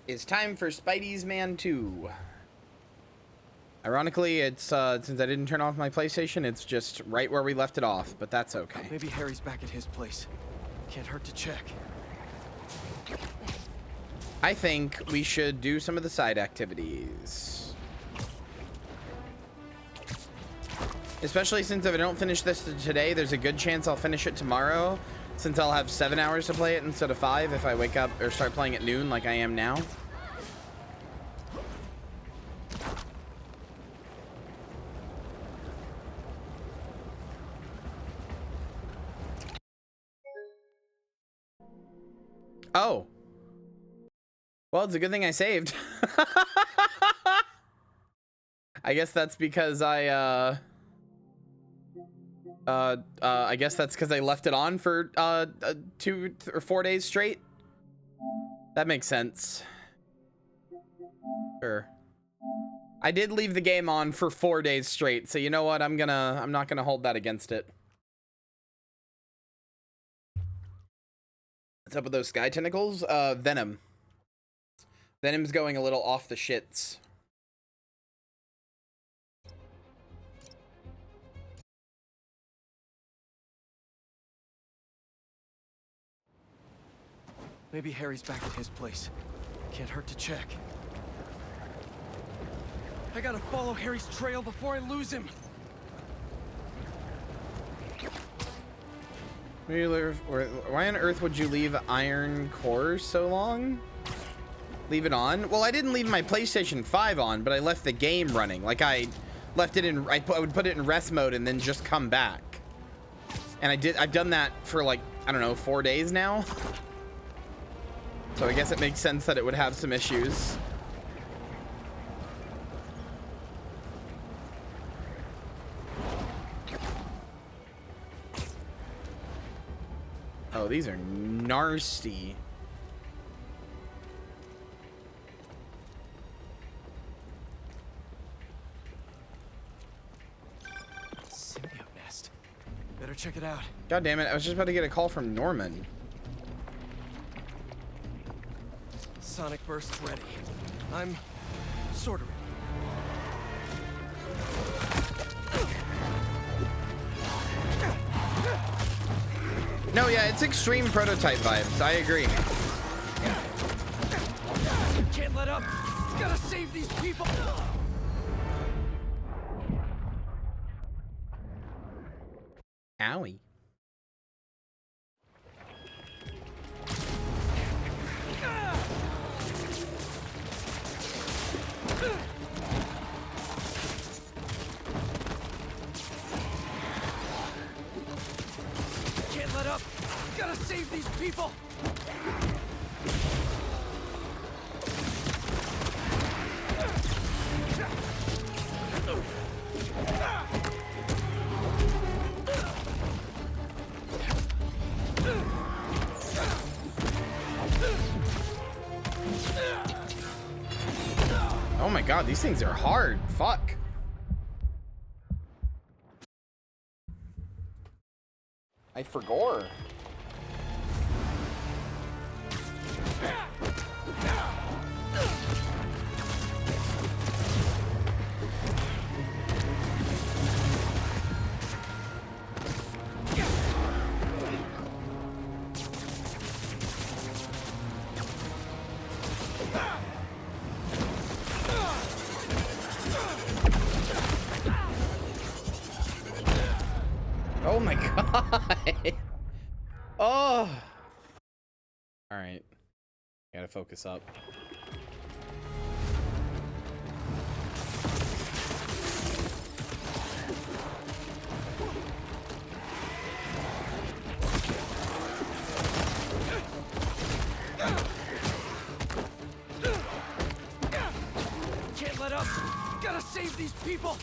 is time for Spidey's Man 2. Ironically, it's since I didn't turn off my PlayStation, it's just right where we left it off, but that's okay. Maybe Harry's back at his place. Can't hurt to check. I think we should do some of the side activities. Especially since if I don't finish this today, there's a good chance I'll finish it tomorrow, since I'll have 7 hours to play it instead of 5 if I wake up or start playing at noon like I am now. Oh. Well, it's a good thing I saved. I guess that's because I guess that's because I left it on for 2 or 4 days straight. That makes sense. Sure. I did leave the game on for 4 days straight, so you know what? I'm not gonna hold that against it. What's up with those sky tentacles? Venom. Venom's going a little off the shits. Maybe Harry's back at his place. Can't hurt to check. I gotta follow Harry's trail before I lose him. Why on earth would you leave Iron Core so long? Leave it on? Well, I didn't leave my PlayStation 5 on, but I left the game running. Like I left it in, I would put it in rest mode and then just come back. And I've done that for like, I don't know, 4 days now. So I guess it makes sense that it would have some issues. Oh, these are nasty. Symbiote nest. Better check it out. God damn it, I was just about to get a call from Norman. Sonic burst's ready. I'm sort of ready. No, yeah, it's extreme prototype vibes. I agree. Can't let up. Gotta save these people. Owie. Can't let up. Gotta save these people. Oh my god, these things are hard. Fuck. I forgot. Oh my god. Oh. All right. Gotta focus up. Can't let up. Gotta save these people.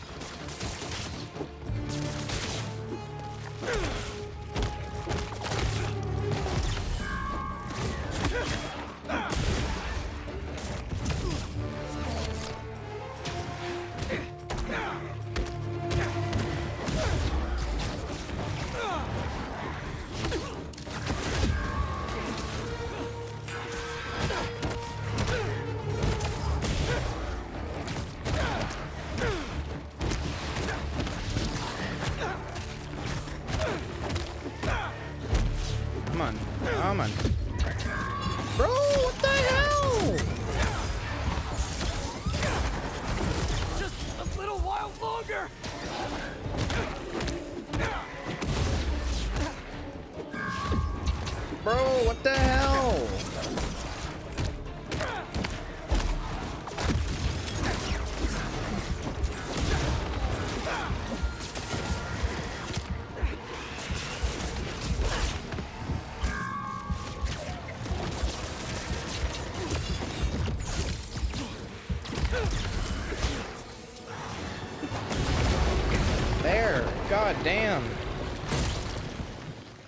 God damn.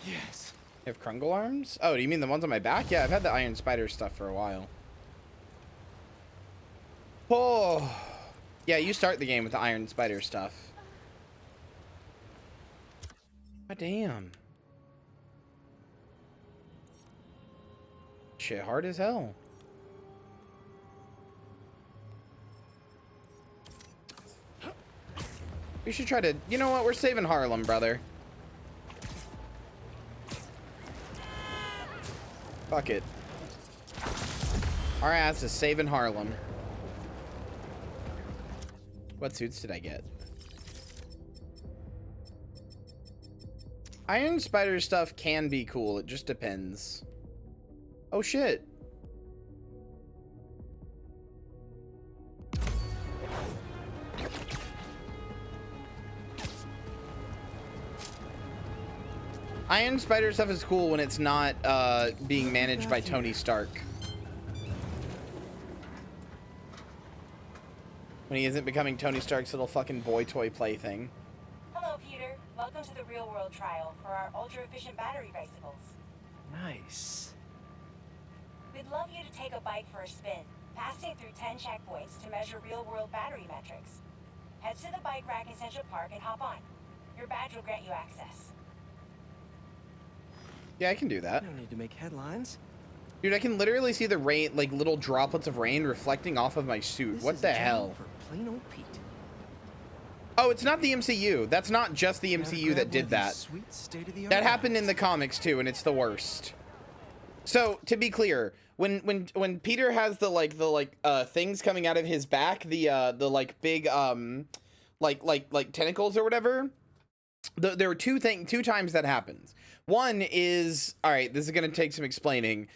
Yes. You have Krungle arms? Oh, do you mean the ones on my back? Yeah, I've had the Iron Spider stuff for a while. Oh. Yeah, you start the game with the Iron Spider stuff. God damn. Shit hard as hell. We should try to... You know what? We're saving Harlem, brother. Fuck it. Our ass is saving Harlem. What suits did I get? Iron Spider stuff can be cool. It just depends. Oh, shit. Iron Spider stuff is cool when it's not being managed by Tony Stark. When he isn't becoming Tony Stark's little fucking boy toy plaything. Hello, Peter. Welcome to the real-world trial for our ultra-efficient battery bicycles. Nice. We'd love you to take a bike for a spin, passing through 10 checkpoints to measure real-world battery metrics. Head to the bike rack in Central Park and hop on. Your badge will grant you access. Yeah, I can do that. I don't need to make headlines. Dude, I can literally see the rain, like little droplets of rain reflecting off of my suit. This What is the a job hell? For plain old Pete. Oh, it's not the MCU. That's not just the MCU that did that. Sweet state-of-the-art That happened in the rods. comics too, and it's the worst. So to be clear, when Peter has the things coming out of his back, the like big like tentacles or whatever, there were two times that happens. One is, all right, this is gonna take some explaining.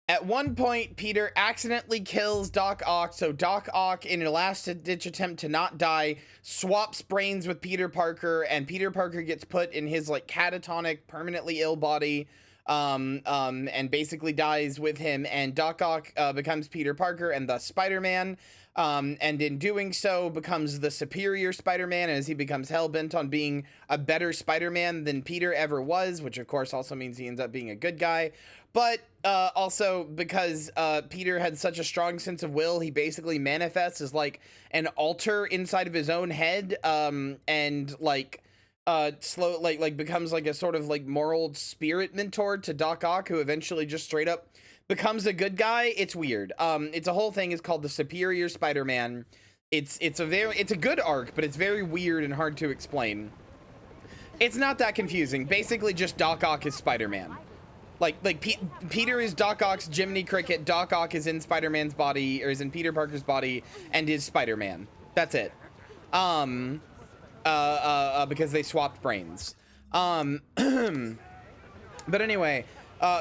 At one point, Peter accidentally kills Doc Ock, so Doc Ock, in a last-ditch attempt to not die, swaps brains with Peter Parker, and Peter Parker gets put in his, like, catatonic, permanently ill body, and basically dies with him, and Doc Ock becomes Peter Parker and thus Spider-Man, and in doing so becomes the superior Spider-Man, as he becomes hell-bent on being a better Spider-Man than Peter ever was, which of course also means he ends up being a good guy. But also because Peter had such a strong sense of will, he basically manifests as like an altar inside of his own head, and like becomes like a sort of like moral spirit mentor to Doc Ock, who eventually just straight up becomes a good guy. It's weird. It's a whole thing. It's called the Superior Spider-Man. It's a good arc, but it's very weird and hard to explain. It's not that confusing. Basically, just Doc Ock is Spider-Man. Peter is Doc Ock's Jiminy Cricket. Doc Ock is in Spider-Man's body, or is in Peter Parker's body, and is Spider-Man. That's it. Because they swapped brains. But anyway,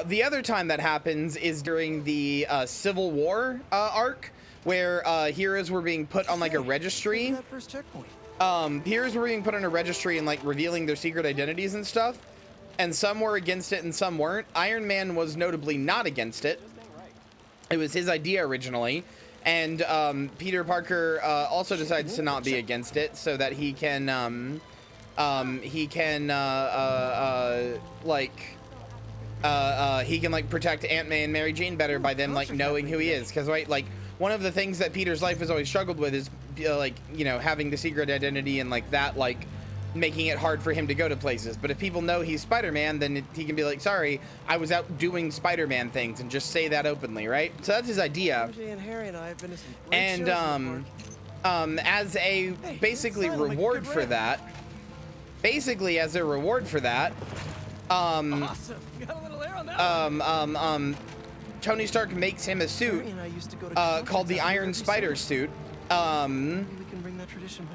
the other time that happens is during the Civil War arc, where heroes were being put on like a registry. That first checkpoint. Heroes were being put on a registry and like revealing their secret identities and stuff. And some were against it and some weren't. Iron Man was notably not against it. It was his idea originally. And Peter Parker also decides to not be against it so that he can protect Aunt May and Mary Jane better by them like knowing who he is. Because right, like one of the things that Peter's life has always struggled with is like, you know, having the secret identity and like that, like making it hard for him to go to places. But if people know he's Spider-Man, then he can be like, sorry, I was out doing Spider-Man things, and just say that openly, right? So that's his idea. MJ and Harry and I have been to some great And shows so far. as a basically reward for that, Awesome. Got a little air on that. Tony Stark makes him a suit Harry and I used to go to called the concerts Iron every Spider summer. suit. Maybe we can bring that tradition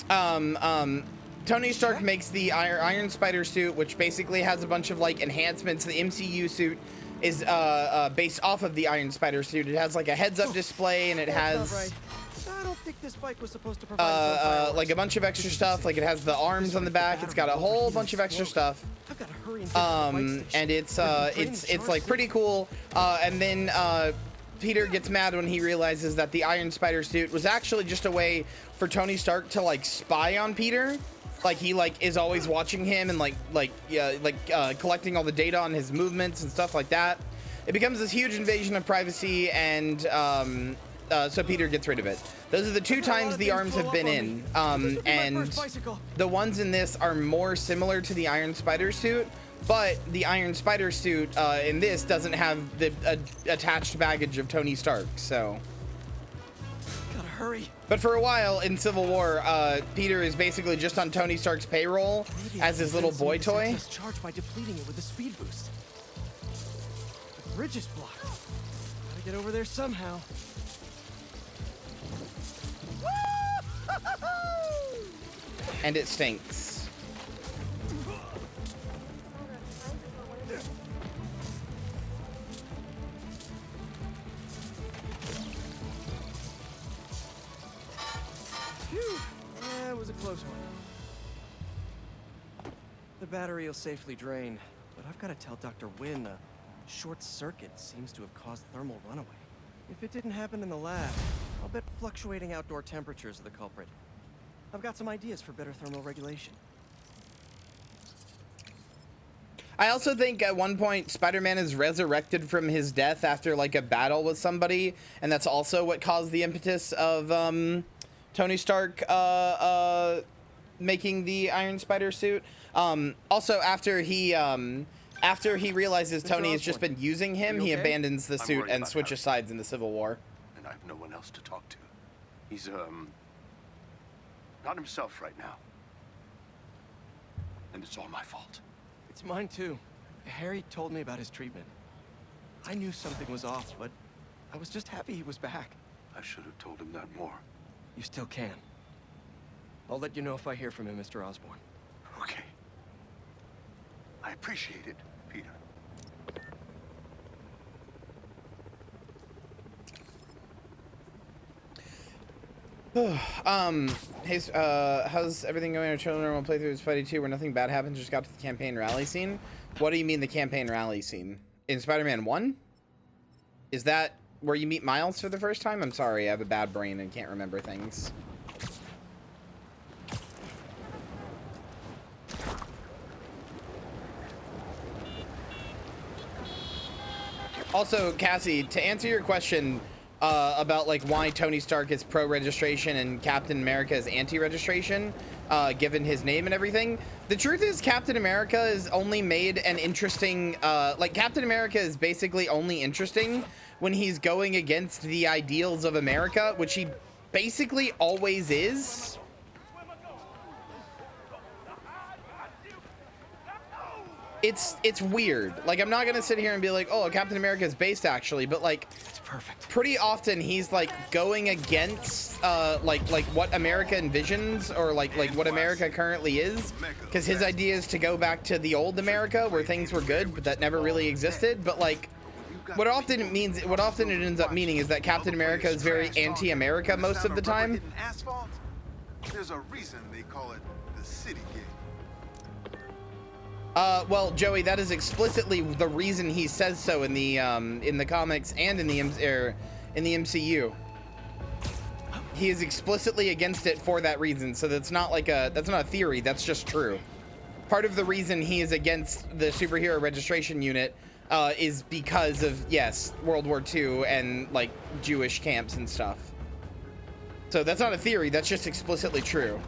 back. Tony Stark makes the Iron Spider suit, which basically has a bunch of like enhancements. The MCU suit is based off of the Iron Spider suit. It has like a heads-up display, and it has Right. I don't think this bike was supposed to provide like a bunch of extra stuff. Like it has the arms on the back. It's got a whole bunch of extra stuff. I've got to hurry and get to the bike And station. it's like pretty cool. And then Peter gets mad when he realizes that the Iron Spider suit was actually just a way for Tony Stark to like spy on Peter. Like he like is always watching him and collecting all the data on his movements and stuff like that. It becomes this huge invasion of privacy, and so Peter gets rid of it. Those are the two times the arms have been in, and the ones in this are more similar to the Iron Spider suit, but the Iron Spider suit in this doesn't have the attached baggage of Tony Stark, so. Gotta hurry. But for a while in Civil War, Peter is basically just on Tony Stark's payroll as his little boy toy. Charged by depleting it with a speed boost. The bridge is blocked. Gotta get over there somehow. And it stinks. Phew. That was a close one. The battery will safely drain, but I've got to tell Dr. Wynn a short circuit seems to have caused thermal runaway. If it didn't happen in the lab, I'll bet fluctuating outdoor temperatures are the culprit. I've got some ideas for better thermal regulation. I also think at one point Spider-Man is resurrected from his death after like a battle with somebody, and that's also what caused the impetus of Tony Stark making the Iron Spider suit. Also after he realizes Tony has just been using him, he abandons the suit and switches sides in the Civil War. And I have no one else to talk to. He's not himself right now. And it's all my fault. It's mine too. Harry told me about his treatment. I knew something was off, but I was just happy he was back. I should have told him that more. You still can. I'll let you know if I hear from him, Mr. Osborn. Okay. I appreciate it, Peter. Hey, how's everything going in a children normal playthrough of Spidey 2 where nothing bad happens, just got to the campaign rally scene? What do you mean the campaign rally scene? In Spider-Man 1? Is that where you meet Miles for the first time? I'm sorry, I have a bad brain and can't remember things. Also, Cassie, to answer your question about like why Tony Stark is pro-registration and Captain America is anti-registration, given his name and everything, the truth is Captain America is only made an interesting, like Captain America is basically only interesting when he's going against the ideals of America, which he basically always is. It's weird. Like, I'm not gonna sit here and be like, oh, Captain America is based actually, but like, it's perfect. Pretty often he's like going against like what America envisions, or like what America currently is, because his idea is to go back to the old America where things were good but that never really existed. But like, what often it ends up meaning is that Captain America is very anti-America most of the time. There's a reason they call it the city gate. Well, Joey, that is explicitly the reason he says so in the comics and in the MCU. He is explicitly against it for that reason. So that's not a theory. That's just true. Part of the reason he is against the superhero registration unit is because of, yes, World War II and like Jewish camps and stuff. So that's not a theory. That's just explicitly true.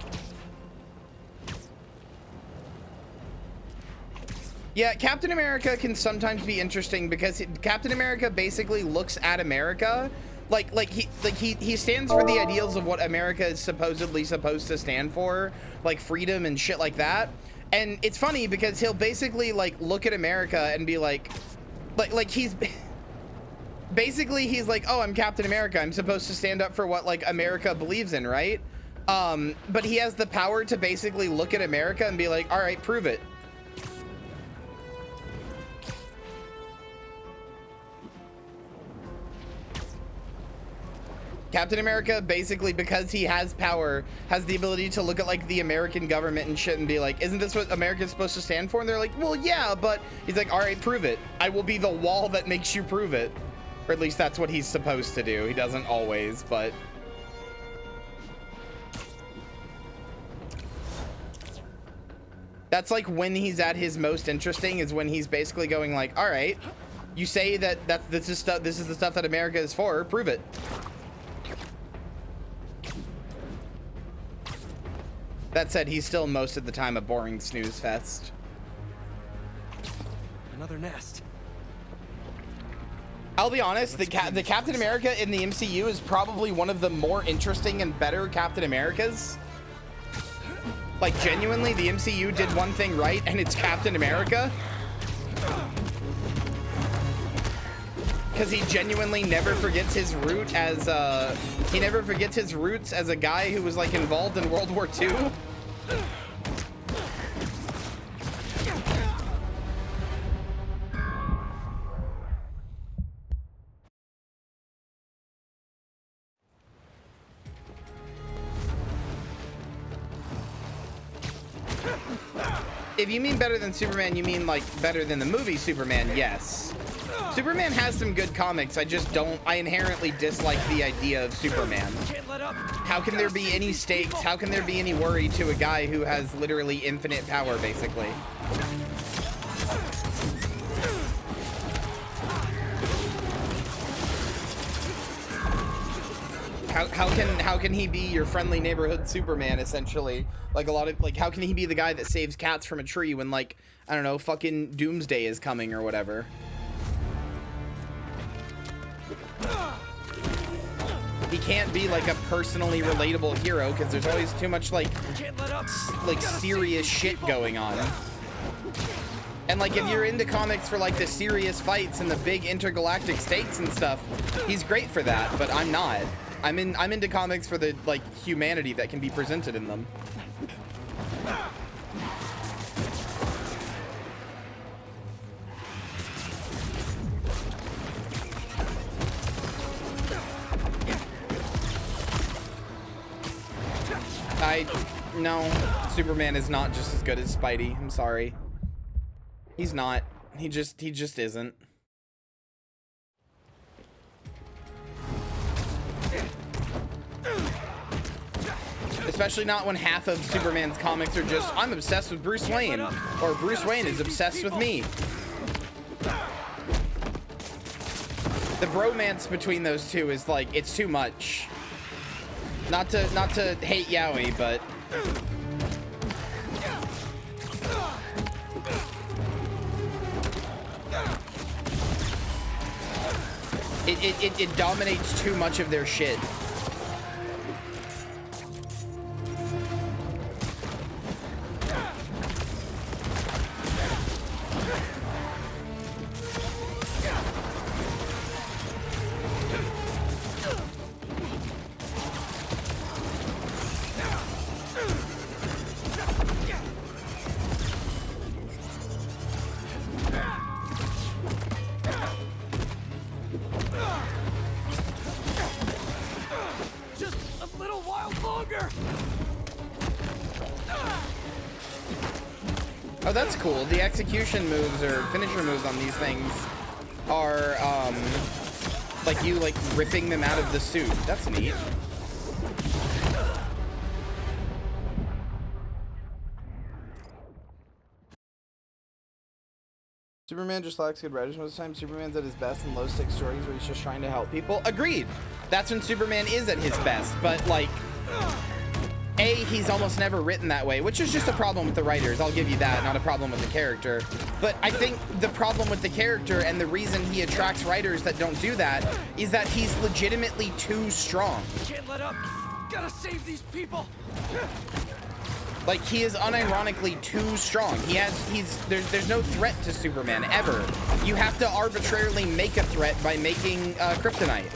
Yeah, Captain America can sometimes be interesting because Captain America basically looks at America like he stands for the ideals of what America is supposedly supposed to stand for, like freedom and shit like that. And it's funny because he'll basically like look at America and be like he's basically he's like, oh, I'm Captain America, I'm supposed to stand up for what like America believes in, right? But he has the power to basically look at America and be like, all right, prove it. Captain America, basically, because he has power, has the ability to look at like the American government and shit and be like, isn't this what America's supposed to stand for? And they're like, well, yeah, but he's like, all right, prove it. I will be the wall that makes you prove it. Or at least that's what he's supposed to do. He doesn't always, but That's like when he's at his most interesting, is when he's basically going like, all right, you say that this is the stuff that America is for, prove it. That said, he's still most of the time a boring snooze fest. Another nest. I'll be honest, the Captain America in the MCU is probably one of the more interesting and better Captain Americas. Like, genuinely, the MCU did one thing right, and it's Captain America. Because he genuinely never forgets his root as, he never forgets his roots as a guy who was, like, involved in World War II. If you mean better than Superman, you mean like better than the movie Superman, yes. Superman has some good comics, I inherently dislike the idea of Superman. How can there be any stakes? How can there be any worry to a guy who has literally infinite power, basically? How can he be your friendly neighborhood Superman, essentially? Like, a lot of, like, how can he be the guy that saves cats from a tree when, like, I don't know, fucking doomsday is coming or whatever? He can't be like a personally relatable hero because there's always too much like serious shit going on. And like, if you're into comics for like the serious fights and the big intergalactic stakes and stuff, he's great for that, but I'm not. I'm into comics for the like humanity that can be presented in them. No, Superman is not just as good as Spidey. I'm sorry. He's not. He just isn't. Especially not when half of Superman's comics are just, I'm obsessed with Bruce Wayne, or Bruce Wayne is obsessed with me. The bromance between those two is like, it's too much. Not to hate Yowie, but it dominates too much of their shit. Oh, that's cool. The execution moves or finisher moves on these things are like you like ripping them out of the suit. That's neat. Superman just lacks good writers most of the time. Superman's at his best in low stakes stories where he's just trying to help people. Agreed. That's when Superman is at his best, but like, A, he's almost never written that way, which is just a problem with the writers. I'll give you that, not a problem with the character. But I think the problem with the character and the reason he attracts writers that don't do that is that he's legitimately too strong. Can't let up. Gotta save these people. Like, he is unironically too strong. There's no threat to Superman ever. You have to arbitrarily make a threat by making kryptonite.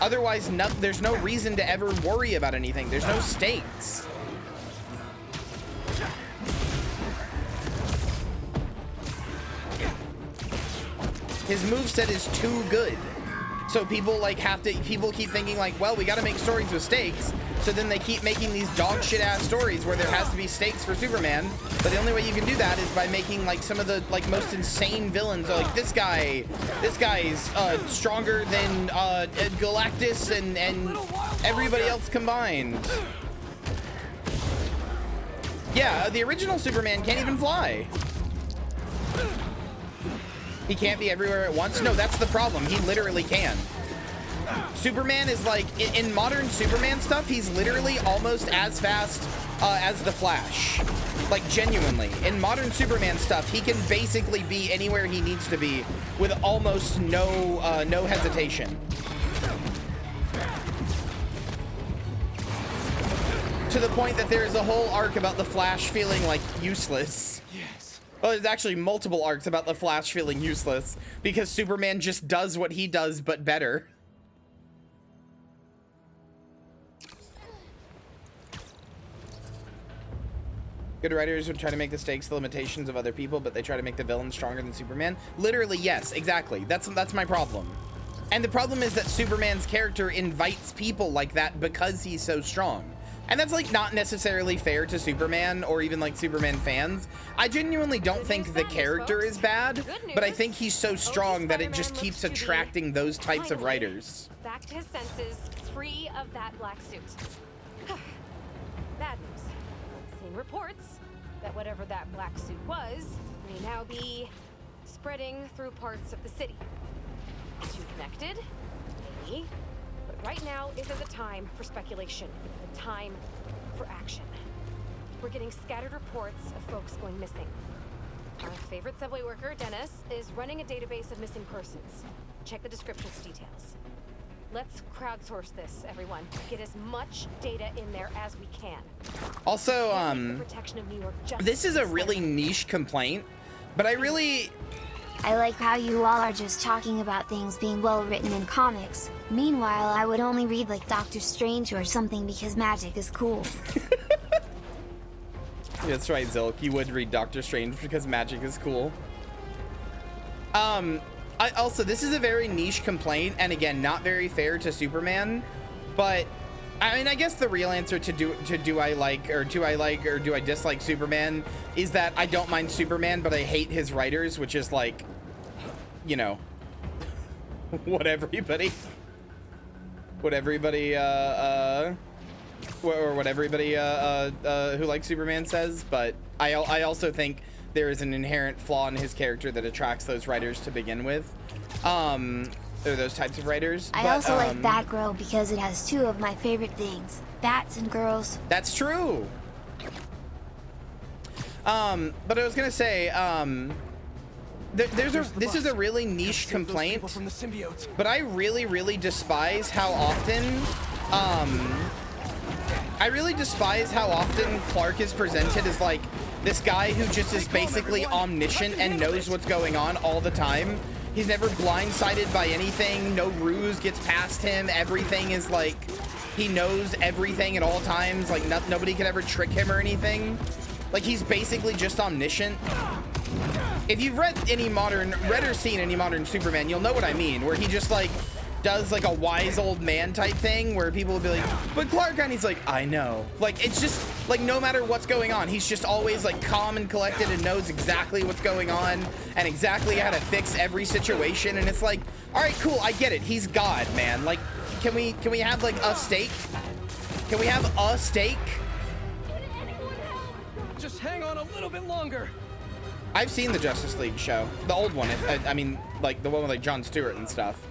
Otherwise, there's no reason to ever worry about anything. There's no stakes. His moveset is too good. So people keep thinking like, well, we gotta make stories with stakes. So then they keep making these dog shit ass stories where there has to be stakes for Superman. But the only way you can do that is by making like some of the like most insane villains. Like this guy's stronger than Galactus and everybody else combined. Yeah, the original Superman can't even fly. He can't be everywhere at once. No, that's the problem. He literally can. Superman is like, in modern Superman stuff, he's literally almost as fast as the Flash. Like, genuinely. In modern Superman stuff, he can basically be anywhere he needs to be with almost no hesitation. To the point that there's a whole arc about the Flash feeling like useless. Yes. Well, there's actually multiple arcs about the Flash feeling useless because Superman just does what he does, but better. Good writers would try to make the stakes the limitations of other people, but they try to make the villain stronger than Superman. Literally, yes, exactly. That's my problem. And the problem is that Superman's character invites people like that because he's so strong. And that's like not necessarily fair to Superman or even like Superman fans. I genuinely don't think the character is bad, but I think he's so strong that it just keeps attracting those types of writers. Back to his senses, free of that black suit. Bad news. I've seen reports that whatever that black suit was may now be spreading through parts of the city. Is you connected? Maybe. But right now isn't the time for speculation. It's the time for action. We're getting scattered reports of folks going missing. Our favorite subway worker, Dennis, is running a database of missing persons. Check the descriptions details. Let's crowdsource this, everyone. Get as much data in there as we can. Also, Protection of New York this is a really niche complaint, but I like how you all are just talking about things being well written in comics. Meanwhile, I would only read like Doctor Strange or something because magic is cool. That's right, Zilk. You would read Doctor Strange because magic is cool. Also, this is a very niche complaint, and again, not very fair to Superman. But I mean, I guess the real answer to do I like or do I dislike Superman is that I don't mind Superman, but I hate his writers, which is like, you know, what everybody who likes Superman says. But I also think there is an inherent flaw in his character that attracts those writers to begin with, or those types of writers. I also like Batgirl because it has two of my favorite things: bats and girls. That's true. But I was gonna say, this is a really niche complaint, From the symbiotes. but I really despise how often, Clark is presented as like this guy who just is basically omniscient and knows what's going on all the time. He's never blindsided by anything. No ruse gets past him. Everything is like, he knows everything at all times. Like nobody could ever trick him or anything. Like he's basically just omniscient. If you've read or seen any modern Superman, you'll know what I mean, where he just like does like a wise old man type thing where people will be like, but Clark, and he's like, I know. Like, it's just like, no matter what's going on, he's just always like calm and collected and knows exactly what's going on and exactly how to fix every situation. And it's like, all right, cool, I get it. He's God, man. Like, can we have like a steak? Can we have a steak? Just hang on a little bit longer. I've seen the Justice League show, the old one. I mean, like the one with like Jon Stewart and stuff.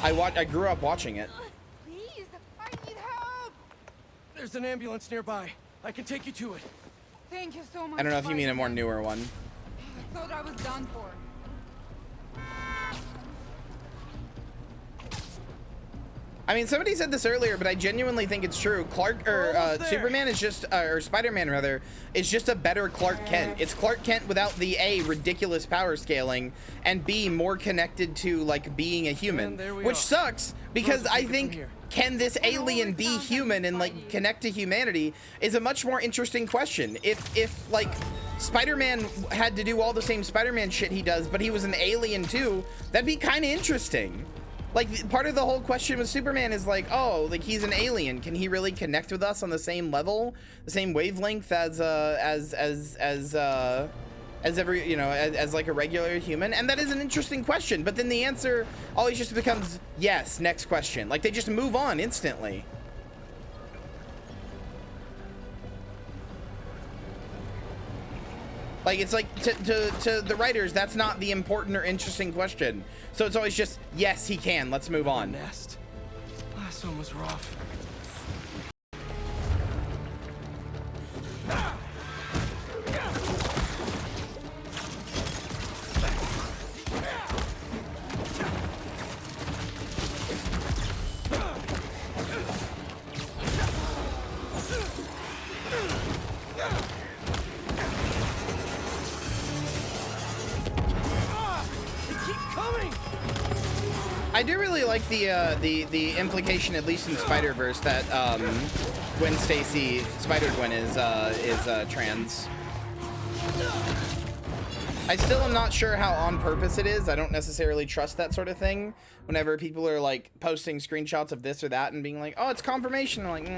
I grew up watching it. Please, I need help. There's an ambulance nearby. I can take you to it. Thank you so much. I don't know if you mean a more newer one. I thought I was done for. I mean, somebody said this earlier, but I genuinely think it's true. Superman is just, or Spider-Man rather, is just a better Clark Kent. It's Clark Kent without the A, ridiculous power scaling, and B, more connected to like being a human, which sucks because I think, can this alien be human and like connect to humanity is a much more interesting question. If like Spider-Man had to do all the same Spider-Man shit he does, but he was an alien too, that'd be kind of interesting. Like, part of the whole question with Superman is like, oh, like he's an alien. Can he really connect with us on the same level, the same wavelength as every, you know, as like a regular human? And that is an interesting question. But then the answer always just becomes yes. Next question. Like they just move on instantly. Like, it's like, to the writers, that's not the important or interesting question. So it's always just, yes, he can. Let's move on. Nest. Last one was rough. I do really like the implication, at least in Spider-Verse, that Gwen Stacy, Spider-Gwen is trans. I still am not sure how on purpose it is. I don't necessarily trust that sort of thing. Whenever people are like posting screenshots of this or that and being like, "Oh, it's confirmation," I'm like,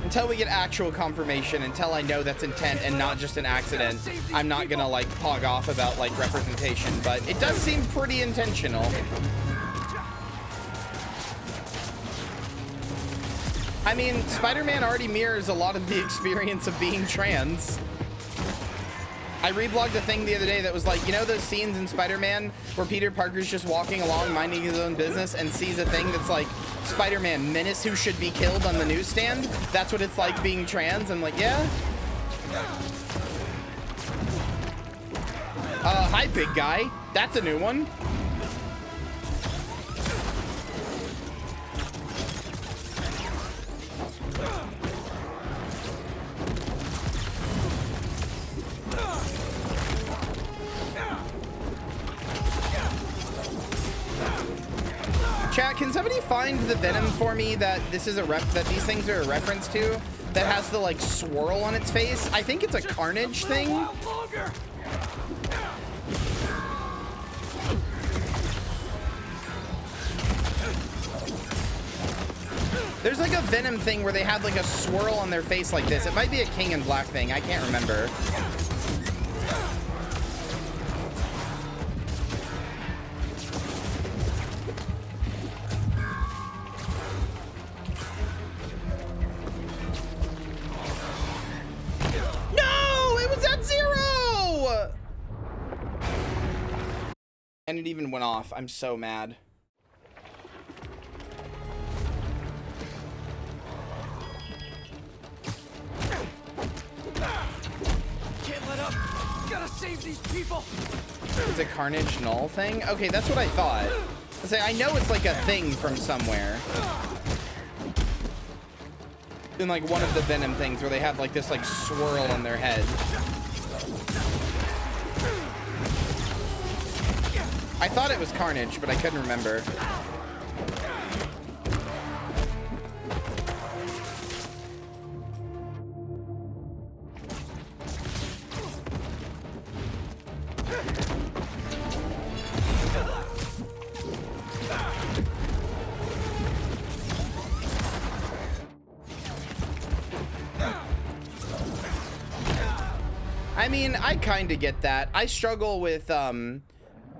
until we get actual confirmation, until I know that's intent and not just an accident, I'm not gonna like pog off about like representation. But it does seem pretty intentional. I mean, Spider-Man already mirrors a lot of the experience of being trans. I reblogged a thing the other day that was like, you know those scenes in Spider-Man where Peter Parker's just walking along minding his own business and sees a thing that's like, Spider-Man, menace who should be killed on the newsstand? That's what it's like being trans. I'm like, yeah. Hi, big guy. That's a new one. Chat, can somebody find the Venom for me that this is that these things are a reference to? That has the like swirl on its face? I think it's a Carnage thing. There's like a Venom thing where they have like a swirl on their face like this. It might be a King in Black thing. I can't remember. And it even went off. I'm so mad. Can't let up. Gotta save these people. It's a Carnage Null thing? Okay, that's what I thought. I know it's like a thing from somewhere. In like one of the Venom things where they have like this like swirl on their head. I thought it was Carnage, but I couldn't remember. I mean, I kind of get that. I struggle with,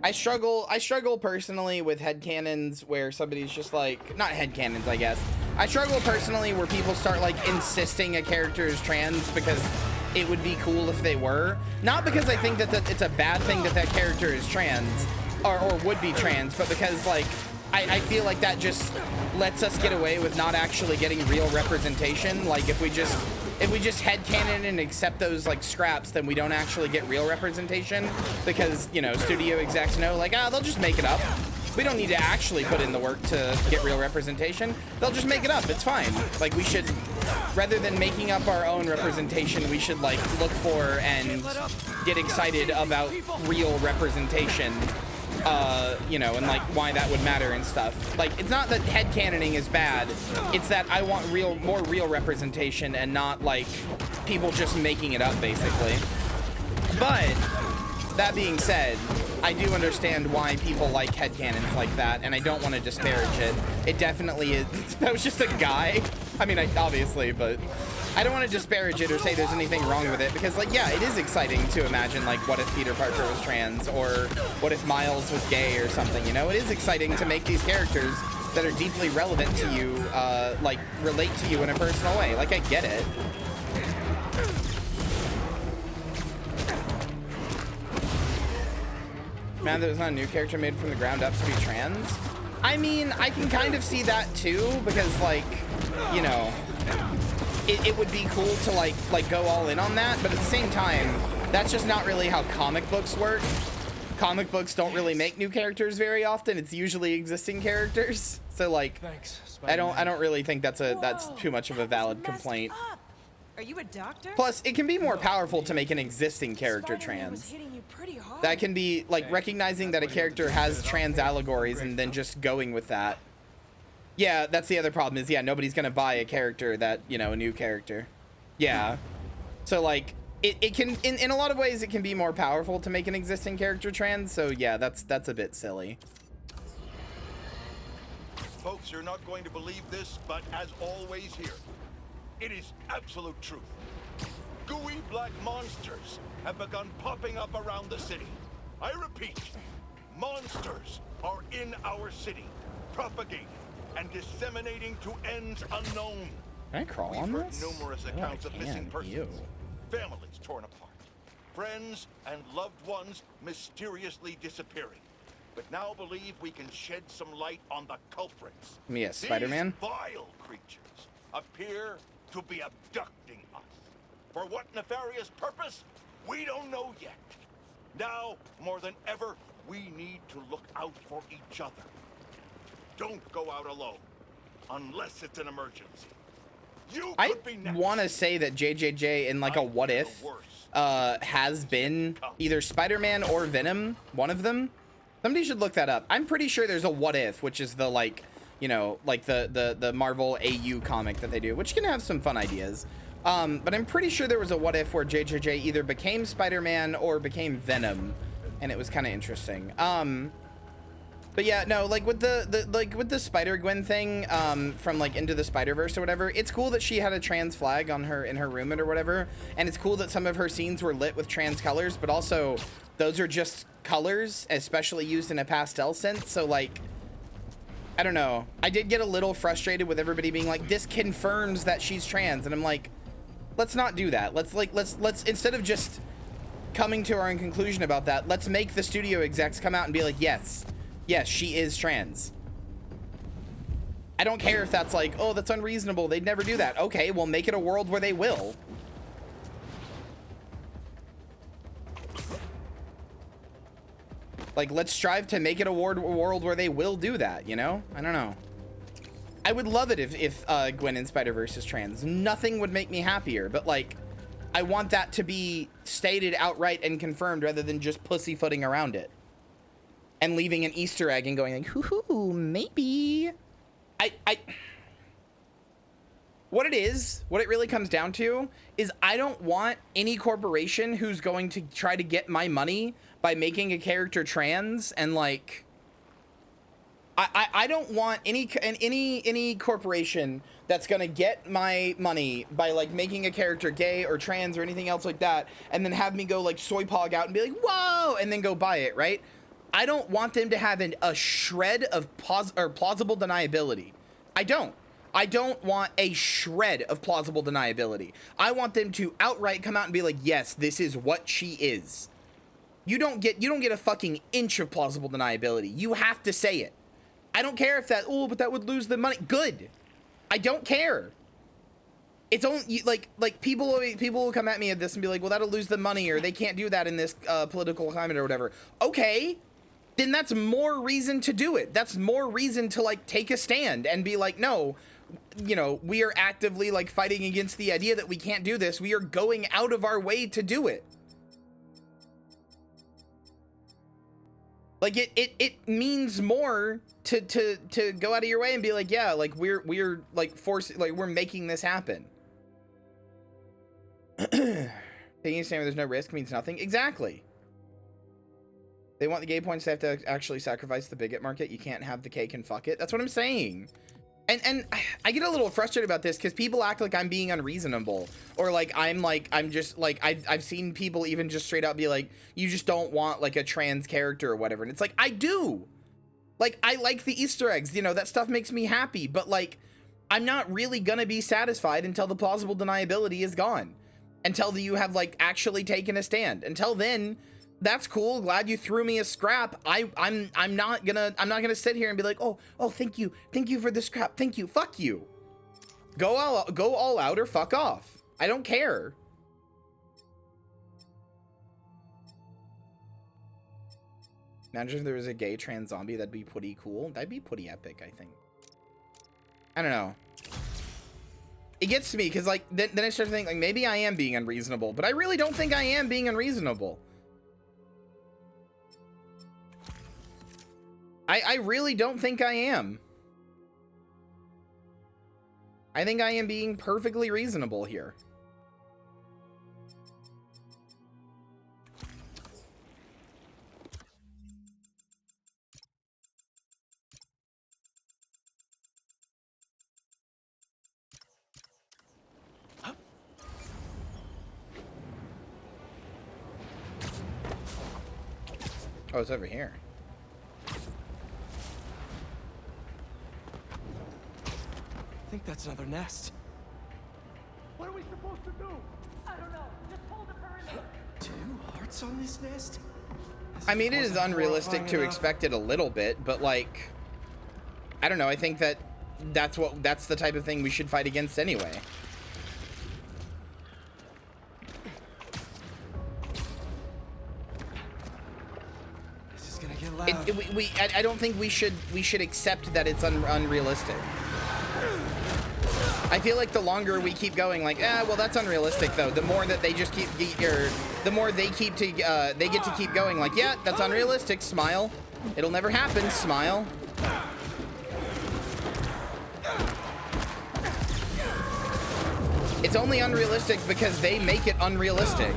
I struggle personally with headcanons where somebody's just like, not headcanons, I guess. I struggle personally where people start like insisting a character is trans because it would be cool if they were. Not because I think that it's a bad thing that that character is trans or would be trans, but because like, I feel like that just lets us get away with not actually getting real representation. Like if we just headcanon and accept those like scraps, then we don't actually get real representation because, you know, studio execs know like, they'll just make it up. We don't need to actually put in the work to get real representation. They'll just make it up. It's fine. Like we should, rather than making up our own representation, we should like look for and get excited about real representation. You know, and like why that would matter and stuff. Like, it's not that headcanoning is bad. It's that I want more real representation and not like people just making it up, basically. But that being said, I do understand why people like headcanons like that, and I don't want to disparage it. It definitely is. That was just a guy. I mean, obviously, but I don't want to disparage it or say there's anything wrong with it because, like, yeah, it is exciting to imagine, like, what if Peter Parker was trans or what if Miles was gay or something, you know? It is exciting to make these characters that are deeply relevant to you, like, relate to you in a personal way. Like, I get it. Man, there's not a new character made from the ground up to be trans. I mean, I can kind of see that too, because like, you know, it would be cool to like go all in on that, but at the same time, that's just not really how comic books work. Comic books don't really make new characters very often. It's usually existing characters. So like, I don't really think that's too much of a valid complaint. Are you a doctor? Plus, it can be more powerful to make an existing character trans. That can be like recognizing that a character has trans allegories and then just going with that. Yeah, that's the other problem is, yeah, nobody's gonna buy a character that, you know, a new character. Yeah. So like, it can, in a lot of ways, it can be more powerful to make an existing character trans. So yeah, that's a bit silly. Folks, you're not going to believe this, but as always here, it is absolute truth. Gooey black monsters have begun popping up around the city. I repeat, monsters are in our city, propagating and disseminating to ends unknown. Can I crawl on We've this? heard numerous Oh, accounts I of missing can. persons, Ew. families torn apart, friends and loved ones mysteriously disappearing. But now believe we can shed some light on the culprits. Yes, Spider-Man. These vile creatures appear to be abducting us. For what nefarious purpose? We don't know yet. Now, more than ever, we need to look out for each other. Don't go out alone, unless it's an emergency. You I could be next. want to say that JJJ in like a what if has been either Spider-Man or Venom, one of them. Somebody should look that up. I'm pretty sure there's a what if, which is the like, you know, like the Marvel AU comic that they do, which can have some fun ideas. But I'm pretty sure there was a what if where JJJ either became Spider-Man or became Venom, and it was kind of interesting. But yeah, no, like with the Spider-Gwen thing from like Into the Spider-Verse or whatever, it's cool that she had a trans flag on her in her room or whatever, and it's cool that some of her scenes were lit with trans colors, but also those are just colors, especially used in a pastel sense. So like, I don't know. I did get a little frustrated with everybody being like, this confirms that she's trans, and I'm like, let's not do that. Let's instead of just coming to our own conclusion about that, let's make the studio execs come out and be like, yes, she is trans. I don't care if that's like, oh, that's unreasonable, they'd never do that. Okay, well, make it a world where they will. Like, let's strive to make it a world where they will do that, you know? I don't know. I would love it if Gwen in Spider-Verse is trans. Nothing would make me happier, but like, I want that to be stated outright and confirmed rather than just pussyfooting around it. And leaving an Easter egg and going like, hoo-hoo, maybe. What it really comes down to is I don't want any corporation who's going to try to get my money by making a character trans, and like, I don't want any corporation that's gonna get my money by like making a character gay or trans or anything else like that, and then have me go like soy pog out and be like, whoa, and then go buy it, right? I don't want them to have a shred of plausible deniability. I don't want a shred of plausible deniability. I want them to outright come out and be like, yes, this is what she is. You don't get a fucking inch of plausible deniability. You have to say it. I don't care if that, oh, but that would lose the money. Good. I don't care. It's only like people will come at me at this and be like, well, that'll lose the money, or they can't do that in this political climate or whatever. Okay. Then that's more reason to do it. That's more reason to like take a stand and be like, no, you know, we are actively like fighting against the idea that we can't do this. We are going out of our way to do it. Like it means more to go out of your way and be like, yeah, like we're like forcing, like we're making this happen. Taking a stand where there's no risk means nothing. Exactly. They want the gay points to have to actually sacrifice the bigot market. You can't have the cake and fuck it. That's what I'm saying. And I get a little frustrated about this because people act like I'm being unreasonable, or like I'm just like, I've seen people even just straight up be like, you just don't want like a trans character or whatever. And it's like, I do. Like, I like the Easter eggs, you know, that stuff makes me happy, but like, I'm not really gonna be satisfied until the plausible deniability is gone, until you have like actually taken a stand. Until then, That's cool. Glad you threw me a scrap. I'm not gonna sit here and be like, oh, thank you for the scrap. Thank you. Fuck you. Go all out or fuck off. I don't care. Imagine if there was a gay trans zombie. That'd be pretty cool. That'd be pretty epic, I think. I don't know. It gets to me because, like, then I start to think, like, maybe I am being unreasonable, but I really don't think I am being unreasonable. I really don't think I am. I think I am being perfectly reasonable here. Oh, it's over here. I think that's another nest. What are we supposed to do? I don't know. Just hold the perimeter. 2 hearts on this nest? I mean, it is Wasn't unrealistic to horrifying expect it a little bit, but, like, I don't know. I think that's the type of thing we should fight against anyway. This is gonna get loud. I don't think we should accept that it's unrealistic. I feel like the longer we keep going, like, well, that's unrealistic, though. The more that they just the more they get to keep going, like, yeah, that's unrealistic. Smile. It'll never happen. Smile. It's only unrealistic because they make it unrealistic.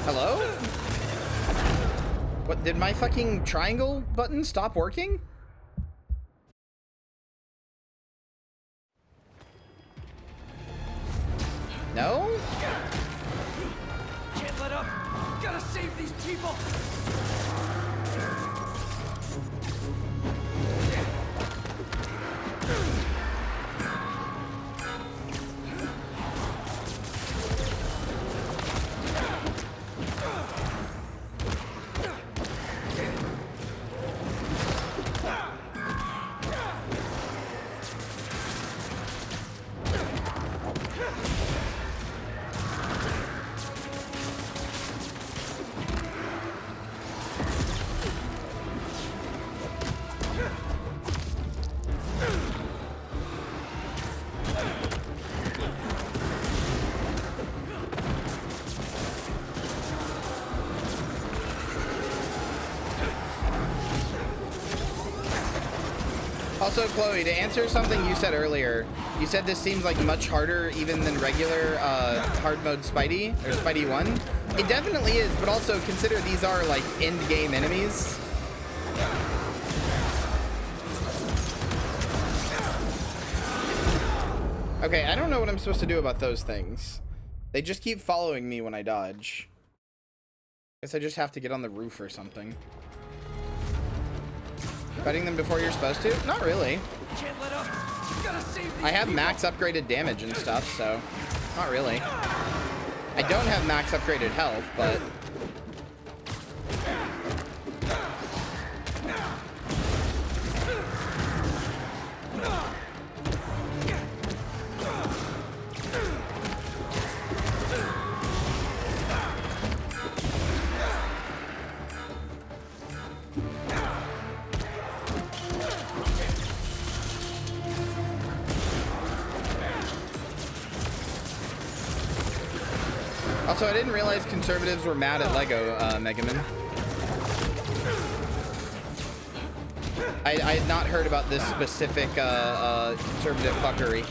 Hello? What, did my fucking triangle button stop working? No? Can't let up. Gotta save these people. Also, Chloe, to answer something you said earlier, you said this seems like much harder even than regular hard mode Spidey, or Spidey 1. It definitely is, but also consider these are like end game enemies. Okay, I don't know what I'm supposed to do about those things. They just keep following me when I dodge. Guess I just have to get on the roof or something. Fighting them before you're supposed to? Not really. Can't let up. Gotta save these I have people. max upgraded damage and stuff, so not really. I don't have max upgraded health, but also, I didn't realize conservatives were mad at Lego, Megaman. I had not heard about this specific conservative fuckery.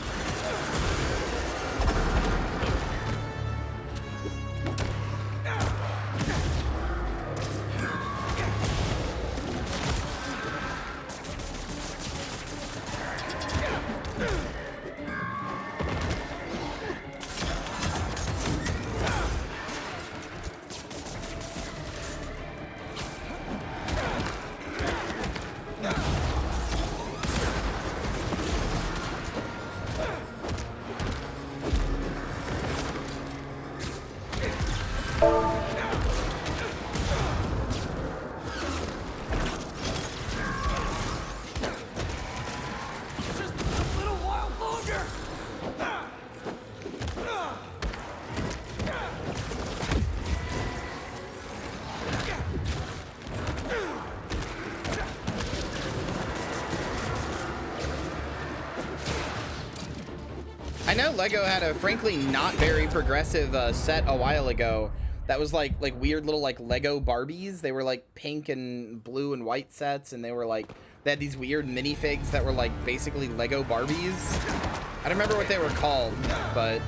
I know Lego had a frankly not very progressive set a while ago that was like weird little like Lego Barbies. They were like pink and blue and white sets, and they were like they had these weird minifigs that were like basically Lego Barbies. I don't remember what they were called, but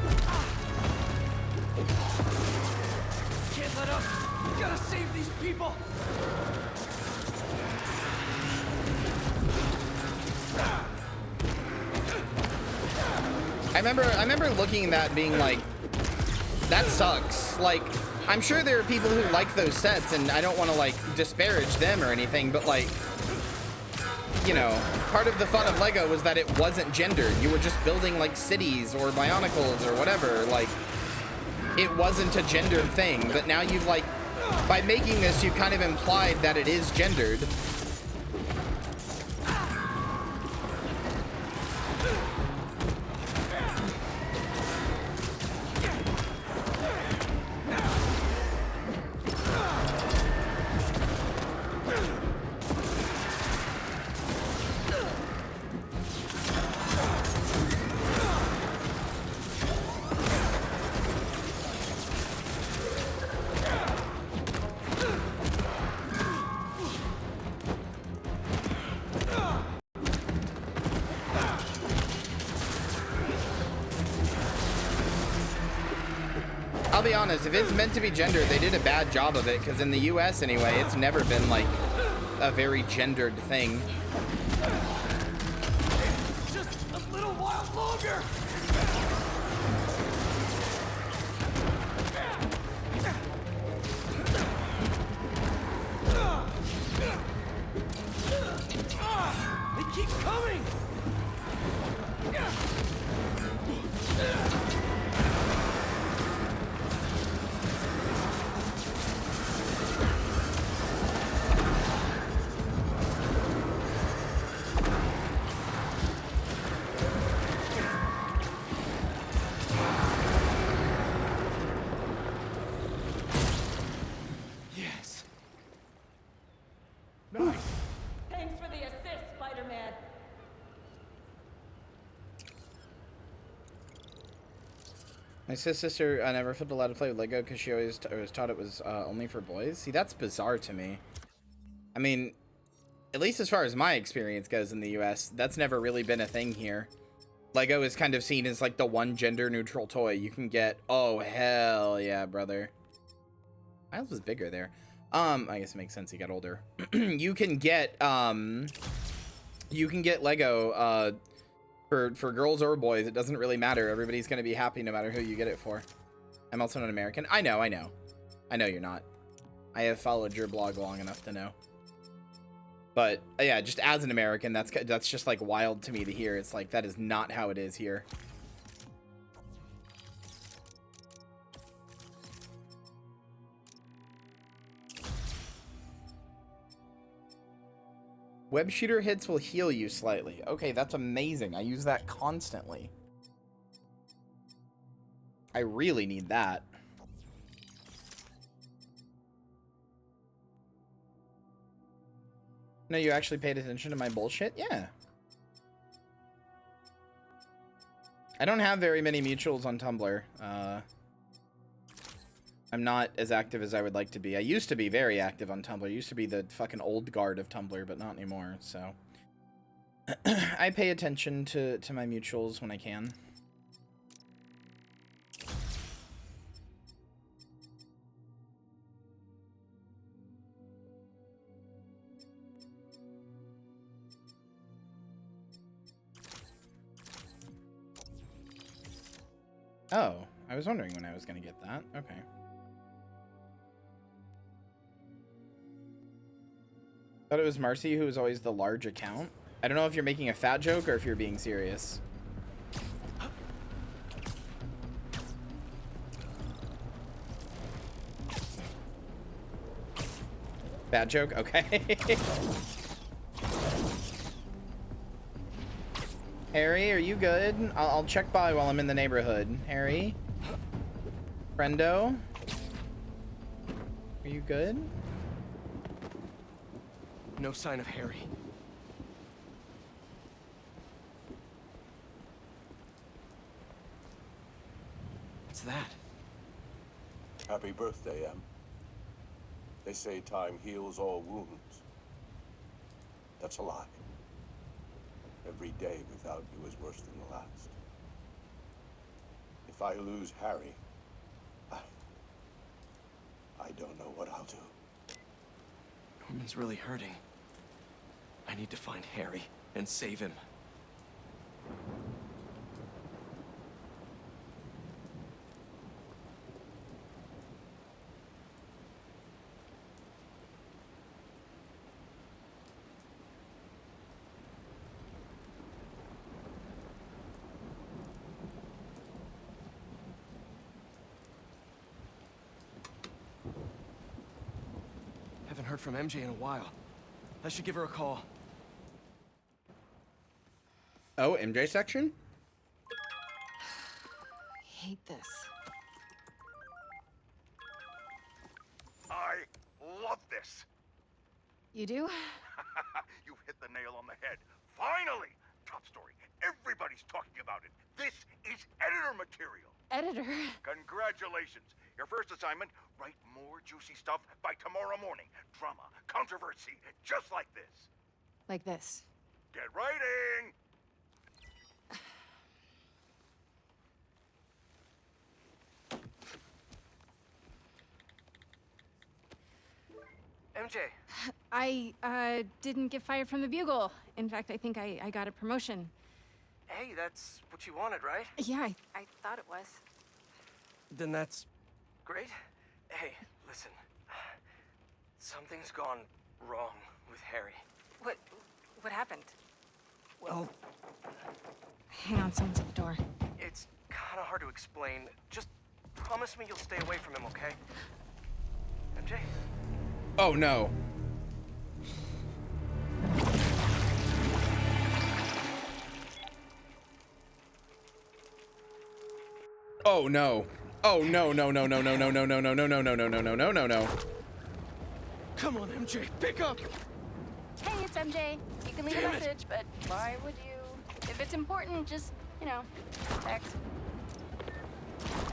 Can't let up. We gotta save these people. I remember looking at that being like, that sucks. Like, I'm sure there are people who like those sets, and I don't want to like disparage them or anything, but like, you know, part of the fun of Lego was that it wasn't gendered. You were just building like cities or Bionicles or whatever. Like, it wasn't a gendered thing, but now you've like, by making this, you've kind of implied that it is gendered. I'll be honest, if it's meant to be gendered, they did a bad job of it, because in the US anyway, it's never been like a very gendered thing. Just a little while longer. They keep coming. Yes. Nice. Thanks for the assist, Spider-Man. My sister never felt allowed to play with Lego because she always was taught it was only for boys. See, that's bizarre to me. I mean, at least as far as my experience goes in the US, that's never really been a thing here. Lego is kind of seen as like the one gender neutral toy you can get. Oh, hell yeah, brother. Miles was bigger there. I guess it makes sense, he got older. You can get Lego for girls or boys. It doesn't really matter. Everybody's gonna be happy no matter who you get it for. I'm also not American. I know you're not. I have followed your blog long enough to know. But yeah, just as an American, that's just like wild to me to hear. It's like that is not how it is here. Web shooter hits will heal you slightly. Okay, that's amazing. I use that constantly. I really need that. No, you actually paid attention to my bullshit? Yeah. I don't have very many mutuals on Tumblr. I'm not as active as I would like to be. I used to be very active on Tumblr. I used to be the fucking old guard of Tumblr, but not anymore, so. I pay attention to my mutuals when I can. Oh, I was wondering when I was going to get that. Okay. Thought it was Marcy who was always the large account. I don't know if you're making a fat joke or if you're being serious. Bad joke? Okay. Harry, are you good? I'll check by while I'm in the neighborhood. Harry? Friendo? Are you good? No sign of Harry. What's that? Happy birthday, Em. They say time heals all wounds. That's a lie. Every day without you is worse than the last. If I lose Harry, I don't know what I'll do. Norman's really hurting. I need to find Harry and save him. Haven't heard from MJ in a while. I should give her a call. Oh, MJ section? Hate this. I love this. You do? You've hit the nail on the head. Finally! Top story. Everybody's talking about it. This is editor material. Editor? Congratulations. Your first assignment, write more juicy stuff by tomorrow morning. Drama, controversy, just like this. Like this. Get writing! MJ. I didn't get fired from the Bugle. In fact, I think I got a promotion. Hey, that's what you wanted, right? Yeah, I thought it was. Then that's great. Hey, listen. Something's gone wrong with Harry. What happened? Well, Hang on, someone's at the door. it's kind of hard to explain. Just promise me you'll stay away from him, okay? MJ? Oh no. Oh no. Oh no no no no no no no no no no no no no no no no no no. Come on, MJ, pick up! Hey, it's MJ. You can leave Damn a it. message, but why would you? If it's important, just, text.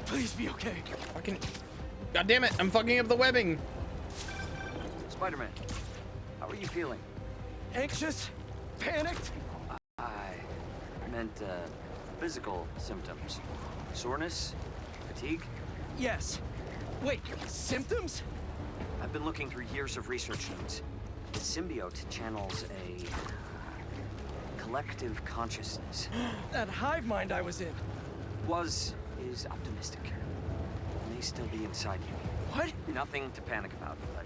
Please be okay. Fucking. God damn it! I'm fucking up the webbing. Spider-Man, how are you feeling? Anxious? Panicked? I meant, physical symptoms. Soreness? Fatigue? Yes. Wait, symptoms? I've been looking through years of research notes. The symbiote channels a collective consciousness. That hive mind I was in. Is optimistic. May still be inside you. What? Nothing to panic about, but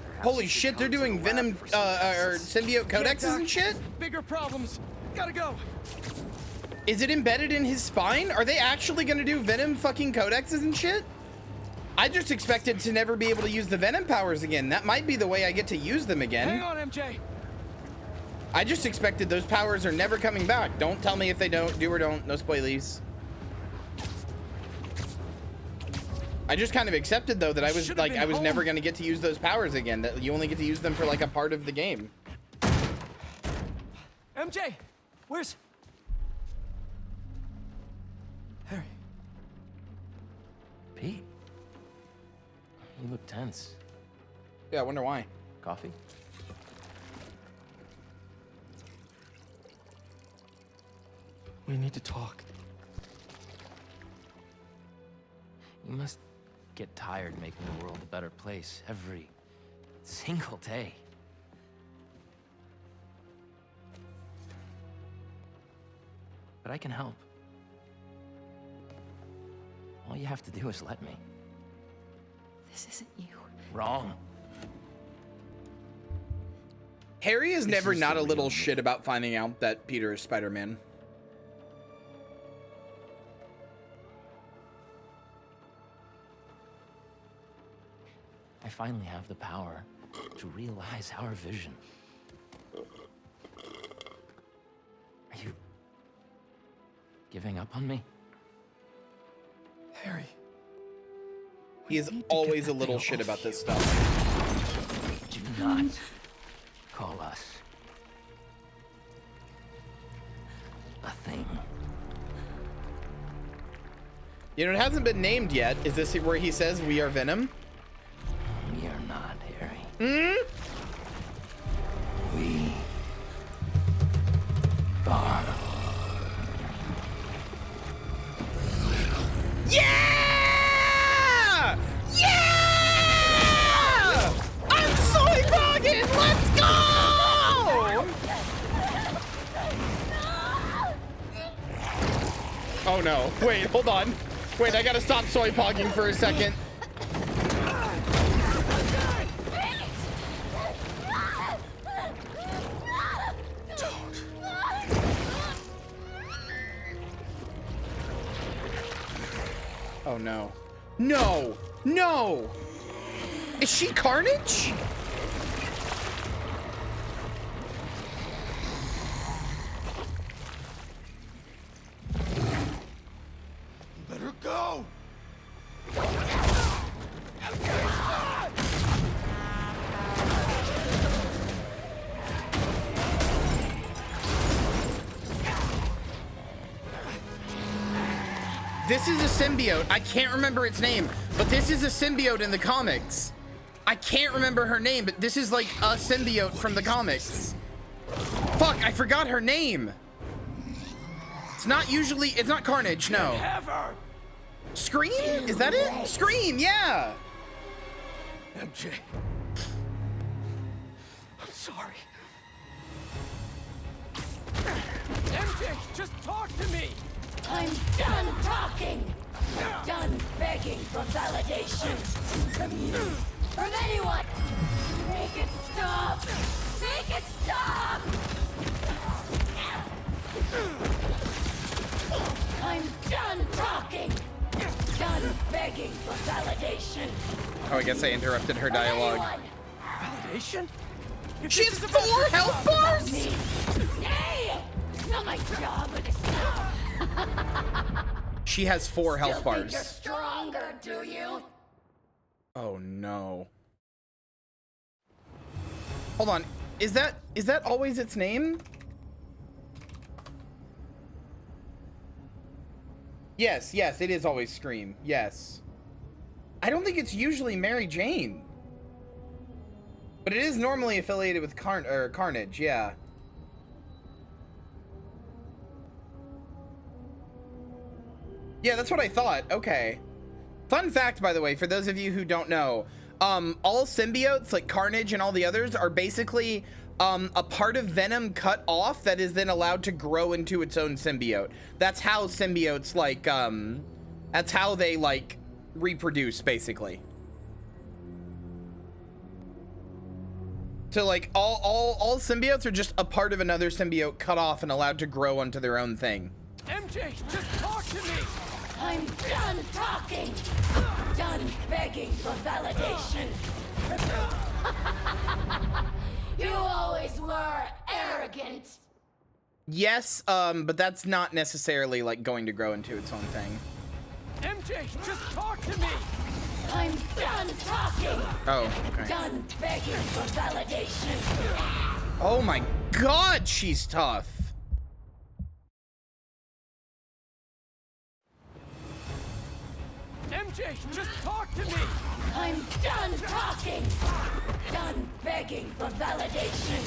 perhaps Holy you should shit! They're come to doing the lab venom for some or tests. symbiote Yeah, codexes Doc. and shit. Bigger problems. Gotta go. Is it embedded in his spine? Are they actually gonna do venom fucking codexes and shit? I just expected to never be able to use the venom powers again. That might be the way I get to use them again. Hang on, MJ. I just expected those powers are never coming back. Don't tell me if they don't do or don't. No spoilies. I just kind of accepted though that I was like I was never gonna get to use those powers again. That you only get to use them for like a part of the game. MJ, where's Harry? Pete, you look tense. Yeah, I wonder why. Coffee? We need to talk. You must get tired making the world a better place every single day. But I can help. All you have to do is let me. This isn't you. Wrong. Harry is never is not the a little real shit about finding out that Peter is Spider-Man. I finally have the power to realize our vision. Are you giving up on me? Harry. He is always a little shit about this stuff. Do not call us a thing. You know, it hasn't been named yet. Is this where he says we are Venom? We are not, Harry. Hmm? We are. Yeah! Yeah! I'm soy bogging! Let's go! Oh no. Wait, hold on. Wait, I gotta stop soy pogging for a second. Oh no. No! No! Is she Carnage? Let her go! This is a symbiote. I can't remember its name, but this is a symbiote in the comics. I can't remember her name, but this is like a symbiote from the comics. Fuck, I forgot her name. It's not Carnage, no. Scream? Is that it? Scream, yeah. MJ. I'm sorry. MJ, just talk to me! I'm done talking! Done begging for validation from you, from anyone! Make it stop! Make it stop! I'm done talking! Done begging for validation! Oh, I guess I interrupted her dialogue. Validation? She has 4 health bars? Hey! Not my job with this. She has 4 health Still think bars. you're stronger, do you? Oh no. Hold on. Is that always its name? Yes, it is always Scream. Yes. I don't think it's usually Mary Jane. But it is normally affiliated with Carnage, yeah. Yeah, that's what I thought. Okay. Fun fact, by the way, for those of you who don't know, all symbiotes, like Carnage and all the others, are basically a part of Venom cut off that is then allowed to grow into its own symbiote. That's how symbiotes, like, that's how they, like, reproduce, basically. So, like, all symbiotes are just a part of another symbiote cut off and allowed to grow onto their own thing. MJ, just talk to me! I'm done talking! Done begging for validation! You always were arrogant! Yes, but that's not necessarily, like, going to grow into its own thing. MJ, just talk to me! I'm done talking! Oh, okay. Done begging for validation! Oh my god, she's tough! MJ, just talk to me! I'm done talking! Done begging for validation!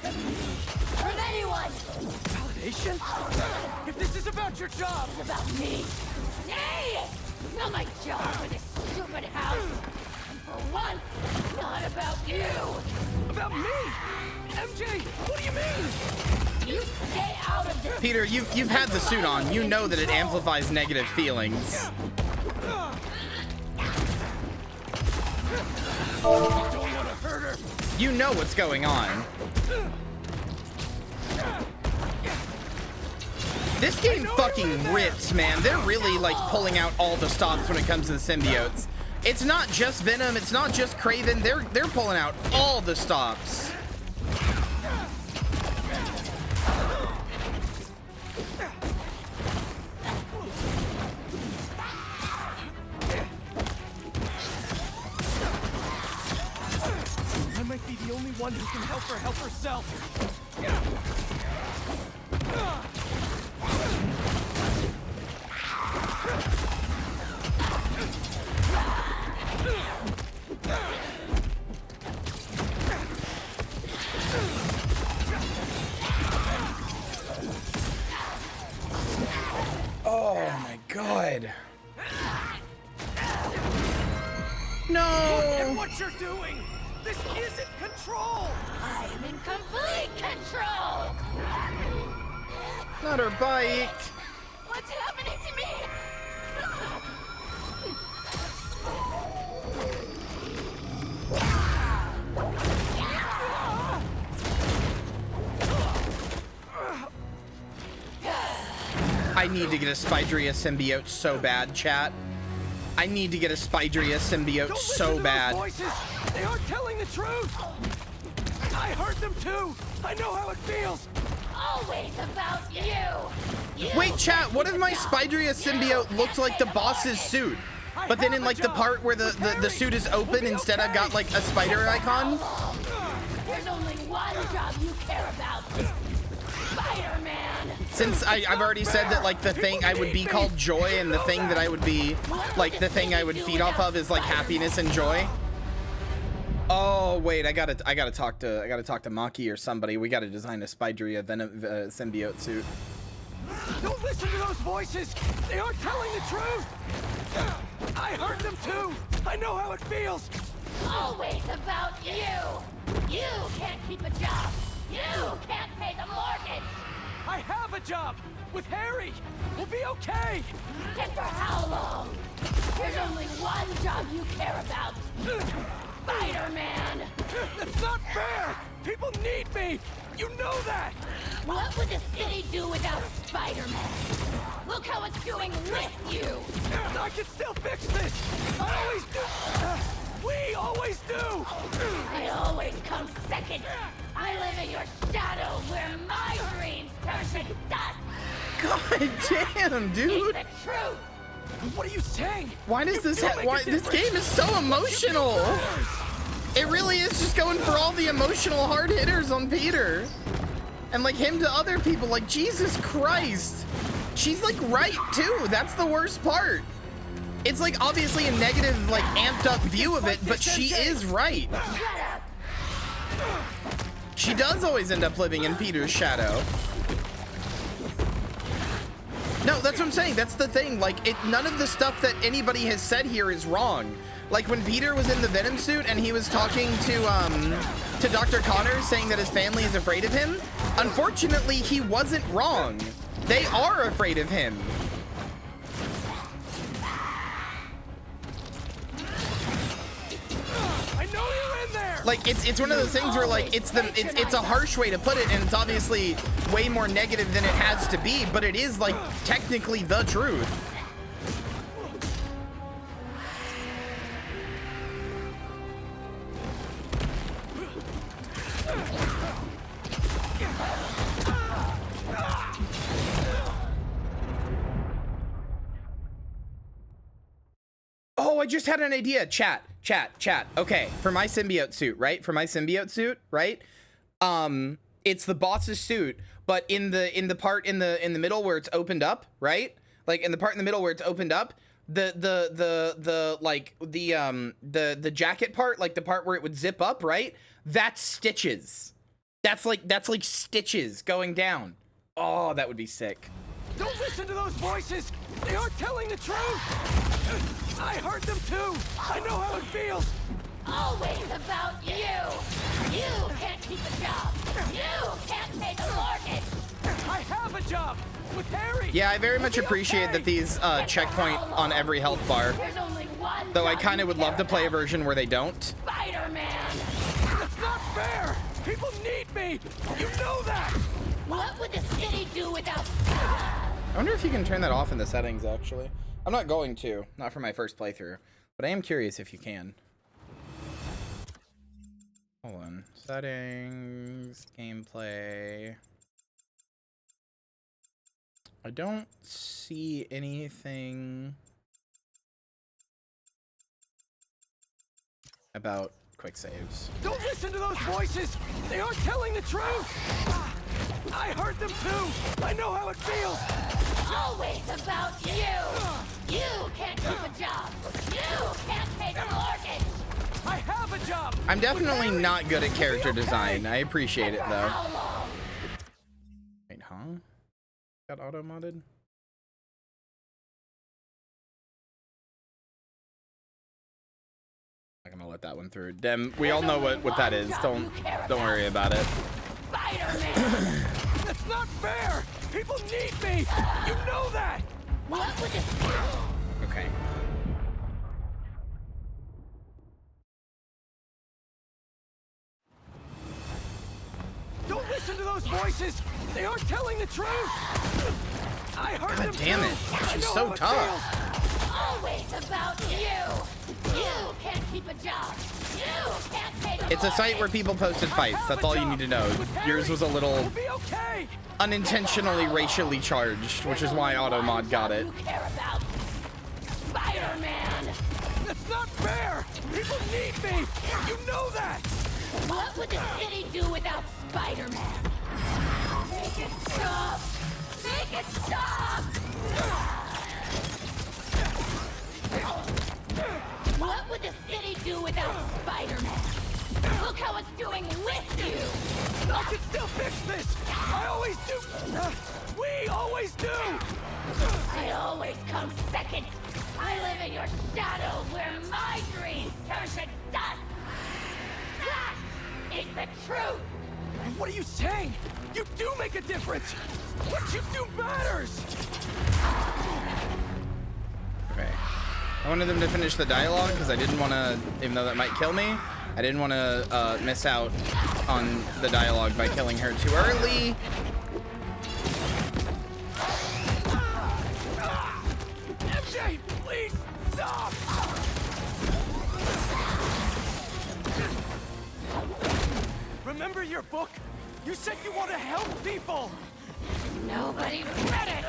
From anyone! Validation? If this is about your job! It's about me! Hey! Not my job in this stupid house! And for once, not about you! About me? MJ, what do you mean? You stay out of this! Peter, you've had the suit on. You know that it amplifies negative feelings. Don't want to hurt her! You know what's going on. This game fucking rips, man. They're really, like, pulling out all the stops when it comes to the symbiotes. It's not just Venom, it's not just Kraven. They're pulling out all the stops. I might be the only one who can help her help herself. Oh my god. No! Look at what you're doing! This isn't control! I'm in complete control! Not her bike. What's happening to me? I need to get a Spydria symbiote so bad, chat. I need to get a Spydria symbiote so bad. Voices. They aren't telling the truth! I heard them too! I know how it feels! Always about you! Wait, chat, what if my Spydria symbiote looked like the boss's suit? But then in like the part where the suit is open, instead I've got like a spider icon? There's only one job you care about. Spider-Man! Since I've already said that like the thing I would be called joy, and the thing that I would be like the thing I would feed off of is like happiness and joy. Oh wait, I gotta talk to Maki or somebody. We gotta design a Spydria Venom symbiote suit. Don't listen to those voices! They aren't telling the truth! I heard them too! I know how it feels! Always about you! You can't keep a job! You can't pay the mortgage! I have a job! With Harry! We'll be okay! And for how long? There's only one job you care about! Spider-Man! That's not fair! People need me! You know that! What would the city do without Spider-Man? Look how it's doing with you! I can still fix this! I always do! We always do! I always come second! I live in your shadow where my dreams turn to dust! God damn, dude! Speak the truth! What are you saying? Why does this this game is so emotional? It really is just going for all the emotional hard hitters on Peter. And like him to other people, like Jesus Christ. She's like right too. That's the worst part. It's like obviously a negative, like amped up view of it, but she is right. She does always end up living in Peter's shadow. No, that's what I'm saying. That's the thing. Like, none of the stuff that anybody has said here is wrong. Like when Peter was in the Venom suit and he was talking to Dr. Connor, saying that his family is afraid of him. Unfortunately, he wasn't wrong. They are afraid of him. I know you're in there. Like it's one of those things where like it's a harsh way to put it, and it's obviously way more negative than it has to be, but it is like technically the truth. Oh, I just had an idea. Chat. Okay, for my symbiote suit, right? It's the boss's suit, but in the part in the middle where it's opened up, right? Like in the part in the middle where it's opened up, the jacket part, like the part where it would zip up, right? That's stitches. That's like stitches going down. Oh, that would be sick. Don't listen to those voices! They aren't telling the truth! I heard them too! I know how it feels! Always about you! You can't keep a job! You can't pay the mortgage! I have a job! With Harry! Yeah, I very much appreciate that these checkpoint on every health bar. Though I kind of would love to play a version where they don't. Spider-Man! That's not fair! People need me! You know that! What would the city do without... I wonder if you can turn that off in the settings, actually. I'm not going to. Not for my first playthrough. But I am curious if you can. Hold on. Settings, gameplay. I don't see anything about quick saves. Don't listen to those voices! They aren't telling the truth! I heard them too! I know how it feels! Always about you! You can't keep a job! You can't pay the mortgage! I have a job! I'm definitely not good at character design. I appreciate it though. Wait, huh? Got auto-modded? Not gonna let that one through. Dem, we all know what that is. Don't worry about it. Spider-Man! That's not fair! People need me! You know that! What would this... Okay. Don't listen to those voices! They aren't telling the truth! I heard them God damn too. it. I She's know so how it tough. Always about you! You can't keep a job! You can't pay the It's a site where people posted fights. That's all you need to know. Yours was a little unintentionally racially charged, which is why Automod got it. Spider-Man! That's not fair! People need me! You know that! What would the city do without Spider-Man? Make it stop! Make it stop! What would the city do without Spider-Man? Look how it's doing with you! I can still fix this! I always do! We always do! I always come second! I live in your shadow where my dreams turn to dust! That is the truth! What are you saying? You do make a difference! What you do matters! Okay. I wanted them to finish the dialogue because I didn't want to, even though that might kill me, I didn't want to miss out on the dialogue by killing her too early. MJ, please stop! Remember your book? You said you want to help people! Nobody read it!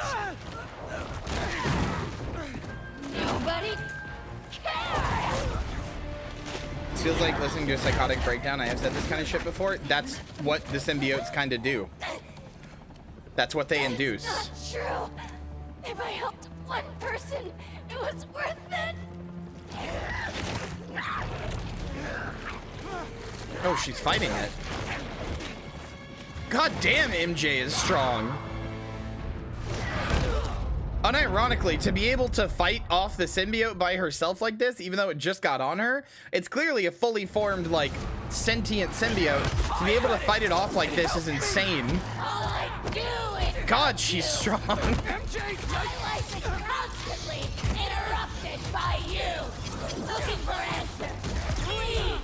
Nobody cares! It feels like listening to a psychotic breakdown. I have said this kind of shit before. That's what the symbiotes kind of do. That's what they induce. Not true. If I helped one person, it was worth it. Oh, she's fighting it. God damn, MJ is strong. Unironically, to be able to fight off the symbiote by herself like this, even though it just got on her, it's clearly a fully formed, like, sentient symbiote. To be able to fight it off like this is insane. God, she's strong. My life is constantly interrupted by you. Looking for answers. Please.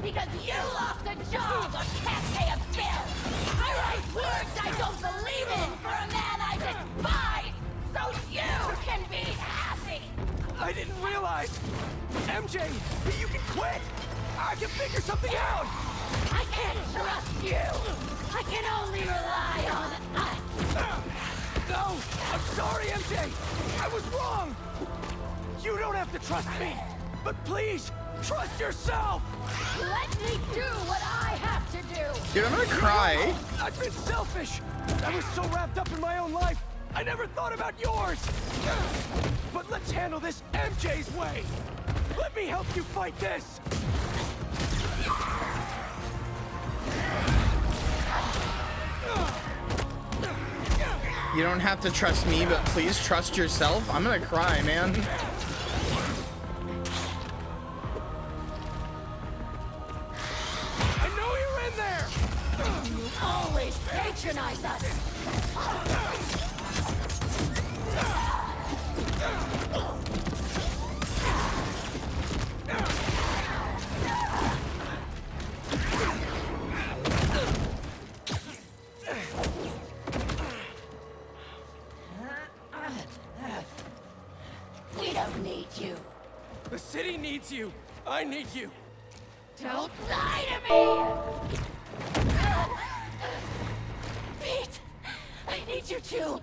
Because you lost a job or can't pay a bill. I write words I don't believe in for a man I despise. So you can be happy! I didn't realize! MJ, you can quit! I can figure something out! I can't trust you! I can only rely on us! No! I'm sorry, MJ! I was wrong! You don't have to trust me! But please, trust yourself! Let me do what I have to do! Dude, I'm gonna cry. I've been selfish! I was so wrapped up in my own life! I never thought about yours! But let's handle this MJ's way! Let me help you fight this! You don't have to trust me, but please trust yourself. I'm gonna cry, man. I know you're in there! You always patronize us! We don't need you. The city needs you. I need you. Don't lie to me! Pete, I need you too.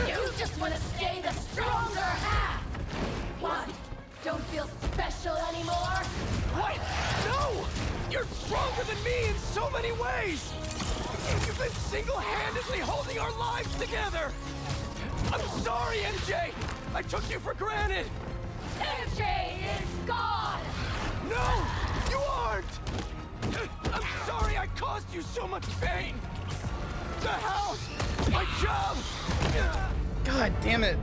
You just want to stay the stronger half! What? Don't feel special anymore? What? No! You're stronger than me in so many ways! You've been single-handedly holding our lives together! I'm sorry, MJ! I took you for granted! MJ is gone! No! You aren't! I'm sorry I caused you so much pain! The house! My job! God damn it.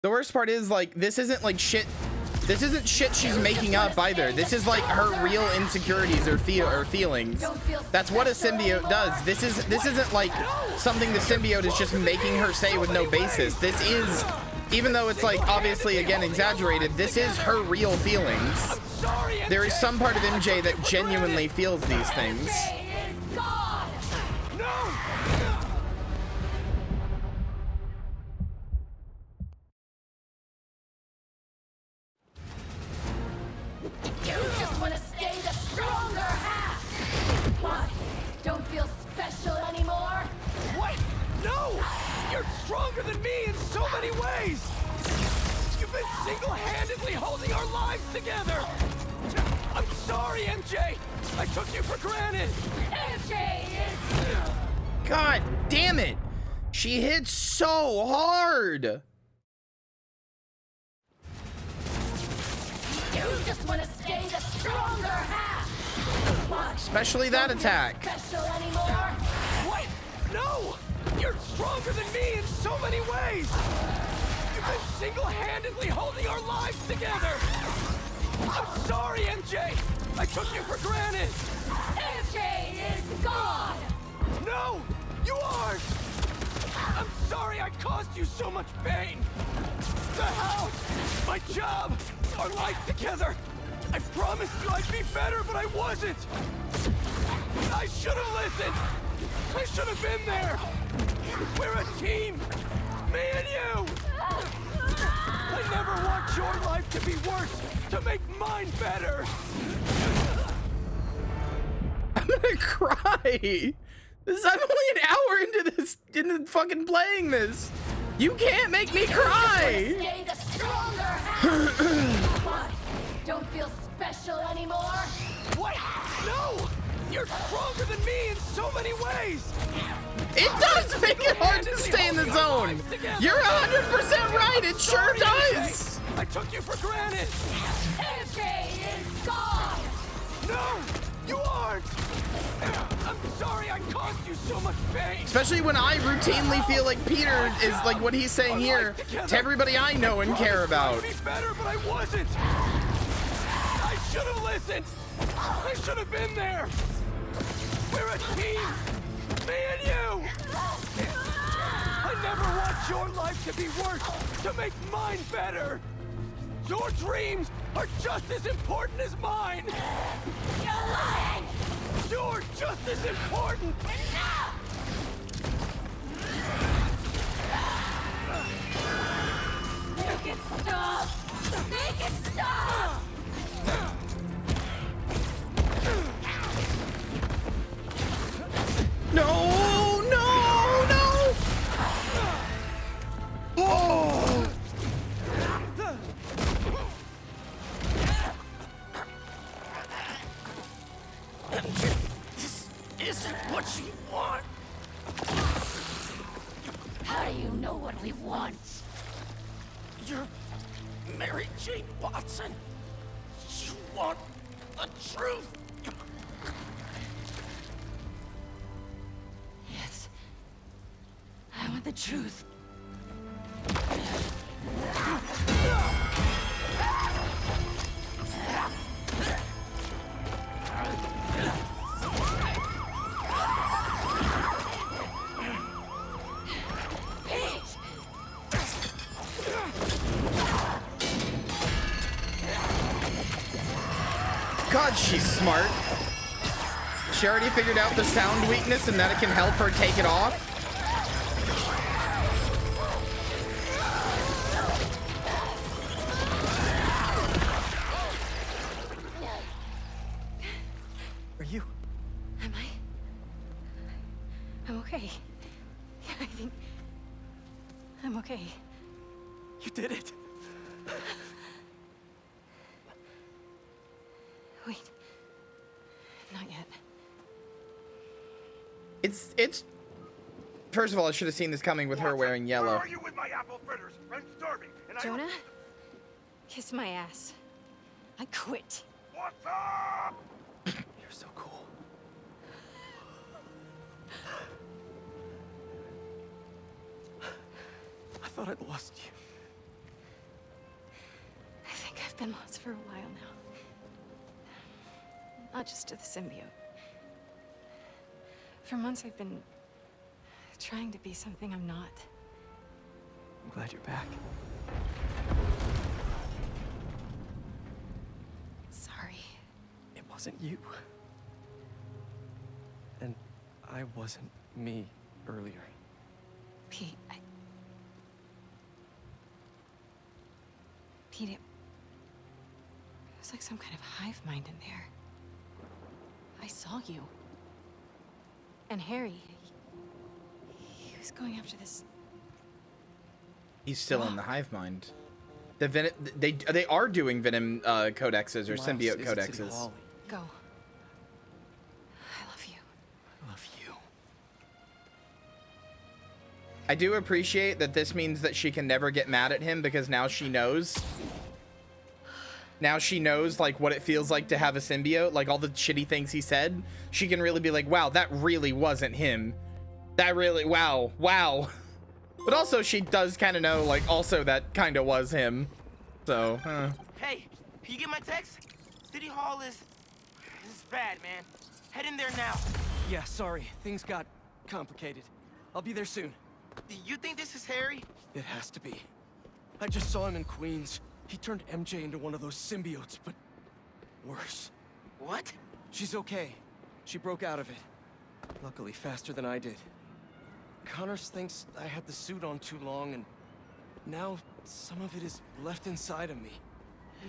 The worst part is, like, this isn't like shit. This isn't shit she's making up either. This is like her real insecurities or feelings. That's what a symbiote does. This isn't like something the symbiote is just making her say with no basis. This is, even though it's like obviously again exaggerated, this is her real feelings. There is some part of MJ that genuinely feels these things. You just want to stay the stronger half! What? Don't feel special anymore? What? No! You're stronger than me in so many ways! You've been single-handedly holding our lives together! I'm sorry, MJ! I took you for granted! MJ is... God damn it! She hits so hard! You just want to stay the stronger half! What? Especially that attack. Special anymore? What? No! You're stronger than me in so many ways! You've been single-handedly holding our lives together! I'm sorry, MJ! I took you for granted! MJ is gone! No! You aren't! I'm sorry I caused you so much pain! The house! My job! Our life together! I promised you I'd be better, but I wasn't! I should have listened! I should have been there! We're a team! Me and you! I never want your life to be worse, to make mine better! I'm gonna cry! I'm only an hour into fucking playing this! You can't make me cry! Stay the stronger half! What? Don't feel special anymore? What? No! You're stronger than me in so many ways! It does make it hard to stay in the zone! You're 100% right, it sure does! I took you for granted! MJ is gone! No! You aren't! I'm sorry I caused you so much pain! Especially when I routinely feel like Peter is like what he's saying here to everybody I know and care about. I'd be better, but I wasn't! I should have listened! I should have been there! We're a team! Me and you! I never want your life to be worse, to make mine better! Your dreams are just as important as mine! You're lying! You're just as important! Enough! Make it stop! Make it stop! No! No! No! Oh! This isn't what you want! How do you know what we want? You're Mary Jane Watson. You want the truth. Yes. I want the truth. God, she's smart. She already figured out the sound weakness and that it can help her take it off. Are you? Am I? I'm okay. I think I'm okay. You did it. Wait. Not yet. It's first of all, I should have seen this coming with her wearing yellow. Where are you with my apple fritters? I'm starving, and Jonah? Kiss my ass. I quit. What the? You're so cool. I thought I'd lost you. I think I've been lost for a while now. Not just to the symbiote. For months I've been trying to be something I'm not. I'm glad you're back. Sorry. It wasn't you. And I wasn't me earlier. Pete, Pete, it was like some kind of hive mind in there. I saw you. And Harry, he was going after this. He's still in the hive mind. The venom, they are doing venom codexes or Miles symbiote is at City codexes. Hall. Go. I love you. I love you. I do appreciate that this means that she can never get mad at him because now she knows. Now she knows like what it feels like to have a symbiote, like all the shitty things he said. She can really be like, wow, that really wasn't him. That really, wow. But also she does kind of know like also that kind of was him. So, Hey, you get my text? City Hall is bad, man. Head in there now. Yeah, sorry. Things got complicated. I'll be there soon. You think this is Harry? It has to be. I just saw him in Queens. He turned MJ into one of those symbiotes, but worse. What? She's okay. She broke out of it. Luckily, faster than I did. Connors thinks I had the suit on too long, and now some of it is left inside of me.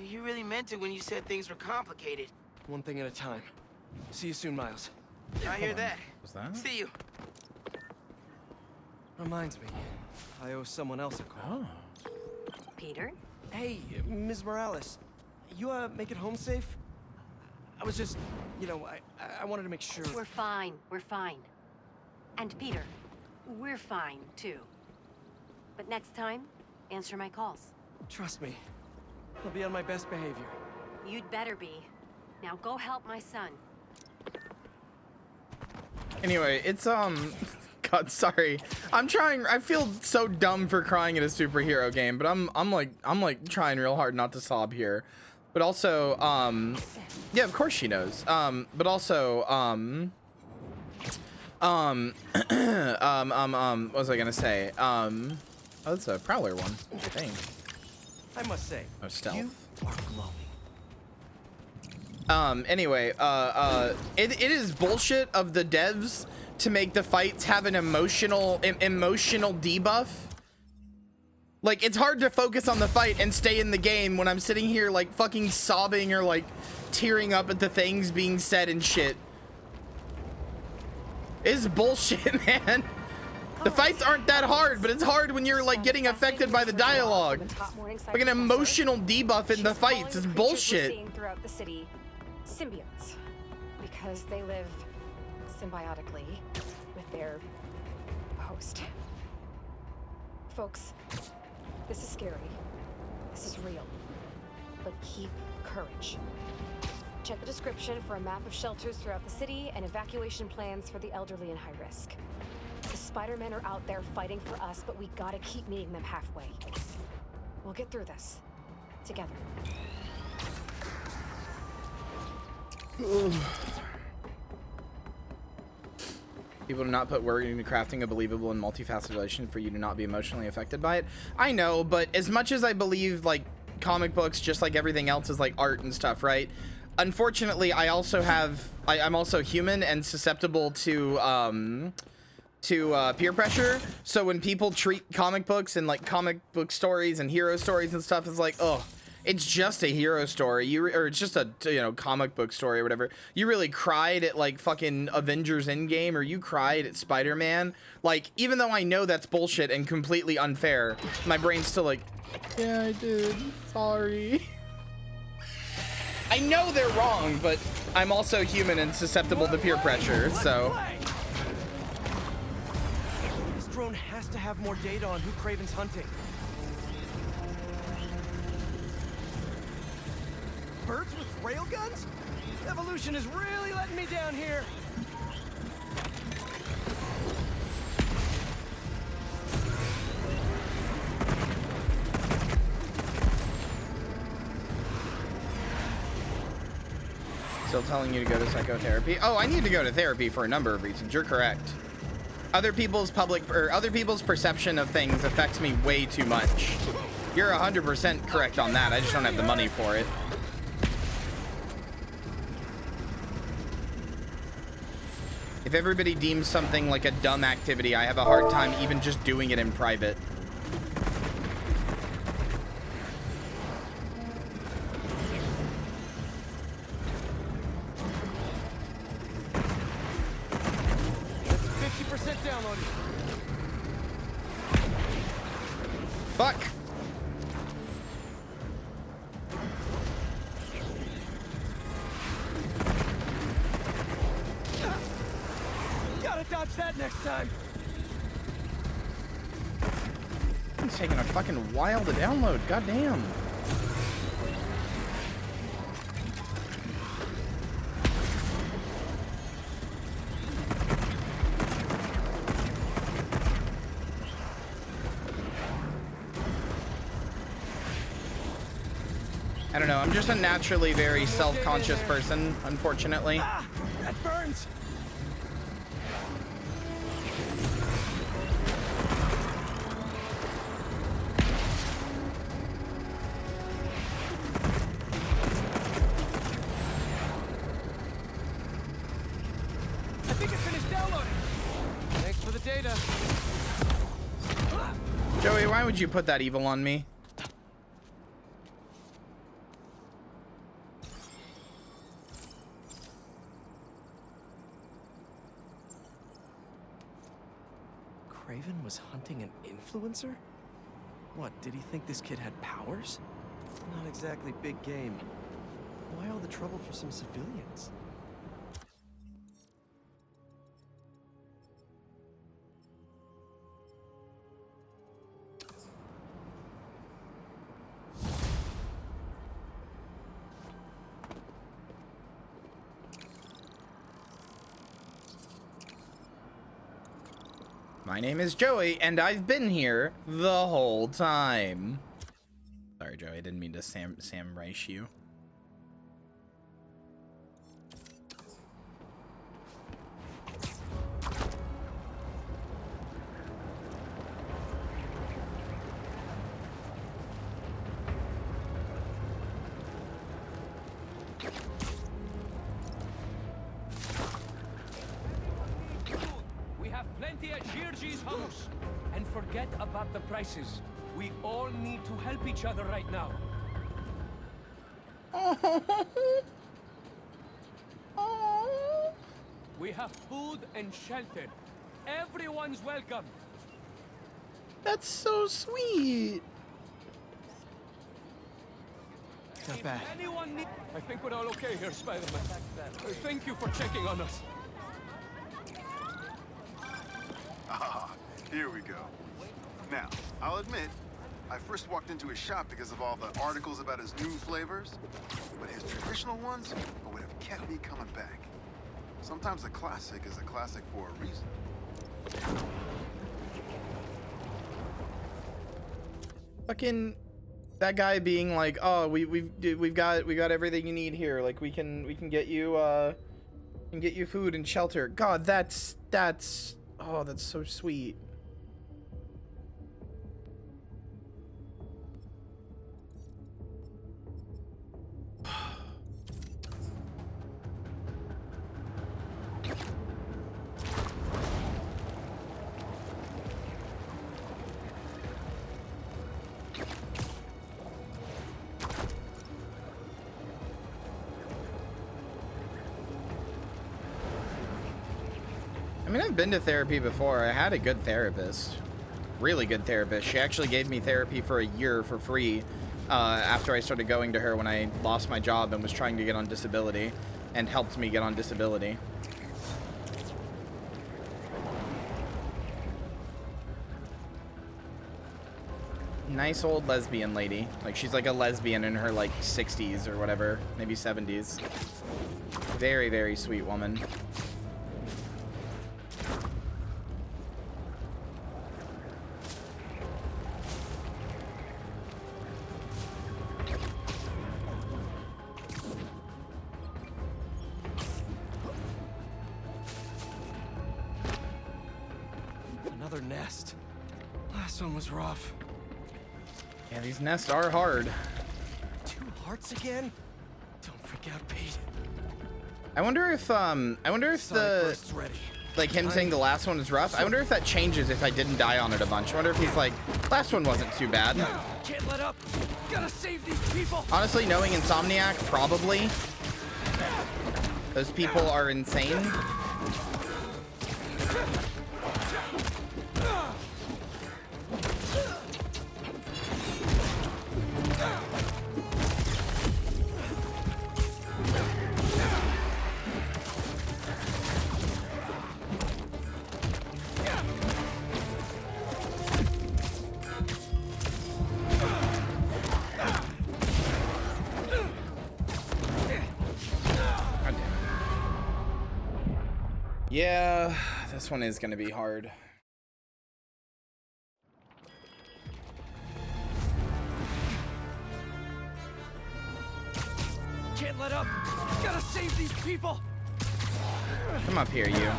You really meant it when you said things were complicated. One thing at a time. See you soon, Miles. I hear that. was that? See you. Reminds me, I owe someone else a call. Oh. Peter? Hey, Ms. Morales. You, make it home safe? I was just, you know, I wanted to make sure. We're fine. We're fine. And Peter, we're fine, too. But next time, answer my calls. Trust me. I'll be on my best behavior. You'd better be. Now go help my son. Anyway, it's God, sorry. I'm trying. I feel so dumb for crying at a superhero game, but I'm like trying real hard not to sob here. But also, yeah, of course she knows. But also, what was I gonna say? Oh, that's a Prowler one, I think. I must say, Oh, stealth. you are glowing. Anyway, it is bullshit of the devs to make the fights have an emotional debuff. Like, it's hard to focus on the fight and stay in the game when I'm sitting here like fucking sobbing or like tearing up at the things being said and shit. It's bullshit, man. The fights aren't that hard, but it's hard when you're like getting affected by the dialogue. Like an emotional debuff in the fights. It's bullshit. Throughout the city, symbiotes, because they live symbiotically with their host. Folks, this is scary. This is real. But keep courage. Check the description for a map of shelters throughout the city and evacuation plans for the elderly and high risk. The Spider-Men are out there fighting for us, but we gotta keep meeting them halfway. We'll get through this. Together. People do not put work into crafting a believable and multifaceted relation for you to not be emotionally affected by it. I know, but as much as I believe like comic books, just like everything else, is like art and stuff, right? unfortunately, I also have, I'm also human and susceptible to peer pressure. So when people treat comic books and like comic book stories and hero stories and stuff, it's like, oh, it's just a hero story. Or it's just a, you know, comic book story or whatever. You really cried at like fucking Avengers Endgame, or you cried at Spider-Man. Like, even though I know that's bullshit and completely unfair, my brain's still like, yeah, I did. Sorry. I know they're wrong, but I'm also human and susceptible to peer pressure, so. This drone has to have more data on who Kraven's hunting. Birds with railguns? Evolution is really letting me down here. Still telling you to go to psychotherapy. Oh, I need to go to therapy for a number of reasons. You're correct. Other people's perception of things affects me way too much. You're 100% correct on that. I just don't have the money for it. If everybody deems something like a dumb activity, I have a hard time even just doing it in private. Fuck! Gotta dodge that next time. It's taking a fucking while to download. Goddamn. I don't know, I'm just a naturally very self-conscious person, unfortunately. Ah, that burns. I think it finished downloading. Thanks for the data. Joey, why would you put that evil on me? Kraven was hunting an influencer? What, did he think this kid had powers? Not exactly big game. Why all the trouble for some civilians? My name is Joey, and I've been here the whole time. Sorry, Joey, I didn't mean to Sam Rice you. We have plenty at Jirji's house. And forget about the prices. We all need to help each other right now. We have food and shelter. Everyone's welcome. That's so sweet. Not bad. I think we're all okay here, Spider-Man. Thank you for checking on us. Ah, here we go. Now, I'll admit, I first walked into his shop because of all the articles about his new flavors, but his traditional ones would have kept me coming back. Sometimes a classic is a classic for a reason. Fucking that guy being like, "Oh, we've got everything you need here. Like we can get you food and shelter." God, that's oh, that's so sweet. mean, I've been to therapy before. I had a good therapist. Really good therapist. She actually gave me therapy for a year for free after I started going to her when I lost my job and was trying to get on disability, and helped me get on disability. Nice old lesbian lady. Like, she's like a lesbian in her like 60s or whatever, maybe 70s. Very, very sweet woman. Another nest. Last one was rough. Yeah, these nests are hard. 2 hearts again? Don't freak out, Pete. I wonder if the, like him saying the last one was rough, I wonder if that changes if I didn't die on it a bunch. I wonder if he's like, last one wasn't too bad. Can't let up. Gotta save these people. Honestly, knowing Insomniac, probably. Those people are insane. Yeah, this one is gonna be hard. Can't let up. Gotta save these people. Come up here, you.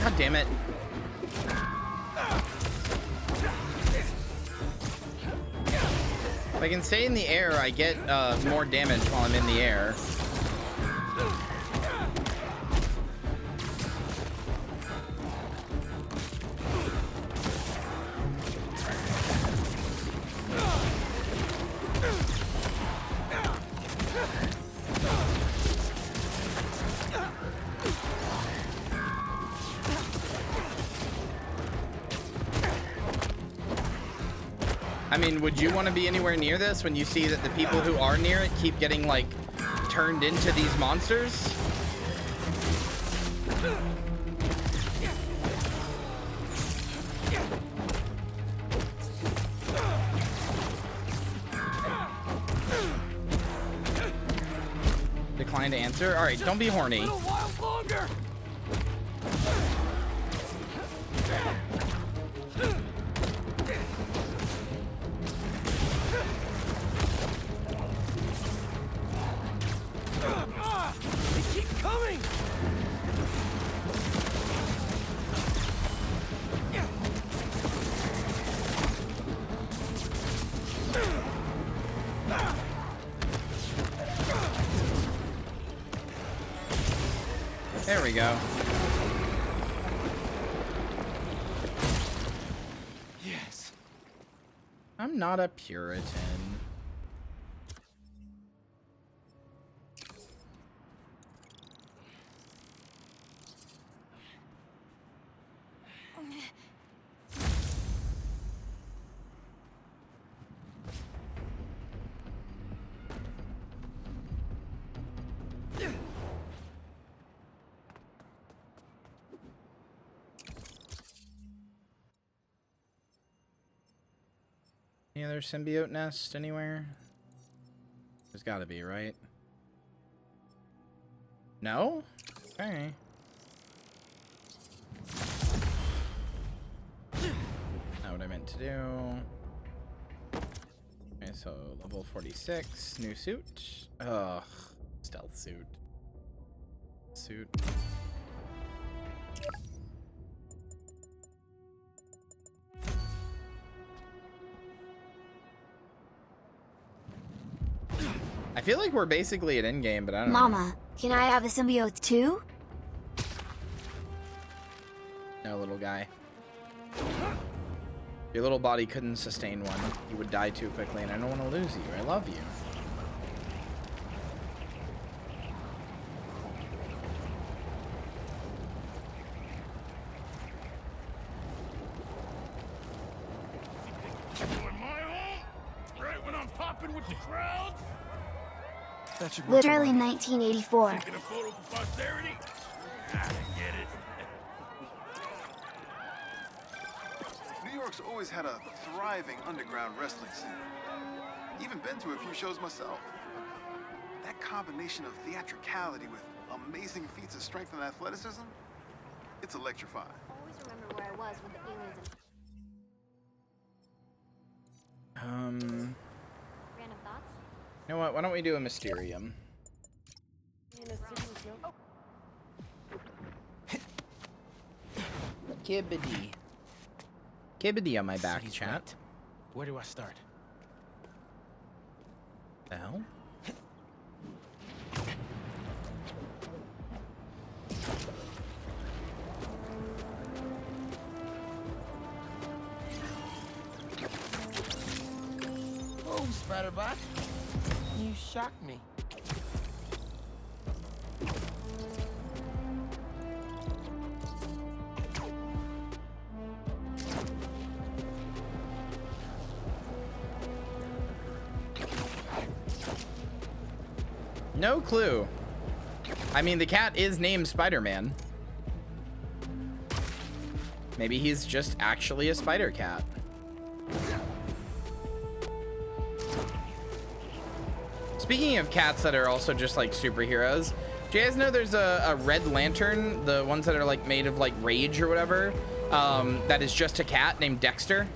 God damn it. If I can stay in the air, I get more damage while I'm in the air. I mean, would you want to be anywhere near this when you see that the people who are near it keep getting, like, turned into these monsters? Decline to answer? Alright, don't be horny. A little while longer. They keep coming. There we go. Yes. I'm not a Puritan. Any other symbiote nest anywhere? There's gotta be, right? No? Okay. Not what I meant to do. Okay, so level 46, new suit. Ugh, stealth suit. Suit. I feel like we're basically at endgame, but I don't know. Mama, can I have a symbiote too? No, little guy. Your little body couldn't sustain one. You would die too quickly, and I don't want to lose you. I love you. Right when I'm popping with the crowd. Literally 1984. Taking a photo for posterity. I get it. New York's always had a thriving underground wrestling scene. Even been to a few shows myself. That combination of theatricality with amazing feats of strength and athleticism, it's electrifying. Always remember where I was when the aliens Random thoughts? You know what? Why don't we do a Mysterium? Kibbity. Kibbity on my back, chat. Right. Where do I start? The hell? Oh, Spider-Bot. You shocked me. No clue. I mean, the cat is named Spider-Man. Maybe he's just actually a spider cat. Speaking of cats that are also just like superheroes, do you guys know there's a Red Lantern, the ones that are like made of like rage or whatever, that is just a cat named Dexter?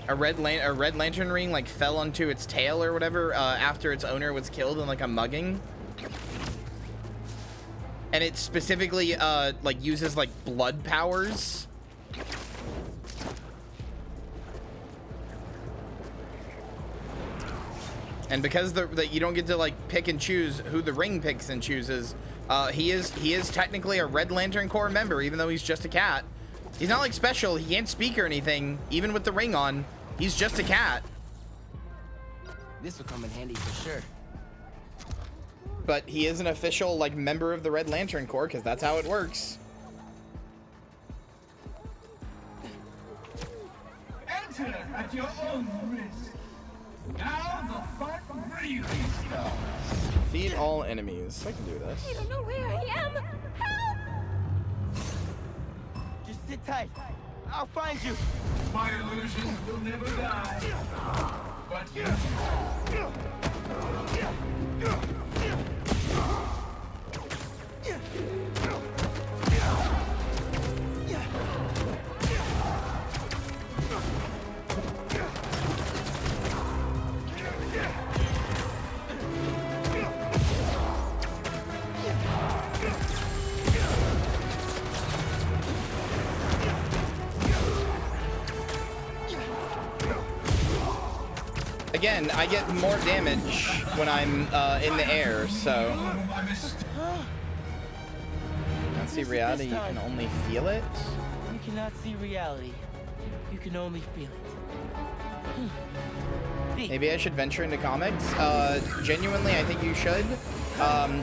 A red lantern ring like fell onto its tail or whatever after its owner was killed in like a mugging. And it specifically like uses like blood powers. And because you don't get to like pick and choose who the ring picks and chooses, he is technically a Red Lantern Corps member, even though he's just a cat. He's not like special. He can't speak or anything, even with the ring on. He's just a cat. This will come in handy for sure. But he is an official like member of the Red Lantern Corps because that's how it works. Enter at your own risk. Now the fun really starts. Defeat all enemies. I can do this. I don't know where I am. Help! Just sit tight. I'll find you. My illusions will never die. But you. Again, I get more damage when I'm in the air, so. Can't see reality, you can only feel it. You cannot see reality. You can only feel it. Maybe I should venture into comics. Genuinely, I think you should.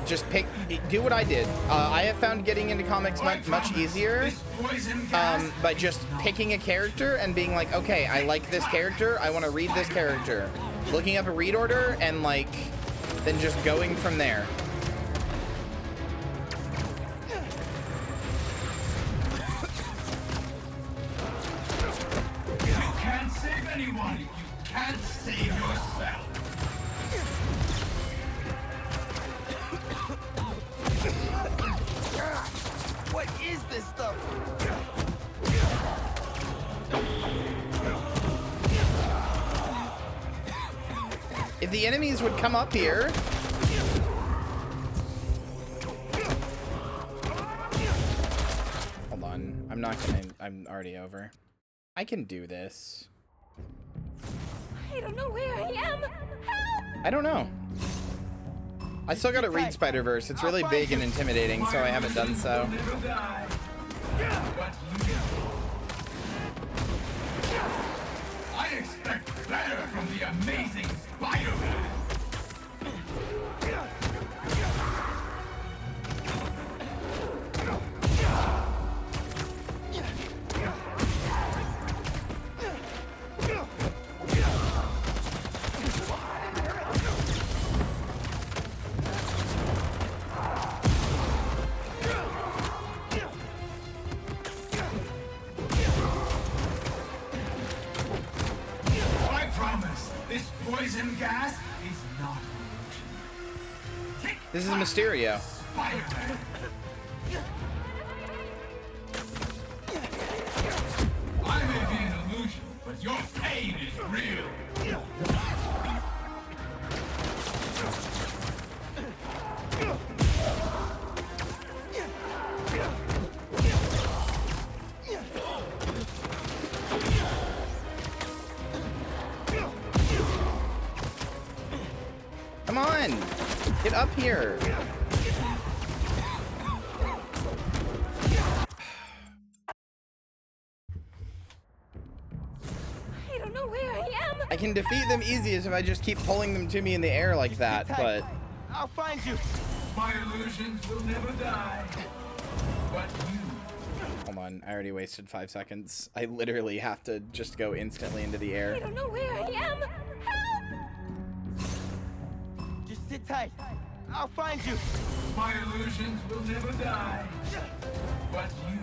Just do what I did. I have found getting into comics much easier by just picking a character and being like, okay, I like this character. I want to read this character. Looking up a read order and like, then just going from there. You can't save anyone. You can't save yourself. What is this stuff? If the enemies would come up here. Hold on. I'm not gonna. I'm already over. I can do this. I don't know where I am. I don't know. I still gotta read Spider-Verse. It's really big and intimidating, so I haven't done so. I expect better from the amazing Spider-Man. I promise, this poison gas is not This is Mysterio. Spider-Man. I may be an illusion, but your pain is real. Come on! Get up here! I don't know where I am. I can defeat them easiest if I just keep pulling them to me in the air like that, but... I'll find you. My illusions will never die. But you. Hold on, I already wasted 5 seconds. I literally have to just go instantly into the I air. don't know where I am. Just sit tight. I'll find you. My illusions will never die. But you.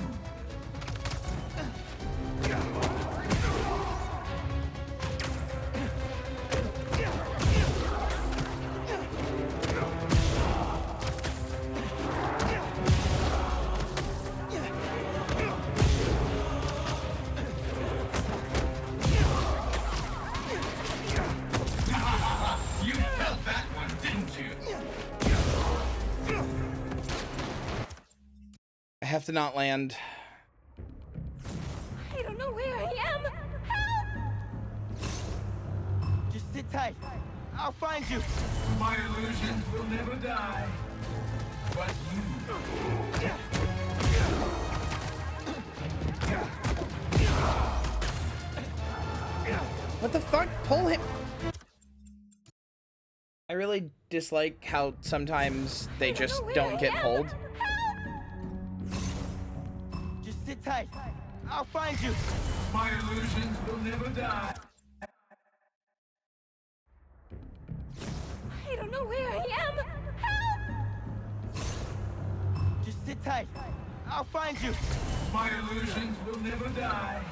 You felt that one, didn't you? I have to not land. I don't know where I am. Just sit tight. I'll find you. My illusions will never die. But you. What the fuck? Pull him! I really dislike how sometimes they just don't get pulled. Just sit tight. I'll find you. My illusions will never die. I don't know where I am. Just sit tight. I'll find you. My illusions will never die.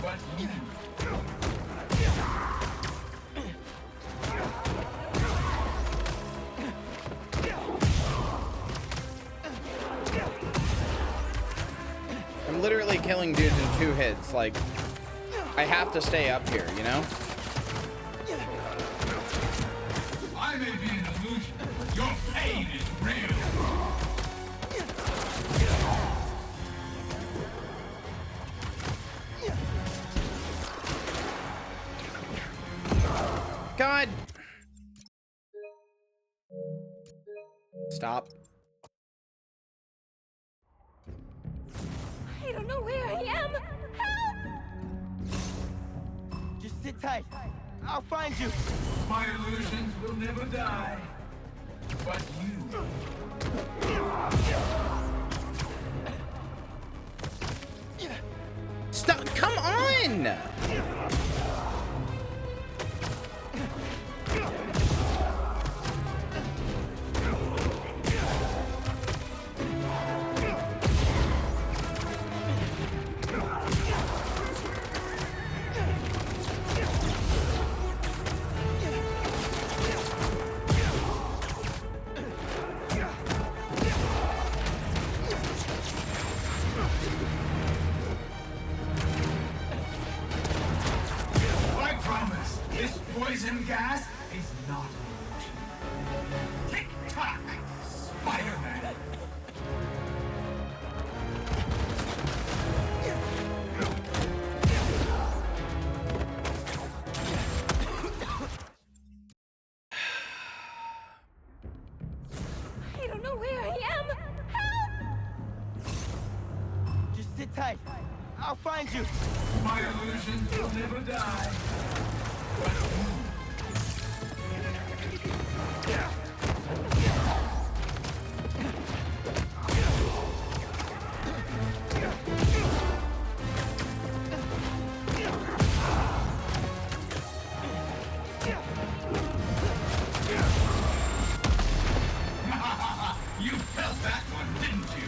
But you. I'm literally killing dudes in 2 hits. Like, I have to stay up here, you know? I may be an illusion, but your pain is real. God! Stop. I don't know where I am. Just sit tight. I'll find you. My illusions will never die. But you. Stop! Come on! I promise, this poison gas is not an illusion. Tick-tock, Spider-Man. tight. I'll find you. My illusions will never die. You felt that one, didn't you?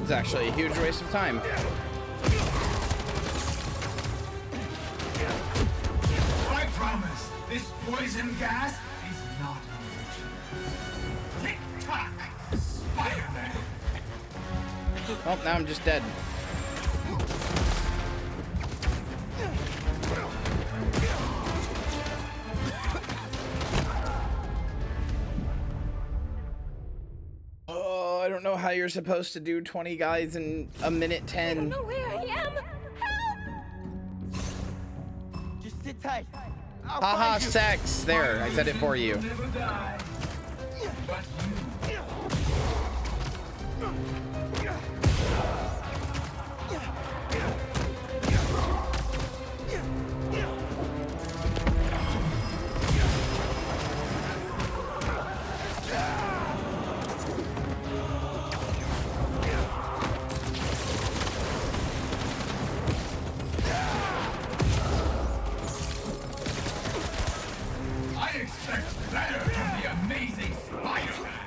It's actually a huge waste of time. I promise, this poison gas is not an illusion. Tick-tock, Spider-Man. Oh, now I'm just dead. Oh, I don't know how you're supposed to do 20 guys in a minute 10. I don't know where I am. Just sit tight. I'll Haha, find you. sex. There, I said it for you. Never die. But you. I expect better from the amazing Spider-Man.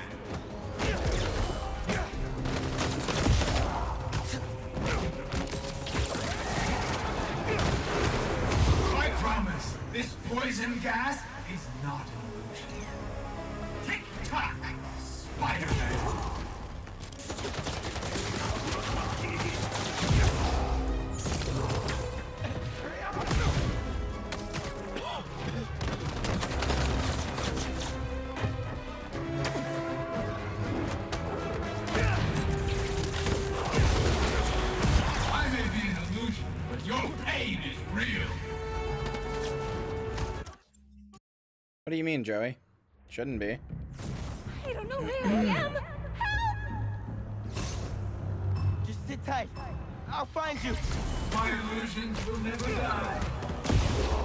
I promise, this poison gas is not an illusion. Tick-tock, Spider-Man. I may be an illusion, but your pain is real. What do you mean, Joey? Shouldn't be. I don't know where I am. Just sit tight. I'll find you. My illusions will never die.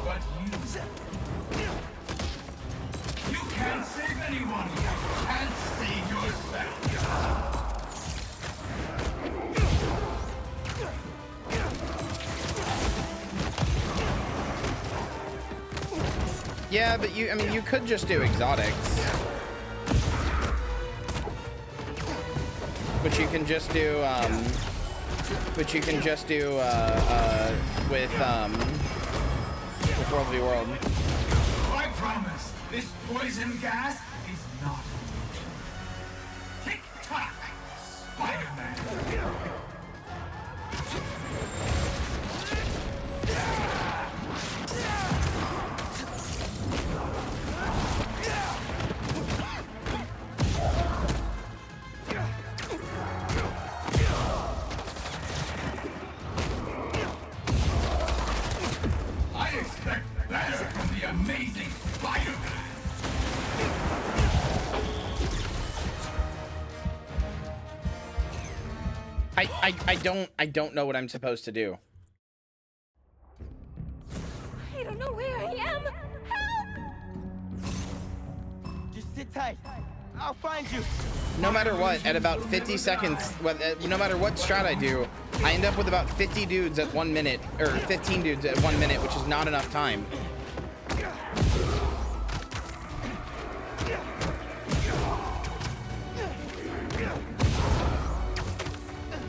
But you can't save anyone. You can't save yourself. Yeah, but I mean, you could just do exotics. Which you can just do, with World v. World. I promise, this poison gas is not an illusion. Tick-tock, Spider-Man. I expect better from the amazing Spider-Man. I don't know what I'm supposed to do. I don't know where I am. Just sit tight. I'll find you. No matter what, at about 50 seconds, no matter what strat I do, I end up with about 50 dudes at 1 minute, or 15 dudes at 1 minute, which is not enough time.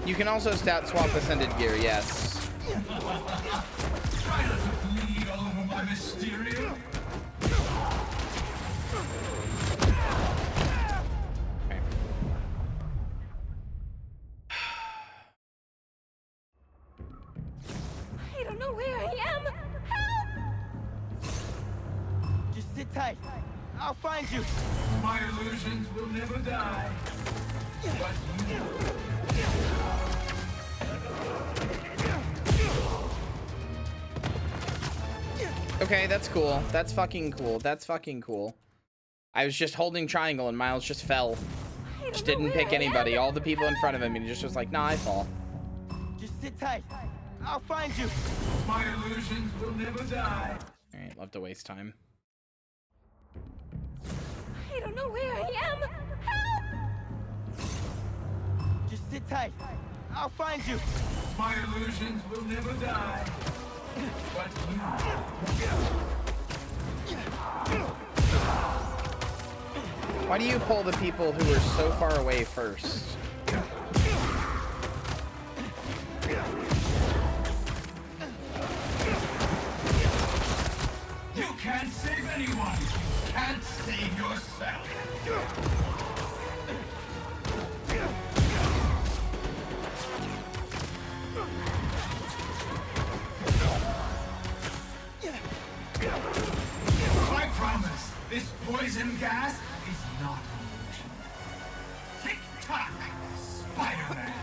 You can also stat swap Ascended Gear, yes. Try not to bleed all over my Mysterio. I don't know where I am. Just sit tight. I'll find you. My illusions will never die. But Okay, that's cool. That's fucking cool. That's fucking cool. I was just holding triangle and Miles just fell. Just didn't pick anybody. All the people in front of him and he just was like, nah, I fall. Just sit tight. I'll find you. My illusions will never die. Alright, love to waste time. I don't know where I am. Just sit tight. I'll find you. My illusions will never die. But Why do you pull the people who are so far away first? you can't save anyone. You can't save yourself. I promise, this poison gas is not illusion. Tick-tock, Spider-Man.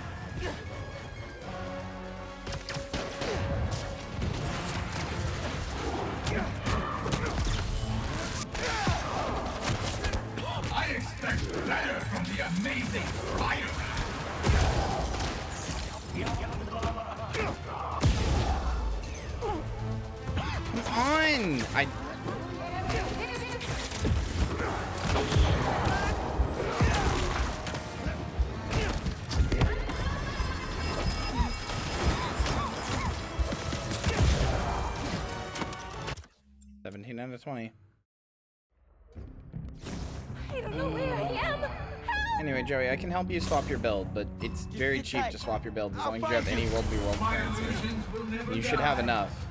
I expect better from the amazing Spider-Man. Come on! 17 out of 20. I don't know where I am. Anyway, Joey, I can help you swap your build, but it's very cheap to swap your build as long as you have any World v. World currency. You should have enough.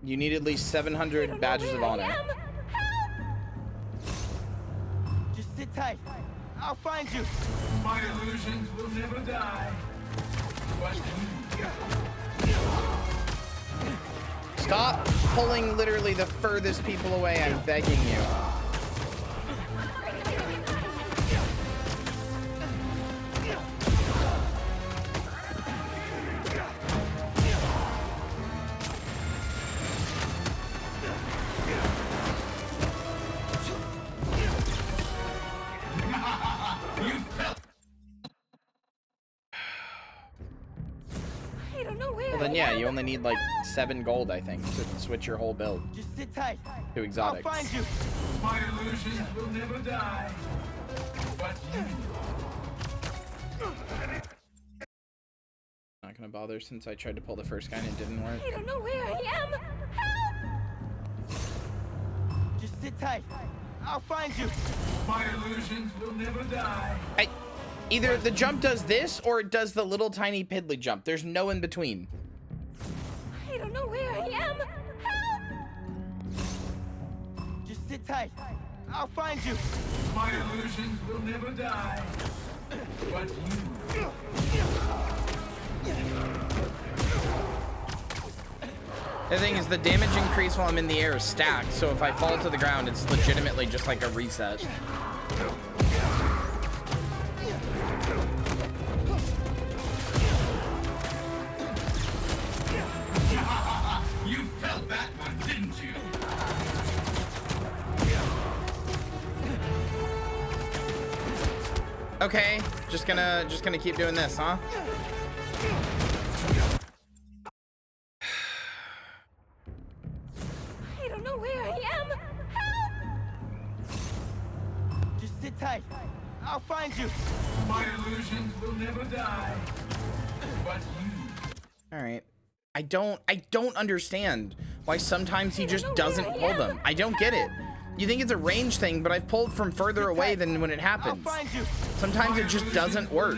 You need at least 700 badges of honor. Just sit tight. I'll find you. My illusions will never die. But Stop pulling literally the furthest people away, I'm begging you. Well then yeah, you only need like 7 gold, I think, to switch your whole build just sit tight. to exotics. I'll find you. My illusions will never die. But Not gonna bother since I tried to pull the first guy and it didn't work. I don't know where I am. just sit tight. I'll find you. My illusions will never die. Either the jump does this or it does the little tiny piddly jump. There's no in between. I don't know where I am. Just sit tight. I'll find you. My illusions will never die. But you. The thing is, the damage increase while I'm in the air is stacked, so if I fall to the ground, it's legitimately just like a reset. You felt that one, didn't you? Okay, just gonna keep doing this, huh? I don't know where I am. Just sit tight. I'll find you. My illusions will never die. But you. All right. I don't understand why sometimes he just doesn't pull them. I don't get it. You think it's a range thing, but I've pulled from further away than when it happens. Sometimes it just doesn't work.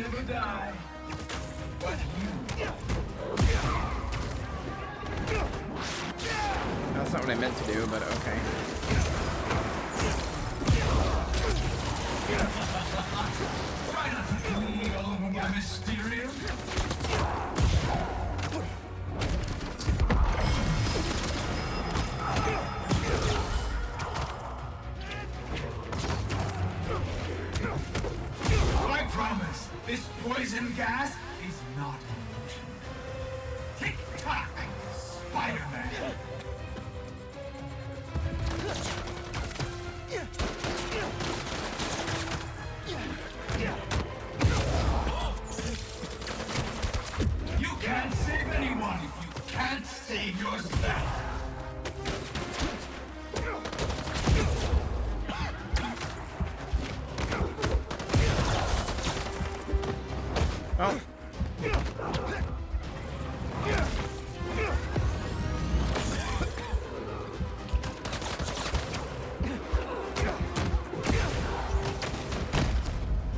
That's not what I meant to do, but okay. Try not to bleed all over my mysterium. I promise, this poison gas is not an illusion. Oh.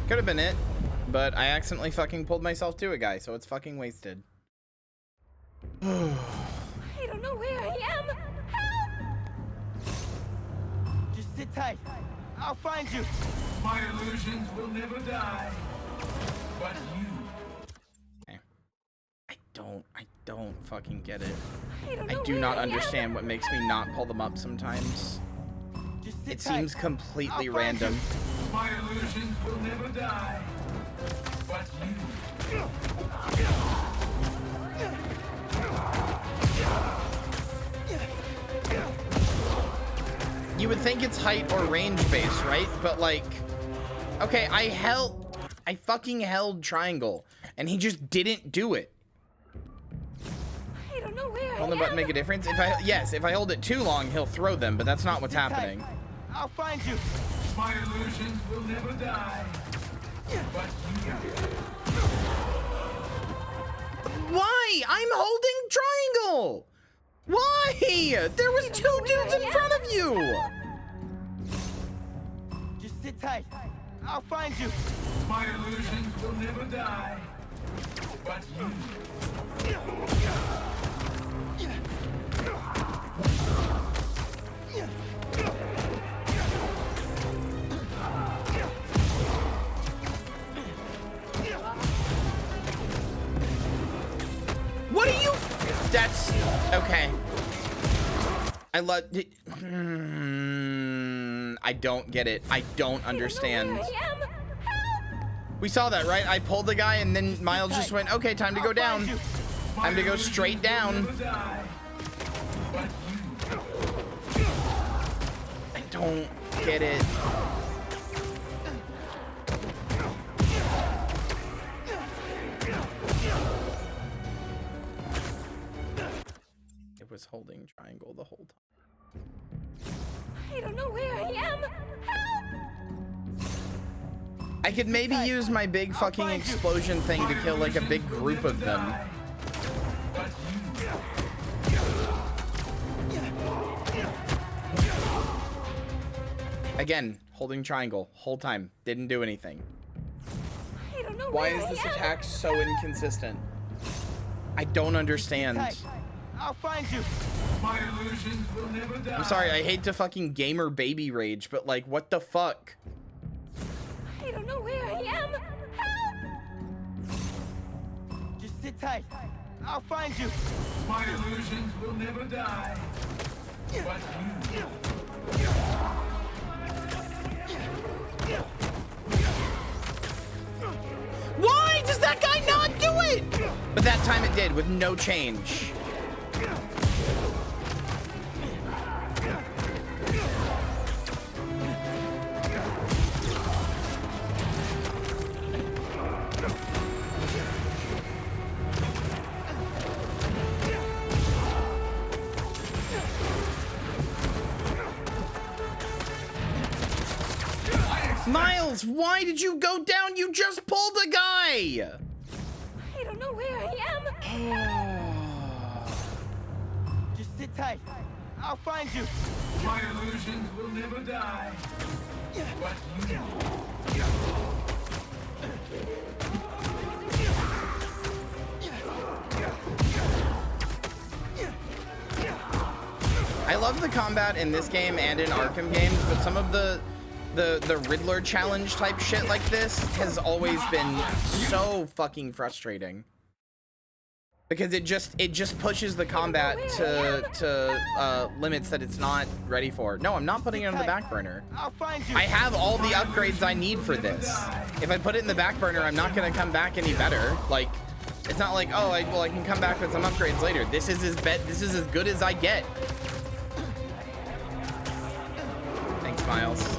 Could have been it, but I accidentally fucking pulled myself to a guy, so it's fucking wasted. I don't know where I am. Help! Just sit tight. I'll find you. My illusions will never die. But you. Okay. I don't fucking get it. I do not understand what makes me not pull them up sometimes. It seems completely random. My illusions will never die. But you. You would think it's height or range based, right? But like, okay, I fucking held triangle and he just didn't do it. I don't know where Hold the button make a difference? If I hold it too long, he'll throw them, but that's not what's happening. I'll find you. My illusions will never die. But you. Why? I'm holding triangle. Why? There was two dudes in front of you. Just sit tight. I'll find you. My illusions will never die. But you. What are you? That's okay. I love. I don't get it. I don't understand. We saw that, right? I pulled the guy, and then Miles just went, "Okay, time to go down. Time to go straight down." I don't get it. It was holding triangle the whole time. I don't know where I am. I could maybe use my big fucking explosion thing to kill like a big group of them. Again, holding triangle whole time. Didn't do anything. Why is this attack so inconsistent? I don't understand. I'll find you. My illusions will never die. I'm sorry, I hate to fucking gamer baby rage, but like, what the fuck? I don't know where I am. Just sit tight. I'll find you. My illusions will never die. But you. Why does that guy not do it? But that time it did with no change. Miles, why did you go down? You just pulled a guy. I don't know where I am. Just sit tight. I'll find you. My illusions will never die. But you. I love the combat in this game and in Arkham games, but some of the Riddler challenge type shit like this has always been so fucking frustrating. Because it just pushes the combat to limits that it's not ready for. No, I'm not putting it on the back burner. I have all the upgrades I need for this. If I put it in the back burner, I'm not gonna come back any better. Like, it's not like, oh, I can come back with some upgrades later. This is as good as I get. Thanks, Miles.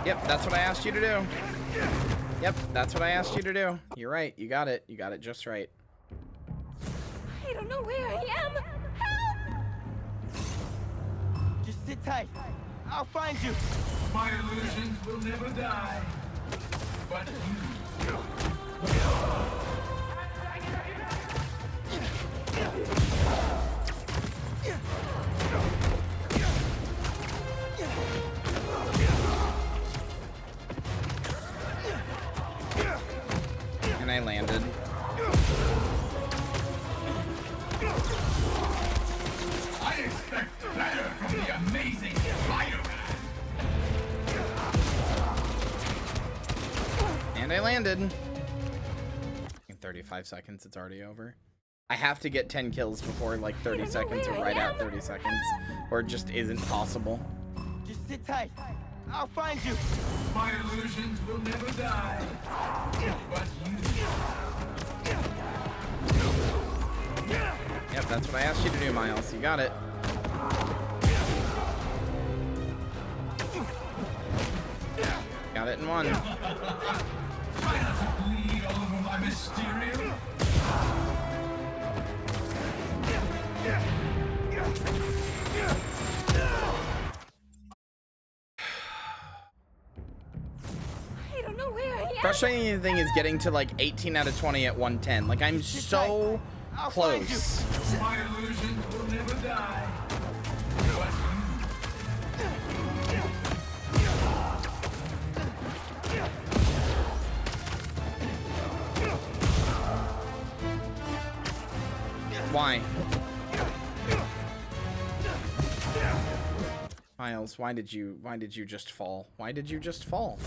Yep, that's what I asked you to do. Yep, that's what I asked you to do. You're right. You got it. You got it just right. I don't know where I am. Just sit tight. I'll find you. My illusions will never die. But you. And I landed. I expect better from the amazing Spider-Man. And I landed. In 35 seconds, it's already over. I have to get 10 kills before like 30 seconds or right at 30 seconds, or it just isn't possible. Just sit tight. I'll find you. My illusions will never die. But you. Yep, that's what I asked you to do, Miles. You got it. Got it in one. Try not to bleed all over my Mysterio. I don't know where I am. Frustrating thing is getting to like 18 out of 20 at 110. Like I'm so close. My illusions will never die. Why? Miles, why did you just fall? Why did you just fall?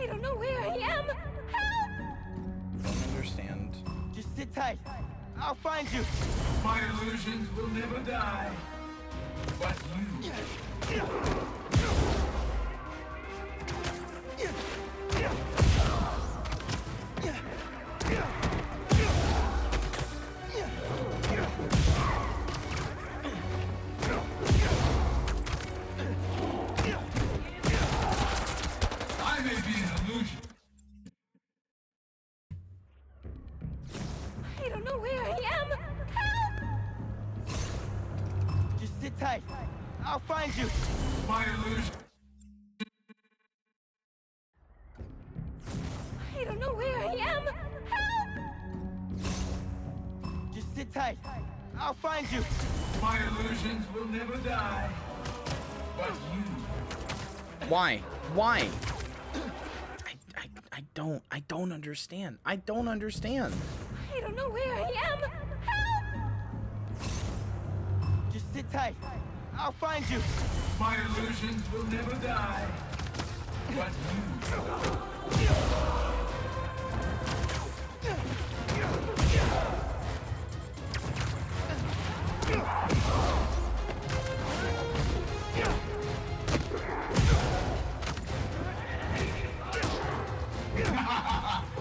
I don't know where I am. Don't understand. Just sit tight. I'll find you. My illusions will never die. But you. I may be an illusion. I don't know where I am. Just sit tight. I'll find you. My illusion. I don't know where I am. Just sit tight. I'll find you. My illusions will never die. But you. Why? Why? I don't understand. I don't understand. I don't know where I am. Just sit tight. I'll find you. My illusions will never die. But you.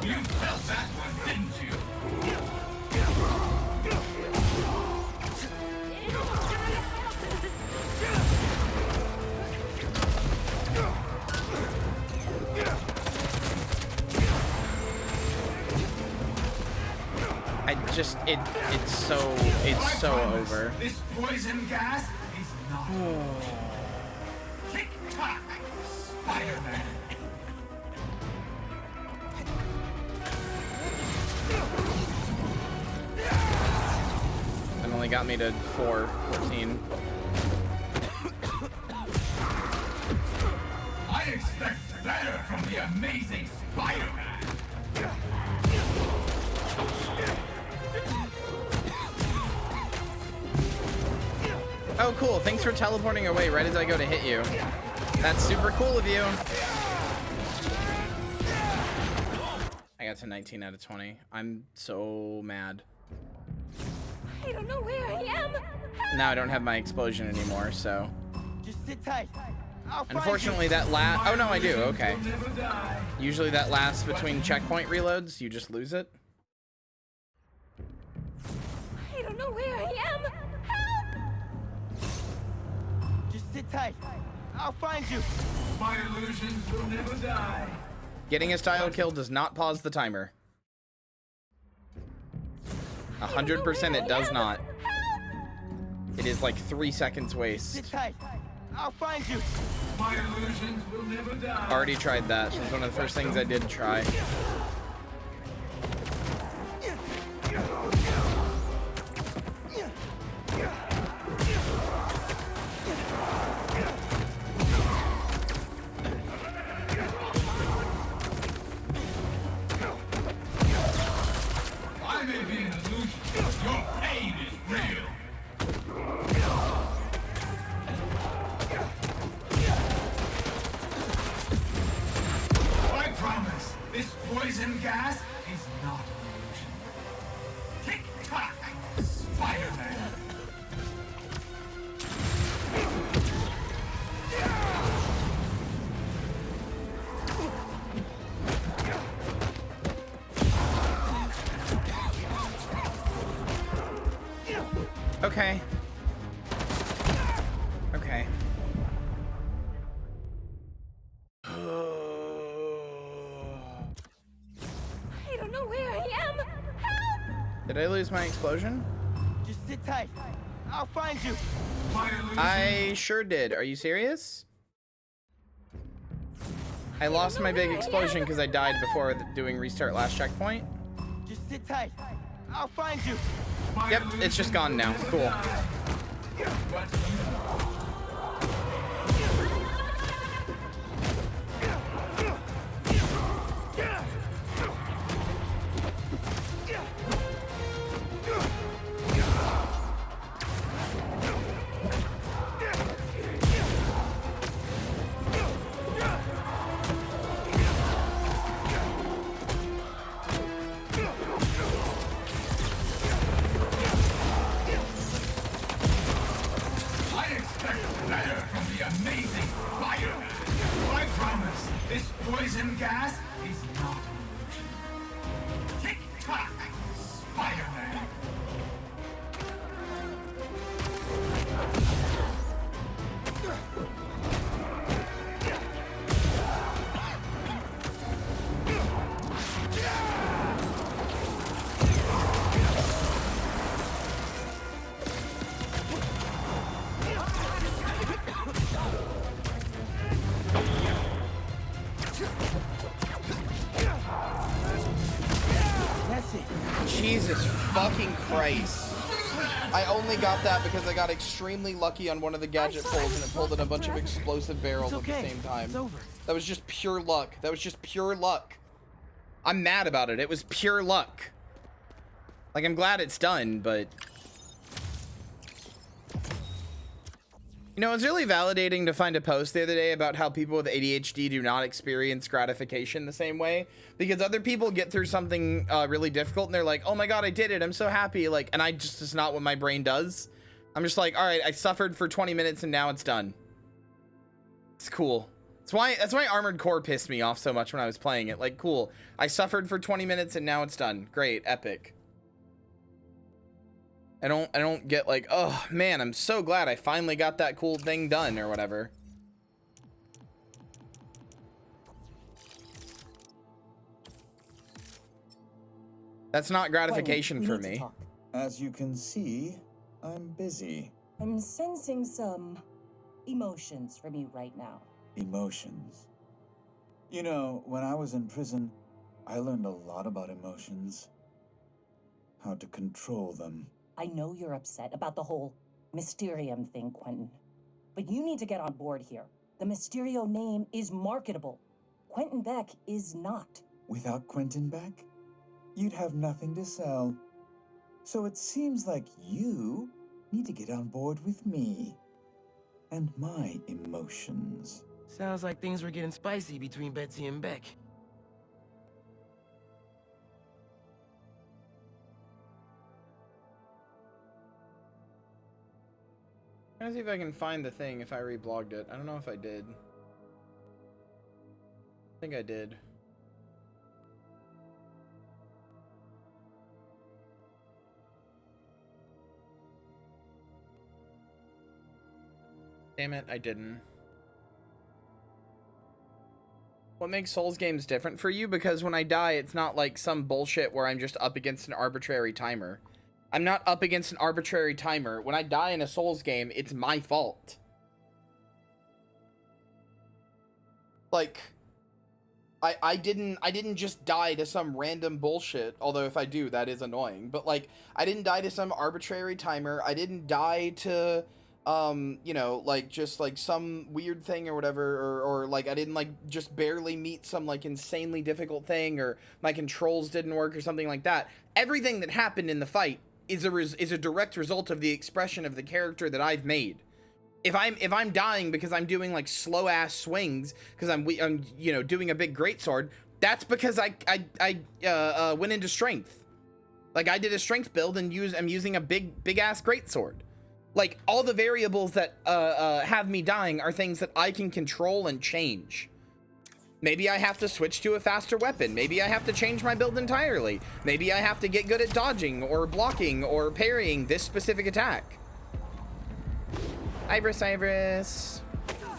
You felt that one, didn't you? It's so over. This poison gas is not. Tick-tock, Spider-Man. It only got me to 14. I expect better from the amazing Spider-Man. Oh, cool. Thanks for teleporting away right as I go to hit you. That's super cool of you. I got to 19 out of 20. I'm so mad. I don't know where I am. Now I don't have my explosion anymore, so. Just sit tight. Unfortunately, that last. Oh, no, I do. Okay. Usually that lasts between checkpoint reloads. You just lose it. I don't know where I am. Just sit tight. I'll find you. My illusions will never die. Getting a style kill does not pause the timer. 100% it does not. It is like 3 seconds waste. Sit tight. I'll find you. My illusions will never die. Already tried that. It was one of the first things I did try. I may be an illusion, but your pain is real. I promise, this poison gas is not an illusion. Tick-tock, Spider-Man. Okay. Okay. I don't know where I am. Help! Did I lose my explosion? Just sit tight. I'll find you. I sure did. Are you serious? I lost my big explosion because I died before doing restart last checkpoint. Just sit tight. I'll find you. Yep, it's just gone now. Cool. I expect better from the amazing Spider-Man. I promise, this poison gas is not an illusion. Tick-tock, Spider-Man. Jesus fucking Christ. I only got that because I got extremely lucky on one of the gadget pulls and it pulled in a bunch of explosive barrels at the same time. That was just pure luck. That was just pure luck. I'm mad about it. It was pure luck. Like, I'm glad it's done, but... You know, it was really validating to find a post the other day about how people with ADHD do not experience gratification the same way, because other people get through something really difficult and they're like, oh my god, I did it, I'm so happy, like, and it's not what my brain does. I'm just like, all right, I suffered for 20 minutes and now it's done. It's cool. That's why Armored Core pissed me off so much when I was playing it. Like, cool, I suffered for 20 minutes and now it's done. Great, epic. I don't get like, oh man, I'm so glad I finally got that cool thing done or whatever. That's not gratification for me. As you can see, I'm busy. I'm sensing some emotions from you right now. Emotions. You know, when I was in prison, I learned a lot about emotions. How to control them. I know you're upset about the whole Mysterium thing, Quentin. But you need to get on board here. The Mysterio name is marketable. Quentin Beck is not. Without Quentin Beck, you'd have nothing to sell. So it seems like you need to get on board with me. And my emotions. Sounds like things were getting spicy between Betsy and Beck. I'm gonna see if I can find the thing if I reblogged it. I don't know if I did. I think I did. Damn it, I didn't. What makes Souls games different for you? Because when I die, it's not like some bullshit where I'm just up against an arbitrary timer. I'm not up against an arbitrary timer. When I die in a Souls game, it's my fault. like, I didn't just die to some random bullshit, although if I do, that is annoying. But like, I didn't die to some arbitrary timer. I didn't die to, you know, like just like some weird thing or whatever, or like I didn't like just barely meet some like insanely difficult thing, or my controls didn't work or something like that. Everything that happened in the fight is a direct result of the expression of the character that I've made. If I'm dying because I'm doing like slow ass swings because I'm you know, doing a big greatsword, that's because I went into strength. Like I did a strength build and I'm using a big ass greatsword. Like all the variables that have me dying are things that I can control and change. Maybe I have to switch to a faster weapon. Maybe I have to change my build entirely. Maybe I have to get good at dodging or blocking or parrying this specific attack. Iris.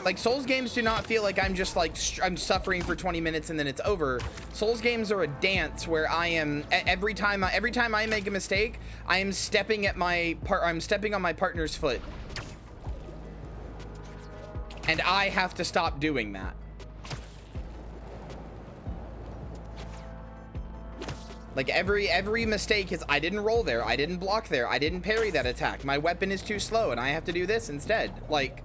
Like, Souls games do not feel like I'm just like, I'm suffering for 20 minutes and then it's over. Souls games are a dance where I am, every time I make a mistake, I am stepping on my partner's foot. And I have to stop doing that. Like every mistake is I didn't roll there, I didn't block there, I didn't parry that attack, my weapon is too slow and I have to do this instead. Like,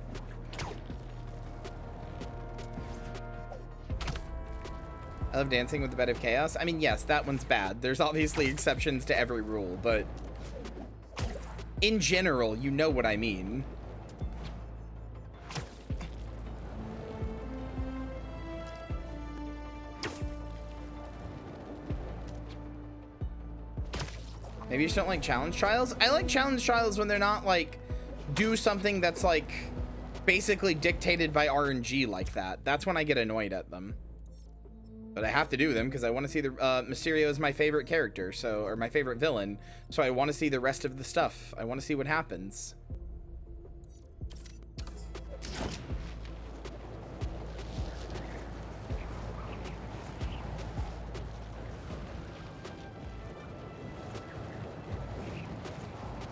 I love Dancing with the Bed of Chaos. I mean, yes, that one's bad. There's obviously exceptions to every rule, but in general, you know what I mean. Maybe you just don't like challenge trials? I like challenge trials when they're not like, do something that's like basically dictated by RNG like that. That's when I get annoyed at them. But I have to do them because I want to see the, Mysterio is my favorite character, so, or my favorite villain. So I want to see the rest of the stuff. I want to see what happens.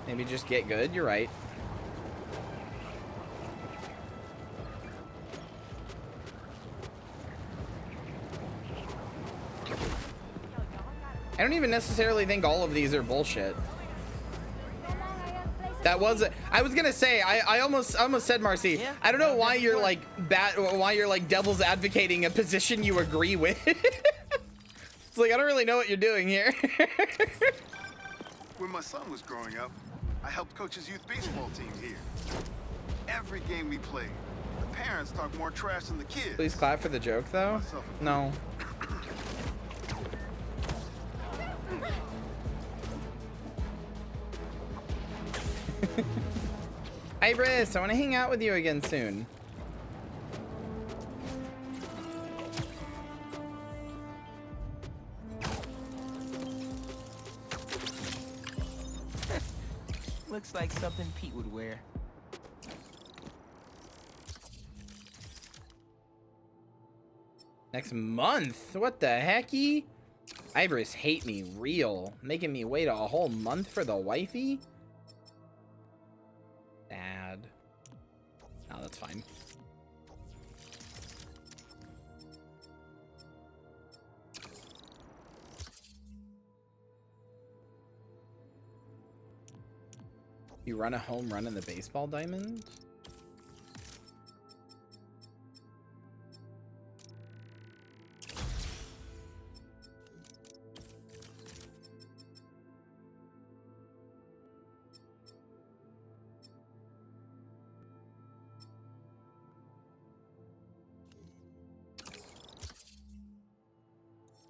Maybe just get good, you're right. I don't even necessarily think all of these are bullshit. That was, I was gonna say, I almost said, Marcy, I don't know why you're like why you're like devil's advocating a position you agree with. It's like, I don't really know what you're doing here. When my son was growing up, I helped coach his youth baseball team here. Every game we played, the parents talk more trash than the kids. Please clap for the joke, though. No. Iris, I want to hang out with you again soon. Looks like something Pete would wear. Next month? What the hecky? Iris hate me real. Making me wait a whole month for the wifey? Sad. Oh, that's fine. You run a home run in the baseball diamond?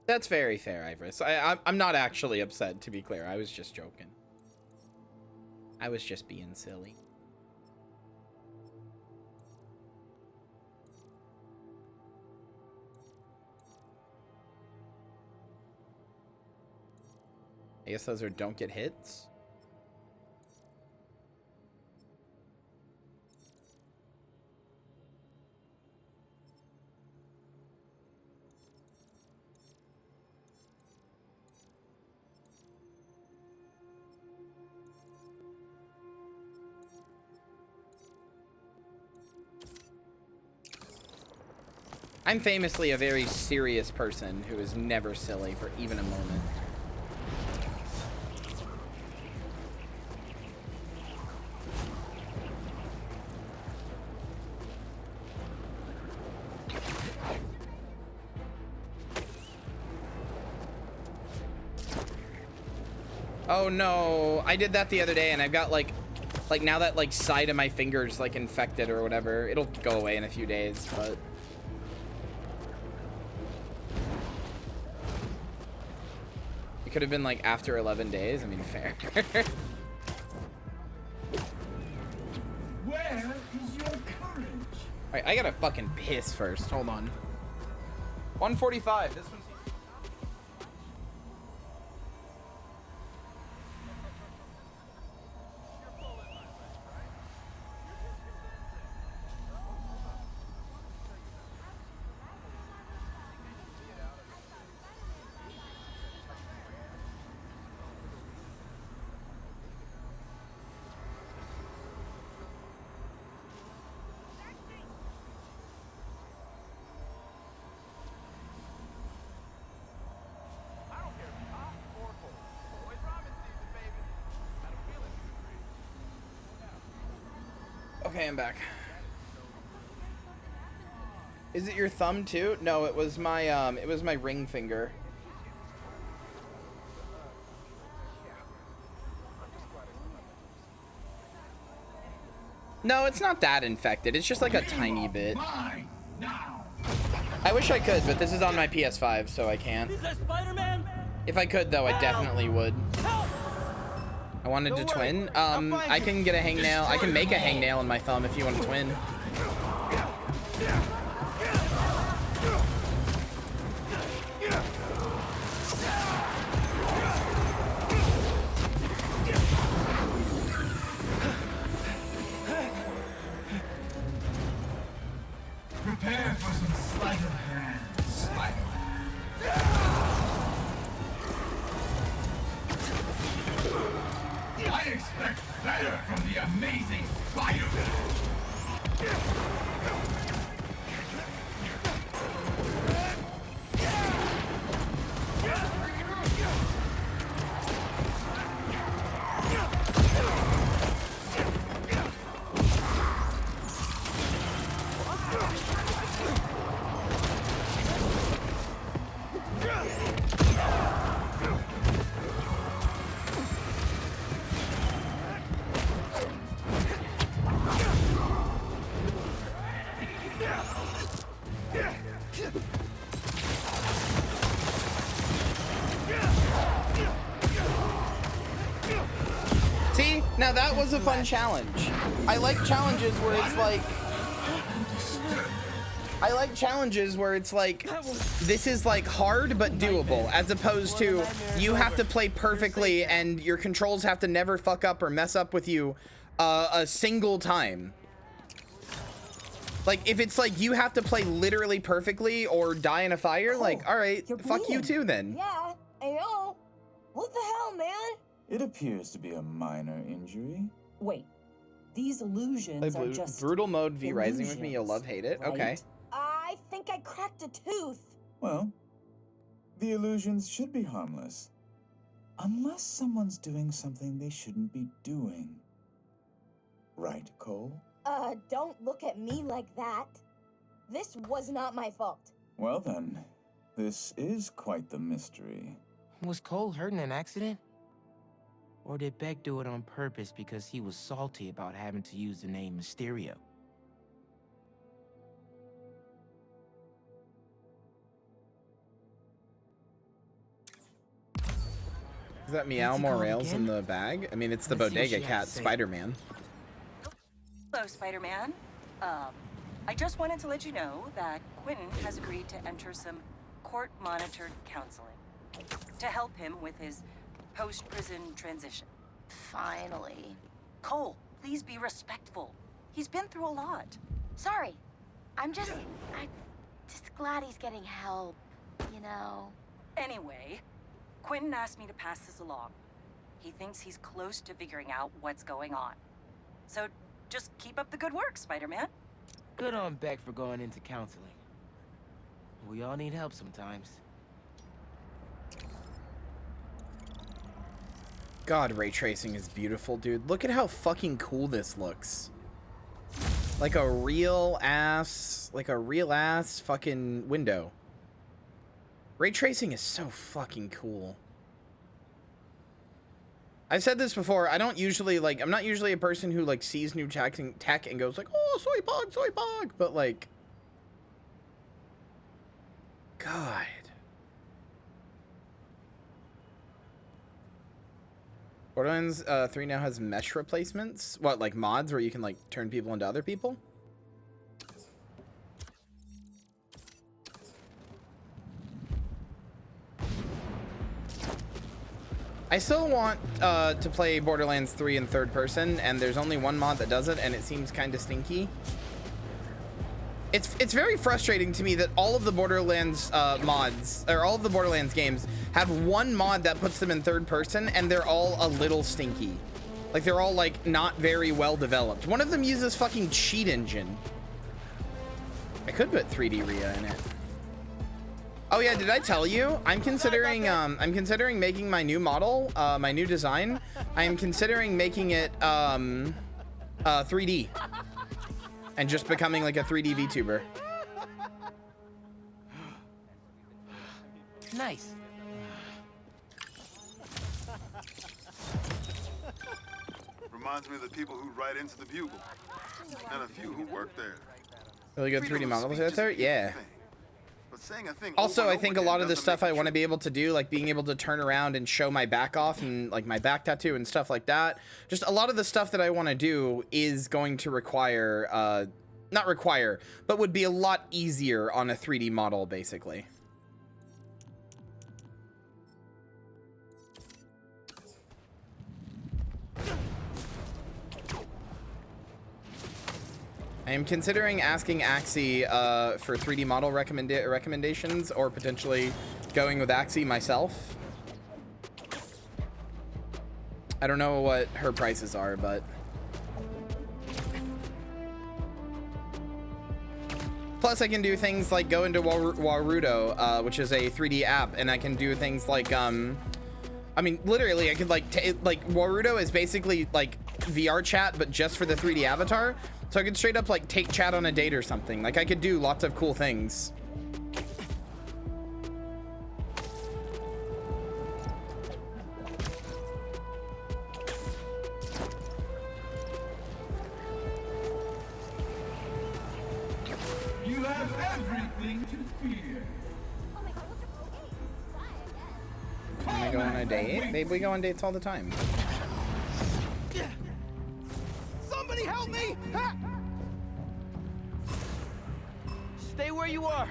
That's very fair, Iris. I'm not actually upset, to be clear. I was just joking. I was just being silly. I guess those are don't get hits. I'm famously a very serious person who is never silly for even a moment. Oh no, I did that the other day and I've got like now that like side of my finger's like infected or whatever. It'll go away in a few days, but it could have been like after 11 days. I mean, fair. Where is your courage? Alright, I gotta fucking piss first. Hold on. 145. This one's. Okay, I'm back. Is it your thumb too? No, it was my ring finger. No, it's not that infected. It's just like a tiny bit. I wish I could, but this is on my PS5, so I can't. Is that Spider-Man? If I could, though, I definitely would. I wanted to twin. I can get a hangnail. I can make a hangnail in my thumb if you want to twin. Prepare for some sleight of hand, Spider-Man. I expect better from the amazing Spider-Man. See? Now that was a fun challenge. I like challenges where it's like... I like challenges where it's like, this is like hard but doable, as opposed to you have to play perfectly and your controls have to never fuck up or mess up with you a single time. Like, if it's like you have to play literally perfectly or die in a fire, like, all right, fuck you too then. Yeah, ayo. What the hell, man? It appears to be a minor injury. Wait, these illusions are just brutal mode V Rising with me, you'll love hate it. right? Okay. I think I cracked a tooth. Well, the illusions should be harmless. Unless someone's doing something they shouldn't be doing. Right, Cole? Don't look at me like that. This was not my fault. Well then, this is quite the mystery. Was Cole hurt in an accident? Or did Beck do it on purpose because he was salty about having to use the name Mysterio? Is that Meow Morales in the bag? I mean, it's the bodega cat, Spider-Man. Hello, Spider-Man. I just wanted to let you know that Quentin has agreed to enter some court-monitored counseling to help him with his post-prison transition. Finally. Cole, please be respectful. He's been through a lot. Sorry. I'm just glad he's getting help, you know. Anyway, Quentin asked me to pass this along. He thinks he's close to figuring out what's going on. So just keep up the good work, Spider-Man. Good on Beck for going into counseling. We all need help sometimes. God, ray tracing is beautiful, dude. Look at how fucking cool this looks. Like a real ass fucking window. Ray tracing is so fucking cool. I've said this before. I'm not usually a person who like sees new tech and goes like, oh, soy pog, but like, God. Borderlands 3 now has mesh replacements. What, like mods where you can like turn people into other people? I still want to play Borderlands 3 in third person, and there's only one mod that does it, and it seems kind of stinky. It's very frustrating to me that all of the Borderlands mods, or all of the Borderlands games, have one mod that puts them in third person, and they're all a little stinky. Like, they're all, like, not very well developed. One of them uses fucking cheat engine. I could put 3D Rhea in it. Oh yeah, did I tell you? I'm considering making my new model, my new design. I am considering making it 3D. And just becoming like a 3D VTuber. Nice. Reminds me of the people who write into the Bugle. And a few who work there. Really good 3D models out there? Yeah. Also, I think a lot of the stuff I want to be able to do, like being able to turn around and show my back off and like my back tattoo and stuff like that. Just a lot of the stuff that I want to do is going to require, not require, but would be a lot easier on a 3D model, basically. I am considering asking Axie for 3D model recommendations, or potentially going with Axie myself. I don't know what her prices are, but... Plus, I can do things like go into Warudo, which is a 3D app, and I can do things like, I mean, literally, I could, like, Warudo is basically, like, VR chat, but just for the 3D avatar. So I could straight up, like, take chat on a date or something. Like, I could do lots of cool things. You have everything to fear. Can we go on a date? Babe, we go on dates all the time. Somebody help me! Stay where you are.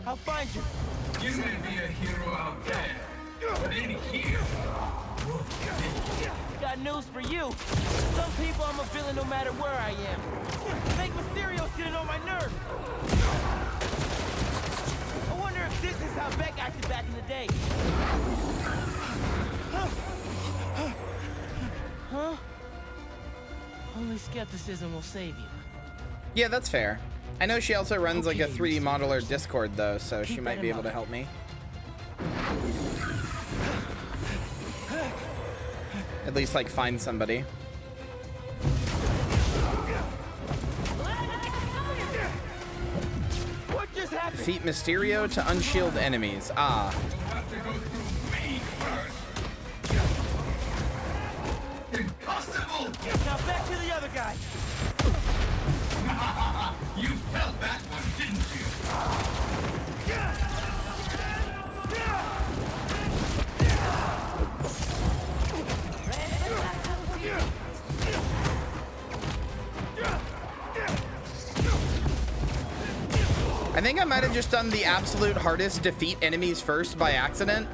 I'll find you. You may be a hero out there, but in here. Got news for you. Some people I'm a villain no matter where I am. Make Mysterio's getting on my nerves. I wonder if this is how Beck acted back in the day. Huh? Only skepticism will save you. Yeah, that's fair. I know she also runs like a 3D modeler Discord though, so she might be able to help me. At least like find somebody. What just happened? Defeat Mysterio to unshield enemies. Ah. Impossible! Now back to the other guy. You felt that one, didn't you? I think I might have just done the absolute hardest defeat enemies first by accident.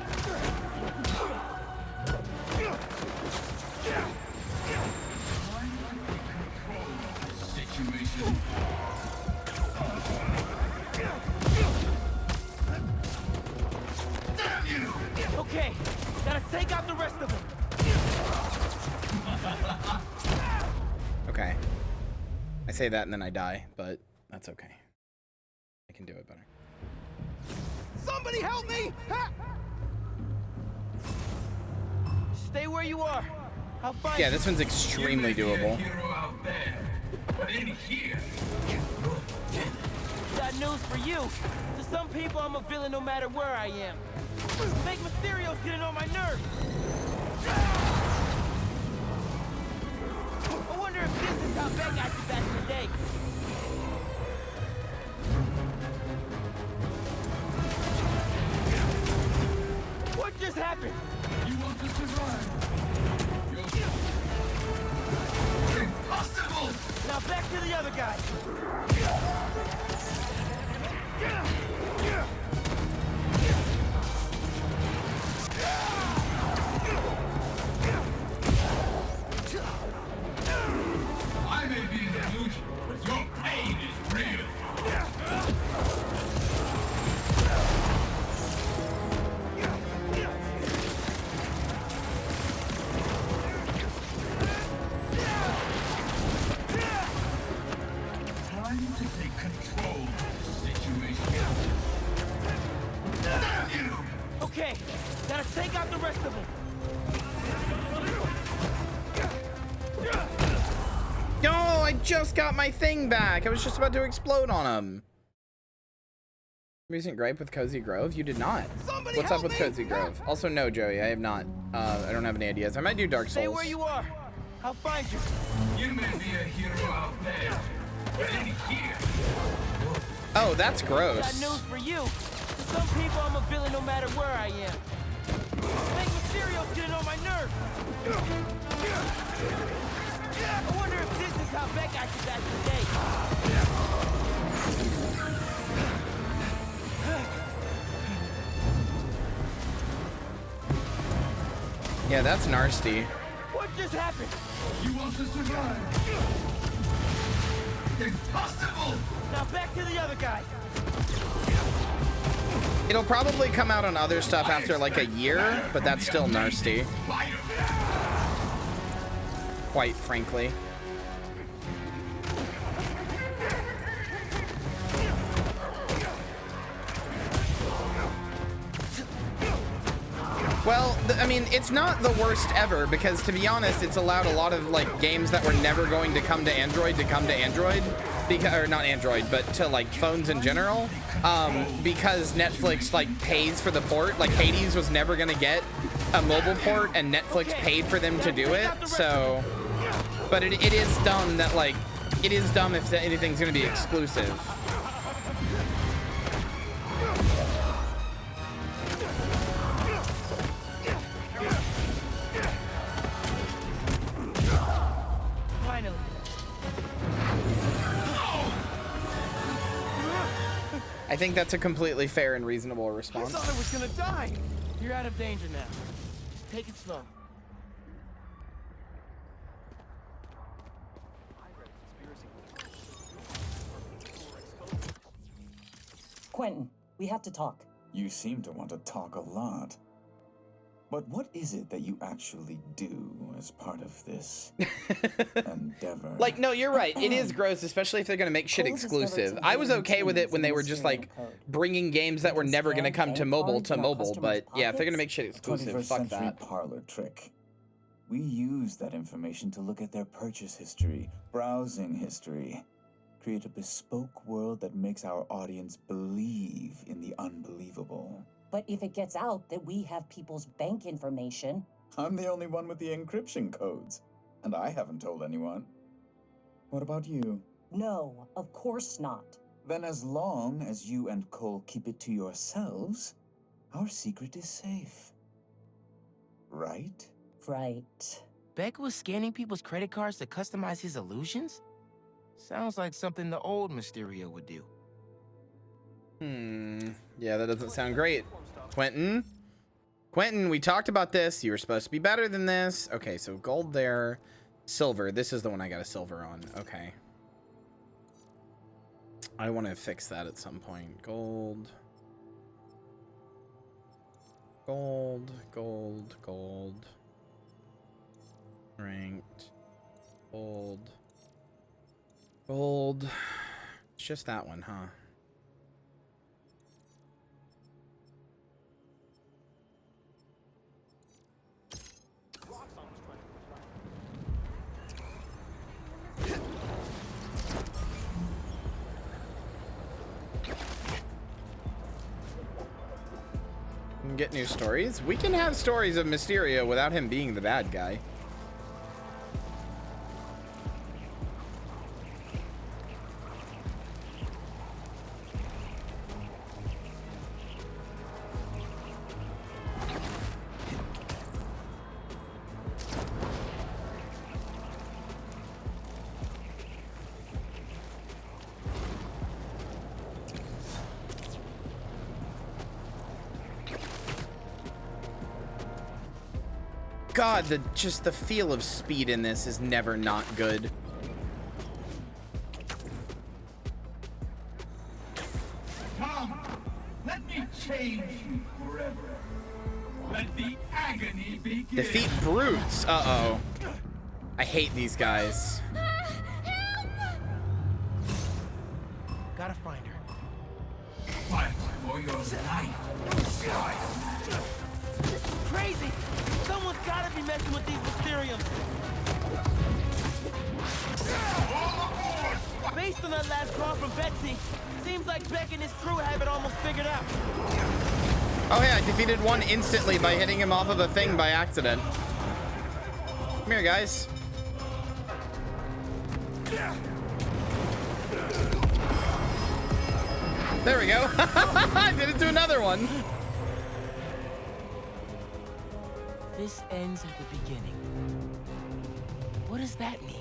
Okay, gotta take out the rest of them. Okay. I say that and then I die, but that's okay. I can do it better. Somebody help me! Stay where you are. I'll find Yeah, this one's extremely doable. But in here, got news for you. To some people, I'm a villain no matter where I am. Make Mysterio's getting on my nerves. I wonder if this is how Beck acted back in the day. What just happened? you want to survive. Impossible! Now back to the other guy. I may be an illusion, but your pain is real. Time to take control of the situation. Damn you! Okay, gotta take out the rest of them. No, I just got my thing back. I was just about to explode on him. Recent gripe with Cozy Grove? You did not. What's up with Cozy Grove? Also, no, Joey, I have not. I don't have any ideas. I might do Dark Souls. Stay where you are. I'll find you. You may be a hero out there, but in here, Oh, that's Got gross. news for you. To some people, I'm a villain no matter where I am. Make Mysterio's getting on my nerves. I wonder if this is how Beck acted back in the day. Yeah, that's nasty. What just happened? you want to survive. Impossible! Now back to the other guy. It'll probably come out on other stuff after like a year, but that's still nasty. Quite frankly. Well, I mean, it's not the worst ever because, to be honest, it's allowed a lot of like games that were never going to come to Android because, or not Android, but to like phones in general, because Netflix like pays for the port. Like Hades was never gonna get a mobile port, and Netflix paid for them to do it. So, but it is dumb that like it is dumb if anything's gonna be exclusive. Finally. I think that's a completely fair and reasonable I response. thought I was gonna die. You're out of danger now. Just take it slow. Quentin, we have to talk. You seem to want to talk a lot. But what is it that you actually do as part of this endeavor? Like, no, you're right. It is gross, especially if they're going to make shit exclusive. I was okay with it when they were just, like, bringing games that were never going to come to mobile, but yeah, if they're going to make shit exclusive, 21st fuck century that. parlor trick. We use that information to look at their purchase history, browsing history, create a bespoke world that makes our audience believe in the unbelievable. But if it gets out that we have people's bank information... I'm the only one with the encryption codes, and I haven't told anyone. What about you? No, of course not. Then as long as you and Cole keep it to yourselves, our secret is safe. Right? Right. Beck was scanning people's credit cards to customize his illusions? Sounds like something the old Mysterio would do. Yeah, that doesn't sound great. Quentin? Quentin, we talked about this. You were supposed to be better than this. Okay, so gold there. Silver. This is the one I got a silver on. Okay. I want to fix that at some point. Gold. Gold, gold, gold. Ranked. Gold. Gold. It's just that one, huh? and get new stories. We can have stories of Mysterio without him being the bad guy. God, just the feel of speed in this is never not good. Come, let me change you forever. Let the agony begin. Defeat brutes. Uh-oh. I hate these guys. Gotta find her. Fight for your life. This is crazy! Someone's gotta be messing with these Mysteriums! Based on that last call from Betsy, seems like Beck and his crew have it almost figured out. Oh hey, I defeated one instantly by hitting him off of a thing by accident. Come here, guys. There we go. I did it to another one. This ends at the beginning. What does that mean?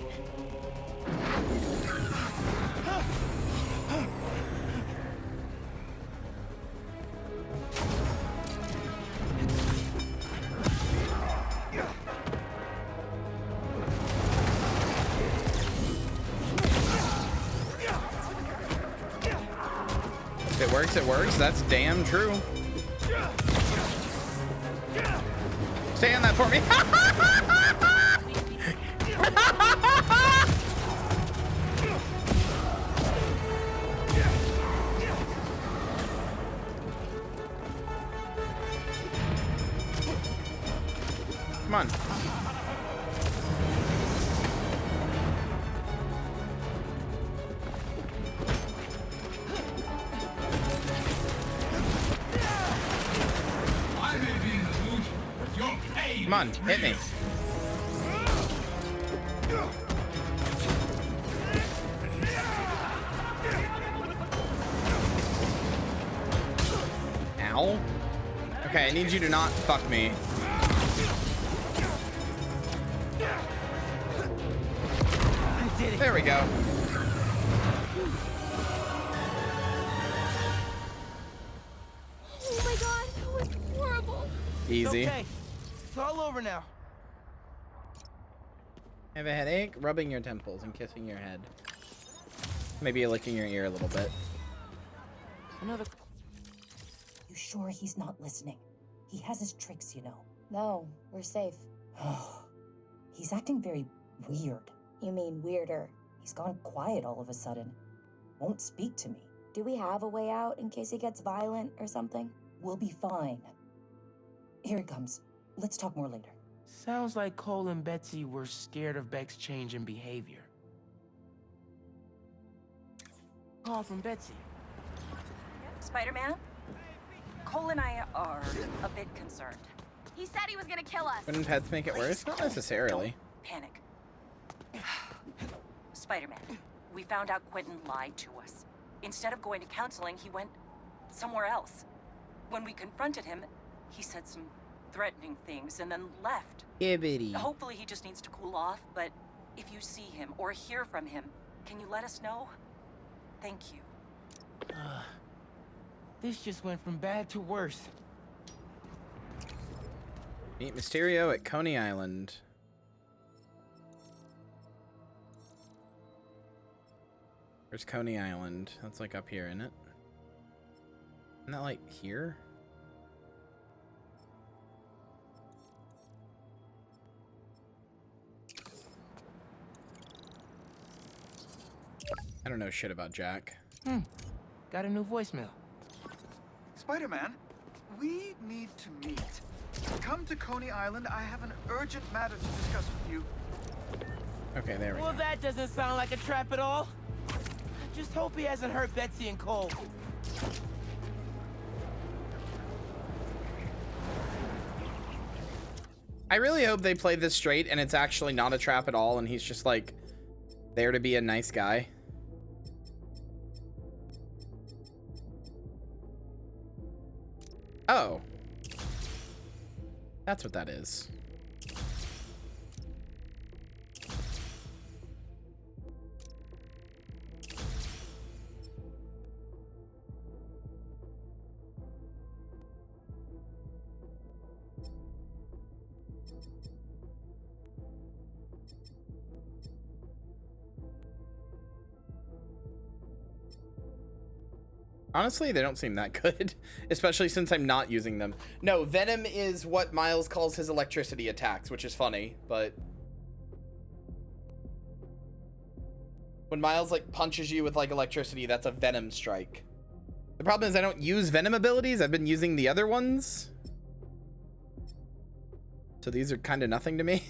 If it works, it works. That's damn true. Stay on that for me. Come on. Come on, hit me. Ow. Okay, I need you to not fuck me. I did it. There we go. Oh my god, that was horrible. Easy. Okay. It's all over now. Have a headache? Rubbing your temples and kissing your head. Maybe licking your ear a little bit. Another. You sure he's not listening? He has his tricks, you know. No, we're safe. He's acting very weird. You mean weirder? He's gone quiet all of a sudden. Won't speak to me. Do we have a way out in case he gets violent or something? We'll be fine. Here he comes. Let's talk more later. Sounds like Cole and Betsy were scared of Beck's change in behavior. Call from Betsy. Spider-Man? Cole and I are a bit concerned. He said he was gonna kill us. Wouldn't pets make it worse? Not necessarily. Panic. Spider-Man, we found out Quentin lied to us. Instead of going to counseling, he went somewhere else. When we confronted him, he said some threatening things and then left. Gibbity. Hopefully he just needs to cool off, but if you see him or hear from him, can you let us know? Thank you. This just went from bad to worse. Meet Mysterio at Coney Island. Where's Coney Island? That's like up here, isn't it? Isn't that like here? I don't know shit about Jack. Got a new voicemail. Spider-Man, we need to meet. Come to Coney Island. I have an urgent matter to discuss with you. Okay, there we go. Well, that doesn't sound like a trap at all. Just hope he hasn't hurt Betsy and Cole. I really hope they play this straight and it's actually not a trap at all and he's just like there to be a nice guy. Oh. That's what that is. Honestly, they don't seem that good, especially since I'm not using them. No, Venom is what Miles calls his electricity attacks, which is funny, but when Miles like punches you with like electricity, that's a Venom strike. The problem is I don't use Venom abilities. I've been using the other ones. So these are kind of nothing to me.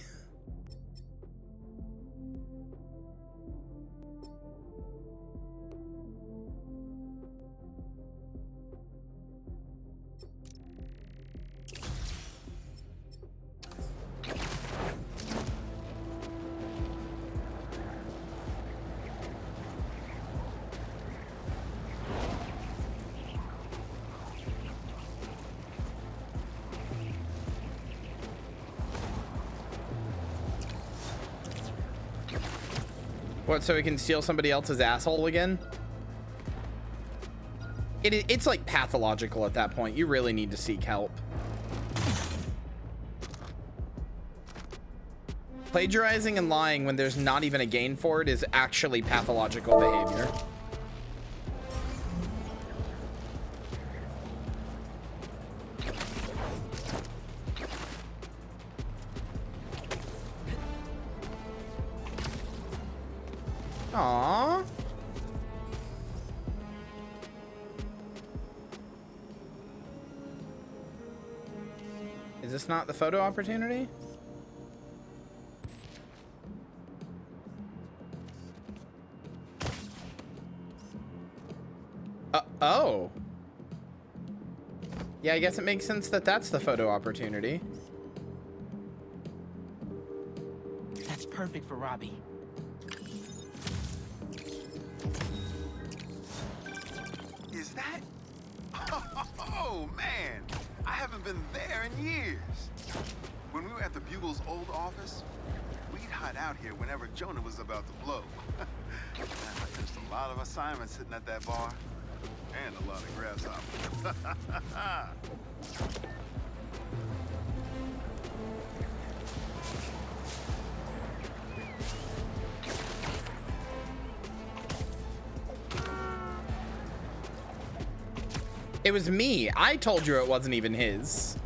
What, so he can steal somebody else's asshole again? It's like pathological at that point. You really need to seek help. Plagiarizing and lying when there's not even a gain for it is actually pathological behavior. Aww. Is this not the photo opportunity? Oh. Yeah, I guess it makes sense that that's the photo opportunity. That's perfect for Robbie. Is that? Oh, man. I haven't been there in years. When we were at the Bugle's old office, we'd hide out here whenever Jonah was about to blow. There's a lot of assignments sitting at that bar. And a lot of grasshoppers. It was me. I told you it wasn't even his.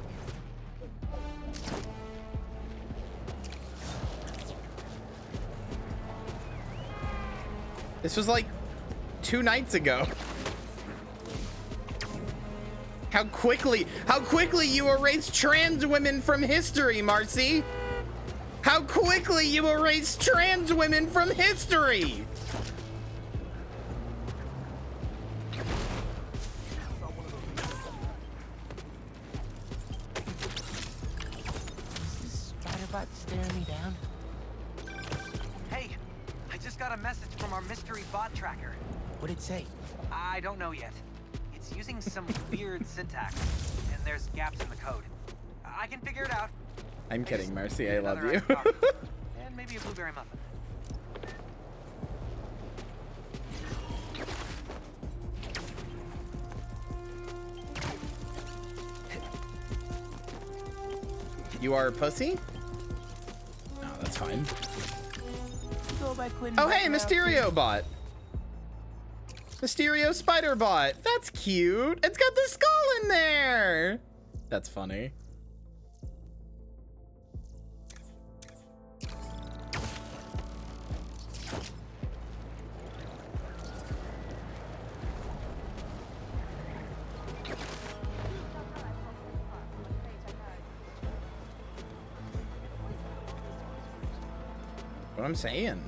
This was like 2 nights ago. How quickly you erase trans women from history, Marcy. How quickly you erase trans women from history. Staring me down? Hey, I just got a message from our mystery bot tracker. What'd it say? I don't know yet. It's using some weird syntax, and there's gaps in the code. I can figure it out. I'm kidding, Marcy. I love you. And maybe a blueberry muffin. You are a pussy? No, that's fine. Quinn Oh, hey, Mysterio bot. Mysterio spider bot. That's cute. It's got the skull in there. That's funny. What I'm saying.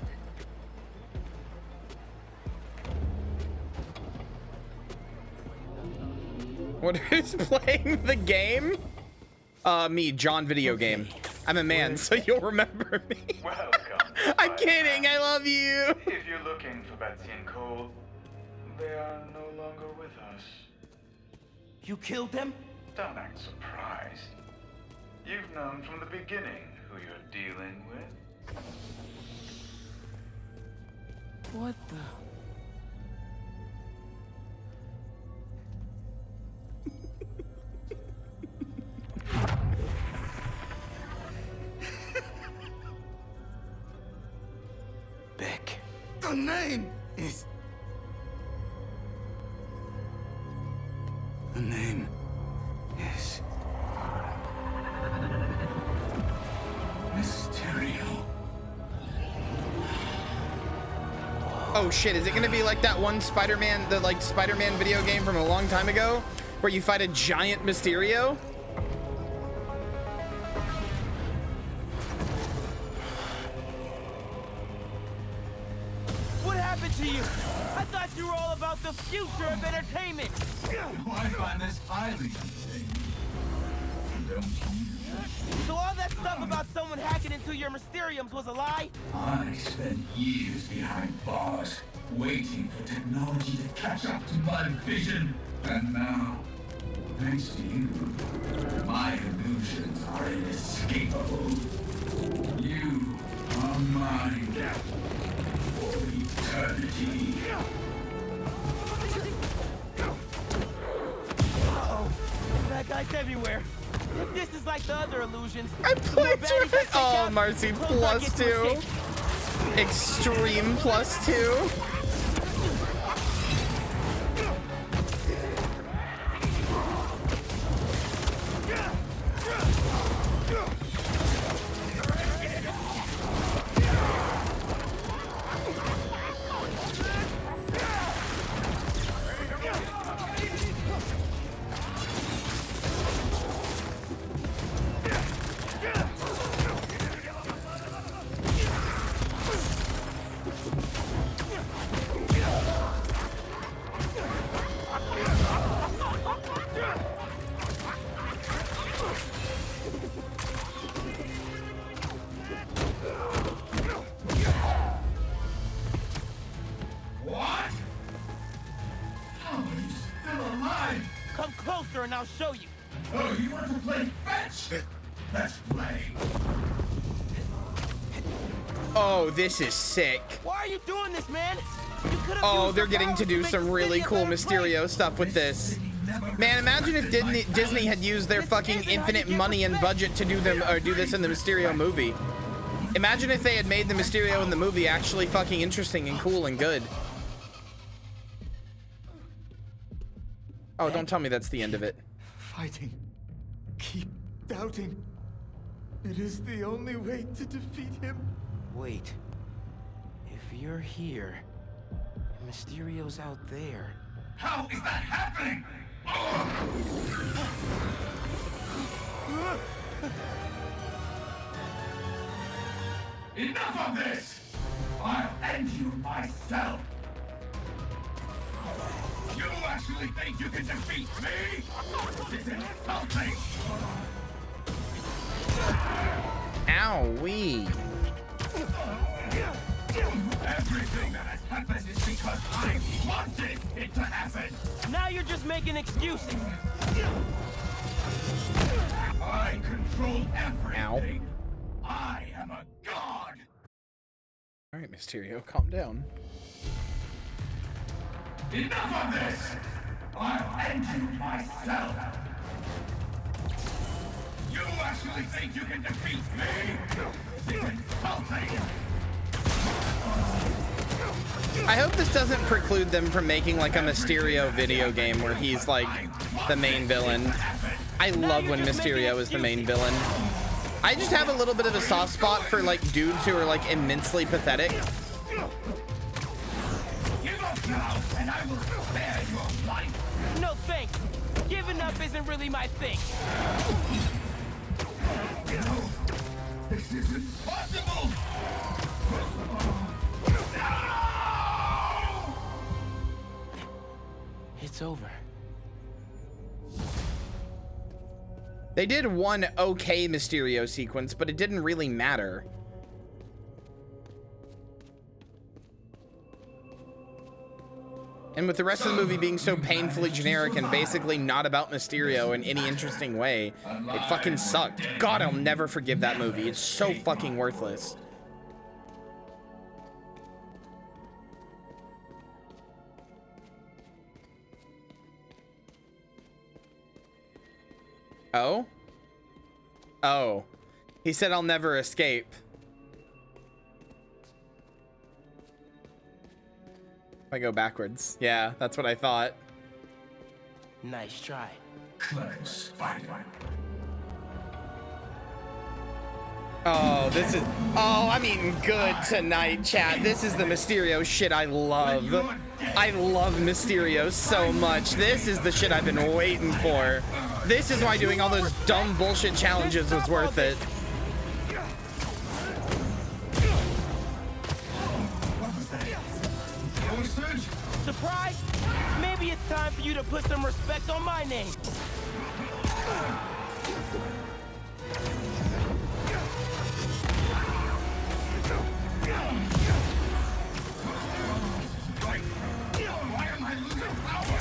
What is playing the game? Me, John video game. I'm a man, so you'll remember me. Welcome. I'm kidding. I love you. If you're looking for Betsy and Cole, they are no longer with us. You killed them? Don't act surprised. You've known from the beginning who you're dealing with. What the? Beck. The name is... The name is... Mysterio. Oh shit, is it gonna be like that one Spider-Man, the like Spider-Man video game from a long time ago where you fight a giant Mysterio? What happened to you? I thought you were all about the future of entertainment. I find this highly entertaining. Don't you? So all that stuff about someone hacking into your Mysteriums was a lie? I spent years behind bars, waiting for technology to catch up to my vision. And now, thanks to you, my illusions are inescapable. You are mine for eternity. Uh-oh. Bad guys everywhere. If this is like the other illusions, I played it. Oh, Marcy, +2. Extreme +2. What? How are you still alive? Come closer and I'll show you. Oh, you want to play fetch? Let's play. Oh, this is sick. Why are you doing this, man? You could've Oh, used they're your getting powers to do make some the really city a cool better Mysterio place. stuff with this. Man, imagine if Disney had used their fucking infinite money and budget to do them or do this in the Mysterio movie. Imagine if they had made the Mysterio in the movie actually fucking interesting and cool and good. Oh, don't tell me that's the end of it. Fighting. Keep doubting. It is the only way to defeat him. Wait. If you're here, Mysterio's out there. How is that happening? Enough of this! I'll end you myself! You actually think you can defeat me? This is insulting! Owie. Everything that has happened is because I wanted it to happen! Now you're just making excuses. I control everything! I am a god! All right, Mysterio, calm down. Enough of this! I'll end you myself! You actually think you can defeat me? This is insulting! I hope this doesn't preclude them from making like a Mysterio video game where he's like the main villain. I love when Mysterio is the main villain. I just have a little bit of a soft spot for like dudes who are like immensely pathetic. Give up now, and I will spare your life! No thanks. Giving up isn't really my thing. No! This is impossible! It's over. They did one okay Mysterio sequence, but it didn't really matter. And with the rest of the movie being so painfully generic and basically not about Mysterio in any interesting way, it fucking sucked. God, I'll never forgive that movie. It's so fucking worthless. Oh? Oh. He said I'll never escape. If I go backwards. Yeah, that's what I thought. Nice try. Clever spider. Oh, this is... Oh, I'm eating good tonight, chat. This is the Mysterio shit I love. I love Mysterio so much. This is the shit I've been waiting for. This is why doing all those dumb bullshit challenges was worth it. Surprise? Maybe it's time for you to put some respect on my name. Why am I losing power?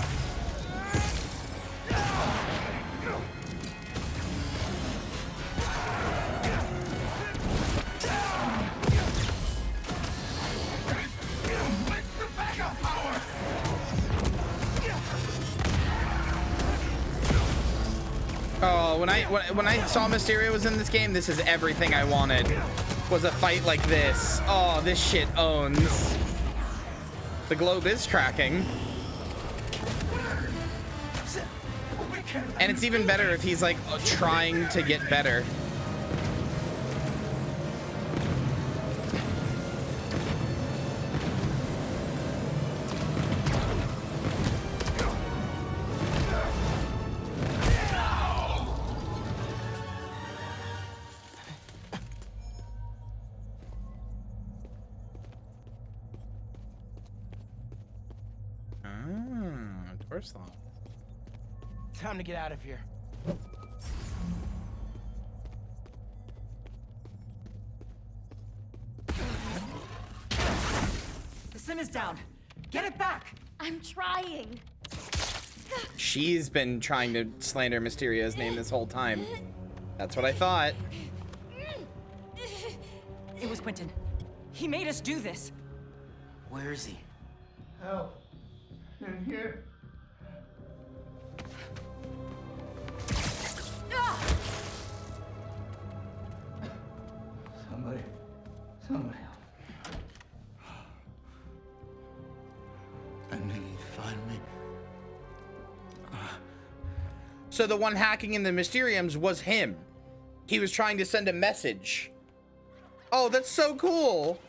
Oh, when I saw Mysterio was in this game, this is everything I wanted. Was a fight like this. Oh, this shit owns. The globe is tracking. And it's even better if he's like trying to get better. Time to get out of here. The sim is down. Get it back. I'm trying. She's been trying to slander Mysterio's name this whole time. That's what I thought. It was Quentin. He made us do this. Where is he? Help. In here. Somebody help. I knew you'd find me. So the one hacking in the Mysteriums was him. He was trying to send a message. Oh, that's so cool.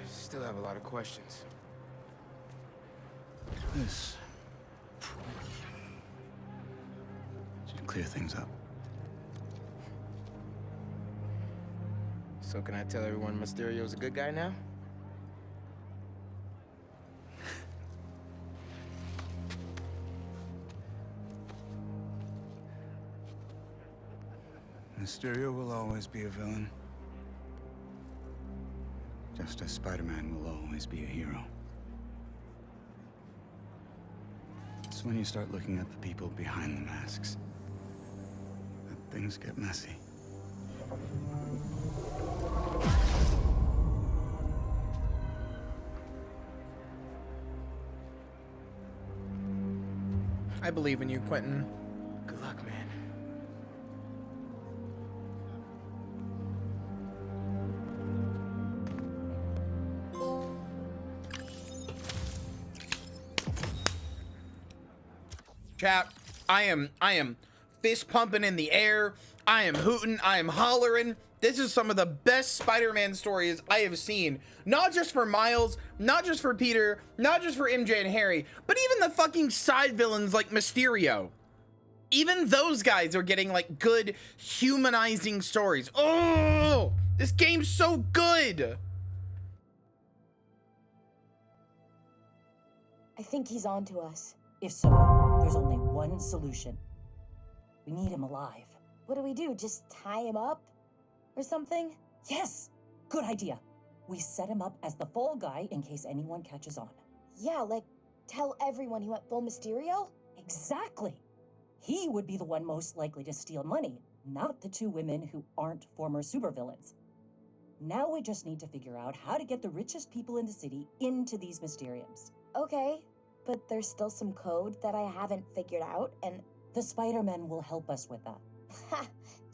Still have a lot of questions. This should clear things up. So can I tell everyone Mysterio's a good guy now? Mysterio will always be a villain. Just as Spider-Man will always be a hero. It's when you start looking at the people behind the masks that things get messy. I believe in you, Quentin. Good luck, man. Chat, I am fist pumping in the air. I am hooting. I am hollering. This is some of the best Spider-Man stories I have seen. Not just for Miles, not just for Peter, not just for MJ and Harry, but even the fucking side villains like Mysterio. Even those guys are getting like good humanizing stories. Oh, this game's so good. I think he's on to us. If so, there's only one solution. We need him alive. What do we do? Just tie him up? Or something? Yes! Good idea. We set him up as the fall guy in case anyone catches on. Yeah, like, tell everyone he went full Mysterio? Exactly! He would be the one most likely to steal money, not the two women who aren't former supervillains. Now we just need to figure out how to get the richest people in the city into these Mysteriums. Okay, but there's still some code that I haven't figured out, and... The Spider-Men will help us with that. Ha!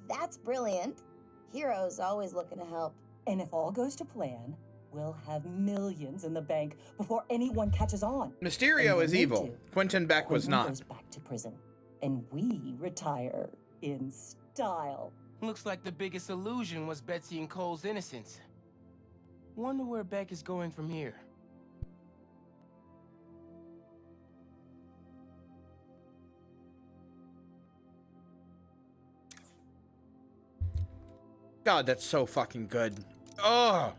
That's brilliant. Heroes always looking to help. And if all goes to plan, we'll have millions in the bank before anyone catches on. Mysterio is evil. Quentin Beck was not. Goes back to prison, and we retire in style. Looks like the biggest illusion was Betsy and Cole's innocence. Wonder where Beck is going from here. God, that's so fucking good. Oh.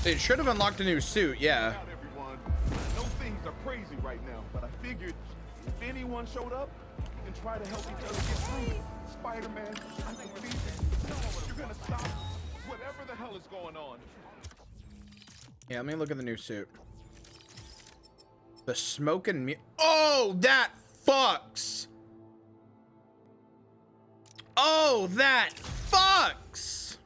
It should have unlocked a new suit, yeah. Everyone, I know things are crazy right now, but I figured if anyone showed up and tried to help each other get through, Spider-Man, I think you're gonna stop whatever the hell is going on. Yeah, let me look at the new suit. The smoke and oh, that fucks. Oh, that fucks.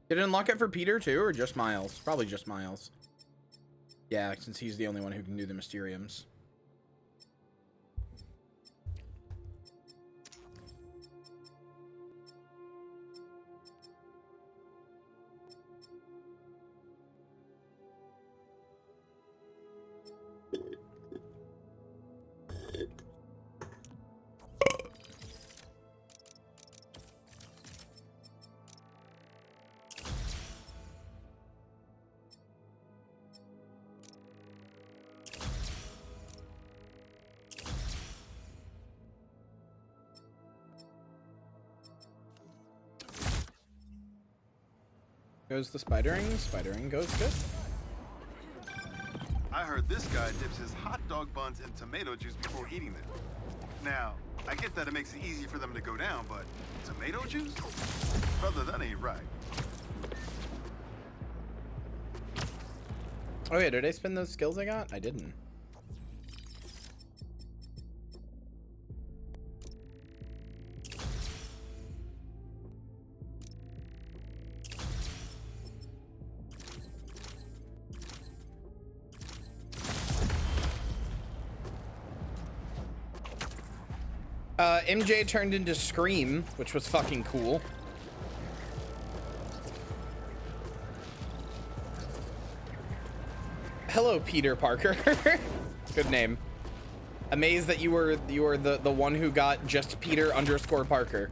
Did it unlock it for Peter too, or just Miles? Probably just Miles. Yeah, since he's the only one who can do the Mysteriums. Goes the spidering. Spidering goes good. I heard this guy dips his hot dog buns in tomato juice before eating them. Now, I get that it makes it easy for them to go down, but tomato juice? Brother, that ain't right. Oh yeah, did I spend those skills I got? I didn't. MJ turned into Scream, which was fucking cool. Hello, Peter Parker. Good name. Amazed that you were the one who got just Peter _ Parker.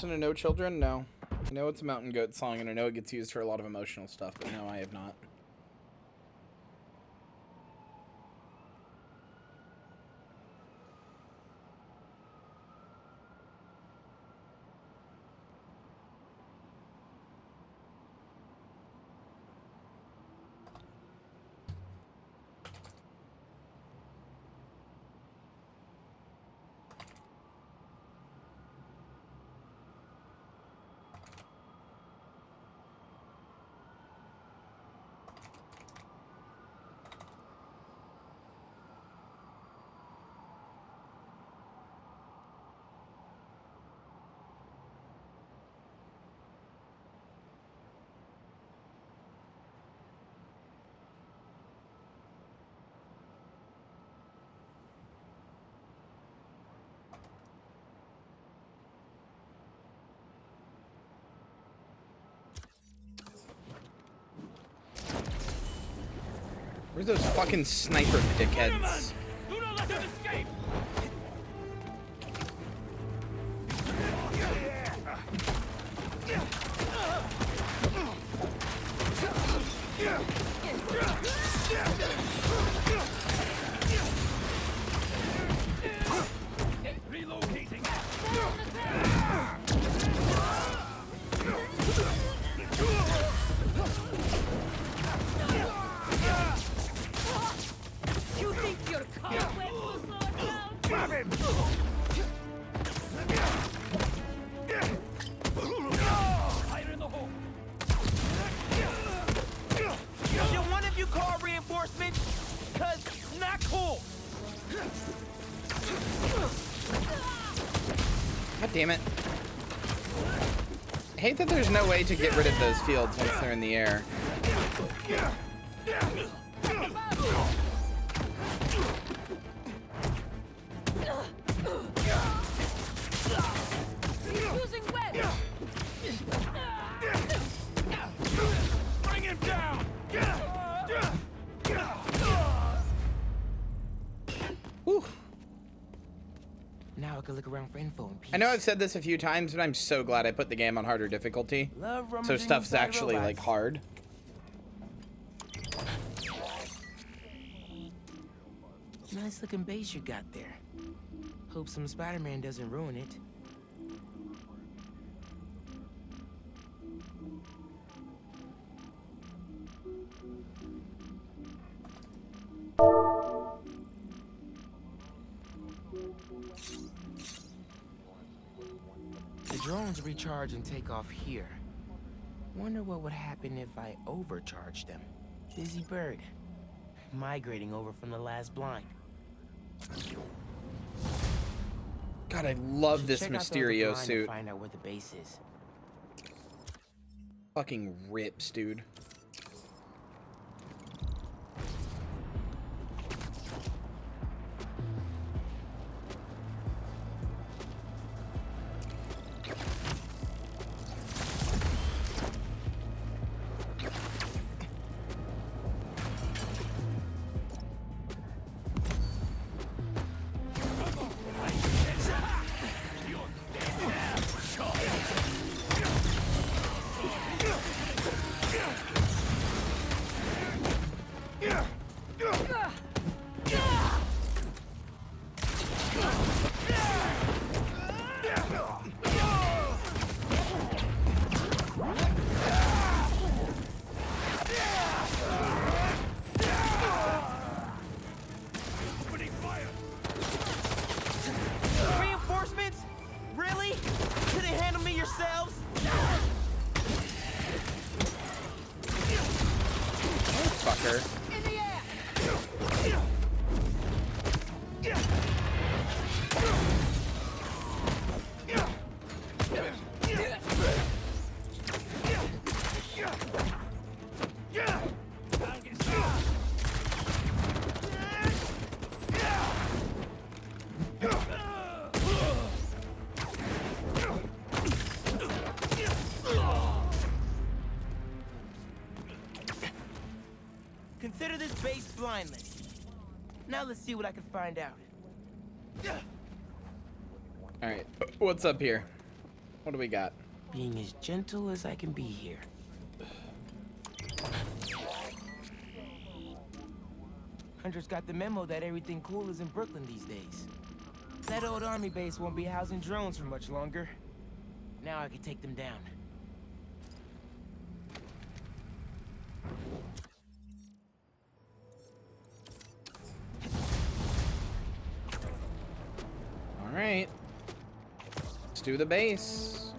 To No Children? No. I know it's a Mountain Goat song, and I know it gets used for a lot of emotional stuff, but no, I have not. Where's those fucking sniper dickheads? Do not let them escape! Relocating. You think your cobwebs will slow it down? Grab him! Fire in the hole. Should one of you call reinforcements? Cause not cool. God damn it. I hate that there's no way to get rid of those fields once they're in the air. Using webs! Bring him down! Whew. Now I can look around for info and peace. I know I've said this a few times, but I'm so glad I put the game on harder difficulty. Love So rummaging stuff's inside actually robots. like hard. Nice looking base you got there. Hope some Spider-Man doesn't ruin it. The drones recharge and take off here. Wonder what would happen if I overcharged them. Busy bird. Migrating over from the last blind. God, I love this Check out the other Mysterio blind suit. and find out where the base is. Fucking rips, dude. Reinforcements? Really? Couldn't handle me yourselves? Fucker. Consider this base blindly. Now let's see what I can find out. Alright, what's up here? What do we got? Being as gentle as I can be here. Hunter's got the memo that everything cool is in Brooklyn these days. That old army base won't be housing drones for much longer. Now I can take them down. Alright. Let's do the base.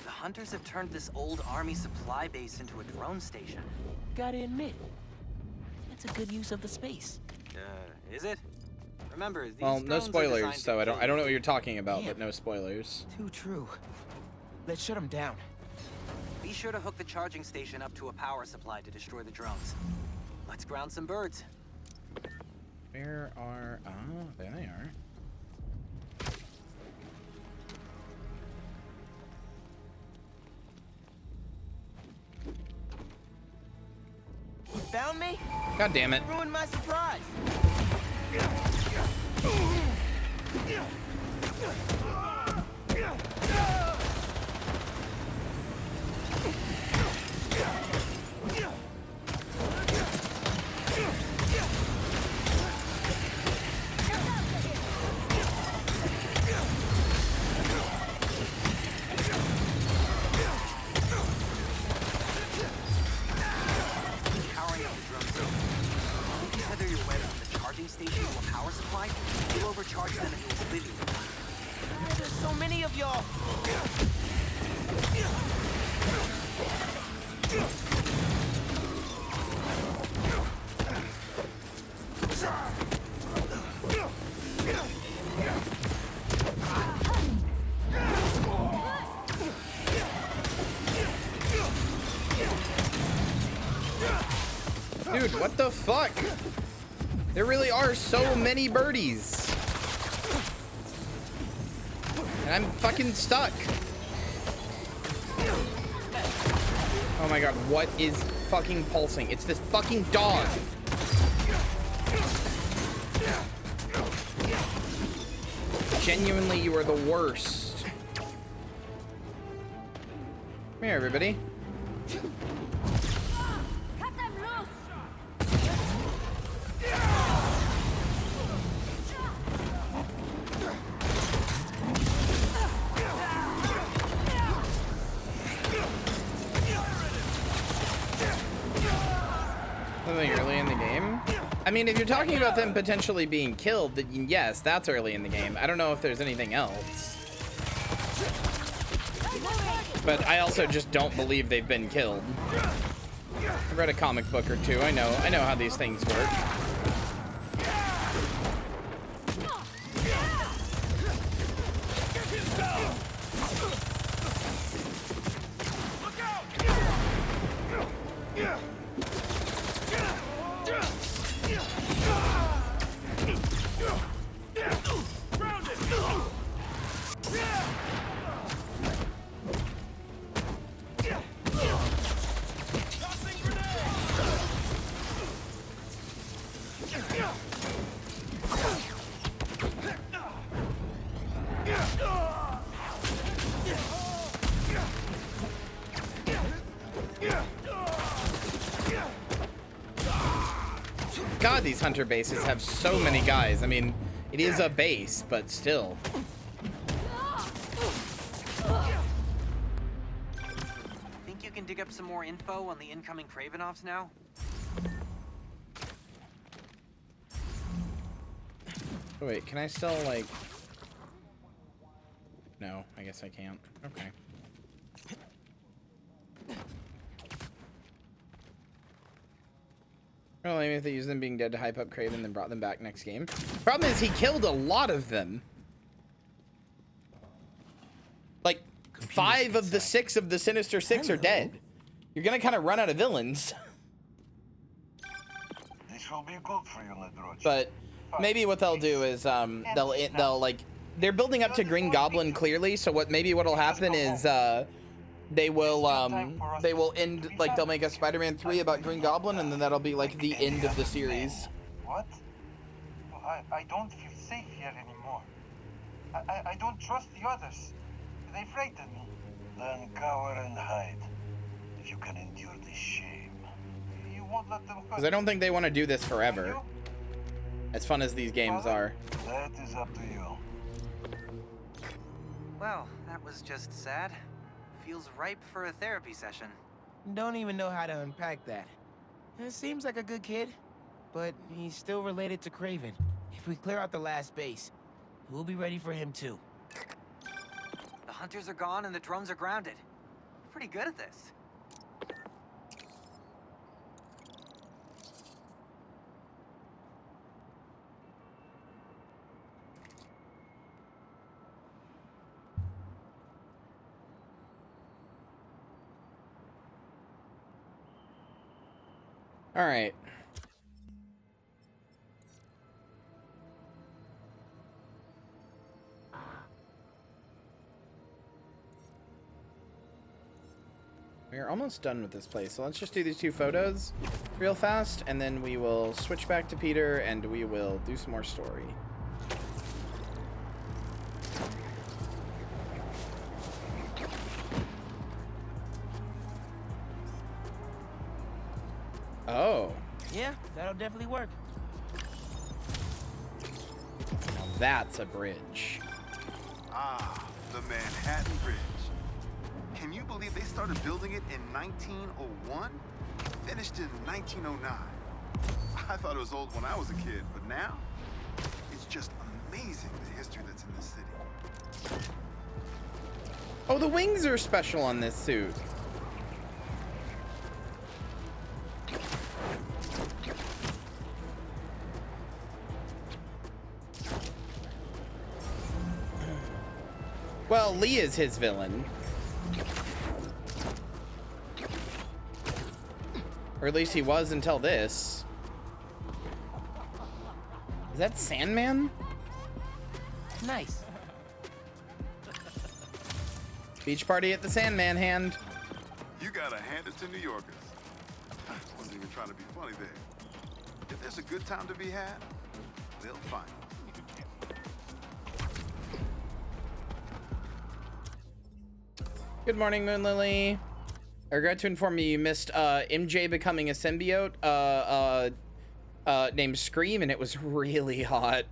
The hunters have turned this old army supply base into a drone station. Gotta admit, that's a good use of the space. Is it? Remember, these Well, no drones are spoilers, designed so to I don't kill know what you're talking about, Damn. but no spoilers. Too true. Let's shut them down. Be sure to hook the charging station up to a power supply to destroy the drones. Let's ground some birds. Where are... Oh, there they are. You found me? God damn it. You ruined my surprise. Powering up the drone zone. If you tether your web to the charging station to a power supply, you'll overcharge them into oblivion. There's so many of y'all. Dude, what the fuck? There really are so many birdies. And I'm fucking stuck. Oh my god, what is fucking pulsing? It's this fucking dog. Genuinely, you are the worst. Come here, everybody. Something early in the game? I mean, if you're talking about them potentially being killed, then yes, that's early in the game. I don't know if there's anything else. But I also just don't believe they've been killed. I've read a comic book or two. I know how these things work. God, these hunter bases have so many guys. I mean, it is a base, but still. Think you can dig up some more info on the incoming Kravenovs now? Oh, wait, can I still, like... No, I guess I can't. Okay. Well, maybe if they use them being dead to hype up Kraven, then brought them back next game. Problem is, he killed a lot of them. Like, 5 of the 6 of the Sinister Six are dead. You're gonna kind of run out of villains. This will be good for you, Ledroch. But maybe what they'll do is they'll like, they're building up to Green Goblin clearly. So what'll happen is they will end, like, they'll make a Spider-Man 3 about Green Goblin, and then that'll be like the end of the series. What? I don't feel safe here anymore. I don't trust the others. They frighten me. Then cower and hide. If you can endure this shame. You won't let them hurt. Because I don't think they want to do this forever. As fun as these games are. That is up to you. Well, that was just sad. Feels ripe for a therapy session. Don't even know how to unpack that. It seems like a good kid, but he's still related to Kraven. If we clear out the last base, we'll be ready for him too. The hunters are gone and the drones are grounded. We're pretty good at this. All right. We're almost done with this place, so let's just do these 2 photos real fast, and then we will switch back to Peter, and we will do some more story. Oh. Yeah, that'll definitely work. Now that's a bridge. Ah, the Manhattan Bridge. Can you believe they started building it in 1901? Finished in 1909. I thought it was old when I was a kid, but now it's just amazing the history that's in this city. Oh, the wings are special on this suit. Well, Lee is his villain. Or at least he was until this. Is that Sandman? Nice. Beach party at the Sandman hand. You gotta hand it to New Yorkers. I wasn't even trying to be funny there. If there's a good time to be had, they'll find it. Good morning, Moon Lily. I regret to inform you missed MJ becoming a symbiote named Scream, and it was really hot.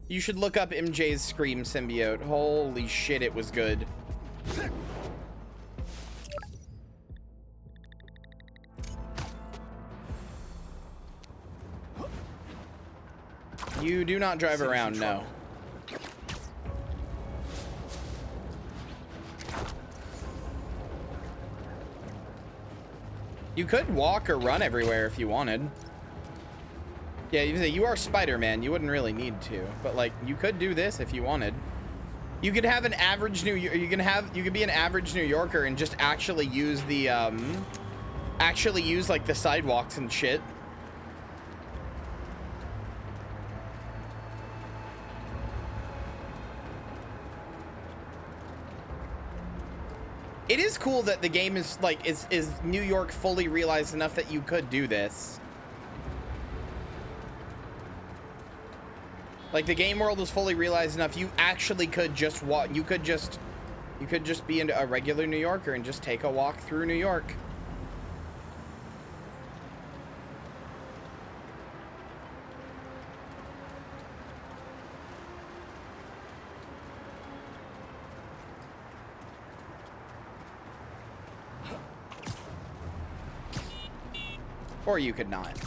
You should look up MJ's Scream symbiote. Holy shit, it was good. You do not drive around, no. You could walk or run everywhere if you wanted. Yeah, you are Spider-Man. You wouldn't really need to, but like you could do this if you wanted. You could have an average you could be an average New Yorker and just actually use the like the sidewalks and shit. It is cool that the game is like is New York fully realized enough that you could do this. Like the game world was fully realized enough you actually could just walk. You could just be a regular New Yorker and just take a walk through New York. Or you could not.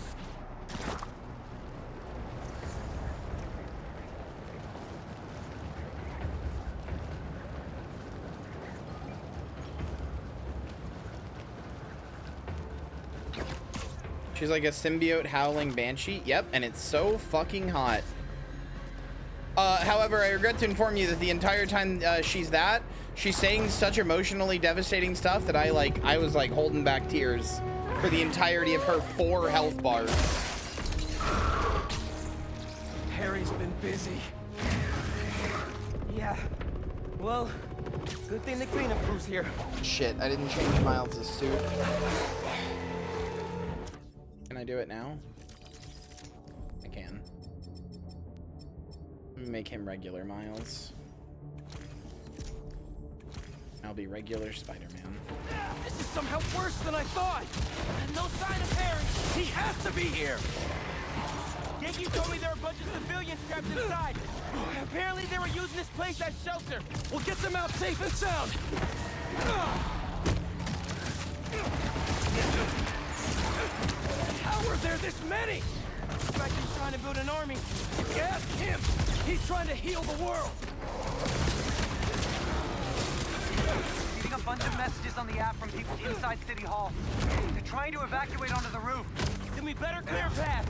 She's like a symbiote howling banshee. Yep, and it's so fucking hot. However, I regret to inform you that the entire time she's saying such emotionally devastating stuff that I was like holding back tears for the entirety of her 4 health bars. Harry's been busy. Yeah. Well, good thing the cleanup crew's here. Shit, I didn't change Miles' suit. Can I do it now? I can. Make him regular Miles. I'll be regular Spider-Man. This is somehow worse than I thought. And no sign of Harry. He has to be here. Yankee told me there are a bunch of civilians trapped inside. Apparently they were using this place as shelter. We'll get them out safe and sound. How are there this many? In fact, he's trying to build an army. Ask him. He's trying to heal the world. Getting a bunch of messages on the app from people inside City Hall. They're trying to evacuate onto the roof. Then we better clear a path.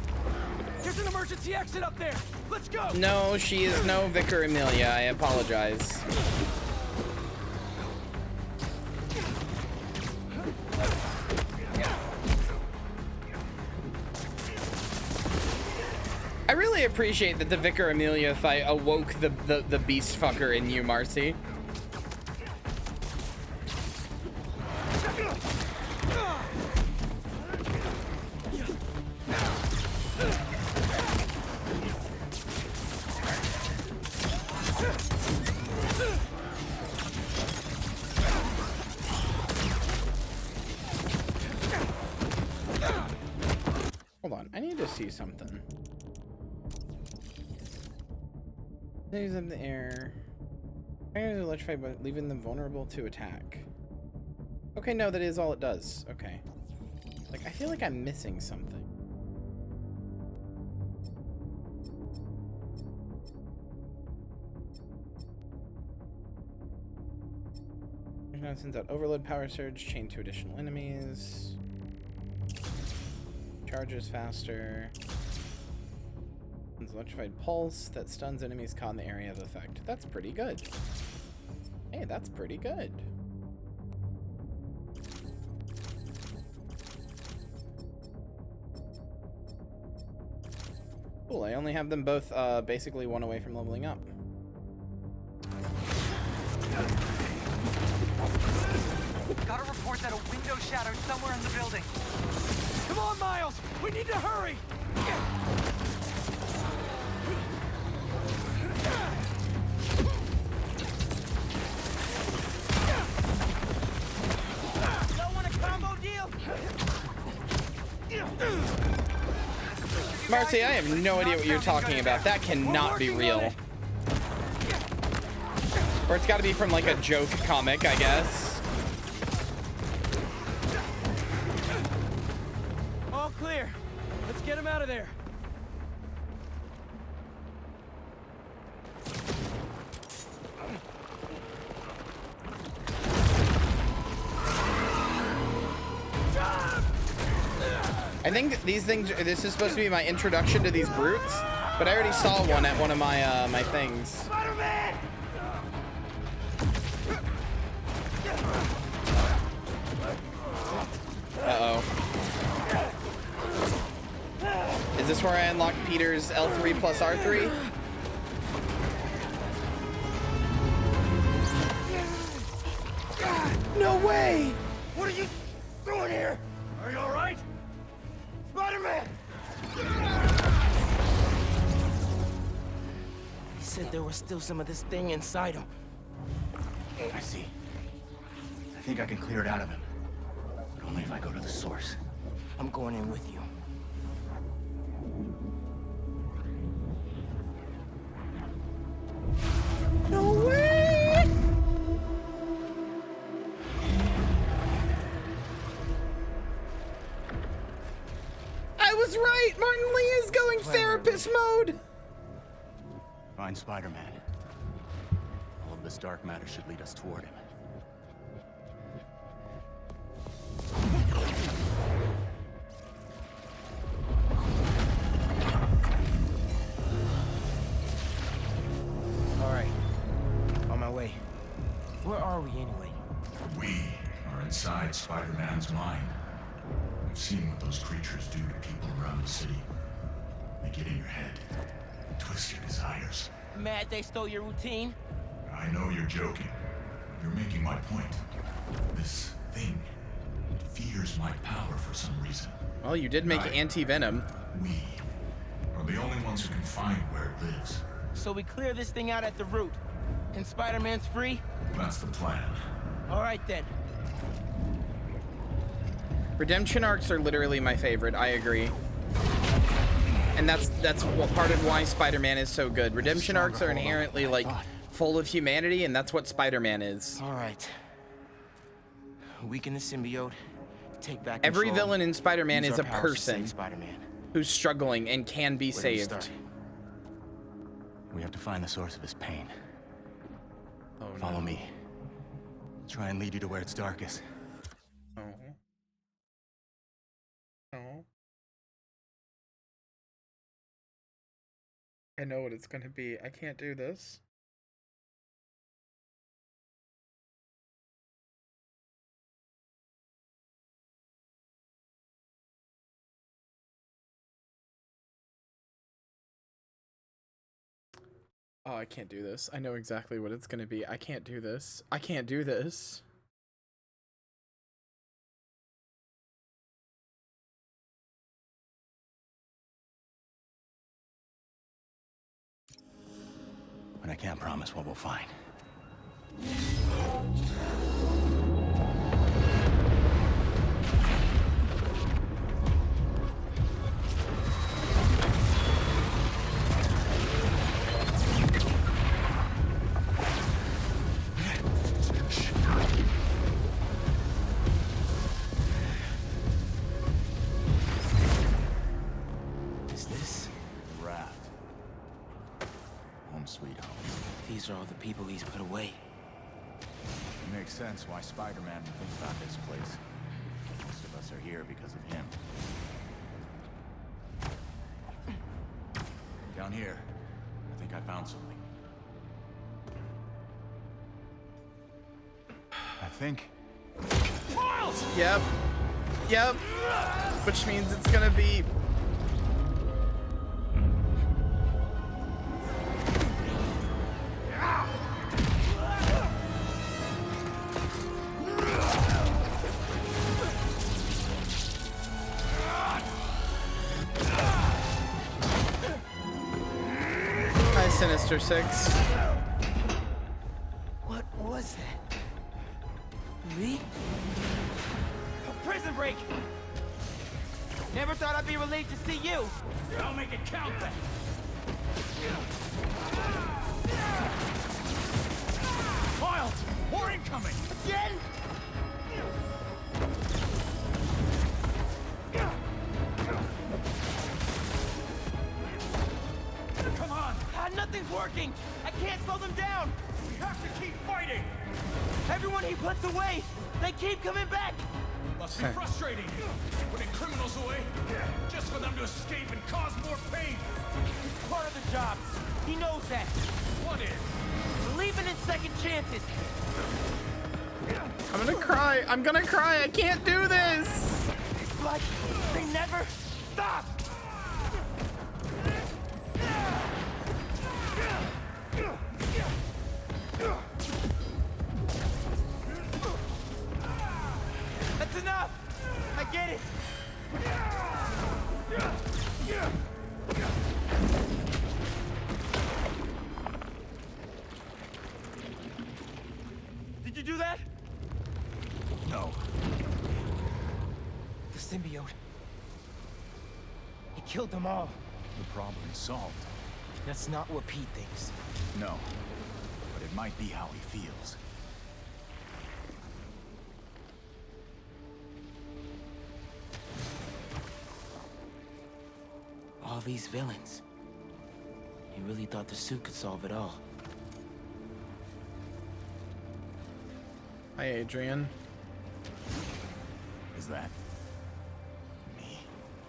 There's an emergency exit up there. Let's go. No, she is no Vicar Amelia. I apologize. I really appreciate that the Vicar Amelia fight awoke the beast fucker in you, Marcy. Hold on, I need to see something. Things in the air. Fires electrified, but leaving them vulnerable to attack. Okay, no, that is all it does. Okay. Like, I feel like I'm missing something. Now sends out overload power surge, chain to additional enemies. Charges faster. Sends electrified pulse that stuns enemies caught in the area of effect. That's pretty good. Hey, that's pretty good. Cool, I only have them both basically one away from leveling up. Got a report that a window shattered somewhere in the building. Come on, Miles! We need to hurry! Don't want a combo deal? Marcy, I have no idea what you're talking about. That cannot be real. Or it's got to be from like a joke comic, I guess. All clear. Let's get him out of there. I think these things, this is supposed to be my introduction to these brutes, but I already saw one at one of my my things. Uh-oh. Is this where I unlock Peter's L3 plus R3? No way! What are you doing here? Are you all right? Spider-Man! He said there was still some of this thing inside him. I see. I think I can clear it out of him. But only if I go to the source. I'm going in with you. No way! I was right! Martin Lee is going therapist mode! Find Spider-Man. All of this dark matter should lead us toward him. All right. On my way. Where are we anyway? We are inside Spider-Man's mind. We've seen what those creatures do to people around the city. They get in your head, twist your desires. Mad they stole your routine? I know you're joking. You're making my point. This thing, it fears my power for some reason. Well, you did make anti-venom. We are the only ones who can find where it lives. So we clear this thing out at the root. And Spider-Man's free? That's the plan. All right then. Redemption arcs are literally my favorite, I agree. And that's what part of why Spider-Man is so good. Redemption arcs are inherently like full of humanity, and that's what Spider-Man is. All right. Weaken the symbiote. Take back control. Every villain in Spider-Man Use is our a powers to person save Spider-Man. who's struggling and can be Where do we saved. start? We have to find the source of his pain. Oh, Follow me. Try and lead you to where it's darkest. Oh. Oh. I know what it's gonna be. I can't do this. Oh, I can't do this. I know exactly what it's gonna be. I can't do this. I can't do this. But I can't promise what we'll find. Is this? Raft. Home sweet home. These are all the people he's put away. It makes sense why Spider-Man would think about this place. Most of us are here because of him. Down here, I think I found something. I think... Yep. Yep. Which means it's gonna be... Hi, Sinister Six. What was that? Me? A prison break! Never thought I'd be relieved to see you! I'll make it count then. Miles, more incoming! Again? Come on! Nothing's working! I can't slow them down! We have to keep fighting! Everyone he puts away, they keep coming back! Must be frustrating, putting criminals away, just for them to escape and cause more pain! It's part of the job. He knows that. What is? Believing in second chances. I'm gonna cry. I'm gonna cry. I can't do this. Like they never stop. That's enough. I get it. Did you do that? No. The symbiote. He killed them all. The problem is solved. That's not what Pete thinks. No. But it might be how he feels. All these villains. He really thought the suit could solve it all. Hi, Adrian. Is that me?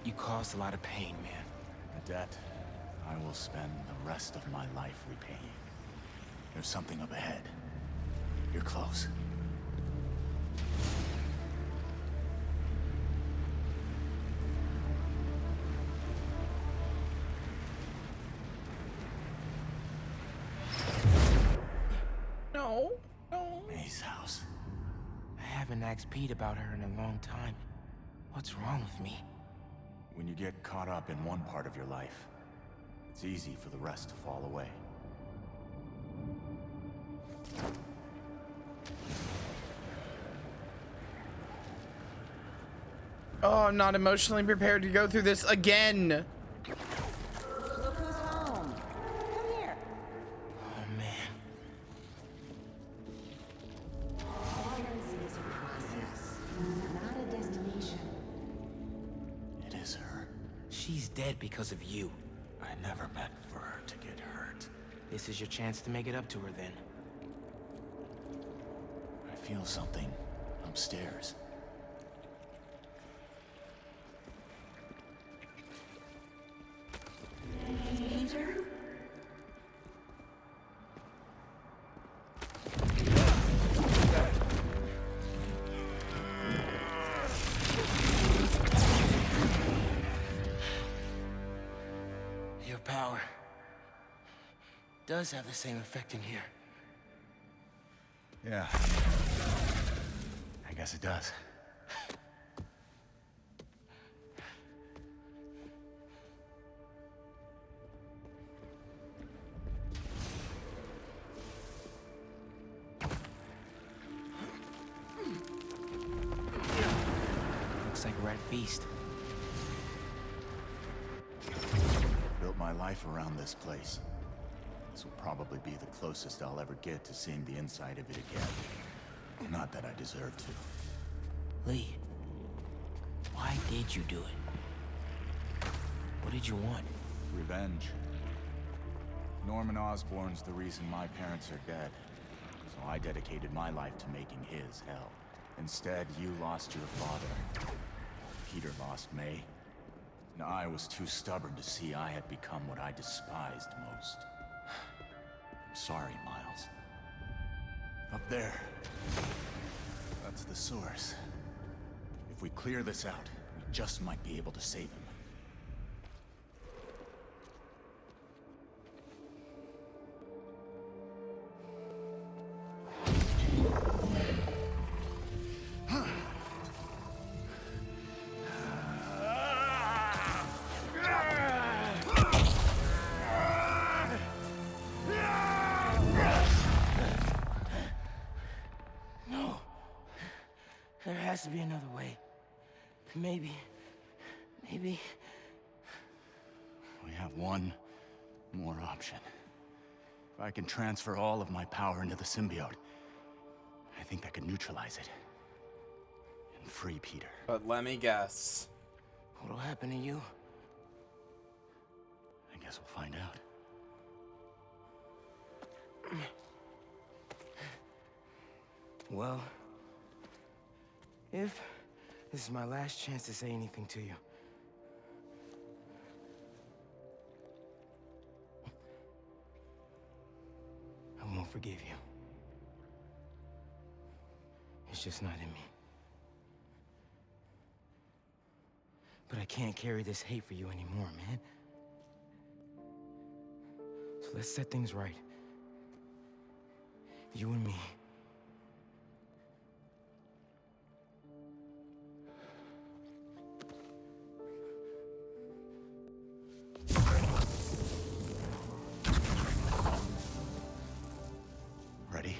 You caused a lot of pain, man. A debt I will spend the rest of my life repaying. There's something up ahead. You're close. No. No. May's house. I haven't asked Pete about her in a long time. What's wrong with me? When you get caught up in one part of your life, it's easy for the rest to fall away. Oh, I'm not emotionally prepared to go through this again. Look who's home. Come here. Oh, man. Violence is a process, not a destination. It is her. She's dead because of you. I never meant for her to get hurt. This is your chance to make it up to her, then. I feel something upstairs. Peter? Your power. does have the same effect in here. Yeah. I guess it does. Looks like we're at feast. Built my life around this place. This will probably be the closest I'll ever get to seeing the inside of it again. Not that I deserve to. Lee, why did you do it? What did you want? Revenge. Norman Osborn's the reason my parents are dead. So I dedicated my life to making his hell. Instead, you lost your father. Peter lost May. And I was too stubborn to see I had become what I despised most. I'm sorry, Miles. Up there. That's the source. If we clear this out, we just might be able to save him. There has to be another way. Maybe. We have one more option. If I can transfer all of my power into the symbiote, I think that could neutralize it. And free Peter. But let me guess. What'll happen to you? I guess we'll find out. Well, if this is my last chance to say anything to you, I won't forgive you. It's just not in me. But I can't carry this hate for you anymore, man. So let's set things right. You and me. Ready?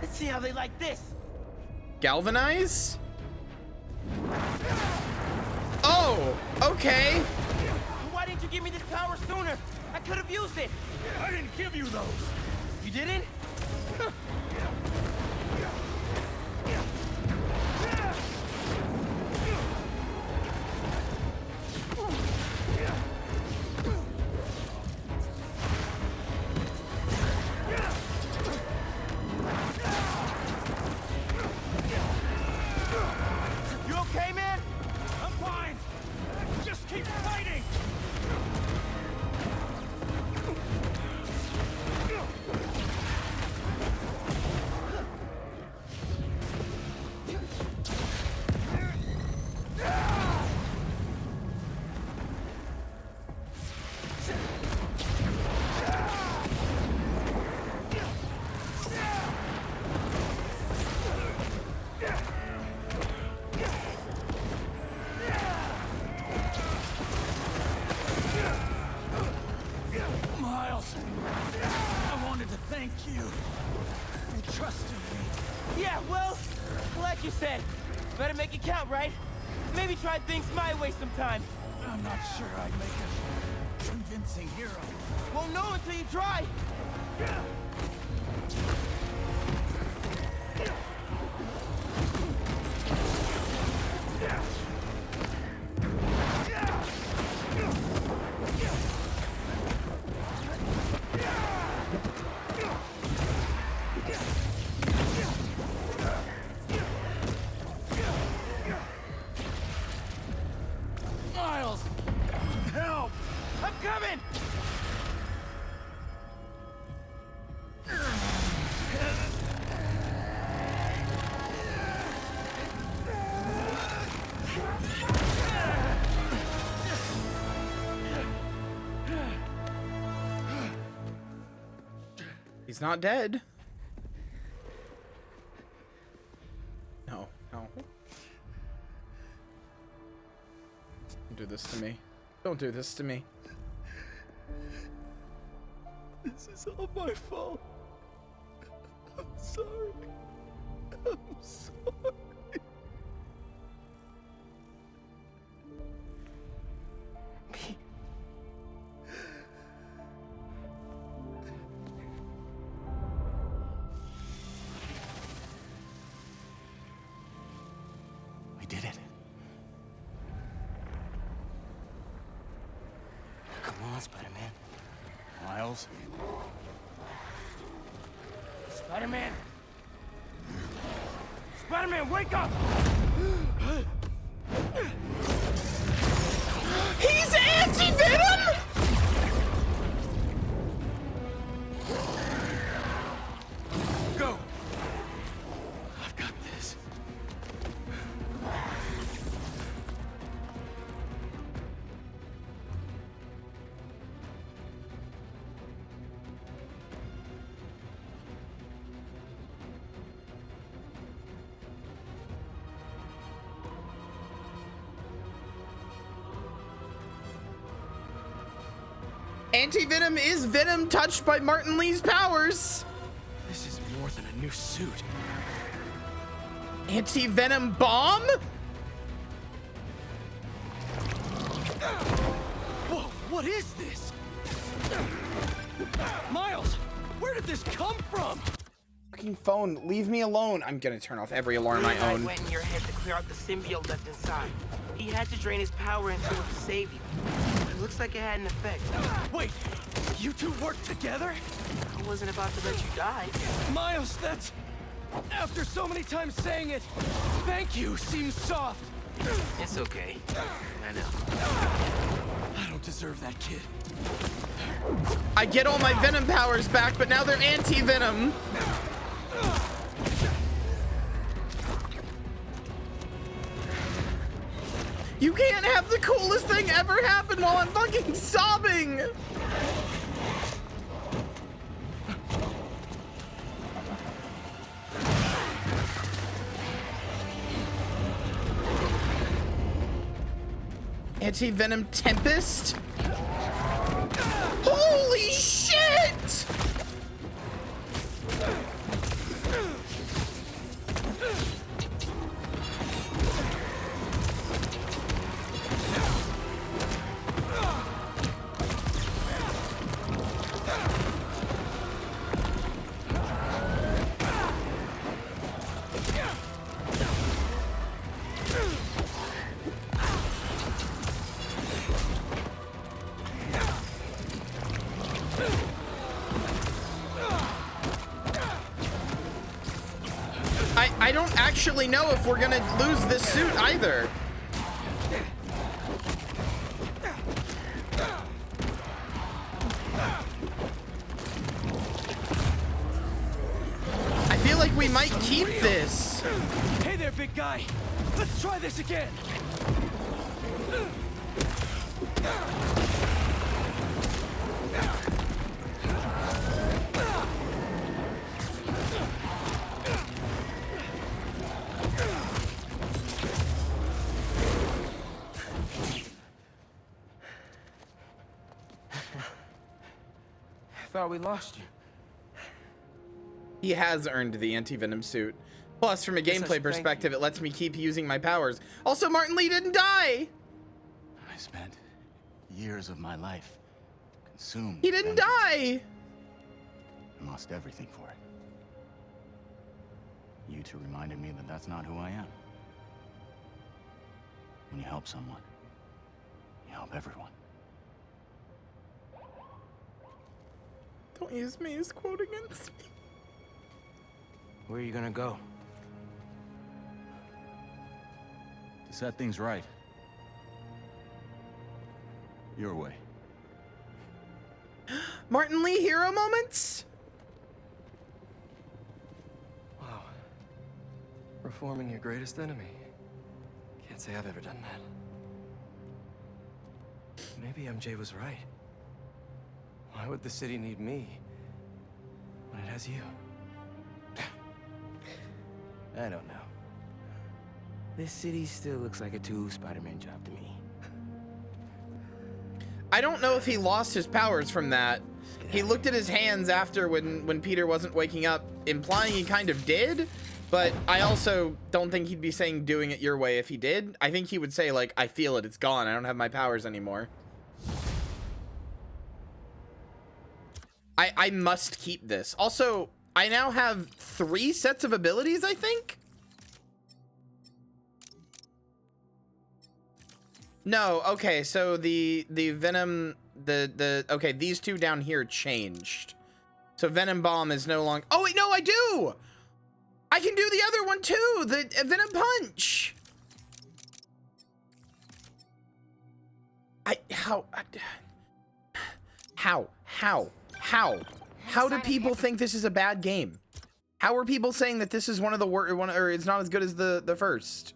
Let's see how they like this. Galvanize? Oh, okay. Why didn't you give me this power sooner? I could have used it. I didn't give you those. You didn't? You okay, man? I'm fine. Just keep fighting. Miles, I wanted to thank you. You trusted me. Yeah, well, like you said, better make it count, right? Maybe try things my way sometime. I'm not sure I'd make a convincing hero. Won't know until you try. Miles, help! I'm coming! He's not dead. No, no. Don't do this to me. Don't do this to me. This is all my fault. I'm sorry. I'm sorry. We did it. Come on, Spider-Man. Miles? Spider-Man! Spider-Man, wake up! He's anti-venom! Go! I've got this. Anti-venom is venom touched by Martin Lee's powers. This is more than a new suit. Anti-venom bomb? Whoa, what is this? Miles, where did this come from? Fucking phone, leave me alone. I'm gonna turn off every alarm I I own. went in your head to clear out the symbiote left inside. He had to drain his power into it to save you. It looks like it had an effect. Wait, you two worked together? I wasn't about to let you die. Miles, that's... After so many times saying it, thank you seems soft. It's okay. I know. I don't deserve that kid. I get all my venom powers back, but now they're anti-venom. You can't have the coolest thing ever happen while I'm fucking sobbing. Anti-venom Tempest? Holy shit! I don't actually know if we're gonna lose this suit either. I feel like we might keep this. Hey there, big guy. Let's try this again. I thought we lost you. He has earned the anti-venom suit. Plus, from a gameplay perspective, it lets me keep using my powers. Also, Martin Lee didn't die. I spent years of my life consumed. He didn't die. I lost everything for it. You two reminded me that that's not who I am. When you help someone, you help everyone. Don't use me as quote against me. Where are you gonna go? To set things right. Your way. Martin Lee hero moments? Wow. Reforming your greatest enemy. Can't say I've ever done that. Maybe MJ was right. Why would the city need me when it has you? I don't know. This city still looks like a Spider-Man job to me. I don't know if he lost his powers from that. He looked at his hands after when Peter wasn't waking up, implying he kind of did, but I also don't think he'd be saying doing it your way if he did. I think he would say, like, I feel it, it's gone, I don't have my powers anymore. I must keep this. Also, I now have 3 sets of abilities, I think? No, okay, so the Venom, okay, these 2 down here changed. So Venom Bomb is no longer, oh wait, no, I do! I can do the other one too, the Venom Punch! How do people think this is a bad game? How are people saying that this is one of the worst, or it's not as good as the first?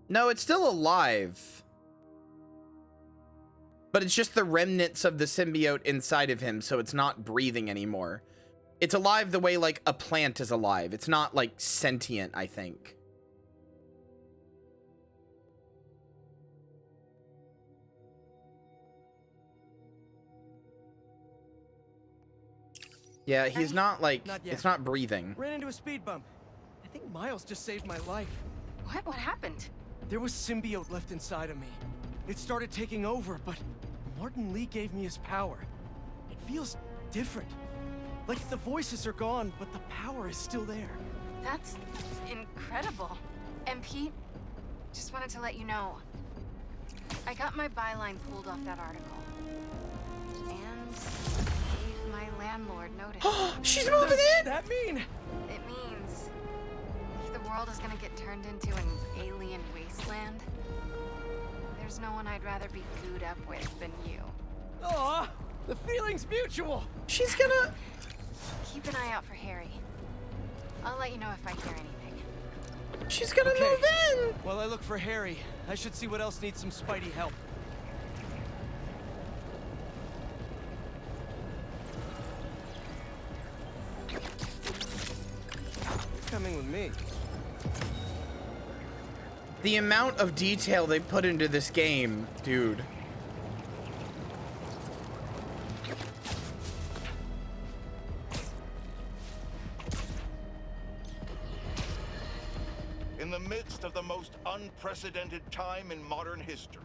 No, it's still alive. But it's just the remnants of the symbiote inside of him, so it's not breathing anymore. It's alive the way, like, a plant is alive. It's not, like, sentient, I think. Yeah, he's not, like, it's not breathing. Ran into a speed bump. I think Miles just saved my life. What happened? There was symbiote left inside of me. It started taking over, but Martin Lee gave me his power. It feels different. Like the voices are gone, but the power is still there. That's incredible. And Pete, just wanted to let you know, I got my byline pulled off that article. And gave my landlord notice. She's moving in! What does that mean? It means if the world is gonna get turned into an alien wasteland, there's no one I'd rather be gooed up with than you. Aw, the feeling's mutual. She's gonna... Keep an eye out for Harry. I'll let you know if I hear anything. She's gonna move in! While I look for Harry, I should see what else needs some Spidey help. Coming with me. The amount of detail they put into this game, dude. In the midst of the most unprecedented time in modern history,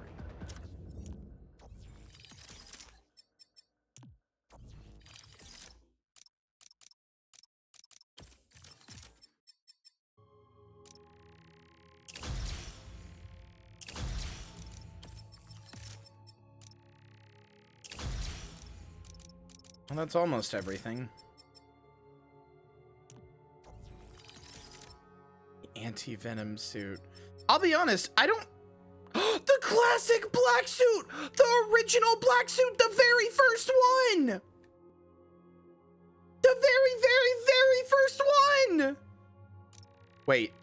Well, that's almost everything. The anti-venom suit. I'll be honest, I don't... The classic black suit! The original black suit! The very first one! The very first one! Wait.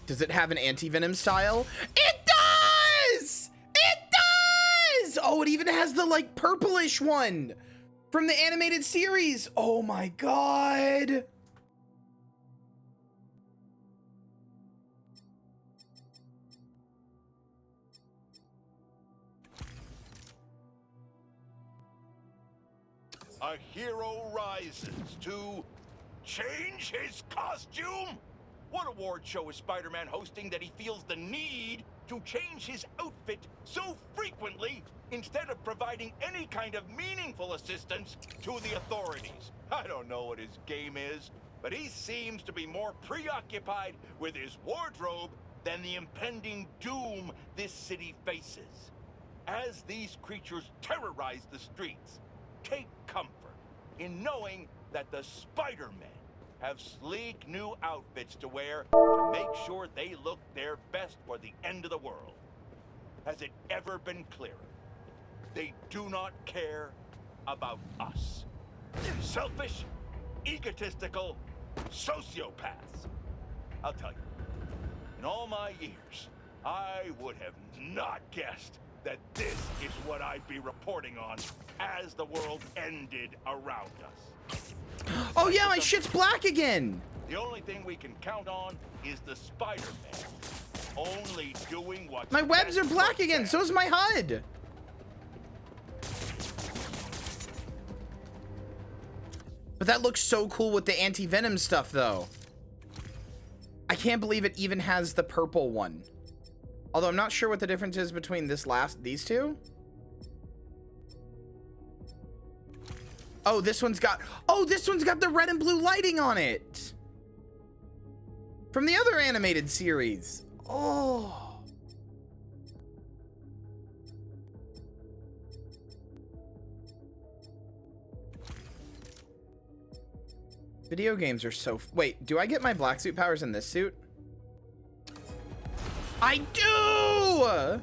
Does it have an anti-venom style? It does! It does! Oh, it even has the, like, purplish one from the animated series. Oh my god. a hero rises to change his costume? What award show is Spider-Man hosting that he feels the need to change his outfit so frequently instead of providing any kind of meaningful assistance to the authorities? I don't know what his game is, but he seems to be more preoccupied with his wardrobe than the impending doom this city faces. As these creatures terrorize the streets, take comfort in knowing that the Spider-Men have sleek new outfits to wear to make sure they look their best for the end of the world. Has it ever been clearer? They do not care about us. Selfish, egotistical sociopaths. I'll tell you, in all my years, I would have not guessed that this is what I'd be reporting on as the world ended around us. Oh yeah, my shit's black again. The only thing we can count on is the Spider-Man. Only doing what's My webs are best black for again. them. So is my HUD. But that looks so cool with the anti-venom stuff, though. I can't believe it even has the purple one. Although I'm not sure what the difference is between these two. Oh, this one's got the red and blue lighting on it. From the other animated series. Oh. Video games are so... Wait, do I get my black suit powers in this suit? I do!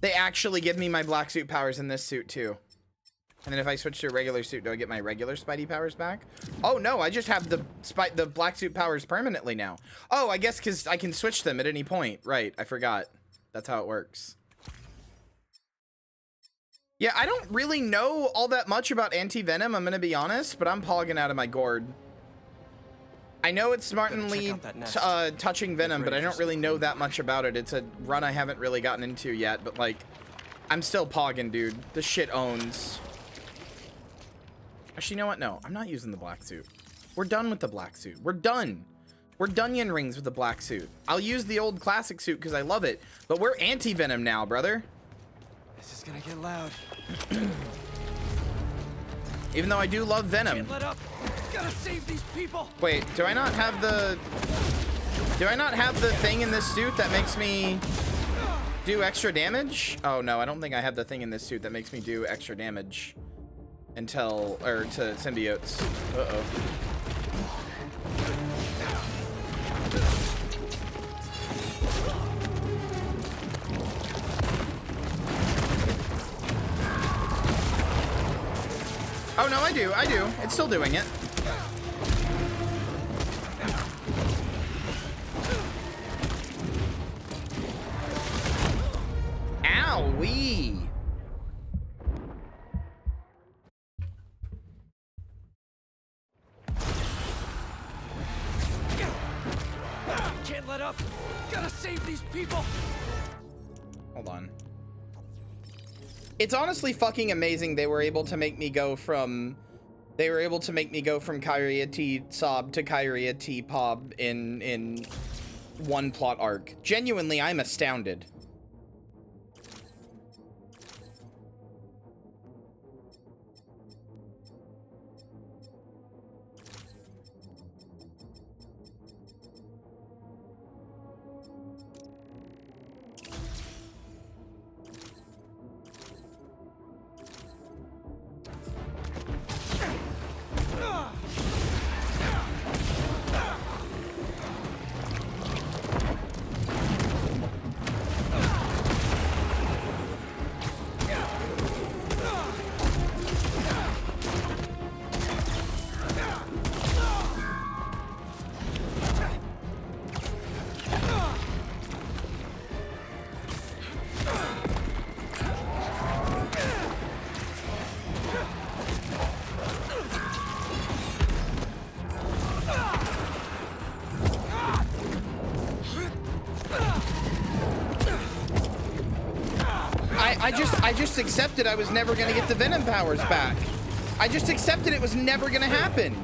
They actually give me my black suit powers in this suit, too. And then if I switch to a regular suit, do I get my regular Spidey powers back? Oh, no, I just have the black suit powers permanently now. Oh, I guess because I can switch them at any point. Right, I forgot. That's how it works. Yeah, I don't really know all that much about anti-venom, I'm going to be honest, but I'm pogging out of my gourd. I know it's Martin Lee touching Venom, but I don't really know that much about it. It's a run I haven't really gotten into yet, but like, I'm still pogging, dude. This shit owns. Actually, you know what? No, I'm not using the black suit. We're done with the black suit. We're done. We're Dunyan rings with the black suit. I'll use the old classic suit because I love it, but we're anti-venom now, brother. This is gonna get loud. Even though I do love Venom. Can't let up. Gotta save these people. Wait, do I not have the thing in this suit that makes me do extra damage? Oh no, I don't think I have the thing in this suit that makes me do extra damage to symbiotes. Uh-oh. Oh no, I do. It's still doing it. Owie. Can't let up. Gotta save these people. Hold on. It's honestly fucking amazing they were able to make me go from Kyria T Sob to Kyria T Pob in one plot arc. Genuinely, I'm astounded. I just accepted I was never gonna get the Venom powers back. I just accepted it was never gonna happen.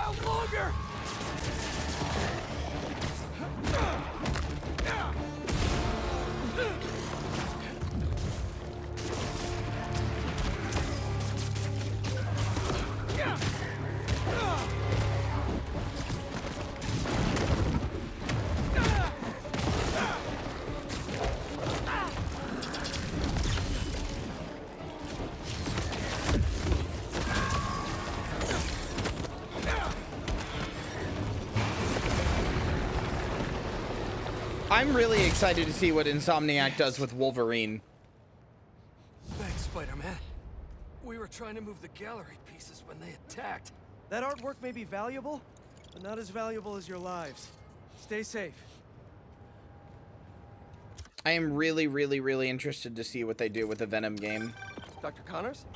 while longer! I'm really excited to see what Insomniac does with Wolverine. Thanks, Spider-Man. We were trying to move the gallery pieces when they attacked. That artwork may be valuable, but not as valuable as your lives. Stay safe. I am really, really, really interested to see what they do with the Venom game. Dr. Connors?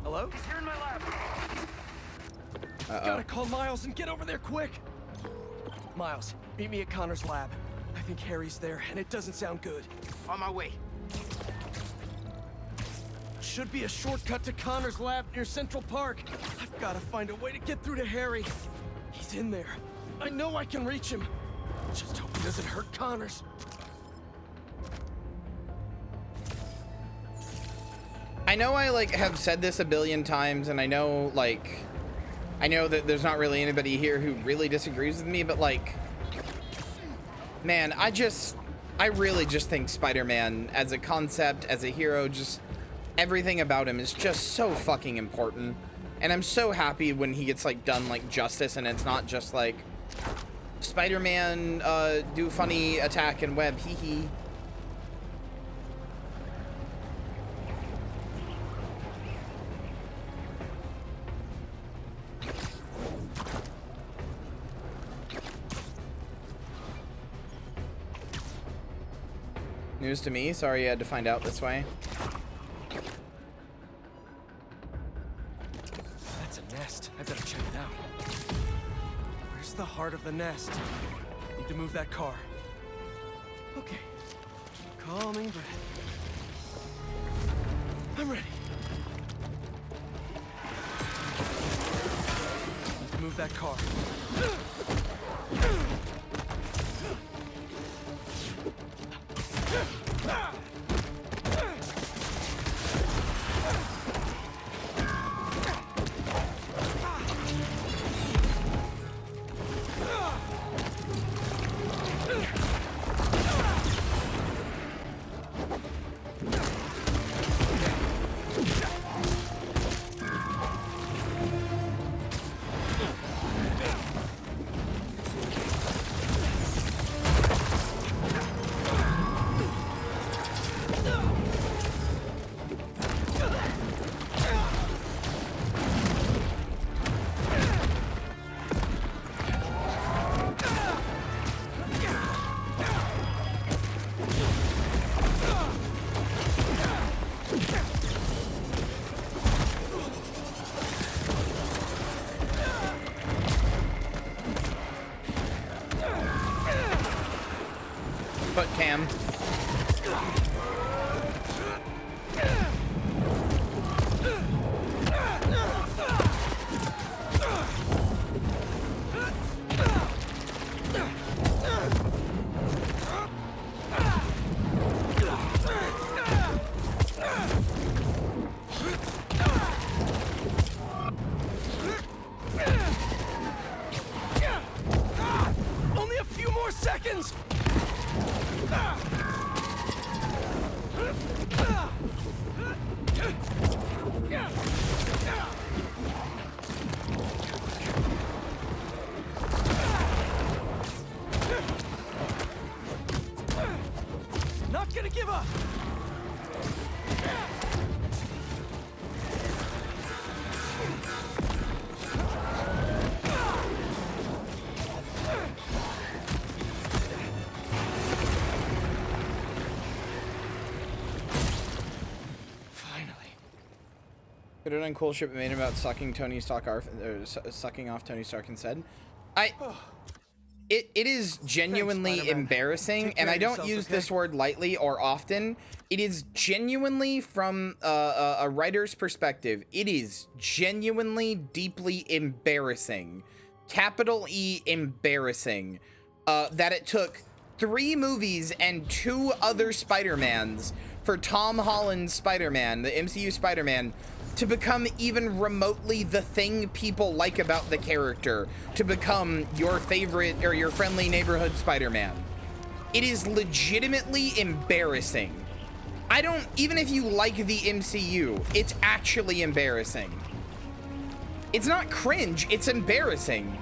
Hello? He's here in my lab. Gotta call Miles and get over there quick. Miles, meet me at Connor's lab. I think Harry's there, and it doesn't sound good. On my way. Should be a shortcut to Connor's lab near Central Park. I've got to find a way to get through to Harry. He's in there. I know I can reach him. Just hope he doesn't hurt Connors. I know I have said this a billion times, and I know that there's not really anybody here who really disagrees with me, but man, I really just think Spider-Man as a concept, as a hero, just everything about him is just so fucking important. And I'm so happy when he gets done justice, and it's not just Spider-Man do funny attack and web, hee hee. News to me. Sorry you had to find out this way. That's a nest. I better check it out. Where's the heart of the nest? Need to move that car. Okay. Calming breath. I'm ready. Need to move that car. Foot cam. Only a few more seconds! Not gonna give up! Put it on cool ship made about sucking Tony Stark off, sucking off Tony Stark instead. It is genuinely Thanks, embarrassing, and I don't use this word lightly or often. It is genuinely, from a writer's perspective, it is genuinely deeply embarrassing capital E embarrassing that it took 3 movies and 2 other Spider-Mans for Tom Holland's Spider-Man, the MCU Spider-Man, to become even remotely the thing people like about the character, to become your favorite or your friendly neighborhood Spider-Man. It is legitimately embarrassing. Even if you like the MCU, it's actually embarrassing. It's not cringe, it's embarrassing.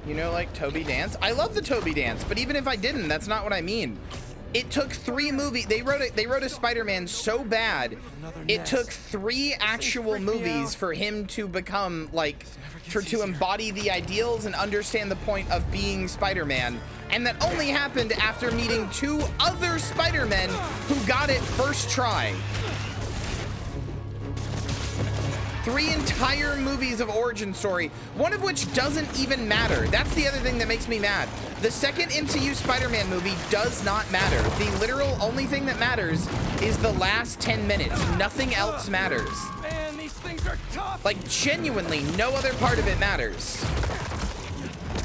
You know, like Toby dance? I love the Toby dance, but even if I didn't, that's not what I mean. It took 3 movies. They wrote a Spider-Man so bad, it took 3 actual movies for him to become like, to embody the ideals and understand the point of being Spider-Man. And that only happened after meeting 2 other Spider-Men who got it first try. 3 entire movies of origin story, one of which doesn't even matter. That's the other thing that makes me mad. The second MCU Spider-Man movie does not matter. The literal only thing that matters is the last 10 minutes. Nothing else matters. Man, these things are tough. Like, genuinely, no other part of it matters.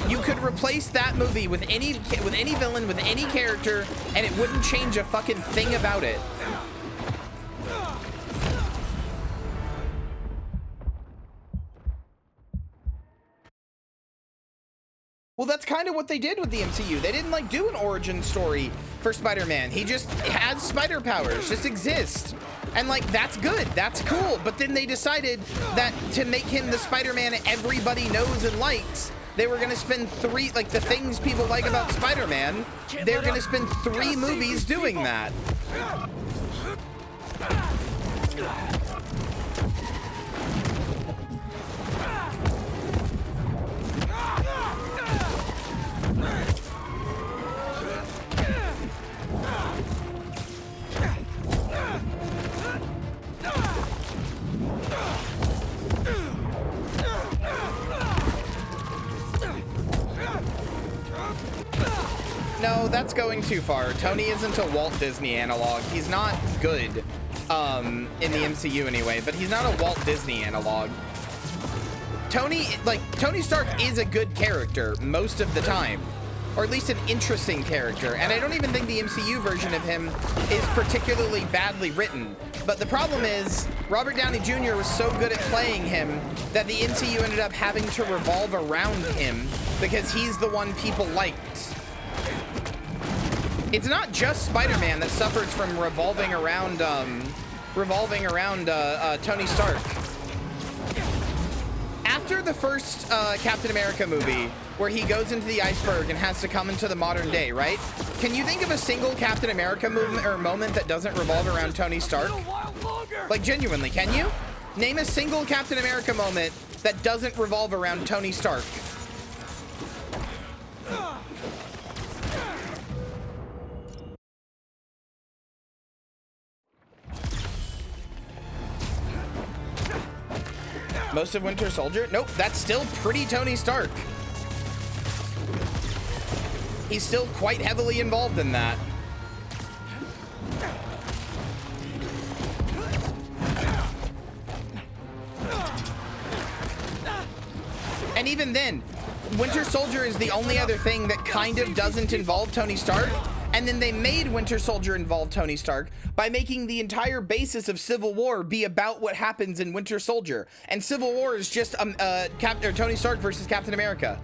You could replace that movie with any villain, with any character, and it wouldn't change a fucking thing about it. Well, that's kind of what they did with the MCU. They didn't like do an origin story for Spider-Man. He just has spider powers, just exist. And like, that's good, that's cool. But then they decided that to make him the Spider-Man everybody knows and likes, they were gonna spend 3, like the things people like about Spider-Man, they're gonna spend 3 movies doing that. No, that's going too far. Tony isn't a Walt Disney analog. He's not good, in the MCU anyway, but he's not a Walt Disney analog. Tony Stark is a good character most of the time, or at least an interesting character, and I don't even think the MCU version of him is particularly badly written. But the problem is, Robert Downey Jr. was so good at playing him that the MCU ended up having to revolve around him because he's the one people liked. It's not just Spider-Man that suffers from revolving around Tony Stark. After the first Captain America movie, where he goes into the iceberg and has to come into the modern day, right? Can you think of a single Captain America movement or moment that doesn't revolve around Tony Stark? Like, genuinely, can you? Name a single Captain America moment that doesn't revolve around Tony Stark. Most of Winter Soldier? Nope, that's still pretty Tony Stark. He's still quite heavily involved in that. And even then, Winter Soldier is the only other thing that kind of doesn't involve Tony Stark. And then they made Winter Soldier involve Tony Stark by making the entire basis of Civil War be about what happens in Winter Soldier. And Civil War is just Tony Stark versus Captain America.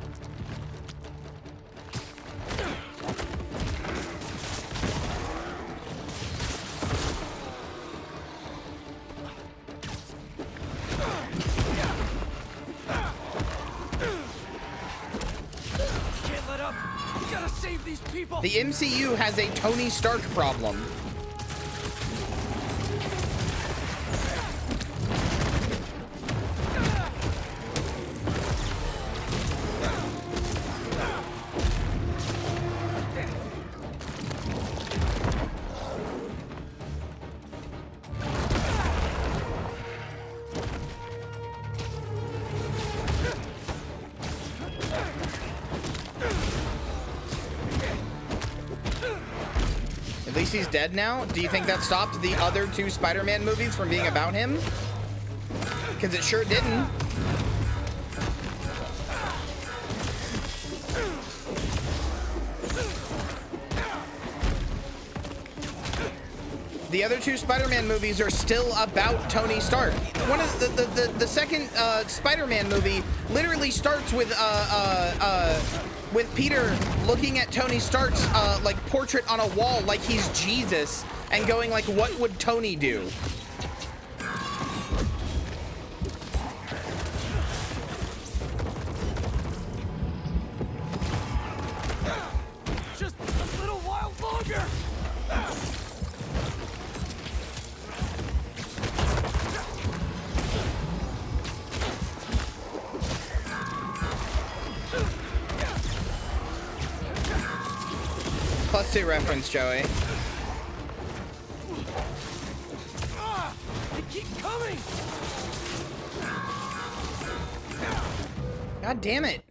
Can't let up. We gotta save these people. The MCU has a Tony Stark problem. At least he's dead now. Do you think that stopped the other 2 Spider-Man movies from being about him? Because it sure didn't. The other 2 Spider-Man movies are still about Tony Stark. One of the second Spider-Man movie literally starts with Peter looking at Tony Stark's like portrait on a wall like he's Jesus and going like, what would Tony do? Just a little while longer. +2 reference, Joey. They keep coming. God damn it.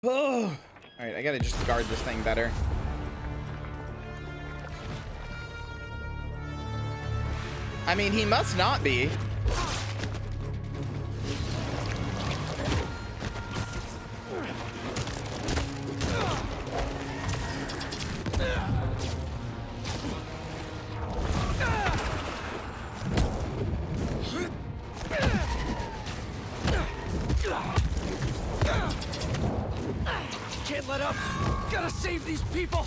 Oh. All right, I gotta just guard this thing better. I mean, he must not be. Can't let up. Gotta save these people.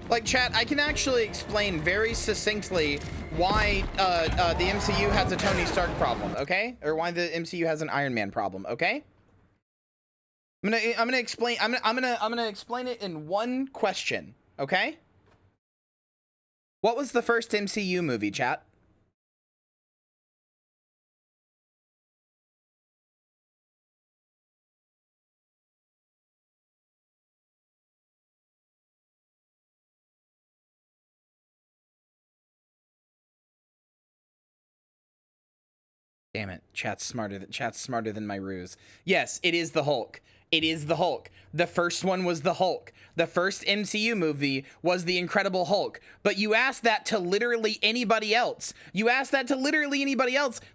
Like, chat, I can actually explain very succinctly why the MCU has a Tony Stark problem, okay? Or why the MCU has an Iron Man problem, okay? I'm gonna explain it in one question, okay? What was the first MCU movie, chat? Damn it, chat's smarter than my ruse. Yes, it is the Hulk. It is the Hulk. The first one was the Hulk. The first MCU movie was the Incredible Hulk. But you ask that to literally anybody else.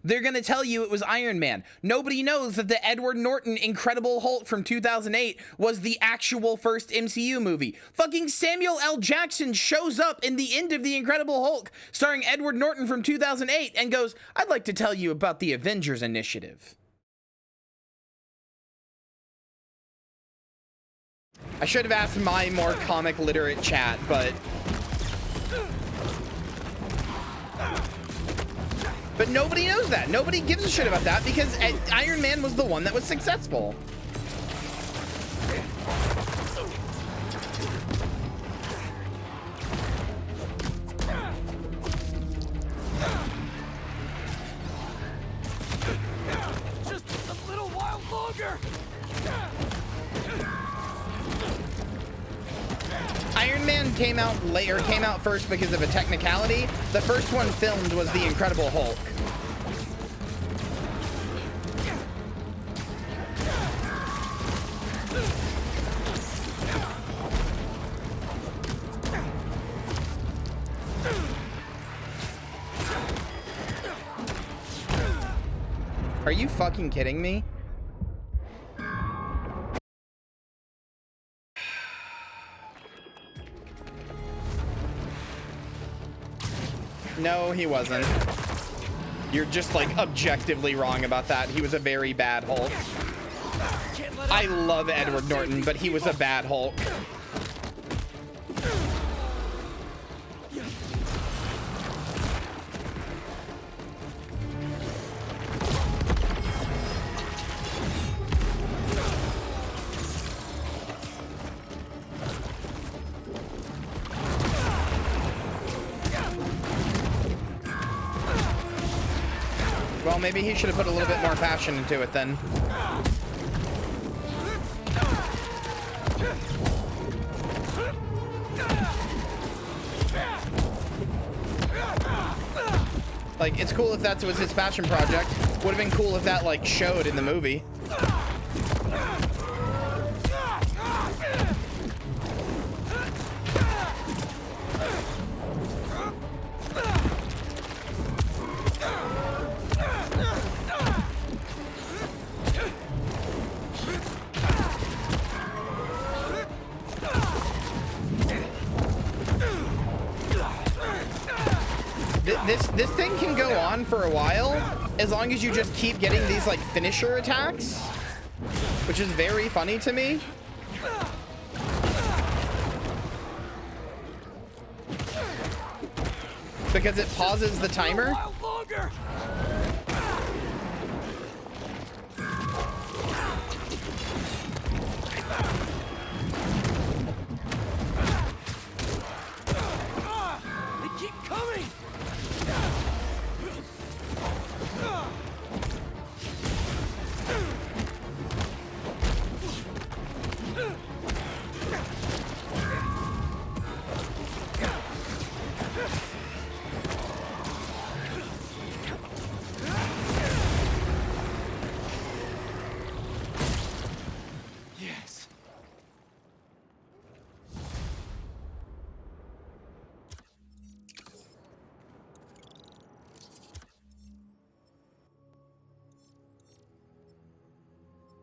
They're gonna tell you it was Iron Man. Nobody knows that the Edward Norton Incredible Hulk from 2008 was the actual first MCU movie. Fucking Samuel L. Jackson shows up in the end of the Incredible Hulk, starring Edward Norton from 2008, and goes, "I'd like to tell you about the Avengers Initiative." I should have asked my more comic literate chat, but nobody knows that. Nobody gives a shit about that because Iron Man was the one that was successful. Just a little while longer. Iron Man came out first because of a technicality. The first one filmed was the Incredible Hulk. Are you fucking kidding me? No, he wasn't. You're just like objectively wrong about that. He was a very bad Hulk. I love Edward Norton, but he was a bad Hulk. Well, maybe he should have put a little bit more passion into it then. Like, it's cool if that was his passion project. Would have been cool if that, like, showed in the movie. This thing can go on for a while as long as you just keep getting these like finisher attacks, which is very funny to me. Because it pauses the timer.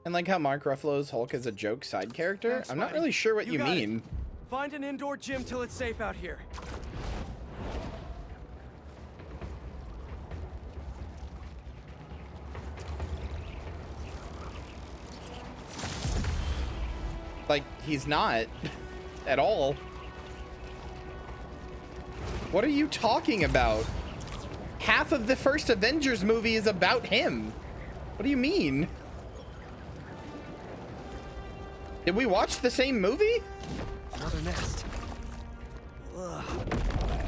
And like how Mark Ruffalo's Hulk is a joke side character. Thanks, I'm not buddy. really sure what you got it. mean. Find an indoor gym till it's safe out here. Like, he's not at all. What are you talking about? Half of the first Avengers movie is about him. What do you mean? Did we watch the same movie? Another nest. Ugh.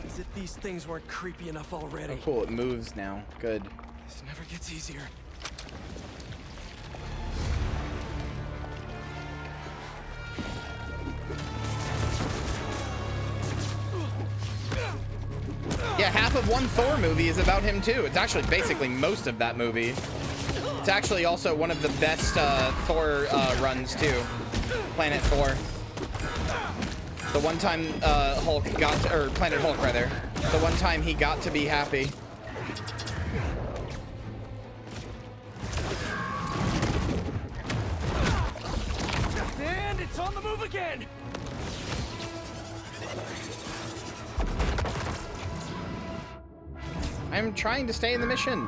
As if these things weren't creepy enough already. Oh, cool. It moves now. Good. This never gets easier. Yeah, half of one Thor movie is about him too. It's actually basically most of that movie. It's actually also one of the best Thor runs too. Planet Thor. The one time Hulk got to, or Planet Hulk rather. The one time he got to be happy. And it's on the move again. I'm trying to stay in the mission.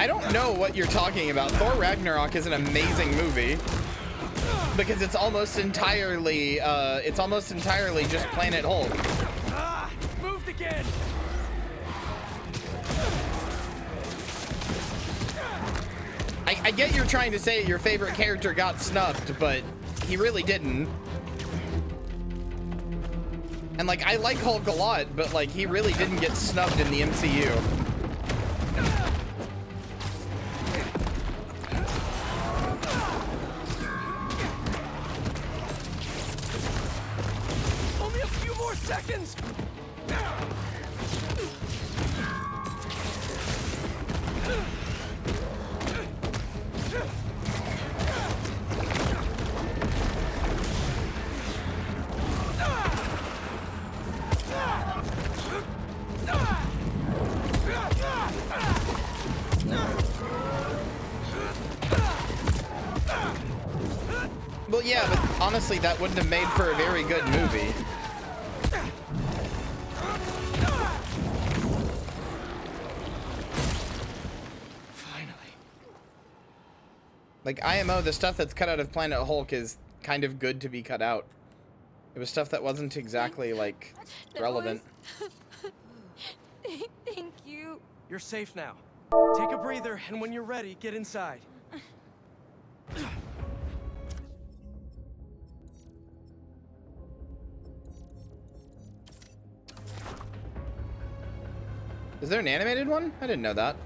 I don't know what you're talking about. Thor Ragnarok is an amazing movie because it's almost entirely just Planet Hulk. Ah, moved again. I get you're trying to say your favorite character got snubbed, but he really didn't. And like, I like Hulk a lot, but like, he really didn't get snubbed in the MCU. Only a few more seconds. Well, yeah, but honestly, that wouldn't have made for a very good movie. Finally. Like, IMO, the stuff that's cut out of Planet Hulk is kind of good to be cut out. It was stuff that wasn't exactly, like, relevant. Thank you. You're safe now. Take a breather, and when you're ready, get inside. Is there an animated one? I didn't know that.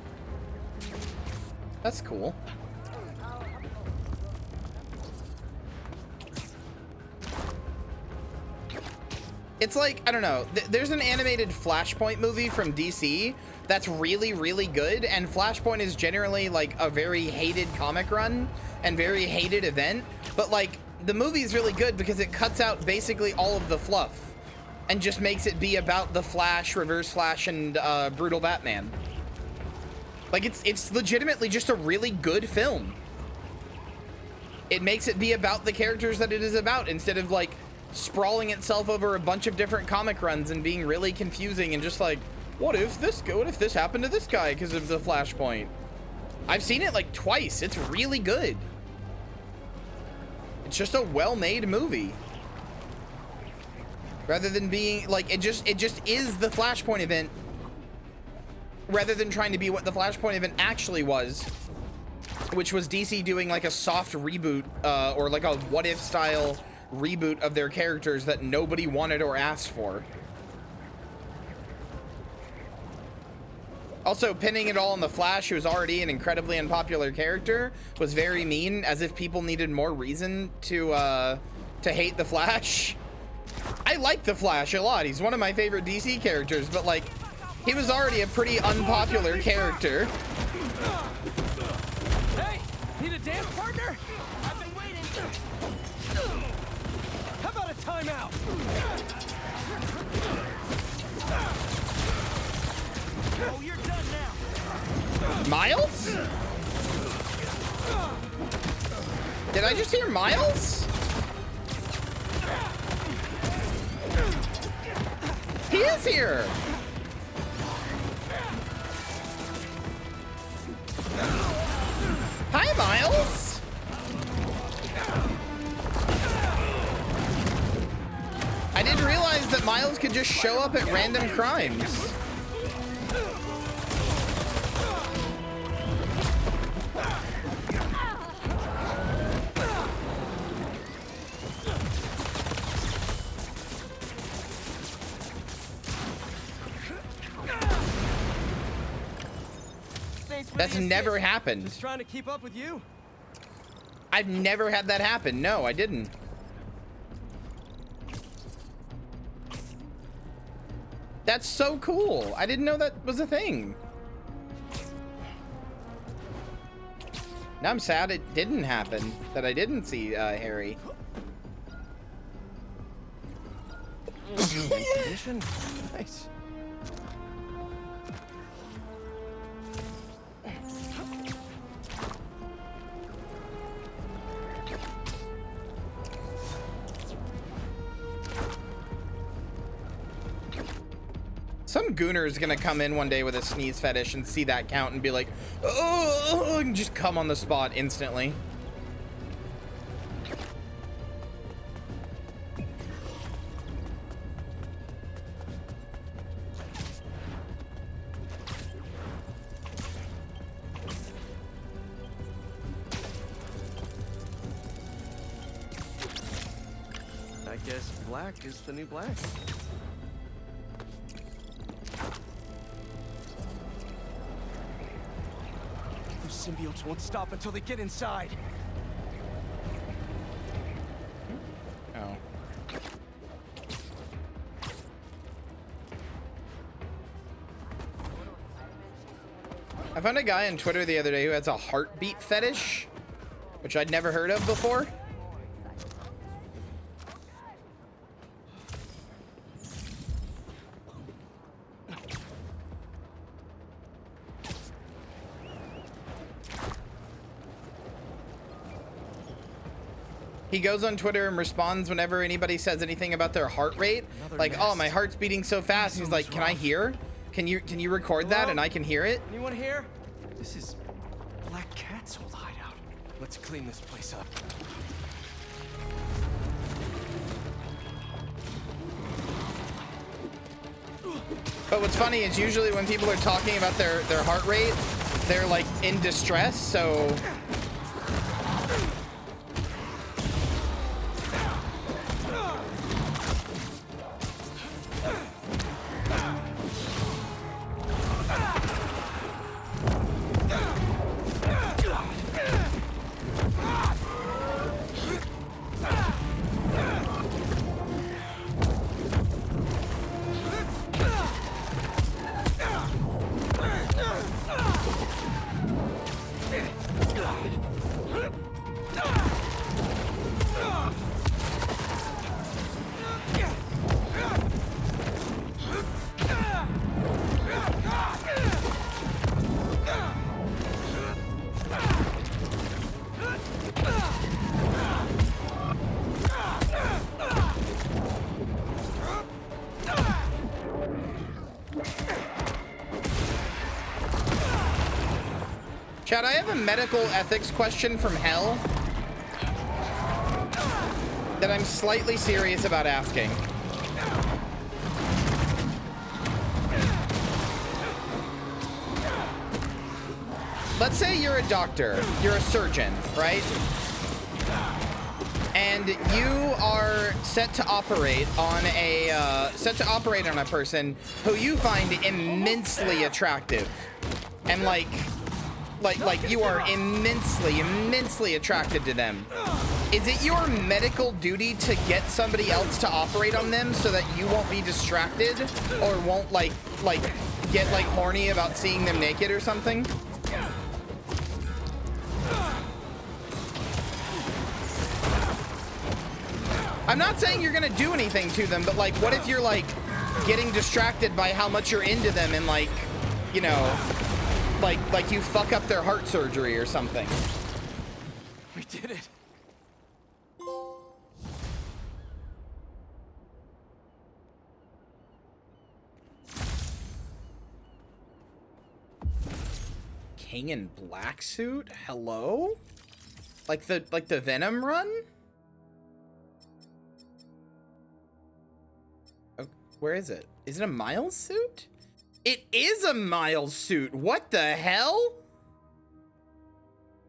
That's cool. It's like, I don't know, there's an animated Flashpoint movie from DC that's really, really good, and Flashpoint is generally like a very hated comic run and very hated event, but like the movie is really good because it cuts out basically all of the fluff and just makes it be about the Flash, Reverse Flash, and Brutal Batman. Like it's legitimately just a really good film. It makes it be about the characters that it is about instead of like sprawling itself over a bunch of different comic runs and being really confusing and just like, what if this happened to this guy because of the Flashpoint? I've seen it like twice. It's really good. It's just a well-made movie. Rather than being like, it just is the Flashpoint event rather than trying to be what the Flashpoint event actually was, which was DC doing like a soft reboot or like a what if style reboot of their characters that nobody wanted or asked for. Also, pinning it all on the Flash, who was already an incredibly unpopular character, was very mean, as if people needed more reason to hate the Flash. I like the Flash a lot. He's one of my favorite DC characters, but like, he was already a pretty unpopular character. Hey, need a dance partner? I've been waiting. How about a timeout? Oh, you're done now. Miles? Did I just hear Miles? He is here. Hi, Miles. I didn't realize that Miles could just show up at random crimes. That's never happened. Just trying to keep up with you. I've never had that happen. No, I didn't. That's so cool. I didn't know that was a thing. Now I'm sad it didn't happen, that I didn't see Harry. Nice. Some gooner is gonna come in one day with a sneeze fetish and see that count and be like, oh, and just come on the spot instantly. I guess black is the new black. Those symbiotes won't stop until they get inside. Oh. I found a guy on Twitter the other day who has a heartbeat fetish, which I'd never heard of before. He goes on Twitter and responds whenever anybody says anything about their heart rate. Like, oh, my heart's beating so fast. He's like, can I hear? Can you record that and I can hear it? Anyone here? This is Black Cat's old hideout. Let's clean this place up. But what's funny is usually when people are talking about their heart rate, they're like in distress, so Chad, I have a medical ethics question from hell that I'm slightly serious about asking. Let's say you're a doctor, you're a surgeon, right? And you are set to operate on a person who you find immensely attractive, and like you are immensely attracted to them. Is it your medical duty to get somebody else to operate on them so that you won't be distracted or won't like get like horny about seeing them naked or something? I'm not saying you're gonna do anything to them, but like, what if you're like getting distracted by how much you're into them and like, you know, like you fuck up their heart surgery or something? We did it. King in black suit? Hello? Like the Venom run? Oh, where is it? Is it a Miles suit? It is a Miles suit. What the hell?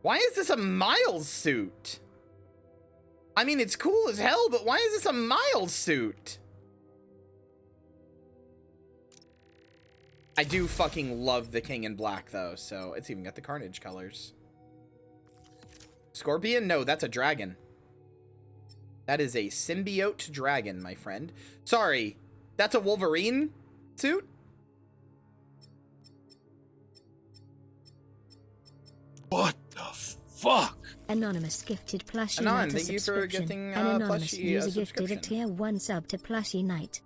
Why is this a Miles suit? I mean, it's cool as hell, but why is this a Miles suit? I do fucking love the King in black, though, so it's even got the Carnage colors. Scorpion? No, that's a dragon. That is a symbiote dragon, my friend. Sorry, that's a Wolverine suit? What the fuck? Anonymous gifted Plushie Anon, Knight a thank you for subscription. getting An anonymous Plushie user gifted a subscription. tier 1 sub to Plushie Knight.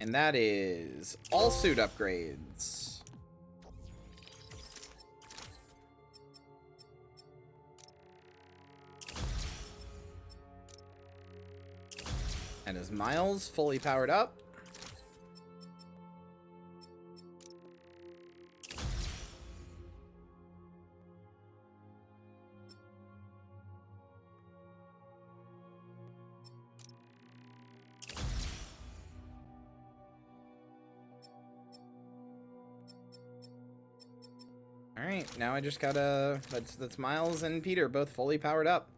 And that is all suit upgrades. And is Miles fully powered up? All right, now I just gotta, that's Miles and Peter both fully powered up.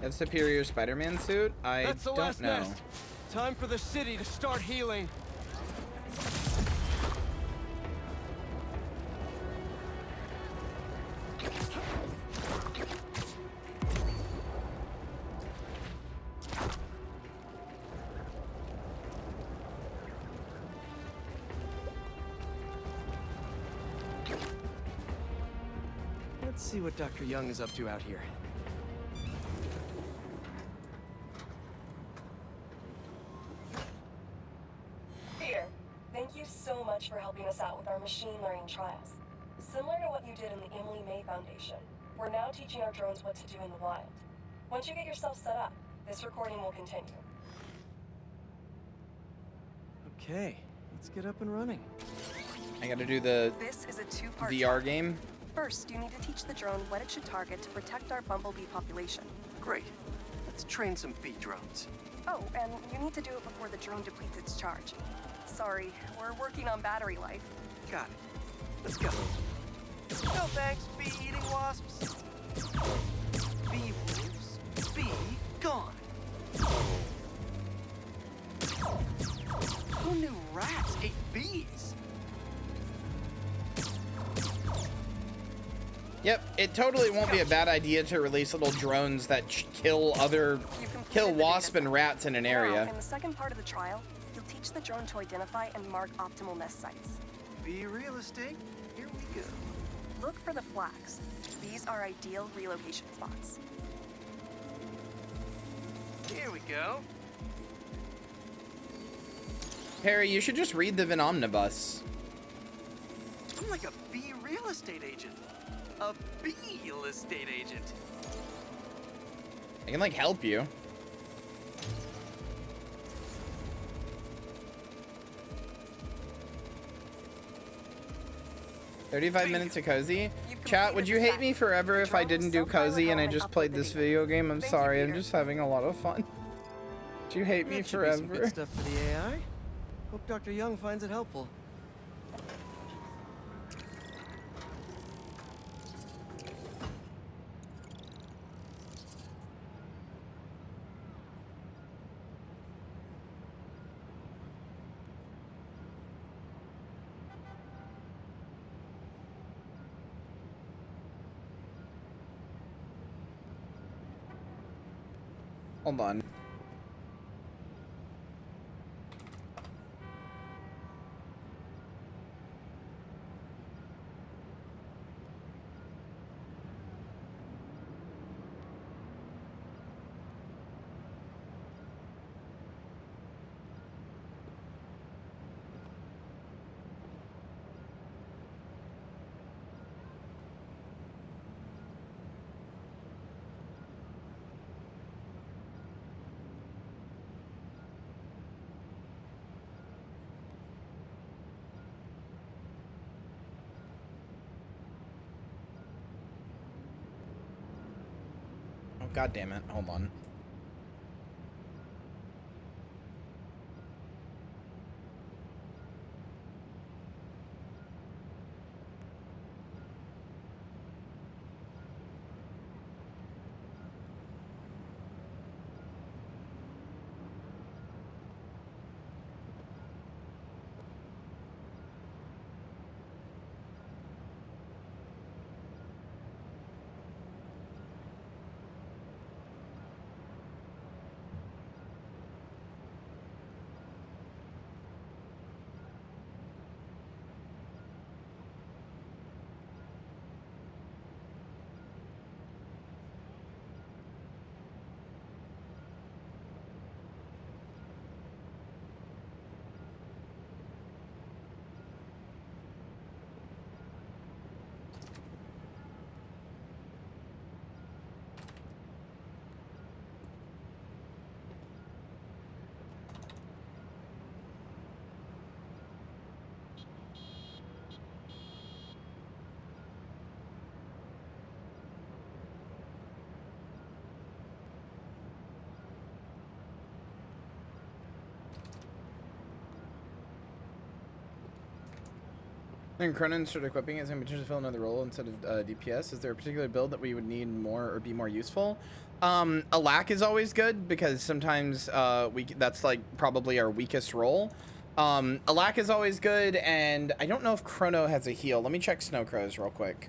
Have superior Spider-Man suit? That's the don't last know. nest. Time for the city to start healing. Let's see what Dr. Young is up to out here. you so much for helping us out with our machine learning trials. Similar to what you did in the Emily May Foundation, we're now teaching our drones what to do in the wild. Once you get yourself set up, this recording will continue. Okay, let's get up and running. I gotta do the This is a two-part VR trial. game. First, you need to teach the drone what it should target to protect our bumblebee population. Great. Let's train some bee drones. Oh, and you need to do it before the drone depletes its charge. Sorry, we're working on battery life. Got it. Let's go. No thanks, bee-eating wasps. Bee wolves, be gone. Who knew rats ate bees? Yep, it totally won't be a bad idea to release little drones that kill wasp and rats in an area. Now, in the second part of the trial, you'll teach the drone to identify and mark optimal nest sites. Bee real estate, here we go. Look for the flags. These are ideal relocation spots. Here we go. Harry, you should just read the Venomnibus. I'm like a bee real estate agent. A bee real estate agent. I can like help you. "35 minutes of cozy." Chat, would you hate me forever if I didn't do cozy and I just played this video game? I'm sorry, I'm just having a lot of fun. Do you hate me That should be some forever? good stuff for the AI. Hope Dr. Young finds it helpful. Hold on. Oh, God damn it. Hold on. When Cronin started equipping it, it's going to potentially fill another role instead of DPS. Is there a particular build that we would need more or be more useful? A lack is always good because sometimes that's like probably our weakest role. A lack is always good, and I don't know if Chrono has a heal. Let me check Snow Crows real quick.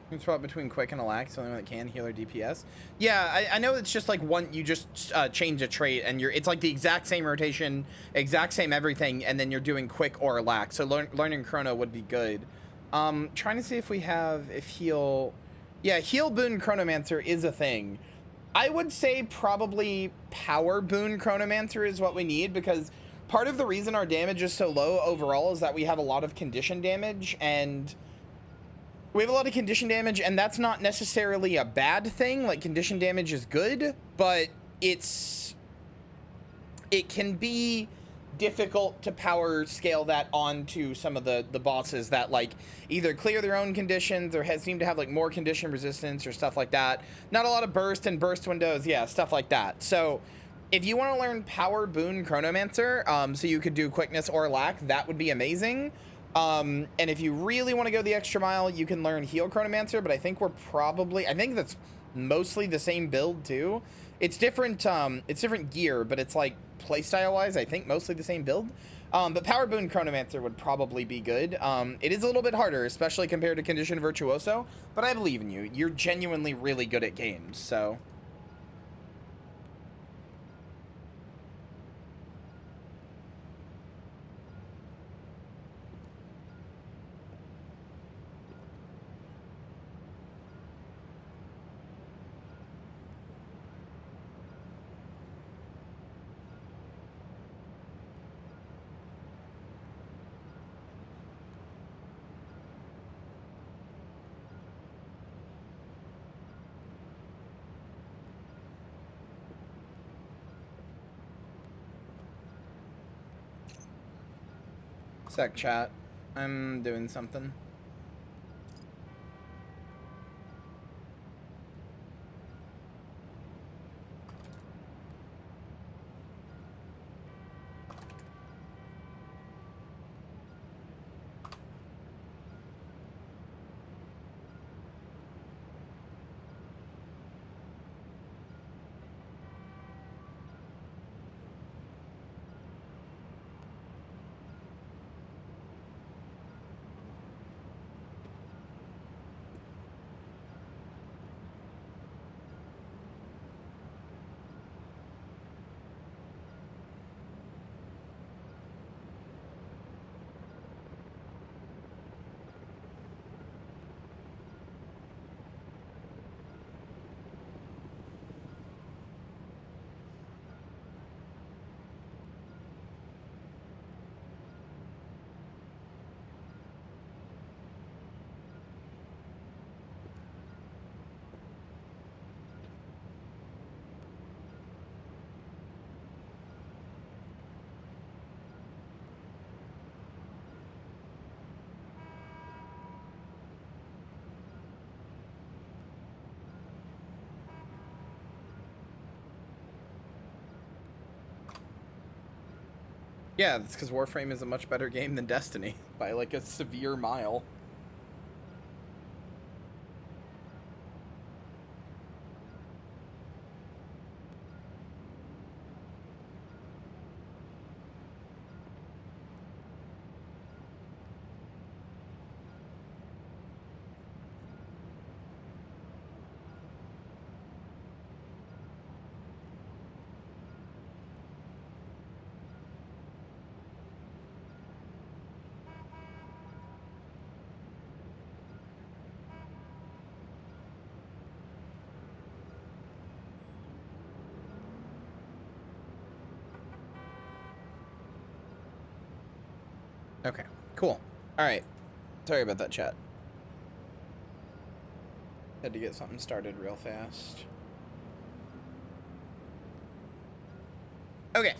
You can swap between quick and alack, something that can heal or DPS. Yeah, I know it's just like one, you just change a trait and it's like the exact same rotation, exact same everything, and then you're doing quick or alack. So learning chrono would be good. Trying to see if we have, heal. Yeah, heal boon chronomancer is a thing. I would say probably power boon chronomancer is what we need, because part of the reason our damage is so low overall is that we have a lot of condition damage, and that's not necessarily a bad thing. Like, condition damage is good, but it can be difficult to power scale that onto some of the bosses that like either clear their own conditions or seem to have like more condition resistance or stuff like that. Not a lot of burst and burst windows, yeah, stuff like that. So if you want to learn power boon chronomancer, so you could do quickness or lack, that would be amazing. And if you really want to go the extra mile, you can learn heal chronomancer, but I think I think that's mostly the same build too. It's different gear, but it's like playstyle wise, I think mostly the same build. But power boon chronomancer would probably be good. It is a little bit harder, especially compared to condition virtuoso, but I believe in you. You're genuinely really good at games, so. Sec chat. I'm doing something. Yeah, that's because Warframe is a much better game than Destiny by like a severe mile. Okay, cool. All right. Sorry about that, chat. Had to get something started real fast. Okay.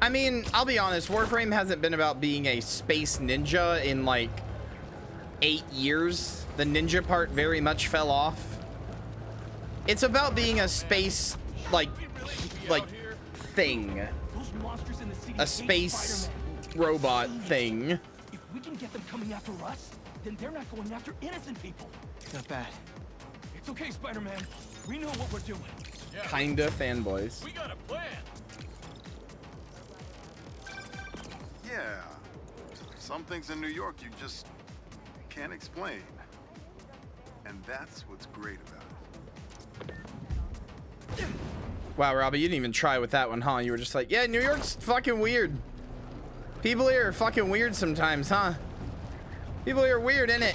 I mean, I'll be honest, Warframe hasn't been about being a space ninja in like 8 years. The ninja part very much fell off. It's about being a space like thing. A space robot thing. If we can get them coming after us, then they're not going after innocent people. Not bad. It's okay, Spider-Man. We know what we're doing. Kinda fanboys. We got a plan. Yeah. Some things in New York you just can't explain. And that's what's great about it. Wow, Robbie, you didn't even try with that one, huh? You were just like, yeah, New York's fucking weird. People here are fucking weird sometimes, huh? People here are weird, innit?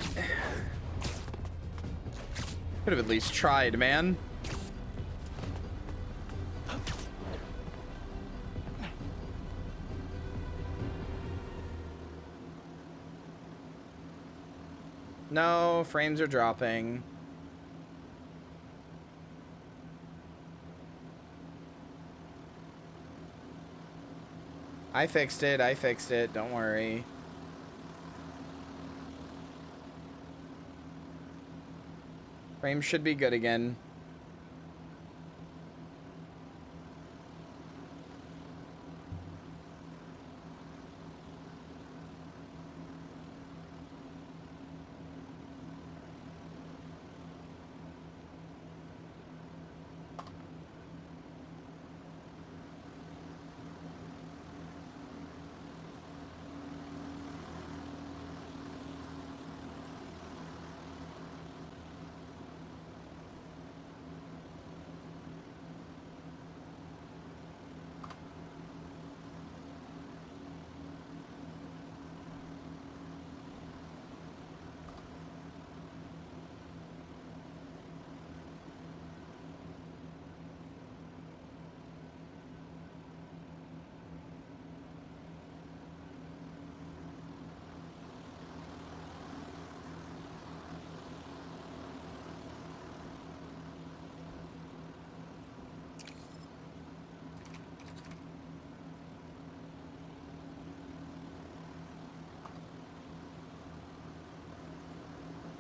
Could have at least tried, man. No, frames are dropping. I fixed it, don't worry. Frames should be good again.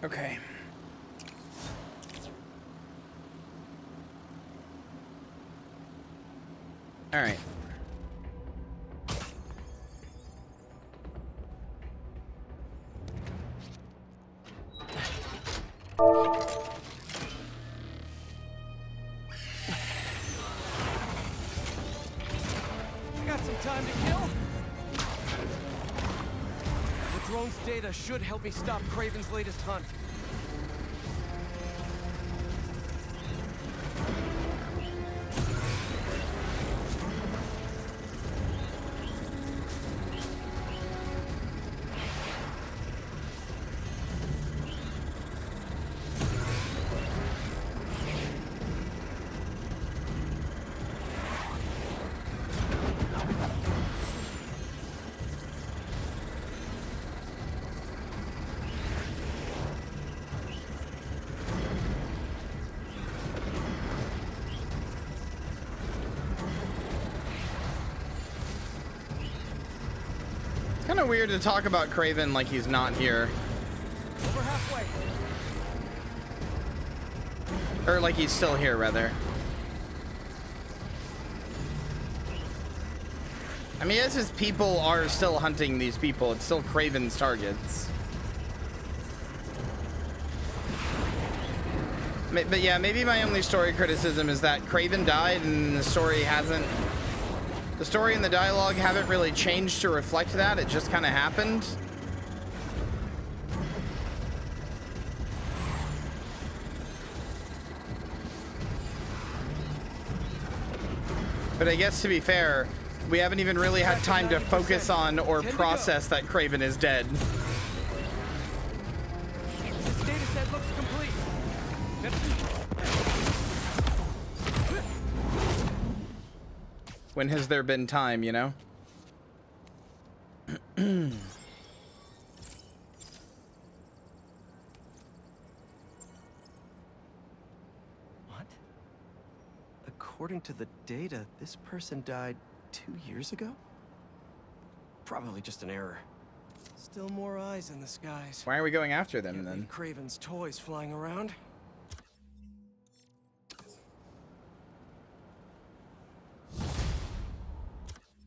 Okay. All right. Got some time to kill? The drone's data should help me stop Kraven's latest hunt. Kind of weird to talk about Kraven like he's not here. Over halfway. Or like he's still here, rather. I mean, as his people are still hunting these people, it's still Kraven's targets. But yeah, maybe my only story criticism is that Kraven died and the story hasn't... The story and the dialogue haven't really changed to reflect that. It just kind of happened. But I guess to be fair, we haven't even really had time to focus on or process that Kraven is dead. This data set looks complete. When has there been time, you know? What? According to the data, this person died 2 years ago? Probably just an error. Still more eyes in the skies. Why are we going after them then? Kraven's toys flying around.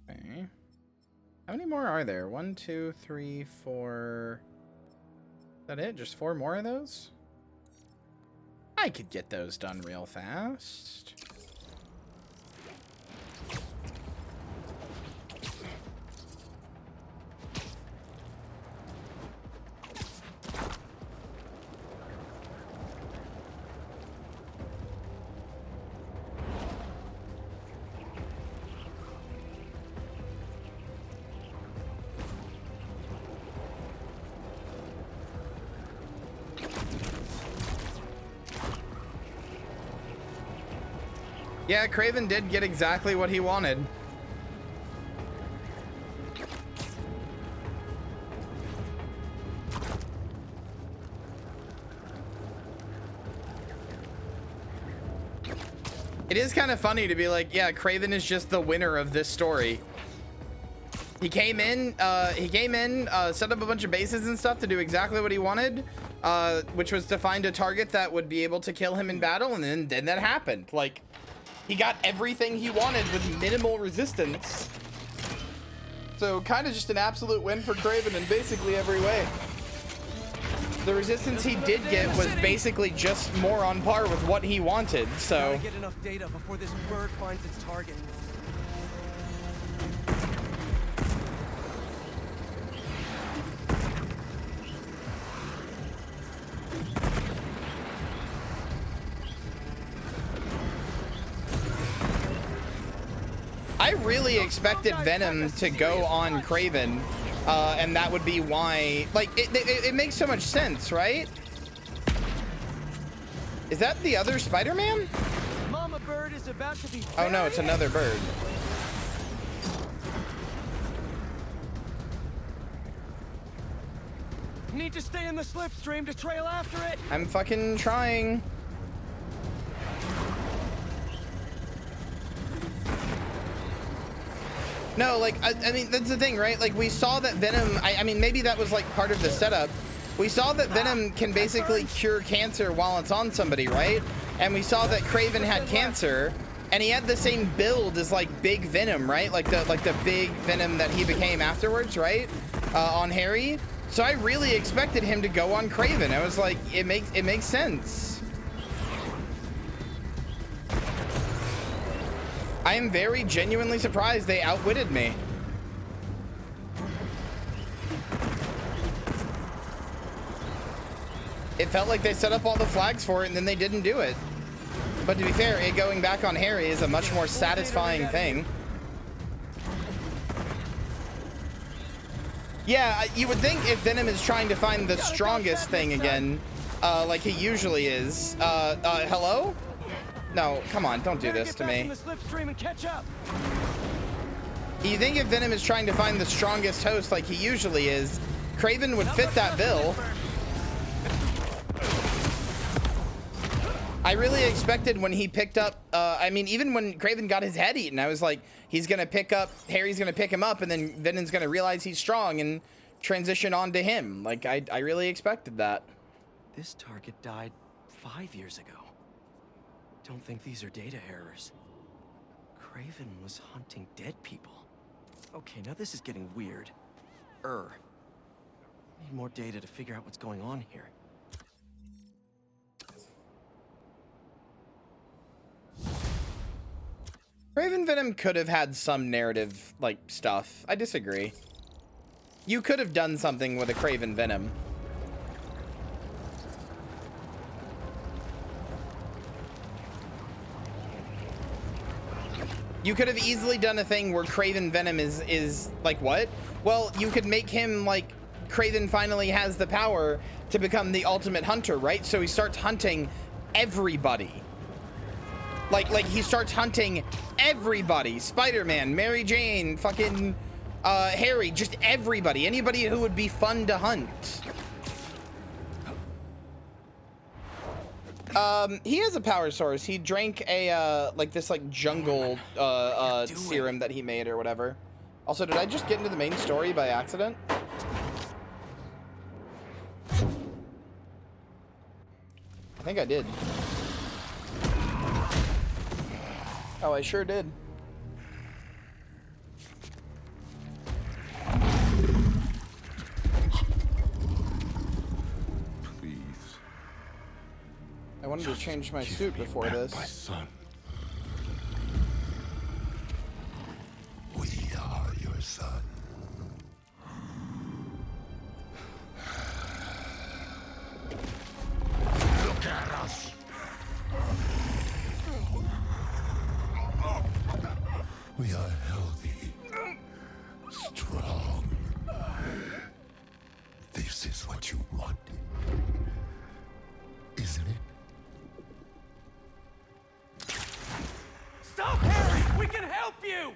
Okay. How many many more are there? 1, 2, 3, 4. Is that it? Just 4 more of those? I could get those done real fast. Yeah, Kraven did get exactly what he wanted. It is kind of funny to be like, yeah, Kraven is just the winner of this story. He came in, set up a bunch of bases and stuff to do exactly what he wanted, which was to find a target that would be able to kill him in battle, and then that happened. Like, he got everything he wanted with minimal resistance. So kind of just an absolute win for Kraven in basically every way. The resistance he did get was basically just more on par with what he wanted, so. Gotta get enough data before this bird finds its target. I really expected Venom to go on Kraven, and that would be why, like, it makes so much sense, right? Is that the other Spider-Man? Mama bird is about to be Oh no, it's another bird. Need to stay in the slipstream to trail after it. I'm fucking trying. No, like, I mean, that's the thing, right? Like, we saw that Venom, I mean, maybe that was, like, part of the setup. We saw that Venom can basically cure cancer while it's on somebody, right? And we saw that Kraven had cancer, and he had the same build as, like, Big Venom, right? Like the big Venom that he became afterwards, right? On Harry. So I really expected him to go on Kraven. I was like, it makes sense. I am very genuinely surprised they outwitted me. It felt like they set up all the flags for it and then they didn't do it. But to be fair, it going back on Harry is a much more satisfying thing. Yeah, you would think if Venom is trying to find the strongest thing again, like he usually is. Hello? No, come on, don't do this to me. You think if Venom is trying to find the strongest host like he usually is, Kraven would fit that bill. I really expected when he picked up, I mean, even when Kraven got his head eaten, I was like, he's going to pick up, Harry's going to pick him up, and then Venom's going to realize he's strong and transition on to him. Like, I really expected that. This target died 5 years ago. Don't think these are data errors. Kraven was hunting dead people. Okay, now this is getting weird. Need more data to figure out what's going on here. Kraven Venom could have had some narrative, like, stuff. I disagree. You could have done something with a Kraven Venom. You could have easily done a thing where Kraven Venom is like, what? Well, you could make him like, Kraven finally has the power to become the ultimate hunter, right? So he starts hunting everybody. Like he starts hunting everybody. Spider-Man, Mary Jane, fucking Harry, just everybody. Anybody who would be fun to hunt. He has a power source. He drank a, like this, like, jungle, serum that he made or whatever. Also, did I just get into the main story by accident? I think I did. Oh, I sure did. I wanted to change my suit before this. My son. We are your son. Look at us. We are healthy, strong. This is what you want, isn't it? Stop, Harry! We can help you!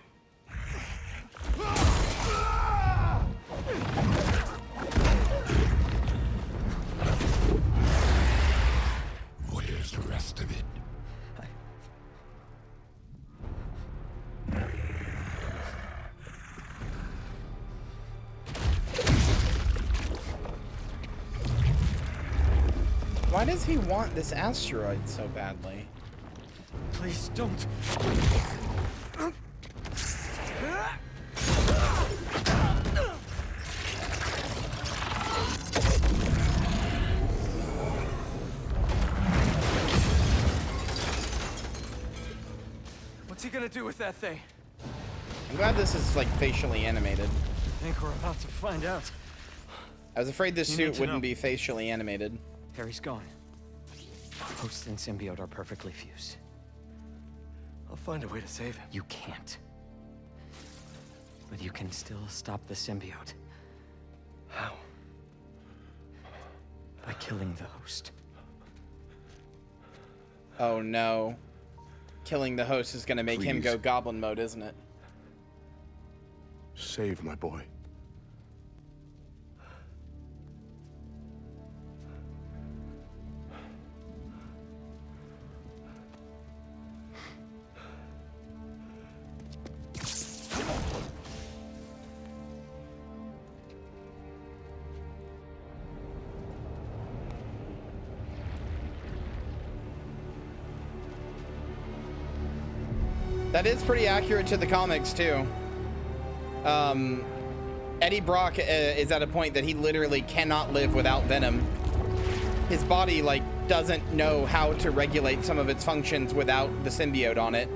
Where's the rest of it? Why does he want this asteroid so badly? Please don't. What's he gonna do with that thing? I'm glad this is like facially animated. I think we're about to find out. I was afraid this You suit need to wouldn't know. be facially animated. Harry's gone. Host and symbiote are perfectly fused. I'll find a way to save him. You can't. But you can still stop the symbiote. How? By killing the host. Oh no. Killing the host is gonna make him Please. go goblin mode, isn't it? Save my boy. That is pretty accurate to the comics too. Eddie Brock is at a point that he literally cannot live without Venom. His body like doesn't know how to regulate some of its functions without the symbiote on it.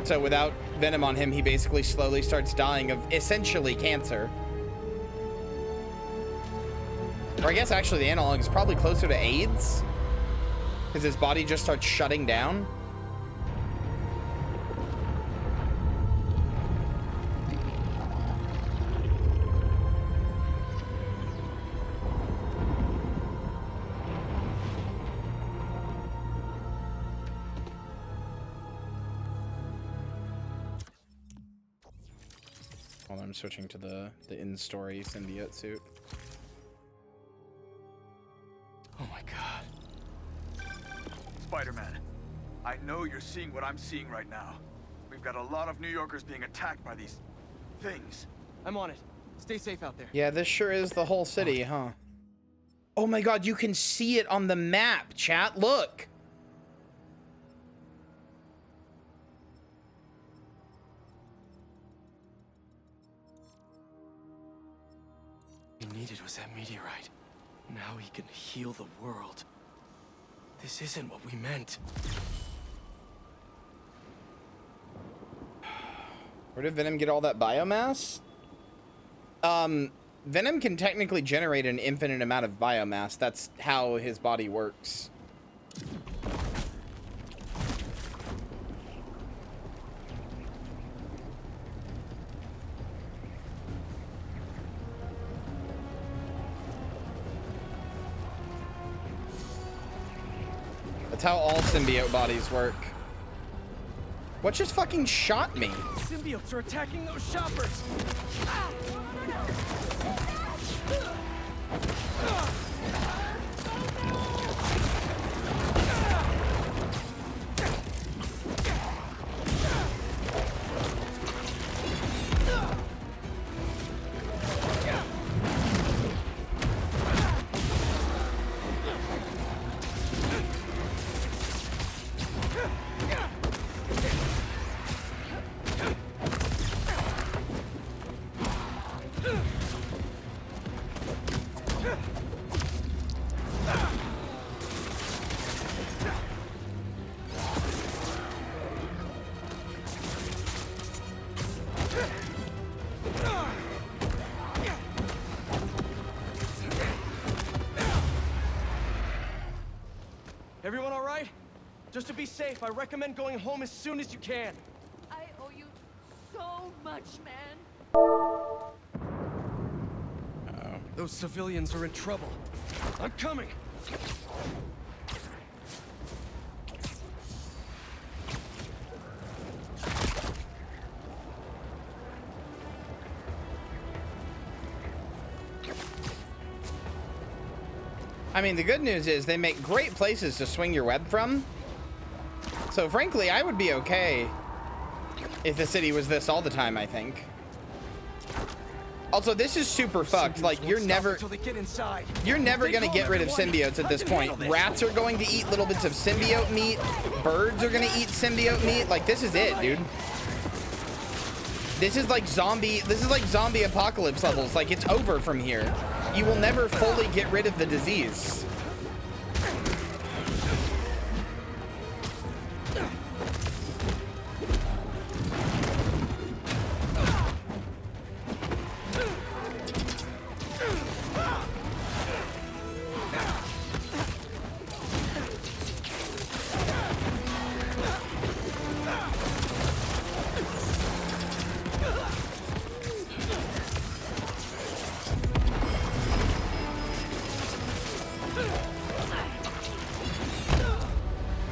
So without Venom on him, he basically slowly starts dying of essentially cancer. Or I guess actually the analog is probably closer to AIDS, because his body just starts shutting down. Hold on, I'm switching to the in-story symbiote suit. Oh my god. Spider-Man, I know you're seeing what I'm seeing right now. We've got a lot of New Yorkers being attacked by these things. I'm on it. Stay safe out there. Yeah, this sure is the whole city, huh? Oh my god, you can see it on the map, chat. Look. He needed was that meteorite. Now he can heal the world. This isn't what we meant. Where did Venom get all that biomass? Venom can technically generate an infinite amount of biomass. That's how his body works. That's how all symbiote bodies work. What just fucking shot me? Symbiotes are attacking those shoppers! Everyone all right? Just to be safe, I recommend going home as soon as you can. I owe you so much, man. Those civilians are in trouble. I'm coming. I mean, the good news is they make great places to swing your web from. So frankly, I would be okay if the city was this all the time, I think. Also, this is super fucked. Like, you're never gonna get rid of symbiotes at this point. Rats are going to eat little bits of symbiote meat. Birds are gonna eat symbiote meat. Like, this is it, dude. This is like zombie apocalypse levels. Like, it's over from here. You will never fully get rid of the disease.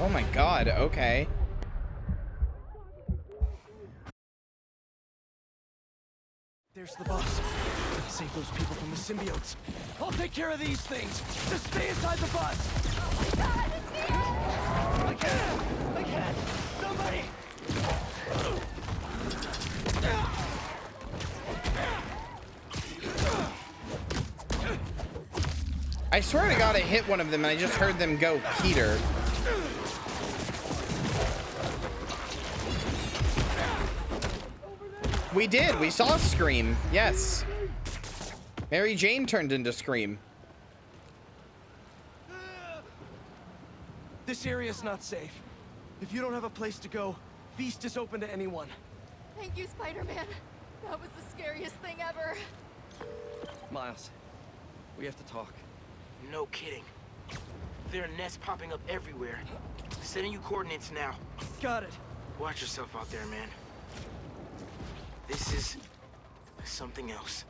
Oh my god, okay. There's the bus. Let's save those people from the symbiotes. I'll take care of these things. Just stay inside the bus. Oh my god, it's me! I can't! Somebody! I swear to God I hit one of them and I just heard them go, Peter. We did. We saw Scream. Yes. Mary Jane turned into Scream. This area's not safe. If you don't have a place to go, Beast is open to anyone. Thank you, Spider-Man. That was the scariest thing ever. Miles, we have to talk. No kidding. There are nests popping up everywhere. Sending you coordinates now. Got it. Watch yourself out there, man. This is something else.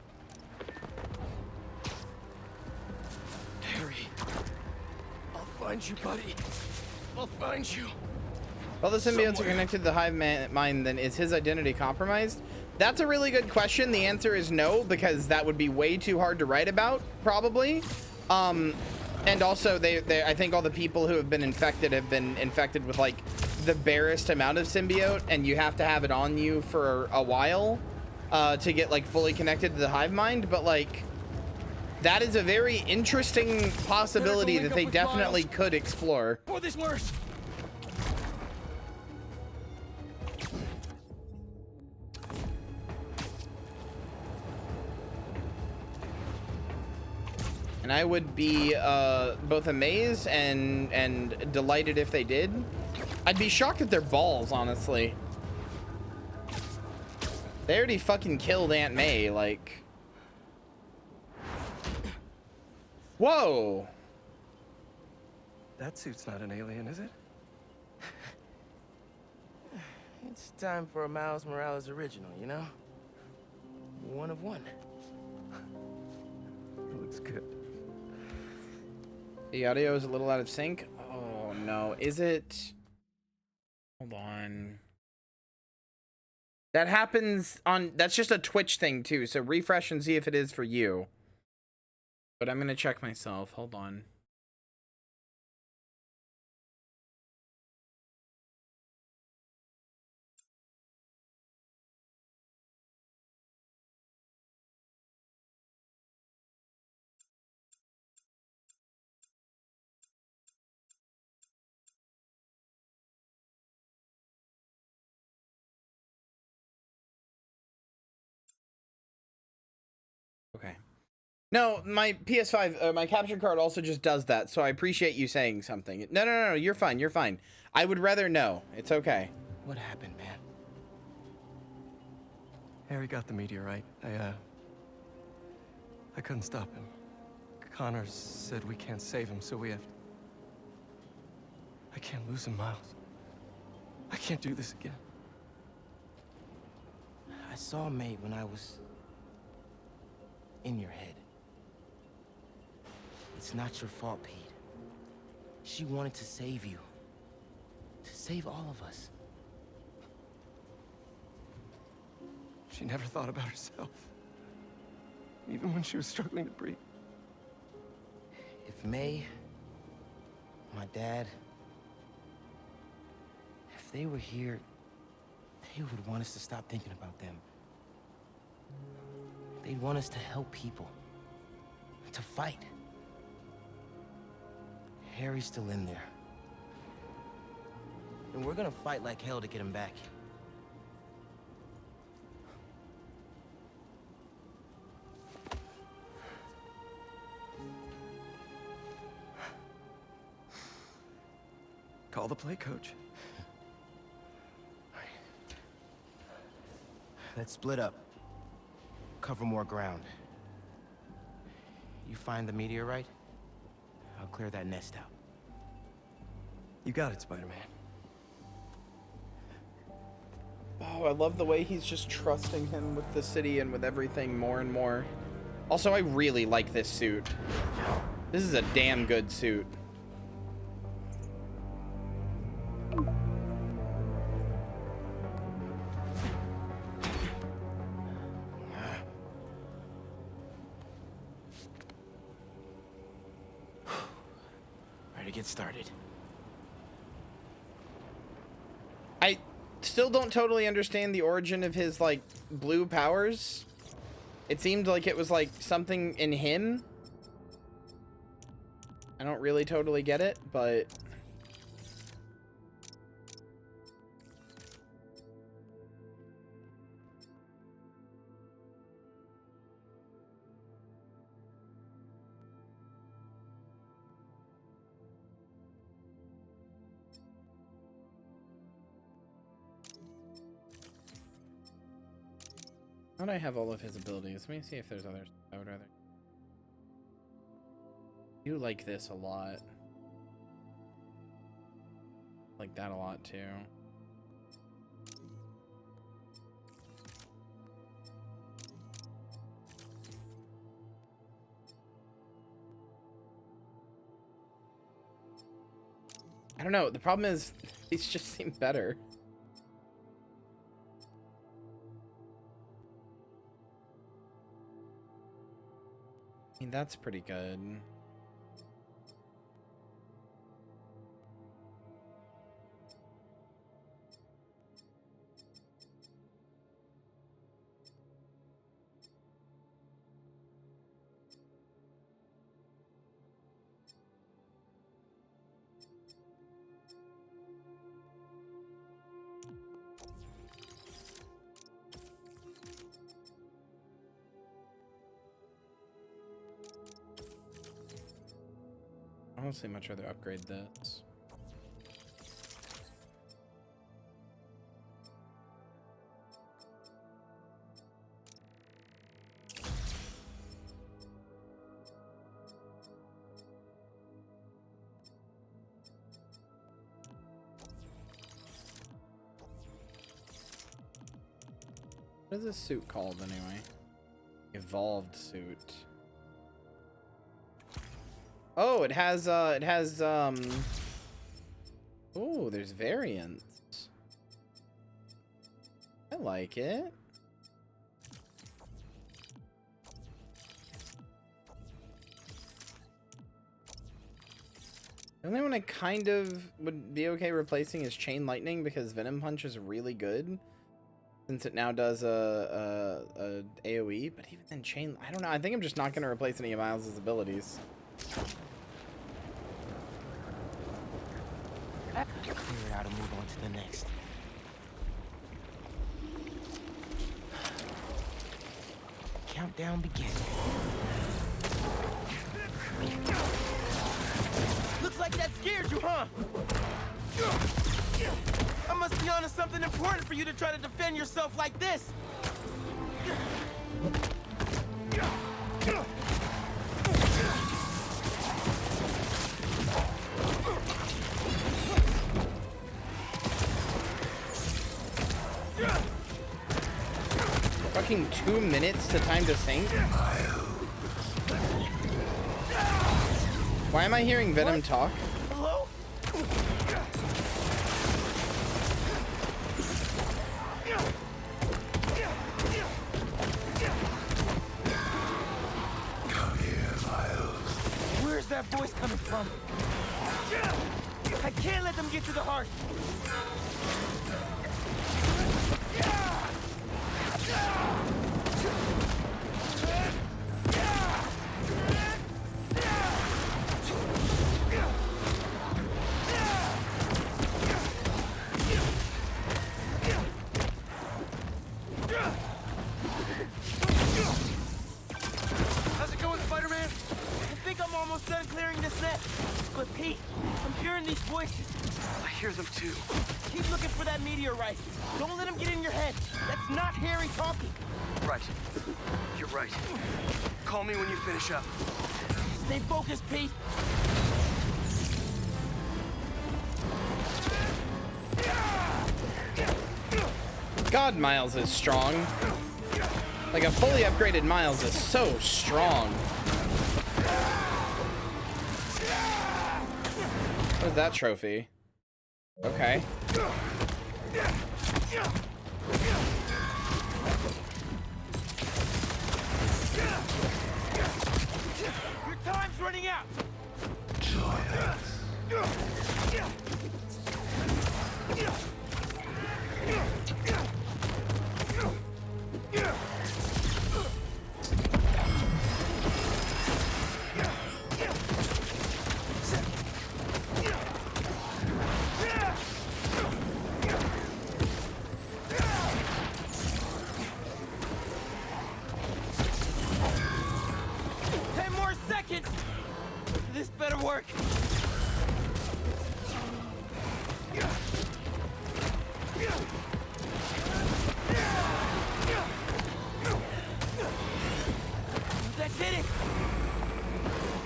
Harry, I'll find you, buddy. I'll find you. Well, the symbiotes are connected to the hive mind, then is his identity compromised? That's a really good question. The answer is no, because that would be way too hard to write about, probably. And also, I think all the people who have been infected with like the barest amount of symbiote, and you have to have it on you for a while to get like fully connected to the hive mind. But like, that is a very interesting possibility that they definitely could explore. For this worse. And I would be both amazed and delighted if they did. I'd be shocked at their balls, honestly. They already fucking killed Aunt May, like. Whoa. That suit's not an alien, is it? It's time for a Miles Morales original, you know? One of one. It looks good. The audio is a little out of sync. Oh no, is it? Hold on. That happens on, that's just a Twitch thing too, so refresh and see if it is for you. But I'm gonna check myself, hold on. Okay. No, my PS5, my capture card also just does that, so I appreciate you saying something. No, you're fine, you're fine. I would rather know. It's okay. What happened, man? Harry got the meteorite. I couldn't stop him. Connors said we can't save him, so we have... can't lose him, Miles. I can't do this again. I saw May when I was in your head. It's not your fault, Pete. She wanted to save you. To save all of us. She never thought about herself. Even when she was struggling to breathe. If May, my dad, if they were here, they would want us to stop thinking about them. They'd want us to help people. To fight. Harry's still in there. And we're gonna fight like hell to get him back. Call the play, coach. Let's split up. Cover more ground. You find the meteorite, I'll clear that nest out. You got it, Spider-Man. Oh, I love the way he's just trusting him with the city and with everything more and more. Also, I really like this suit. This is a damn good suit. Ready to get started. I still don't totally understand the origin of his, like, blue powers. It seemed like it was, like, something in him. I don't really totally get it, but... How do I have all of his abilities? Let me see if there's others. I would rather. You like this a lot. Like that a lot too. I don't know. The problem is these just seem better. I mean, that's pretty good. Honestly, much rather upgrade this. What is this suit called anyway? Evolved suit. Oh, it has, oh, there's variants. I like it. The only one I kind of would be okay replacing is Chain Lightning because Venom Punch is really good. Since it now does a AoE, but even then Chain, I don't know, I think I'm just not going to replace any of Miles' abilities. Clear it out and move on to the next. Countdown begins. Looks like that scared you, huh? I must be onto something important for you to try to defend yourself like this. taking 2 minutes to time to sync? Why am I hearing Venom talk? Hello? Come here, Miles. Where's that voice coming from? I can't let them get to the heart. How's it going, Spider-Man? I think I'm almost done clearing this net. But Pete, I'm hearing these voices. I hear them too. Keep looking for that meteorite. Don't let him get in your head. That's not Harry talking. Right. You're right. Call me when you finish up. Stay focused, Pete. God, Miles is strong. Like, a fully upgraded Miles is so strong. What is that trophy? Okay. Your time's running out. Join us. This better work. That's it.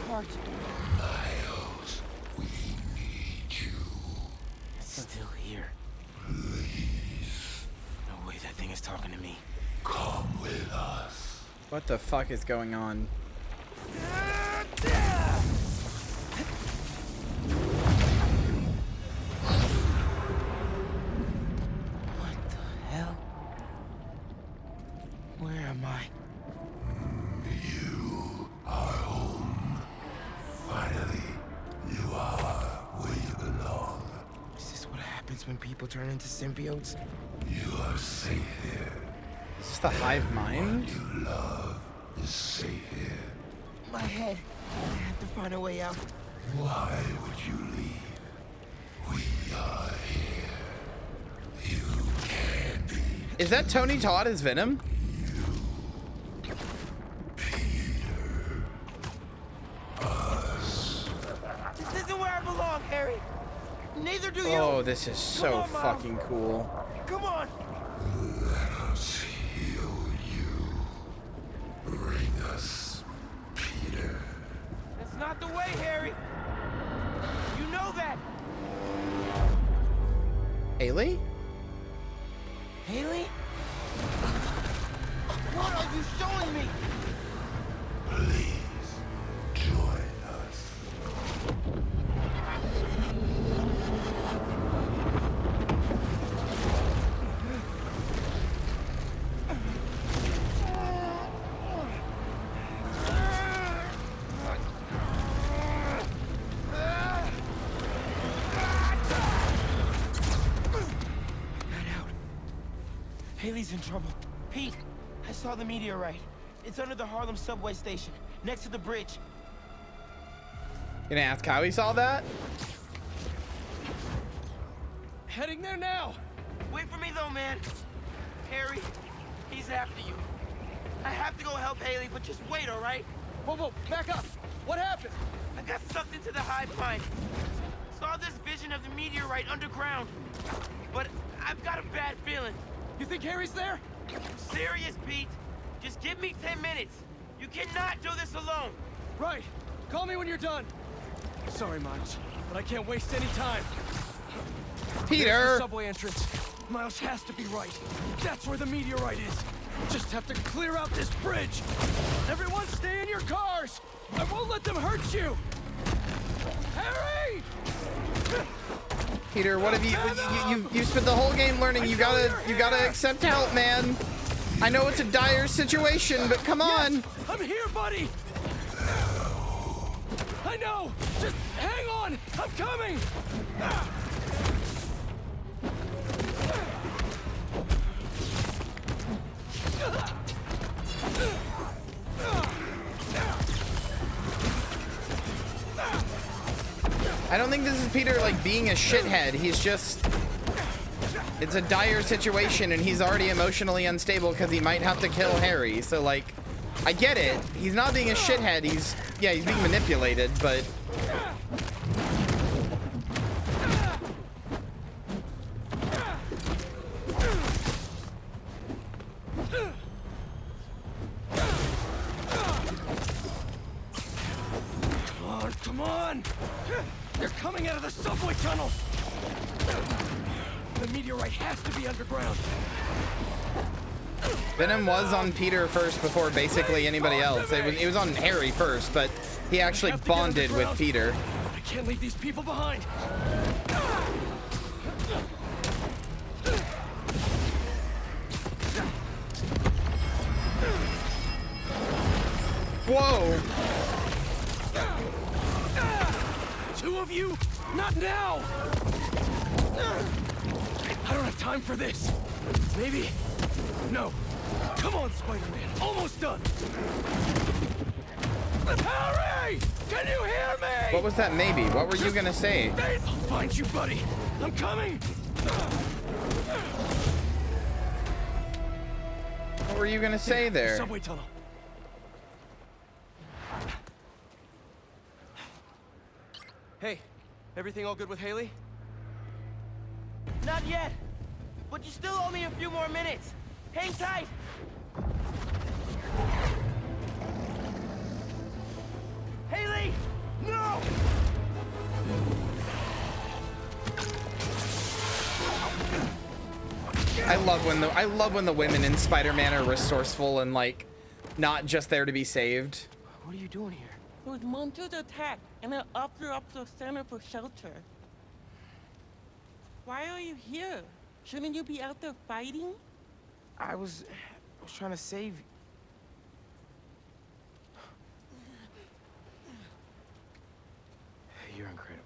Heart. Miles, we need you. It's still here. Please. No way that thing is talking to me. Come with us. What the fuck is going on? What the hell? Where am I? You are home. Finally, you are where you belong. Is this what happens when people turn into symbiotes? You are safe here. Is this the hive mind? What you love is safe here. My head. I have to find a way out. Why would you leave? We are here. You can't be. Is that Tony Todd as Venom? This isn't where I belong, Harry. Neither do you. Oh, this is so on, Miles. fucking cool. Come on. Let us heal you. Bring us Peter. That's not the way, Harry. You know that. Haley? Haley? What are you showing me? Please join us. Haley's in trouble. Pete, I saw the meteorite. It's under the Harlem subway station, next to the bridge. Gonna ask how he saw that? Heading there now. Wait for me though, man. Harry, he's after you. I have to go help Haley, but just wait, all right? Whoa, back up. What happened? I got sucked into the hive mind. Saw this vision of the meteorite underground. But I've got a bad feeling. You think Harry's there? I'm serious, Pete. Just give me 10 minutes. You cannot do this alone. Right. Call me when you're done. Sorry, Miles, but I can't waste any time. There's Peter! the subway entrance. Miles has to be right. That's where the meteorite is. Just have to clear out this bridge. Everyone stay in your cars. I won't let them hurt you. Harry! Peter, what have you spent the whole game learning you gotta accept help, man. I know it's a dire situation, but come on. Yes, I'm here, buddy. I know. Just hang on. I'm coming. I don't think this is Peter like being a shithead. He's just, it's a dire situation and he's already emotionally unstable because he might have to kill Harry. So like, I get it. He's not being a shithead. He's being manipulated, but Come on! They're coming out of the subway tunnel! The meteorite has to be underground. Venom was on Peter first before basically anybody else. It was on Harry first, but he actually bonded with Peter. I can't leave these people behind. Whoa! Two of you? Not now! I don't have time for this. Maybe? No. Come on, Spider-Man. Almost done. Harry! Can you hear me? What was that maybe? What were you gonna say? I'll find you, buddy. I'm coming. What were you gonna say there? Subway tunnel. Hey, everything all good with Haley? Not yet, but you still owe me a few more minutes. Hang tight. Haley, no! I love when the women in Spider-Man are resourceful and like not just there to be saved. What are you doing here? It was monsters attack, and I offered up to the center for shelter. Why are you here? Shouldn't you be out there fighting? I was trying to save you. You're incredible.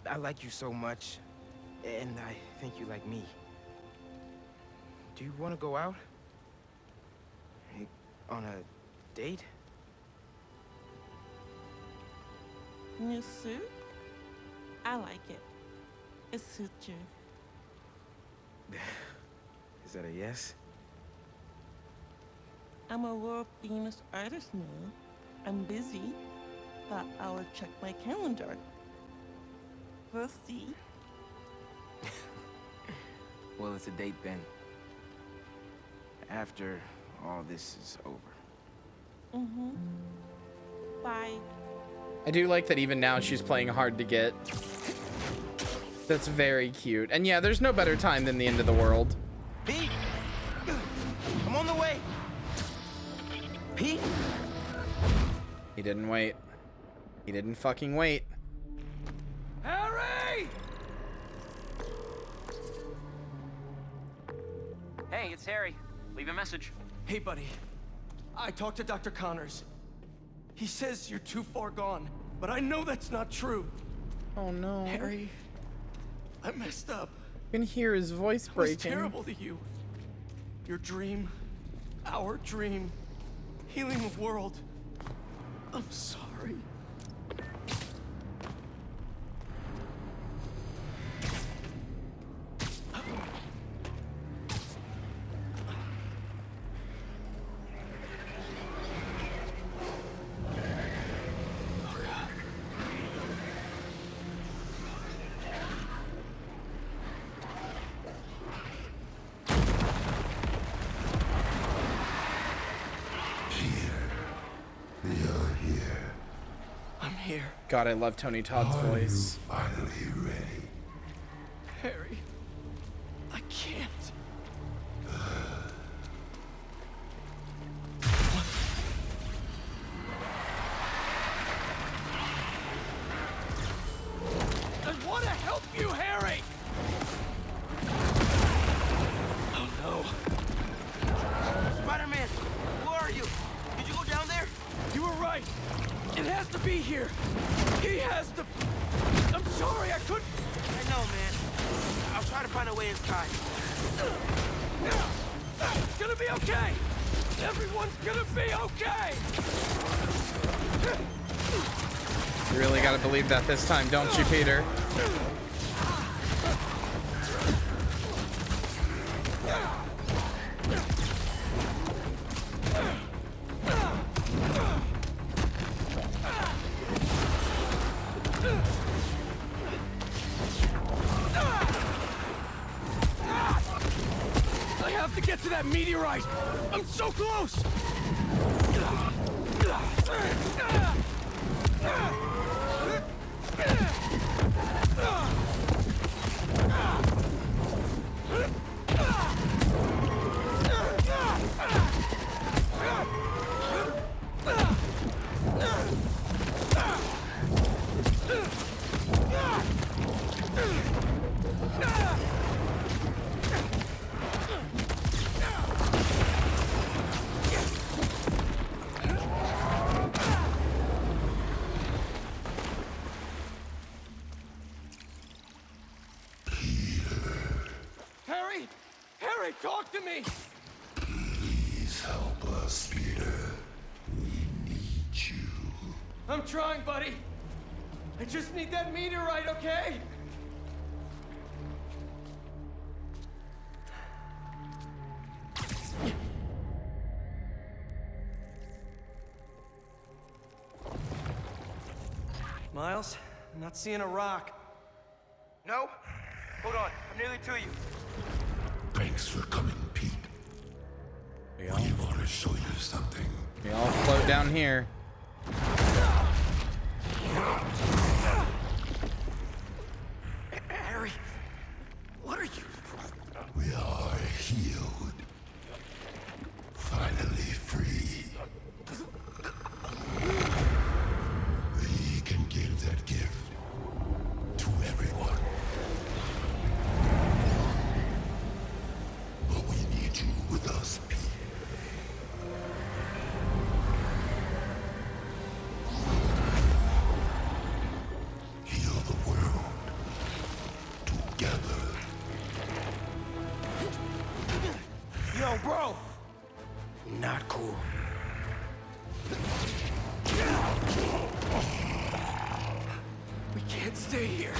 I like you so much, and I think you like me. Do you want to go out? On a date? New suit? I like it. It suits you. Is that a yes? I'm a world-famous artist now. I'm busy. Thought I would check my calendar. We'll see. Well, it's a date then. After all this is over. Mm-hmm. Bye. I do like that even now she's playing hard to get. That's very cute. And yeah, there's no better time than the end of the world. Pete! I'm on the way! Pete? He didn't wait. He didn't fucking wait. Harry! Hey, it's Harry. Leave a message. Hey, buddy. I talked to Dr. Connors. He says you're too far gone, but I know that's not true. Oh no. Harry, I messed up. You can hear his voice I was breaking. terrible to you. Your dream, our dream, healing the world. I'm sorry. God, I love Tony Todd's voice. Finally ready. Harry, I can't. I want to help you, Harry! Oh no. Spider-Man, where are you? Did you go down there? You were right. It has to be here. He has to... I'm sorry, I couldn't... I know, man. I'll try to find a way inside. It's gonna be okay! Everyone's gonna be okay! You really gotta believe that this time, don't you, Peter? I have to get to that meteorite! I'm so close! Harry! Harry, talk to me! Please help us, Peter. We need you. I'm trying, buddy. I just need that meteorite, okay? Miles, I'm not seeing a rock. No? Hold on, I'm nearly to you. Thanks for coming, Pete. We want to show you something. We all float down here. Harry, what are you? We are healed. Finally free. We can give that gift to everyone. But we need you with us, Pete. Heal the world together. Yo, bro! Not cool. We can't stay here.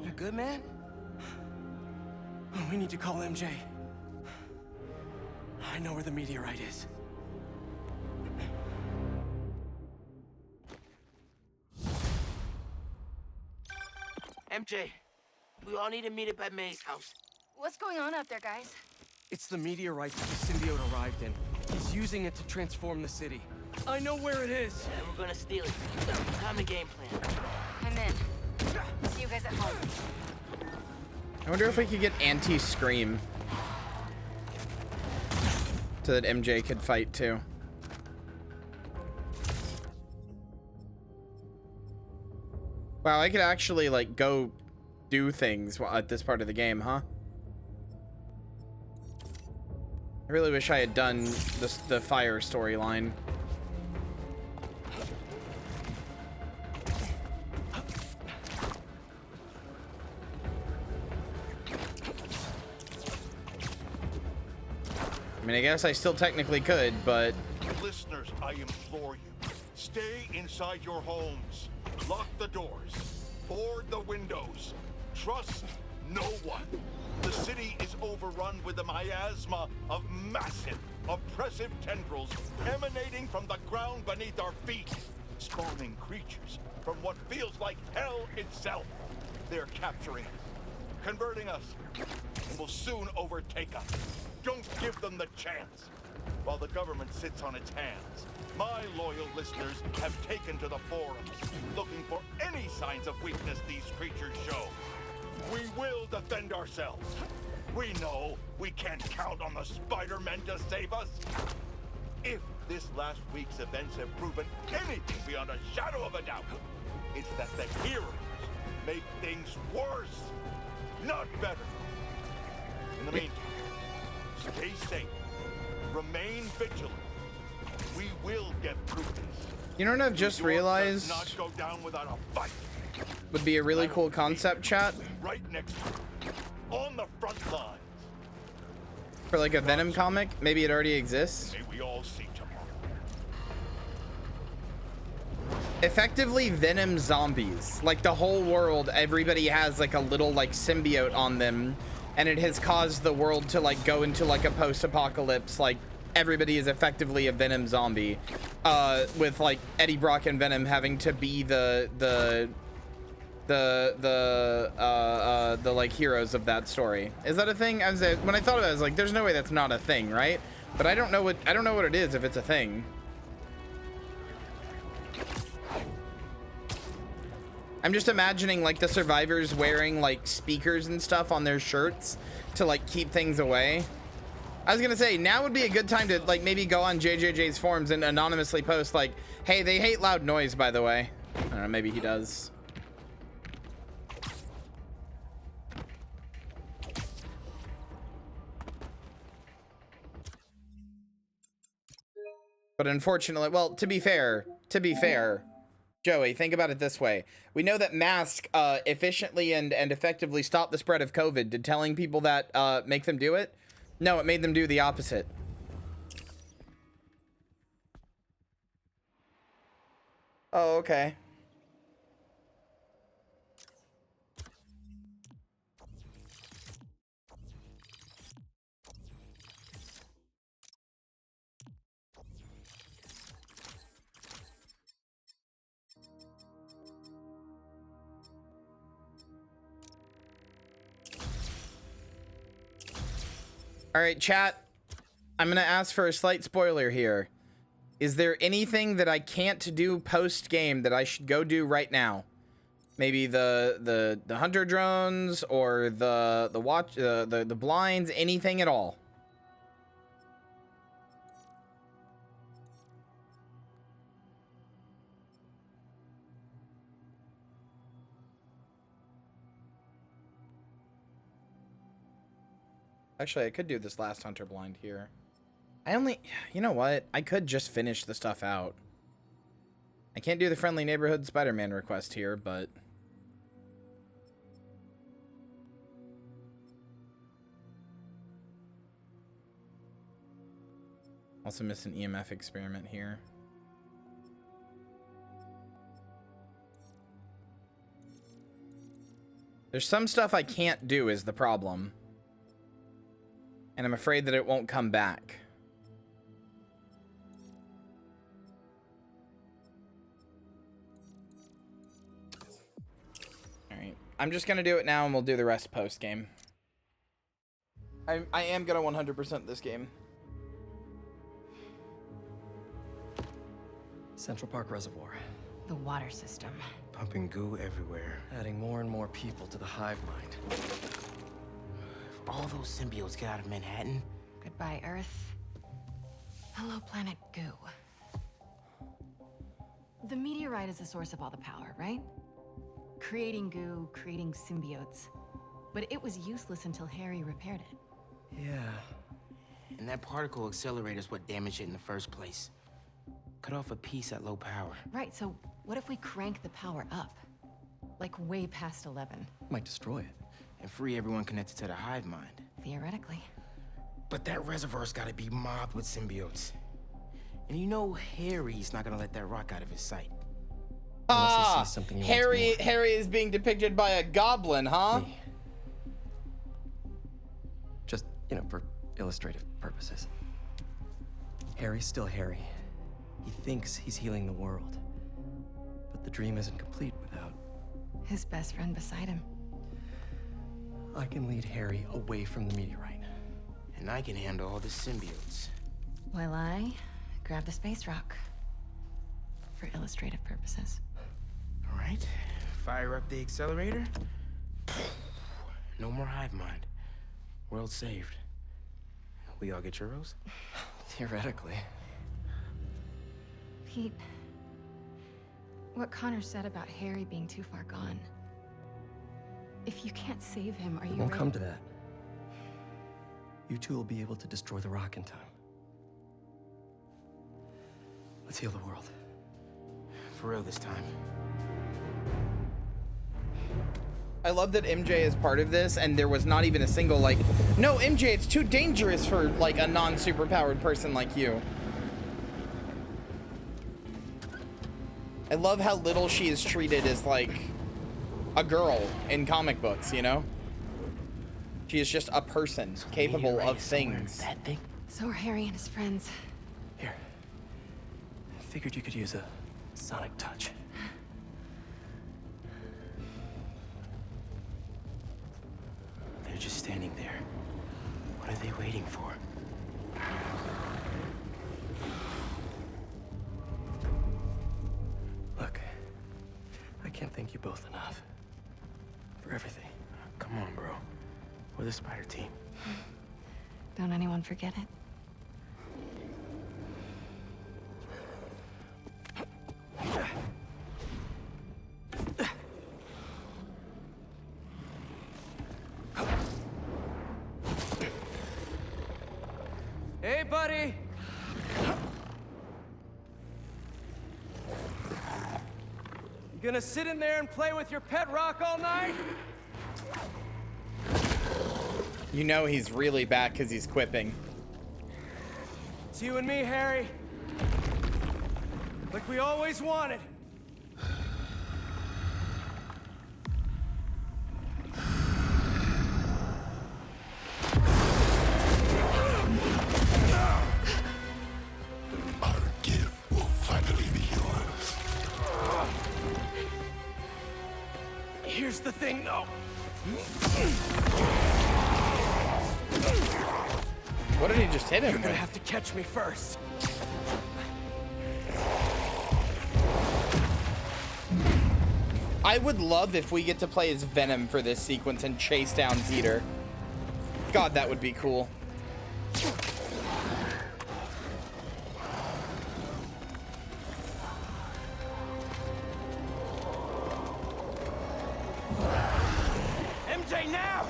You good, man? We need to call MJ. I know where the meteorite is. MJ, we all need to meet up at May's house. What's going on out there, guys? It's the meteorite that the symbiote arrived in. He's using it to transform the city. I know where it is. And we're gonna steal it. Time to game plan. I'm in. See you guys at home. I wonder if we could get anti-scream so that MJ could fight too. Wow, I could actually like go do things at this part of the game, huh? I really wish I had done the fire storyline. I mean, I guess I still technically could, but... Listeners, I implore you, stay inside your homes. Lock the doors. Board the windows. Trust No one. The city is overrun with a miasma of massive, oppressive tendrils emanating from the ground beneath our feet, spawning creatures from what feels like hell itself. They're capturing us, converting us, and will soon overtake us. Don't give them the chance. While the government sits on its hands, my loyal listeners have taken to the forums, looking for any signs of weakness these creatures show. We will defend ourselves. We know we can't count on the Spider-Men to save us. If this last week's events have proven anything beyond a shadow of a doubt, it's that the heroes make things worse, not better. In the meantime, stay safe, remain vigilant. We will get through this. You know what I've just realized Not go down without a fight. would be a really cool concept, chat, Right next to you, on the front lines. for like a Venom comic. Maybe it already exists. May we all see tomorrow. Effectively Venom zombies. Like the whole world, everybody has like a little like symbiote on them, and it has caused the world to like go into like a post-apocalypse. Like everybody is effectively a Venom zombie, with like Eddie Brock and Venom having to be the like heroes of that story. Is that a thing? When I thought of it, I was like, there's no way that's not a thing, right? But I don't know what it is if it's a thing. I'm just imagining like the survivors wearing like speakers and stuff on their shirts to like keep things away. I was gonna say, now would be a good time to like maybe go on JJJ's forums and anonymously post like, hey, they hate loud noise, by the way. I don't know, maybe he does. But unfortunately, well, to be fair, Joey, think about it this way. We know that masks efficiently and effectively stop the spread of COVID. Did telling people that make them do it? No, it made them do the opposite. Oh, okay. All right, chat. I'm going to ask for a slight spoiler here. Is there anything that I can't do post game that I should go do right now? Maybe the hunter drones or the watch the blinds, anything at all? Actually, I could do this last hunter blind here. You know what? I could just finish the stuff out. I can't do the friendly neighborhood Spider-Man request here, but... Also missed an EMF experiment here. There's some stuff I can't do is the problem. And I'm afraid that it won't come back. Alright. I'm just going to do it now and we'll do the rest post game. I am going to 100% this game. Central Park Reservoir. The water system. Pumping goo everywhere. Adding more and more people to the hive mind. If all those symbiotes get out of Manhattan... Goodbye, Earth. Hello, planet Goo. The meteorite is the source of all the power, right? Creating goo, creating symbiotes. But it was useless until Harry repaired it. Yeah. And that particle accelerator's what damaged it in the first place. Cut off a piece at low power. Right, so what if we crank the power up? Like way past 11. Might destroy it. And free everyone connected to the hive mind. Theoretically. But that reservoir's gotta be mobbed with symbiotes. And you know Harry's not gonna let that rock out of his sight. Harry is being depicted by a goblin, huh? You know, for illustrative purposes. Harry's still Harry. He thinks he's healing the world. But the dream isn't complete without his best friend beside him. I can lead Harry away from the meteorite. And I can handle all the symbiotes. While I grab the space rock. For illustrative purposes. All right, fire up the accelerator. No more hive mind. World saved. We all get churros? Theoretically. Pete, what Connor said about Harry being too far gone. If you can't save him, are you It won't ready? come to that. You two will be able to destroy the rock in time. Let's heal the world. For real this time. I love that MJ is part of this, and there was not even a single, like, no, MJ, it's too dangerous for, like, a non-superpowered person like you. I love how little she is treated as, like, a girl in comic books, you know? She is just a person capable of things. That thing? So are Harry and his friends. Here. I figured you could use a sonic touch. They're just standing there. What are they waiting for? Look, I can't thank you both enough. For everything. Come on, bro. We're the Spider team. Don't anyone forget it. Hey, buddy! You gonna sit in there and play with your pet rock all night? You know he's really back because he's quipping. It's you and me, Harry. Like we always wanted. Our gift will finally be yours. Here's the thing, though. What did he just hit him You're gonna with? have to catch me first. I would love if we get to play as Venom for this sequence and chase down Peter. God, that would be cool. MJ, now!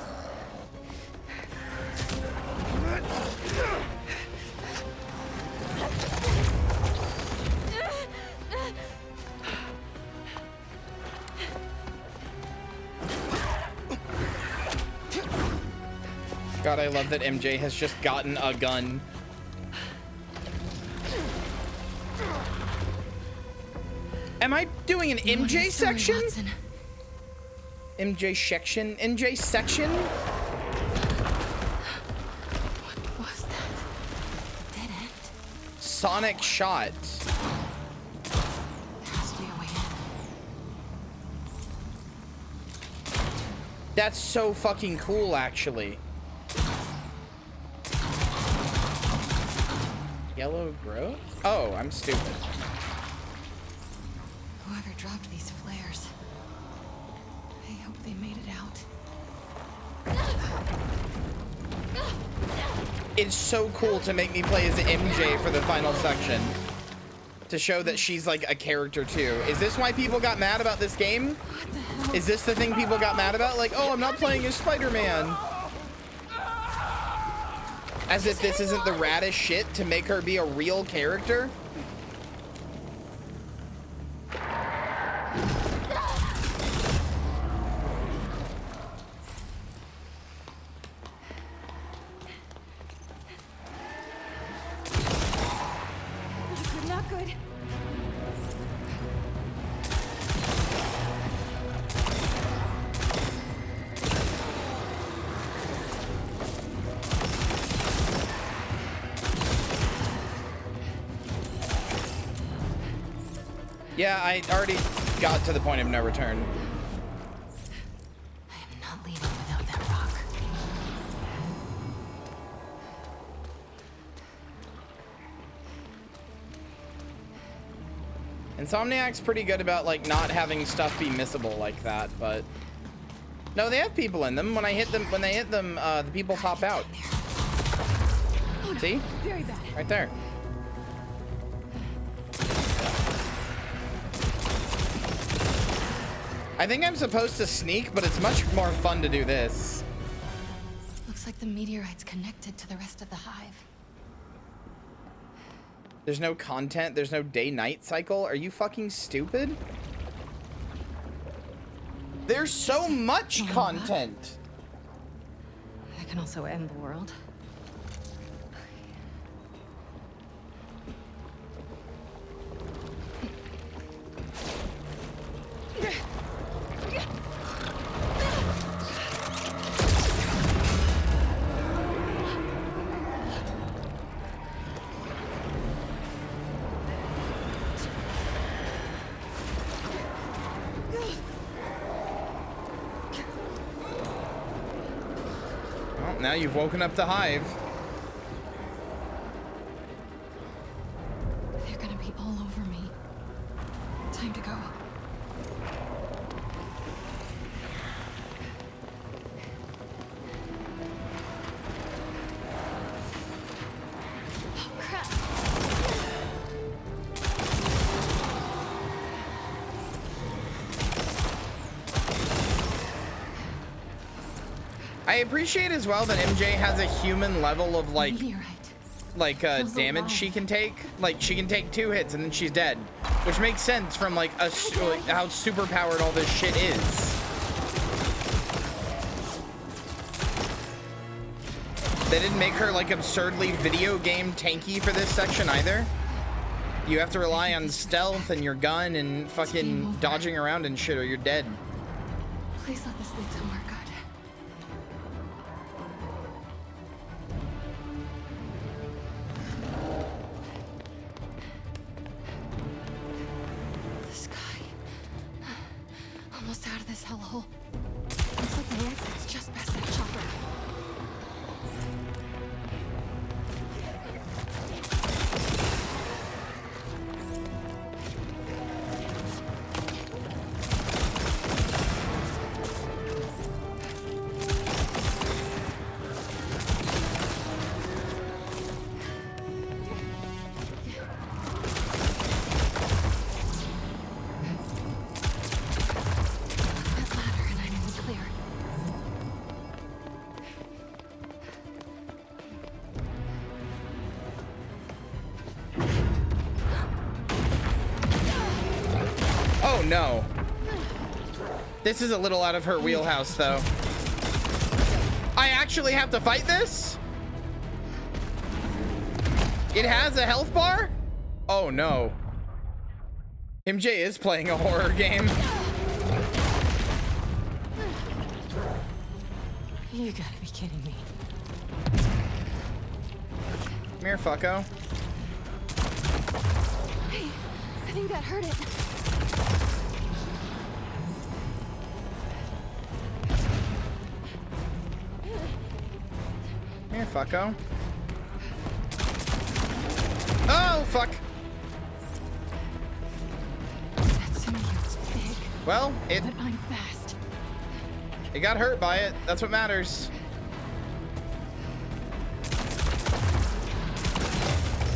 God, I love that MJ has just gotten a gun. Am I doing an MJ section? MJ section? MJ section? What was that? Dead end? Sonic shot. There has to be a way in. That's so fucking cool, actually. Yellow growth? Oh, I'm stupid. Whoever dropped these flares. I hope they made it out. It's so cool to make me play as MJ for the final section. To show that she's like a character too. Is this why people got mad about this game? Is this the thing people got mad about? Like, oh, I'm not playing as Spider-Man. As if this isn't the raddest shit to make her be a real character? Not good. Yeah, I already got to the point of no return. I am not leaving without that rock. Insomniac's pretty good about like not having stuff be missable like that, but no, they have people in them. When they hit them, the people pop out. Oh, no. See? Very bad. Right there. I think I'm supposed to sneak, but it's much more fun to do this. Looks like the meteorite's connected to the rest of the hive. There's no content. There's no day-night cycle. Are you fucking stupid? There's so much content. That can also end the world. Well, now you've woken up the hive. They're gonna be all over me. Time to go. Oh, crap. I appreciate as well that MJ has a human level of like damage she can take. Like she can take 2 hits and then she's dead, which makes sense from like how super powered all this shit is. They didn't make her like absurdly video game tanky for this section either. You have to rely on stealth and your gun and fucking dodging around and shit or you're dead. Please let this lead somewhere good. The sky. Almost out of this hellhole. Looks like the exit's just past that chopper. Oh no. This is a little out of her wheelhouse though. I actually have to fight this? It has a health bar? Oh no. MJ is playing a horror game. You gotta be kidding me. Come here, fucko. Hey, I think that hurt it. Come here, fucko. Oh, fuck. That symbiote's big. Well, But I'm fast. It got hurt by it. That's what matters.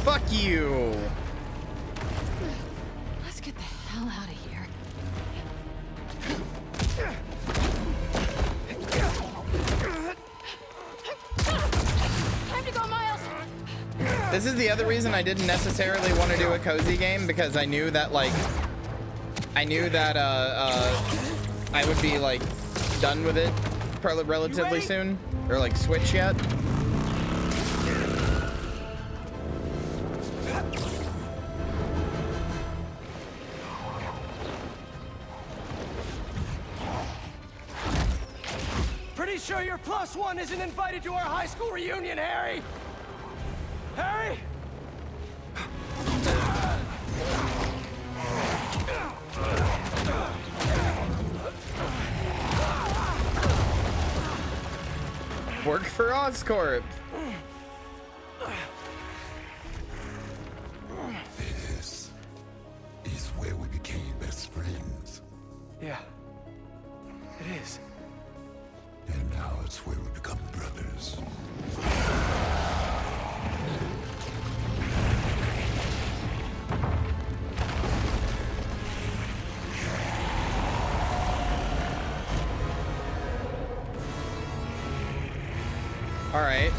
Fuck you. Let's get the hell out of here. Time to go, Miles. This is the other reason I didn't necessarily want to do a cozy game, because I knew that like I would be like done with it relatively soon, or like switch yet. Pretty sure your +1 isn't invited to our high school reunion, Harry! Harry? work for Oscorp. This is where we became best friends. Yeah, it is. And now it's where we become brothers. All right.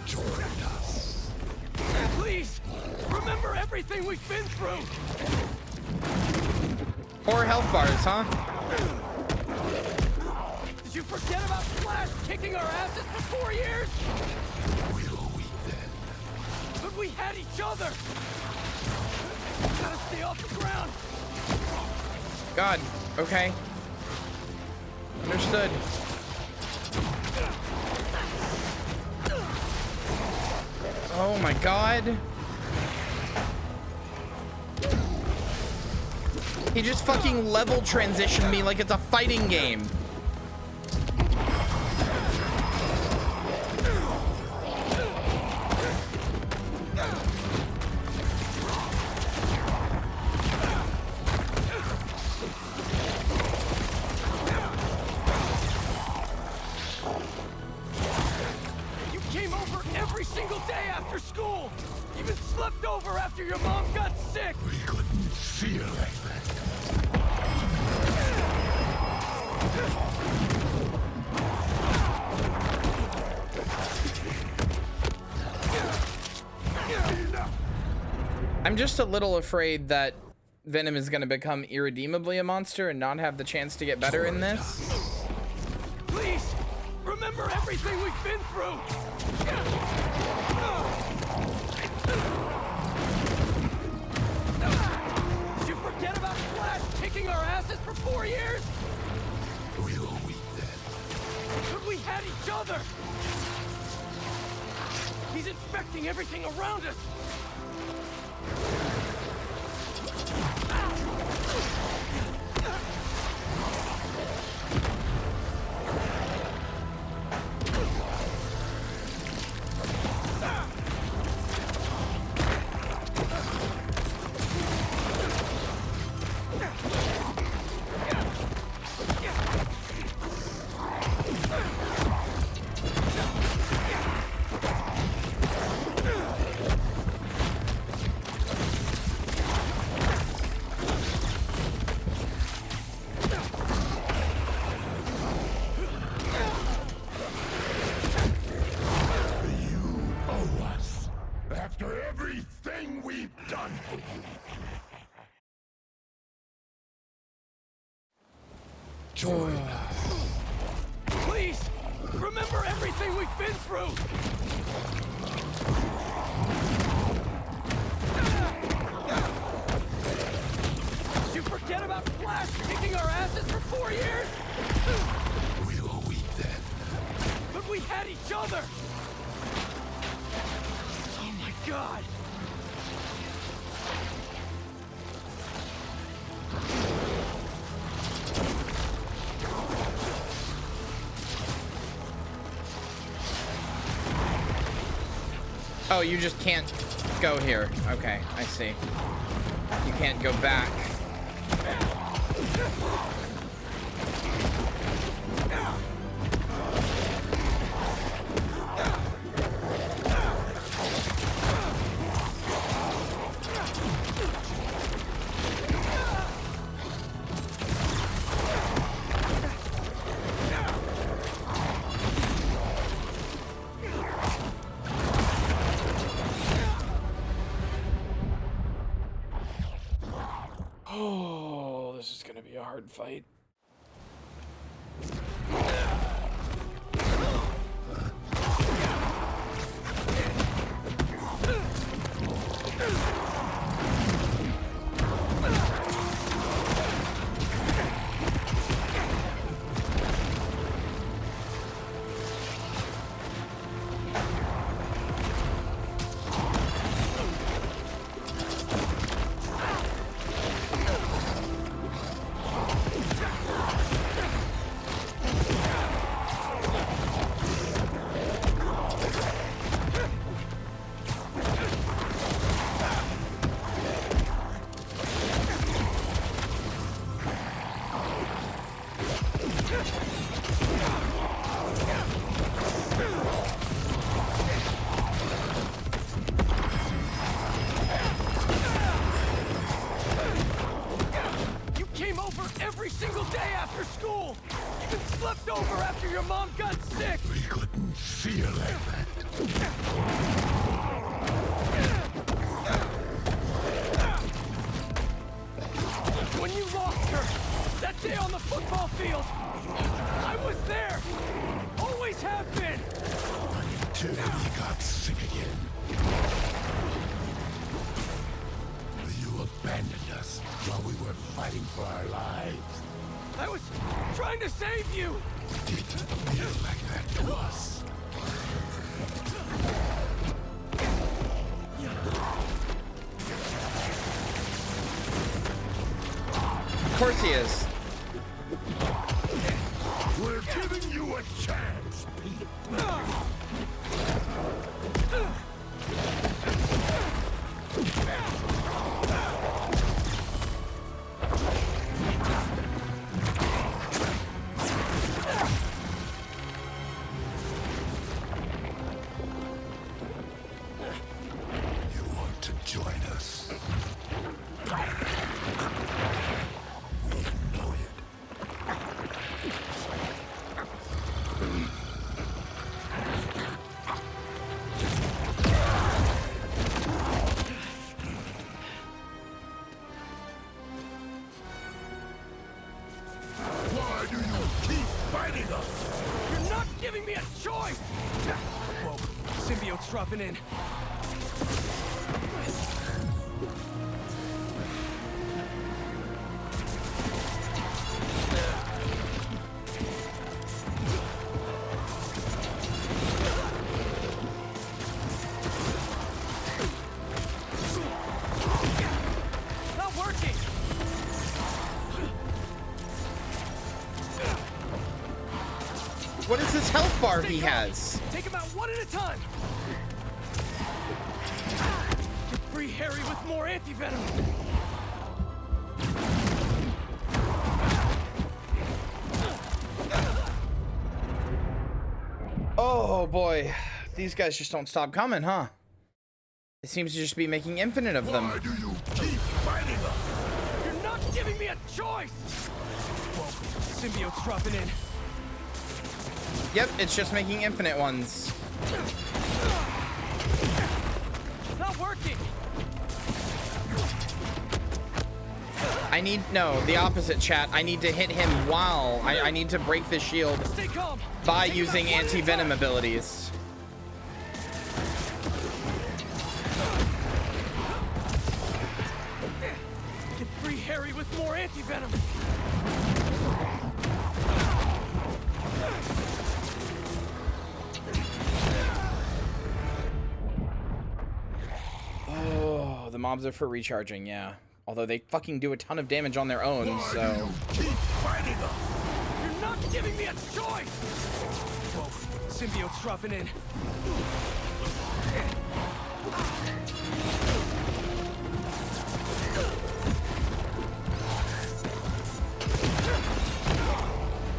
Join us. Please, remember everything we've been through. 4 health bars, huh? Did you forget about Flash kicking our asses for 4 years? Will we then? But we had each other. Gotta stay off the ground. God. Okay. Understood. Oh my God. He just fucking level transitioned me like it's a fighting game. You came over every single day after school. Even slept over after your mom got sick. We couldn't feel like that. I'm just a little afraid that Venom is going to become irredeemably a monster and not have the chance to get better in this. Please, remember everything we've been through. Did you forget about Flash kicking our asses for 4 years? Will we then? But we had each other. He's infecting everything around us. After everything we've done. Join us. Please, remember everything we've been through. Did you forget about Flash kicking our asses for 4 years? Will we then? But we had each other. Oh my God. Oh, you just can't go here. Okay, I see. You can't go back. Oh, this is gonna be a hard fight. over after your mom got sick! We couldn't feel like that. When you lost her, that day on the football field, I was there! Always have been! Until he got sick again. You abandoned us while we were fighting for our lives. I was trying to save you! Didn't feel like that to us. Of course he is. We're giving you a chance, Pete. You want to join us? Why do you keep fighting us? You're not giving me a choice! Whoa, symbiote's dropping in. Not working! What is this health bar he has? Take him out one at a time! Get free Harry with more anti-venom! Oh boy, these guys just don't stop coming, huh? It seems to just be making infinite of them. Why do you keep fighting us? You're not giving me a choice! Whoa, symbiote's dropping in. Yep, it's just making infinite ones. Not working! I need, no, the opposite, chat. I need to hit him while, I need to break the shield Stay calm. by using anti-venom abilities. Get free Harry with more anti-venom! Oh, the mobs are for recharging, yeah. Although they fucking do a ton of damage on their own, so... Keep fighting us! You're not giving me a choice! Whoa, symbiote's dropping in.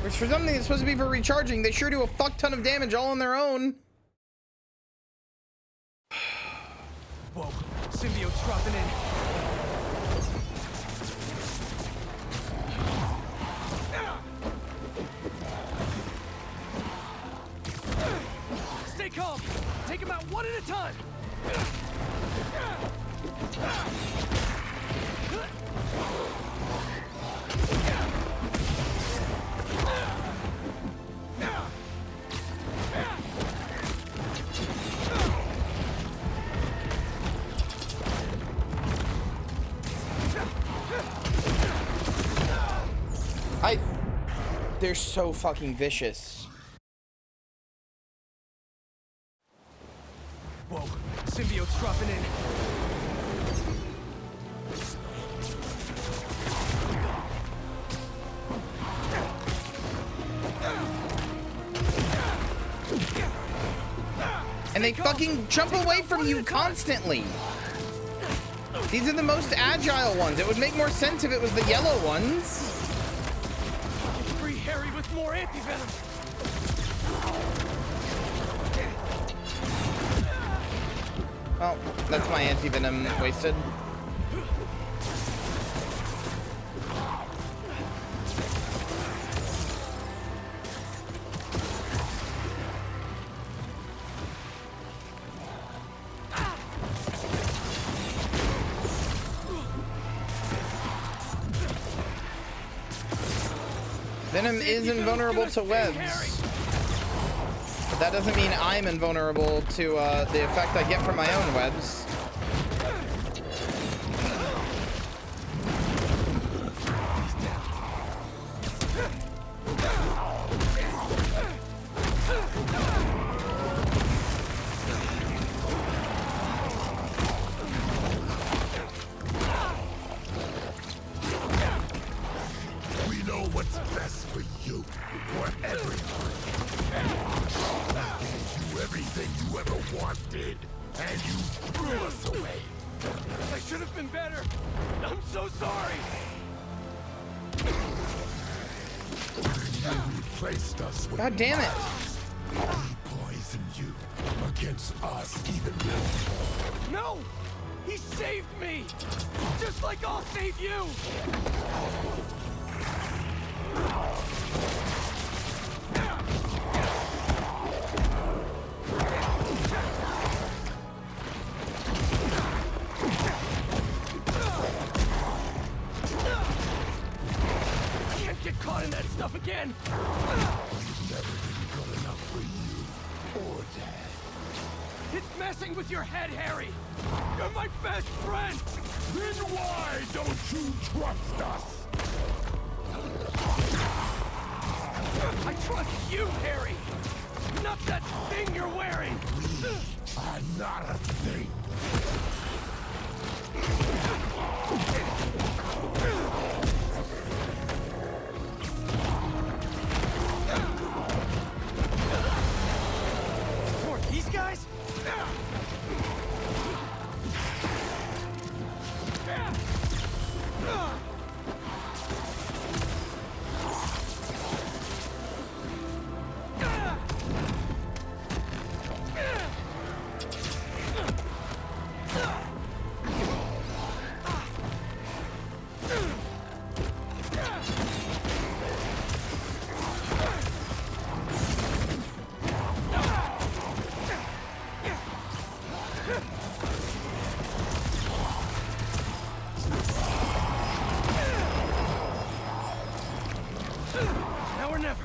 Which for something that's supposed to be for recharging, they sure do a fuck ton of damage all on their own. Whoa, symbiote's dropping in. Stay calm. Take him out one at a time. They're so fucking vicious. Whoa, symbiote's dropping in. And they fucking jump away from you constantly. These are the most agile ones. It would make more sense if it was the yellow ones. Free Harry with more anti-venom. Well, that's my anti-venom wasted. Venom is invulnerable to webs. But that doesn't mean I'm invulnerable to the effect I get from my own webs. We know what's best for you, for everyone. We gave you everything you ever wanted, and you threw us away. I should have been better. I'm so sorry. You replaced us with God damn it. We poisoned you against us even more. No! He saved me! Just like I'll save you! I can't get caught in that stuff again! We've never been good enough for you or Dad. It's messing with your head, Harry! You're my best friend! Then why don't you trust us? I trust you, Harry! Not that thing you're wearing! We are not a thing. More of these guys? Now or never.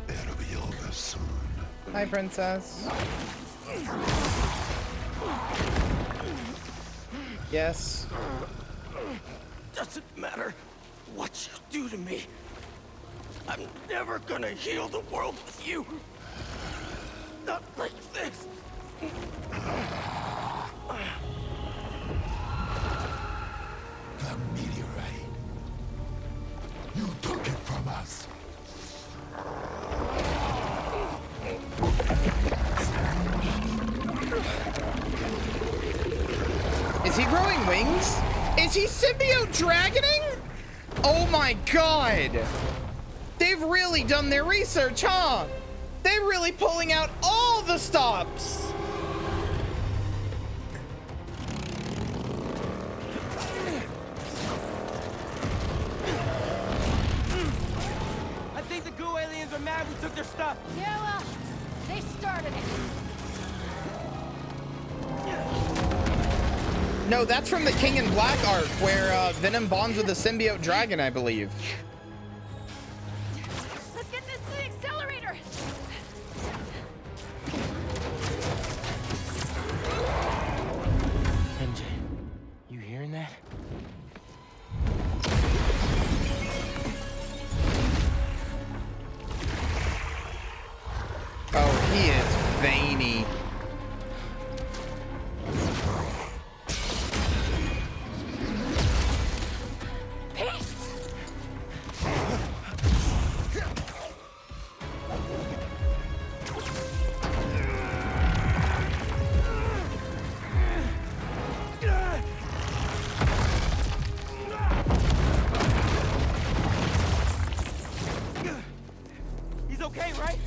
It'll be over soon. Hi, princess. Yes. Doesn't matter what you do to me. I'm never gonna heal the world with you. Not like this. The meteorite. You took it from us. Is he growing wings? Is he symbiote dragoning? Oh my god. They've really done their research, huh? They're really pulling out all the stops. I think the goo aliens are mad we took their stuff. Yeah, well, they started it. No, that's from the King in Black arc where Venom bonds with the symbiote dragon, I believe. Let's get this to the accelerator. MJ, you hearing that? Oh, he is veiny. okay, right?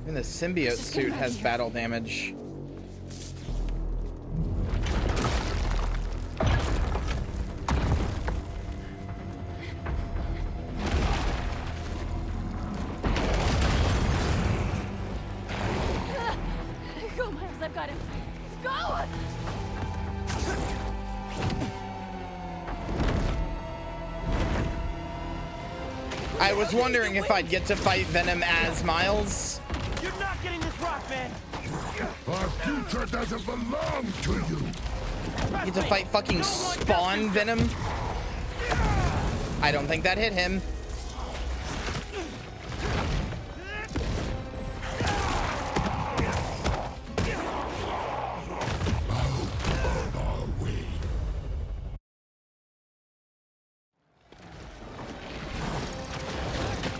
Even the symbiote suit has battle damage. Go, Miles, I've got him. Go! I was wondering if I'd get to fight Venom as Miles. You're not getting this rock, man. Our future doesn't belong to you. Get to fight fucking Spawn Venom. I don't think that hit him.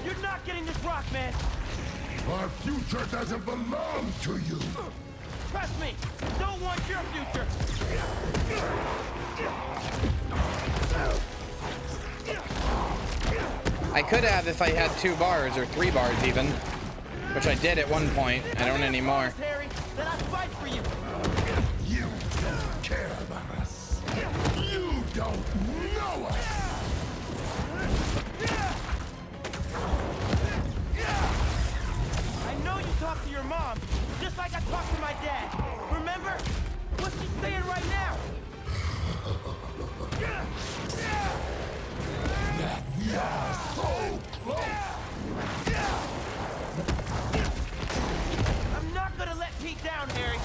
You're not getting this rock, man. Our future doesn't belong to you. Trust me. Don't want your future. I could have if I had 2 bars or 3 bars even, which I did at one point. I don't anymore. Harry, then I'll fight for you. You don't care about us. You don't know us. I know you talked to your mom, just like I talked to my dad. Remember? What's she saying right now? That we are so close. I'm not gonna let Pete down, Harry.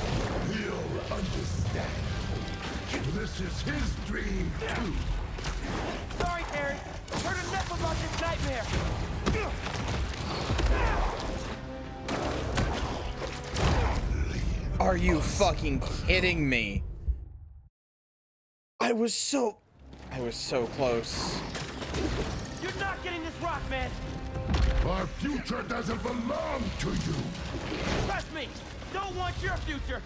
He'll understand. This is his dream too. Sorry, Harry. Heard enough about this nightmare. Are you fucking kidding me? I was so close. You're not getting this rock, man. Our future doesn't belong to you. Trust me. Don't want your future.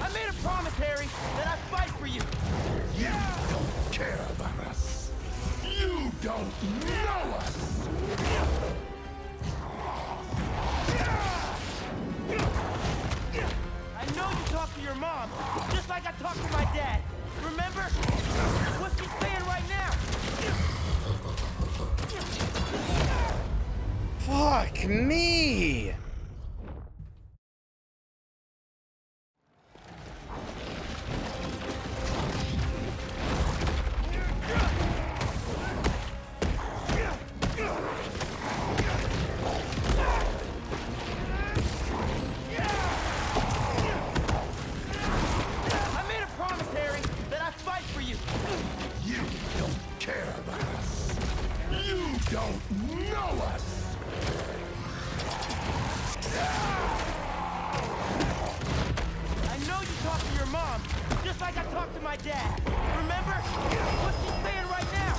I made a promise, Harry, that I'd fight for you. You don't care about us. You don't know us. I know you talked to your mom, just like I talked to my dad. Remember? What's she saying right now? Fuck me. I made a promise, Harry, that I'd fight for you. You don't care about us. You don't know us. I know you talked to your mom, just like I talked to my dad. Remember? What's she saying right now?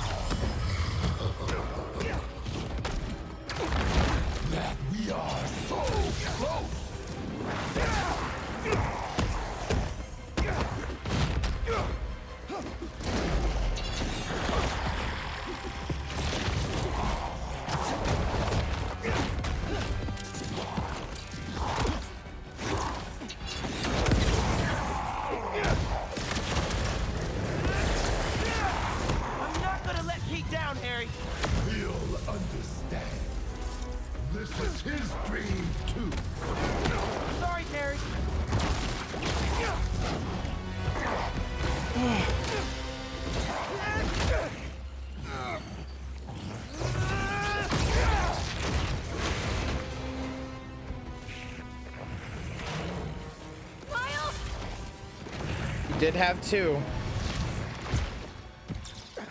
That we are so close. I'm not gonna let Pete down, Harry. He'll understand. This is his dream too. Sorry, Harry. You did have 2.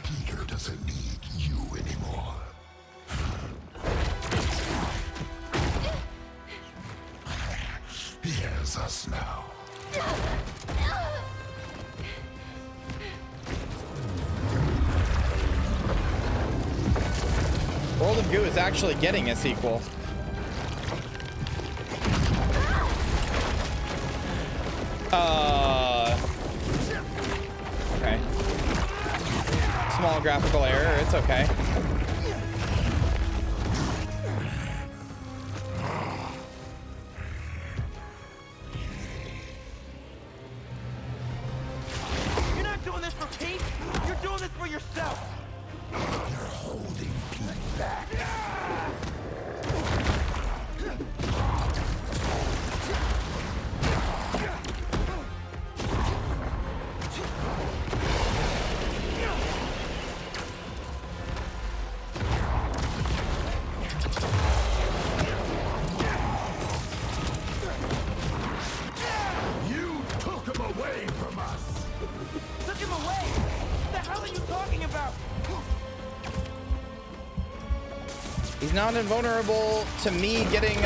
Peter doesn't need you anymore. He has us now. Goo is actually getting a sequel. Okay. Small graphical error, it's okay. You're not doing this for Pete. You're doing this for yourself. You're holding Pete back. You took him away from us. Took him away. What the hell are you talking about? He's not invulnerable to me getting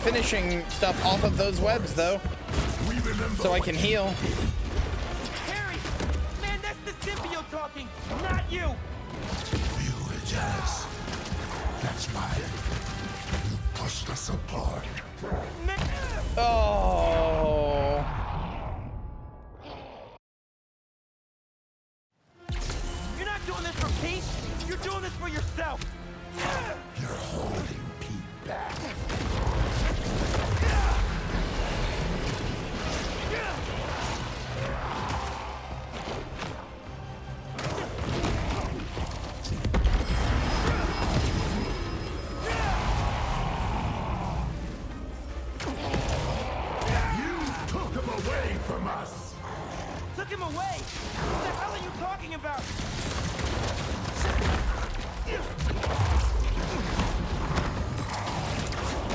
finishing stuff off of those webs though. So I can heal. Harry! Man, that's the symbiote talking, not you! You were jealous. That's why you pushed us apart. Oh. You're not doing this for Pete. You're doing this for yourself. You're holding Pete back. Took him away from us. Took him away? What the hell are you talking about?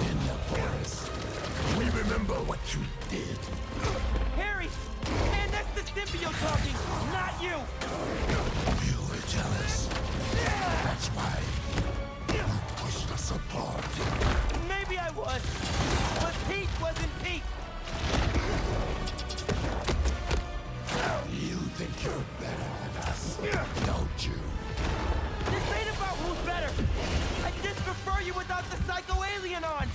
In the forest, we remember what you did. Harry! Man, that's the symbiote talking, not you! You were jealous. That's why you pushed us apart. Maybe I was, but Pete wasn't Pete. You think you're better than us, don't you? This ain't about who's better. I just prefer you without the psycho alien on.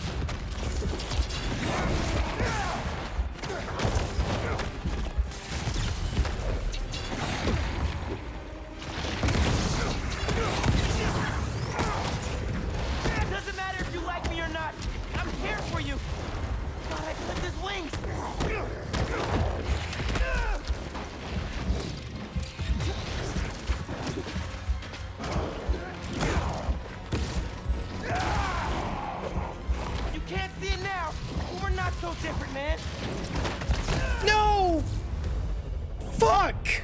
Doesn't matter if you like me or not. I'm here for you. God, I clipped his wings. You can't see it now, but we're not so different, man. No! Fuck!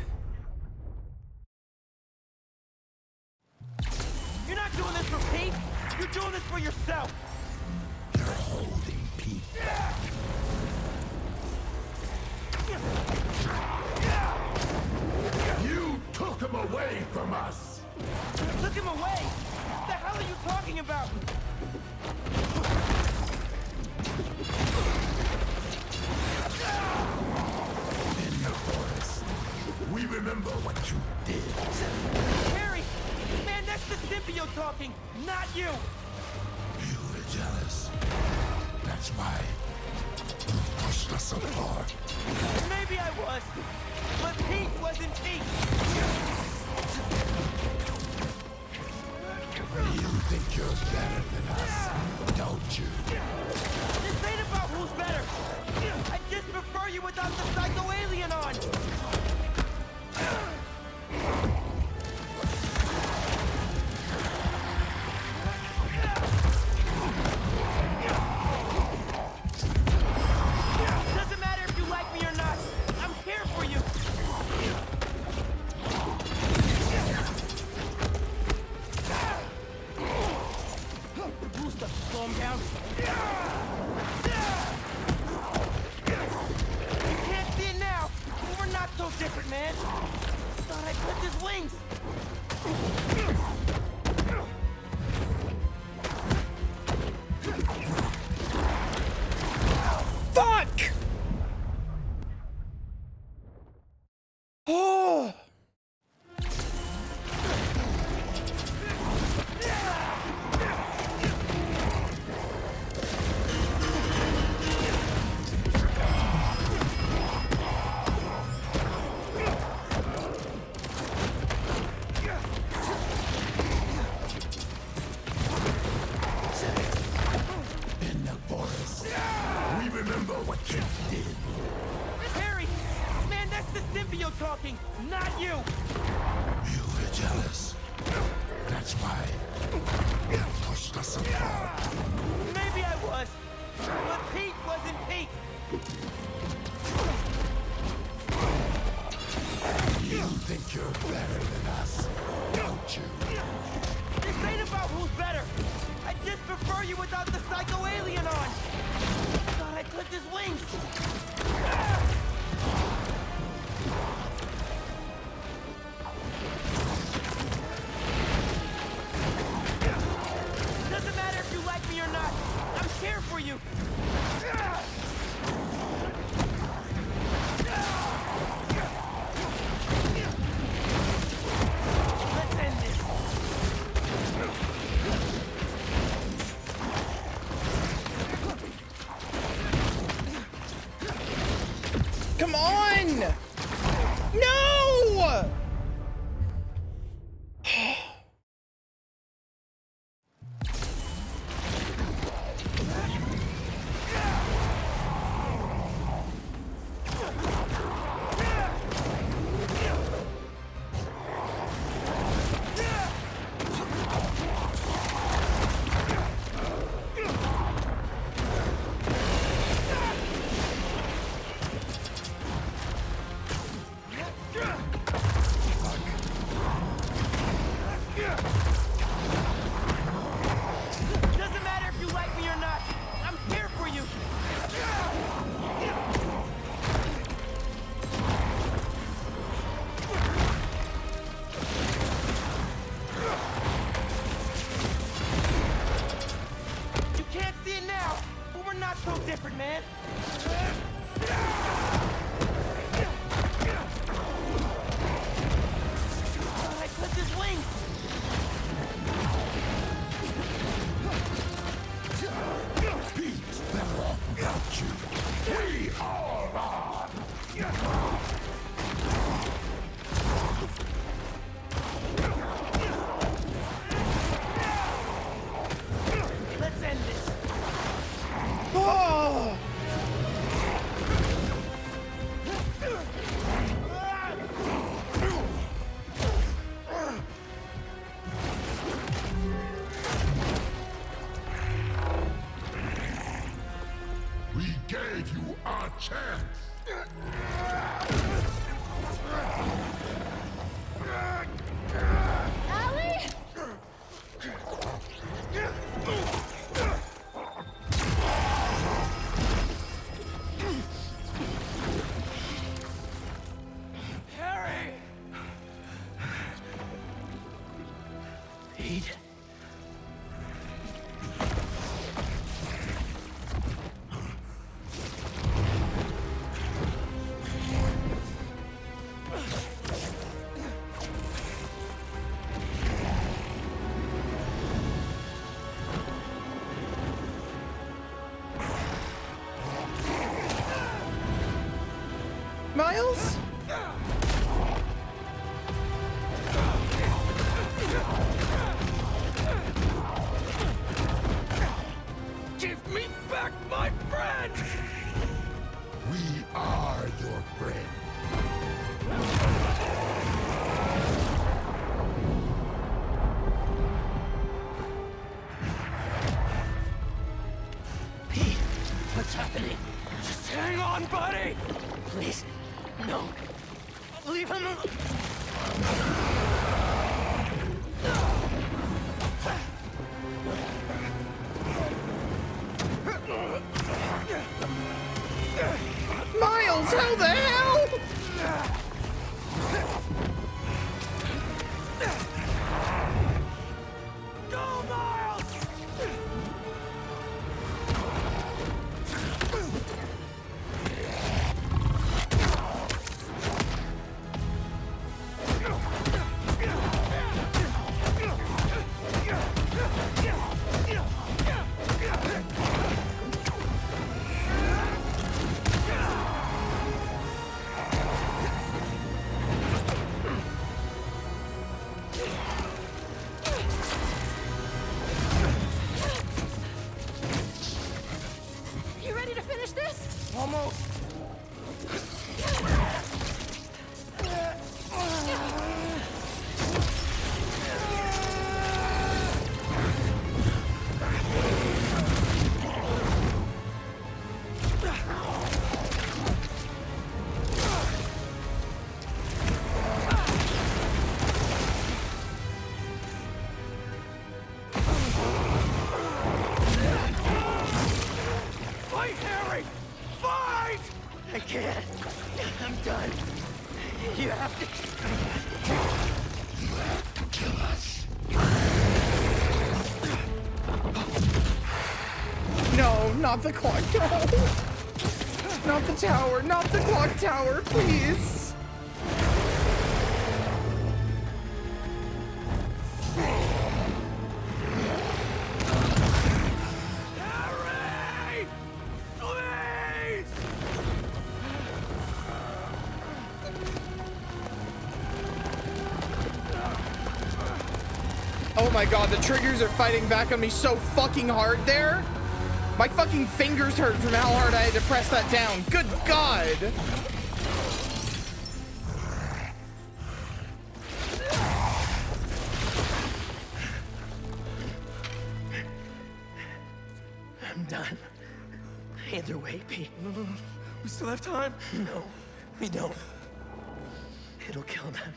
You're not doing this for Pete. You're doing this for yourself. You're holding Pete. You took him away from us. Took him away? What the hell are you talking about? In the forest, we remember what you did. Harry! Man, that's the symbiote talking, not you! You were jealous. That's why you pushed us apart. Maybe I was, but Pete wasn't Pete! You think you're better than us, don't you? This ain't about who's better! I just prefer you without the psycho alien on! Doesn't matter if you like me or not. I'm here for you. Booster, slow him down. You can't see it now, but we're not so different, man. Thought I clipped his wings. Fuck! Oh! Scorpio talking, not you! You were jealous. That's why you pushed us apart. Maybe I was, but Pete wasn't Pete! You think you're better than us, don't you? This ain't about who's better! I just prefer you without the psycho alien on! Thought I clipped his wings! Doesn't matter if you like me or not! I'm here for you! Let's end this! Come on! No! Doesn't matter if you like me or not! I'm here for you! You can't see it now, but we're not so different, man! I clipped his wings! Pete's better off without you. We all are. Let's end this! Oh! We gave you our chance. Allie? Harry! Pete? Miles? Give me back my friend! We are your friend. Pete, what's happening? Just hang on, buddy! Please, no. Leave him alone. Miles, how the hell? Go, Miles! I'm done. You have to... You have to kill us. No, not the clock tower. Not the tower, not the clock tower, please. Harry! Please! Oh my god, the triggers are fighting back on me so fucking hard there. My fucking fingers hurt from how hard I had to press that down. Good god. I'm done. Either way, Pete. We still have time? No, we don't. It'll kill them.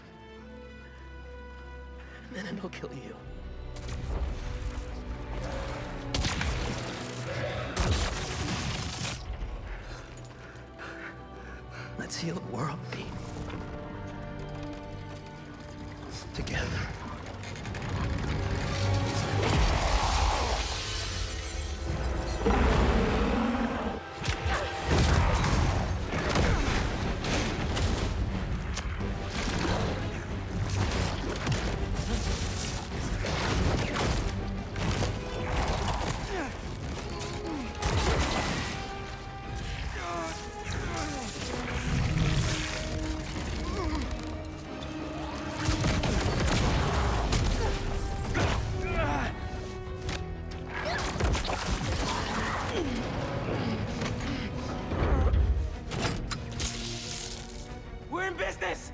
And then it'll kill you. Let's heal the world, Pete. Together. We're in business!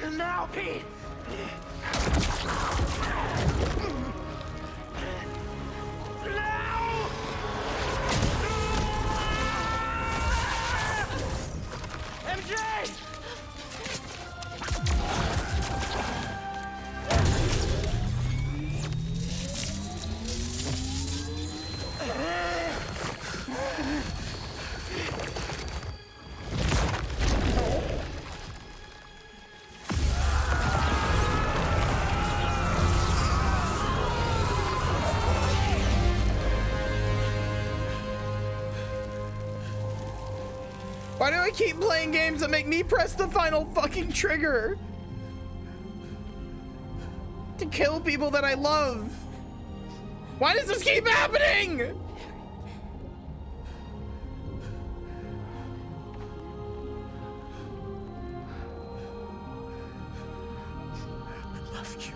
And now, Pete! Now! MJ! Why do I keep playing games that make me press the final fucking trigger? To kill people that I love. Why does this keep happening? I love you.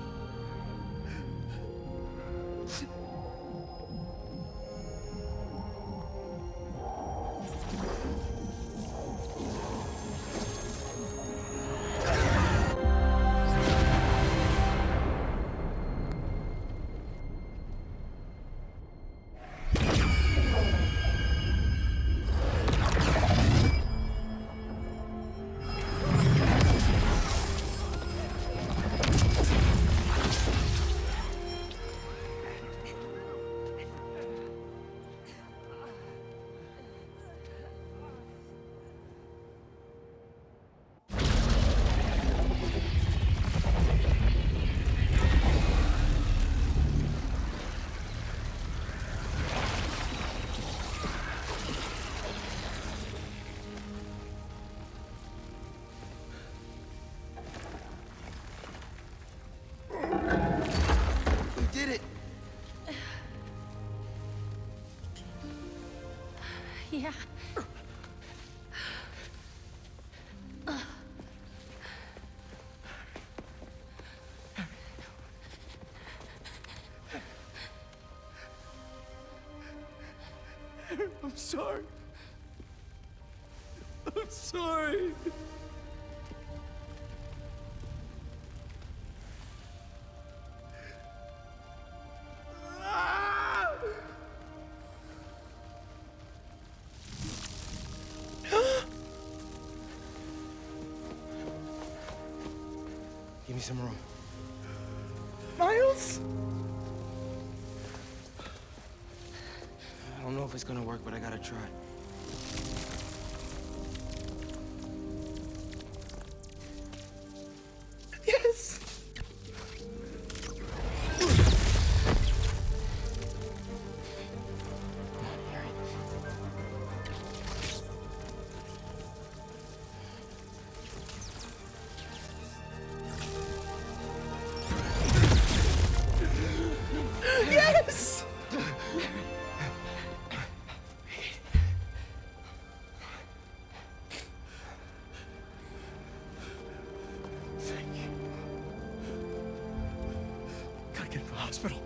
Yeah. I'm sorry. I'm sorry. Give me some room. Miles? it's gonna work, but I gotta try. Yes! Yes! Thank you. Gotta get to the hospital.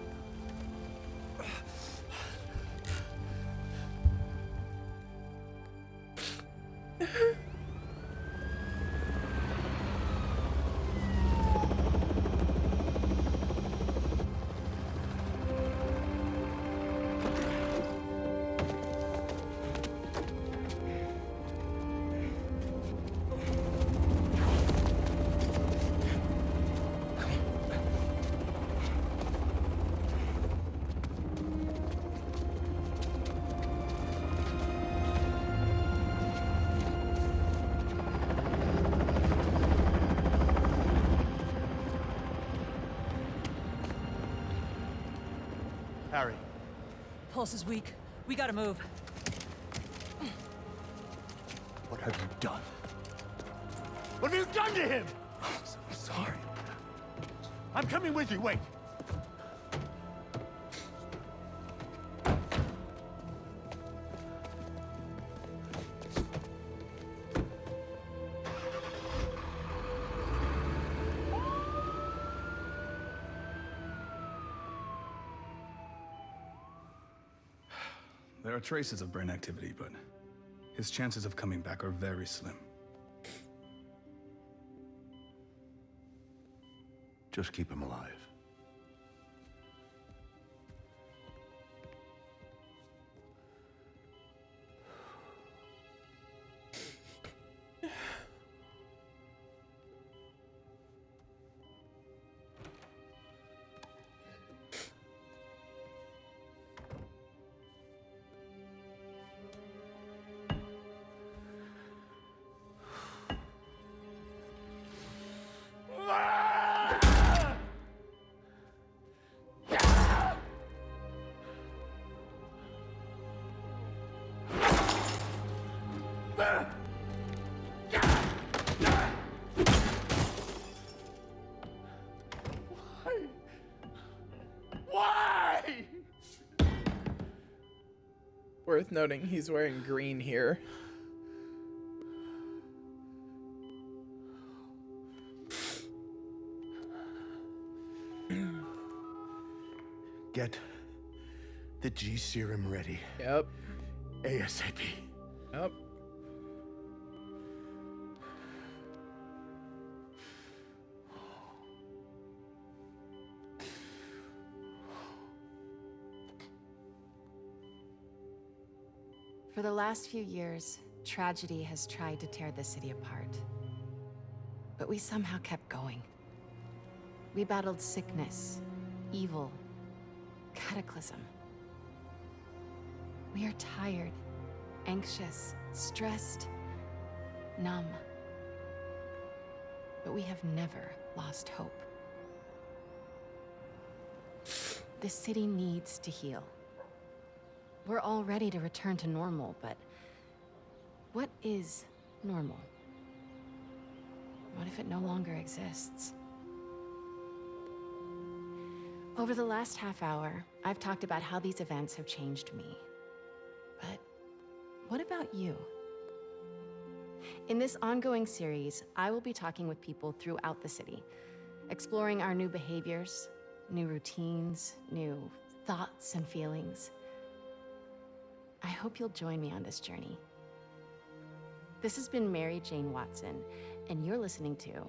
Harry. Pulse is weak. We gotta move. What have you done? What have you done to him? I'm sorry. I'm coming with you, wait. There are traces of brain activity, but his chances of coming back are very slim. Just keep him alive. Why? Worth noting, he's wearing green here. Get the G serum ready. Yep. ASAP. Yep. For the last few years, tragedy has tried to tear the city apart. But we somehow kept going. We battled sickness, evil, cataclysm. We are tired, anxious, stressed, numb. But we have never lost hope. The city needs to heal. We're all ready to return to normal, but what is normal? What if it no longer exists? Over the last half hour, I've talked about how these events have changed me. But what about you? In this ongoing series, I will be talking with people throughout the city, exploring our new behaviors, new routines, new thoughts and feelings. I hope you'll join me on this journey. This has been Mary Jane Watson, and you're listening to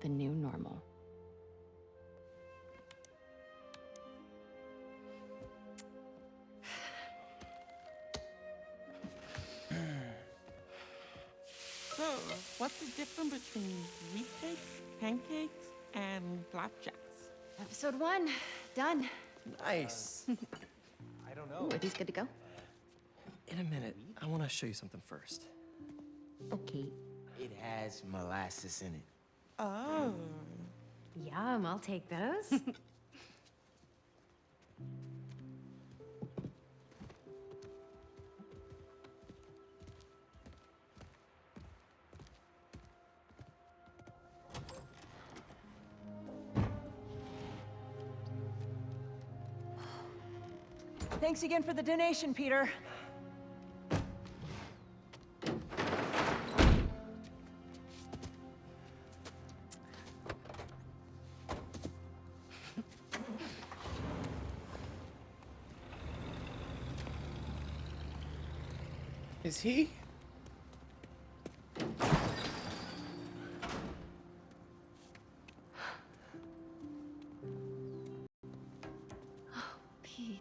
The New Normal. So, what's the difference between wheat cakes, pancakes, and flapjacks? Episode 1, done. Nice. I don't know. Ooh, are these good to go? In a minute. I want to show you something first. Okay. It has molasses in it. Oh. Yum, I'll take those. Thanks again for the donation, Peter. Is he? Pete.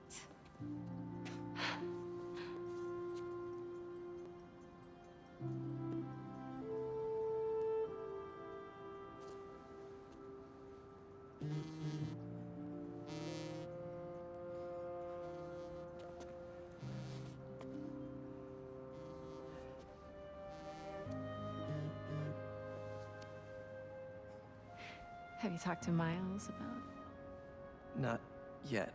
Have you talked to Miles about? Not yet.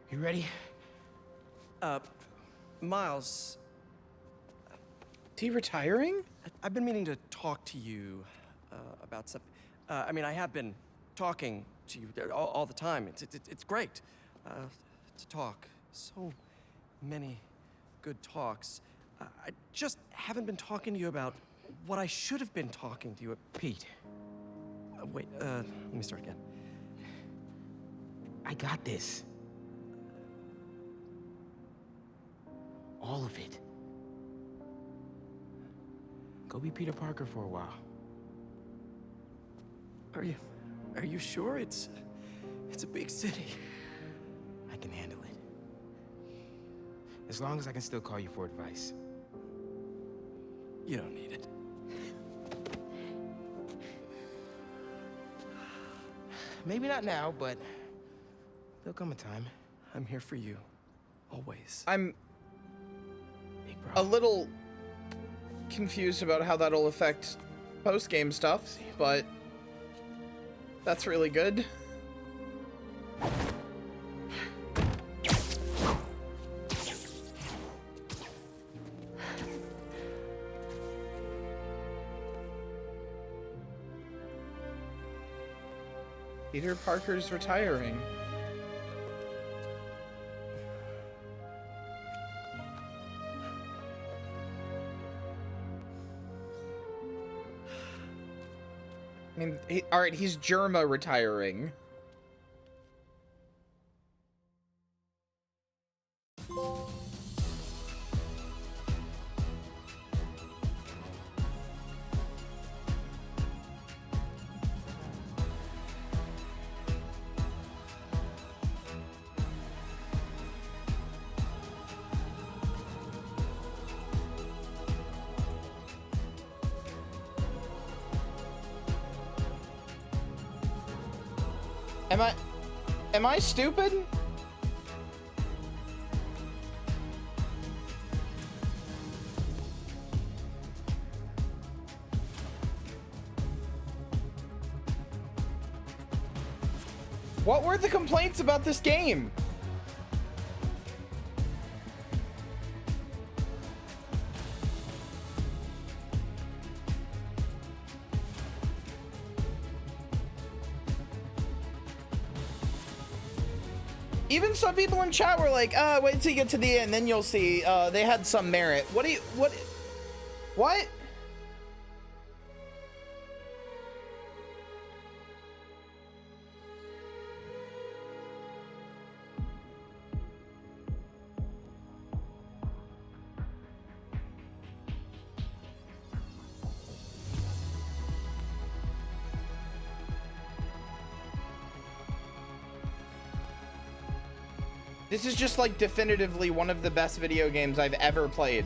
You ready? Miles. Is he retiring? I've been meaning to talk to you about something. I mean, I have been talking to you all the time. It's great to talk. So many good talks. I just haven't been talking to you about what I should have been talking to you about. Pete. Wait, let me start again. I got this. All of it. Go be Peter Parker for a while. Are you sure? It's a big city. I can handle it. As long as I can still call you for advice. You don't need it. Maybe not now, but there'll come a time. I'm here for you. Always. I'm Big a little confused about how that'll affect post-game stuff, but that's really good. Peter Parker's retiring. I mean, all right, he's Germa retiring. Am I stupid? What were the complaints about this game? Even some people in chat were like, wait till you get to the end, then you'll see, they had some merit. What? This is just like definitively one of the best video games I've ever played.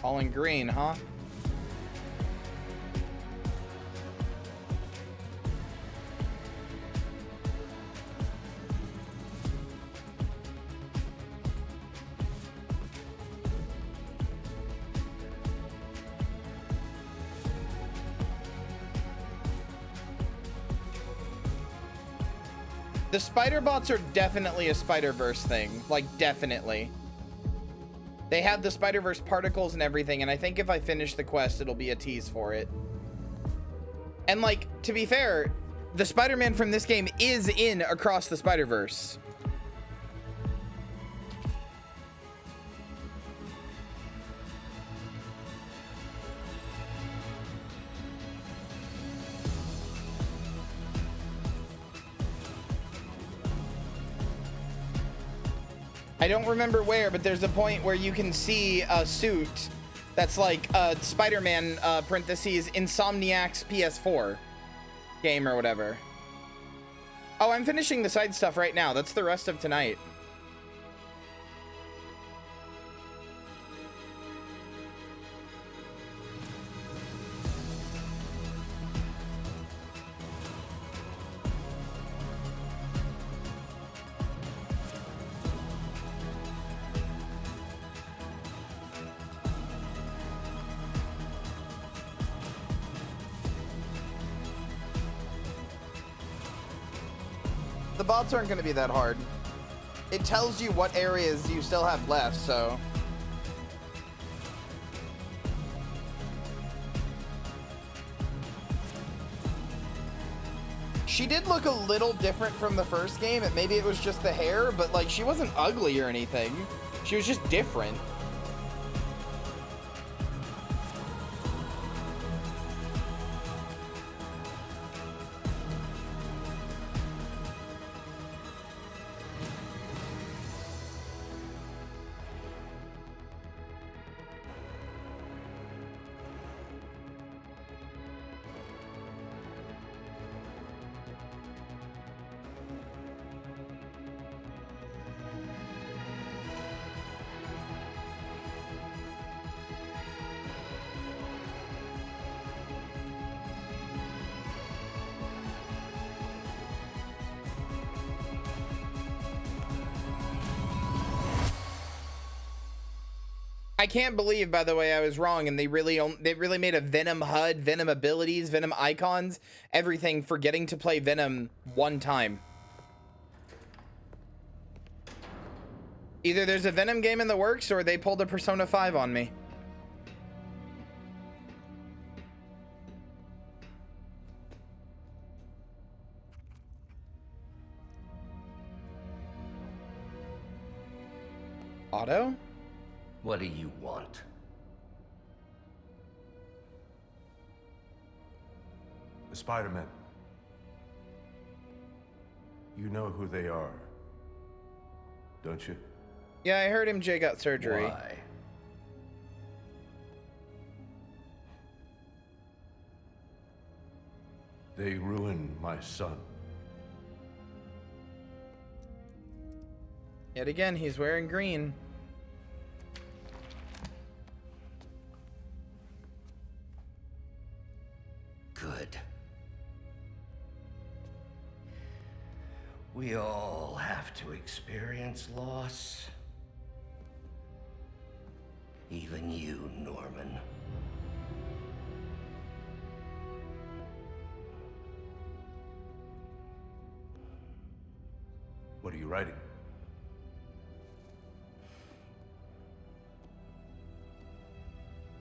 All in green, huh? The spider bots are definitely a Spider-Verse thing. Like, definitely. They have the Spider-Verse particles and everything, and I think if I finish the quest, it'll be a tease for it. And, like, to be fair, the Spider-Man from this game is in Across the Spider-Verse. I don't remember where, but there's a point where you can see a suit that's like Spider-Man parentheses Insomniac's PS4 game or whatever. Oh, I'm finishing the side stuff right now. That's the rest of tonight. The bots aren't going to be that hard. It tells you what areas you still have left, so... She did look a little different from the first game. Maybe it was just the hair, but like she wasn't ugly or anything. She was just different. I can't believe, by the way, I was wrong, and they really made a Venom HUD, Venom abilities, Venom icons, everything for getting to play Venom one time. Either there's a Venom game in the works, or they pulled a Persona 5 on me. Otto? What do you want? The Spider-Men. You know who they are, don't you? Yeah, I heard MJ got surgery. Why? They ruined my son. Yet again, he's wearing green. Good. We all have to experience loss. Even you, Norman. What are you writing?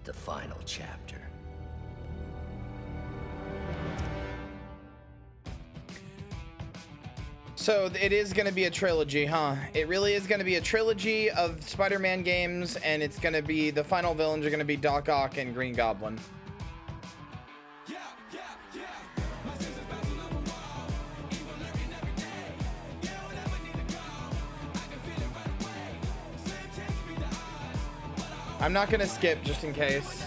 The final chapter. So it is going to be a trilogy, huh? It really is going to be a trilogy of Spider-Man games, and it's going to be, the final villains are going to be Doc Ock and Green Goblin. I'm not going to skip just in case.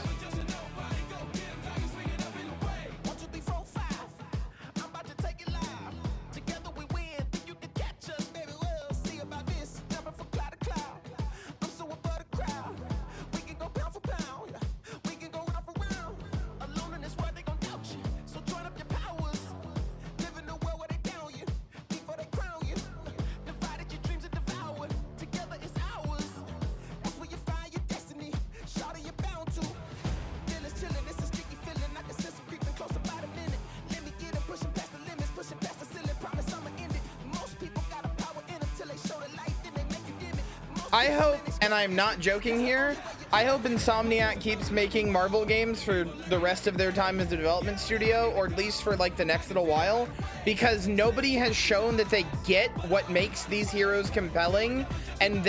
I hope, and I'm not joking here, I hope Insomniac keeps making Marvel games for the rest of their time as a development studio, or at least for like the next little while, because nobody has shown that they get what makes these heroes compelling, and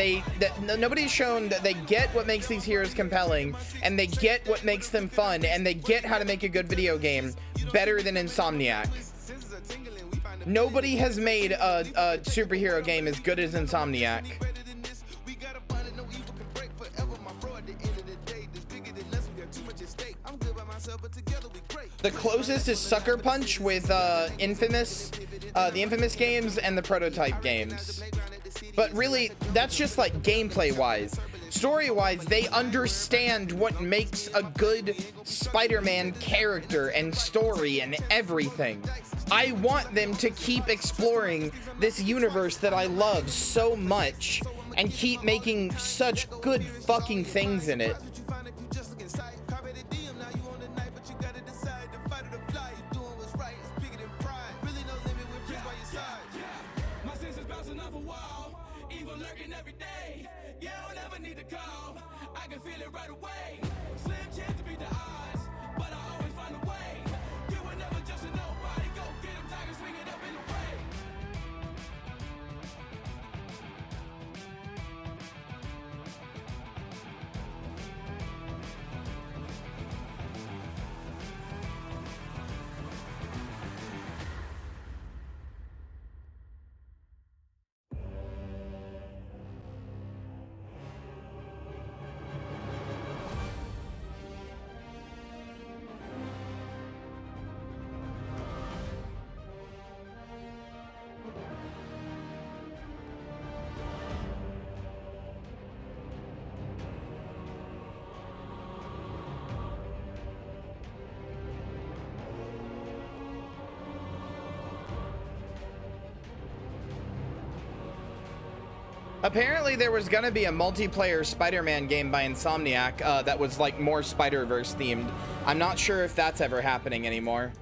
nobody's shown that they get what makes these heroes compelling, and they get what makes them fun, and they get how to make a good video game better than Insomniac. Nobody has made a superhero game as good as Insomniac. The closest is Sucker Punch with the Infamous games and the Prototype games. But really, that's just like gameplay wise. Story wise, they understand what makes a good Spider-Man character and story and everything. I want them to keep exploring this universe that I love so much and keep making such good fucking things in it. Apparently there was gonna be a multiplayer Spider-Man game by Insomniac that was like more Spider-Verse themed. I'm not sure if that's ever happening anymore.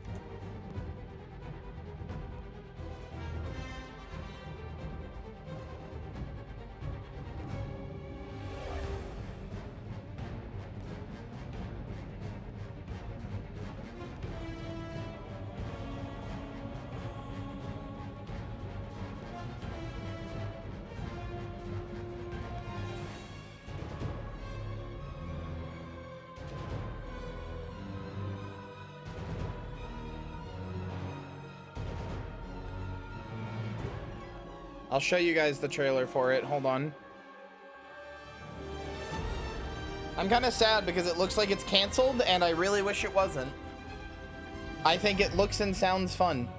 I'll show you guys the trailer for it. Hold on. I'm kind of sad because it looks like it's canceled, and I really wish it wasn't. I think it looks and sounds fun.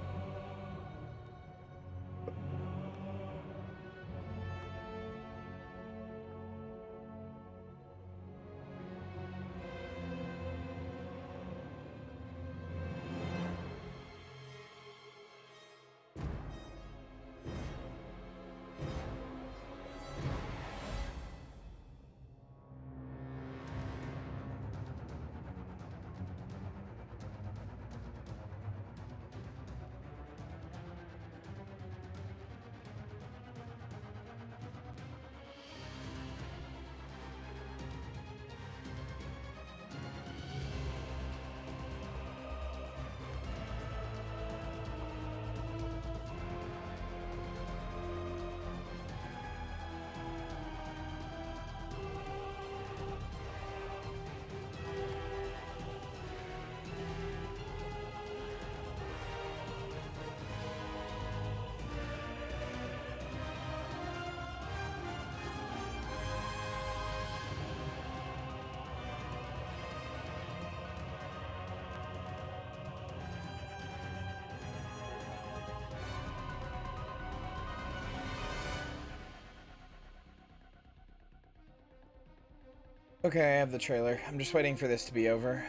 Okay, I have the trailer. I'm just waiting for this to be over.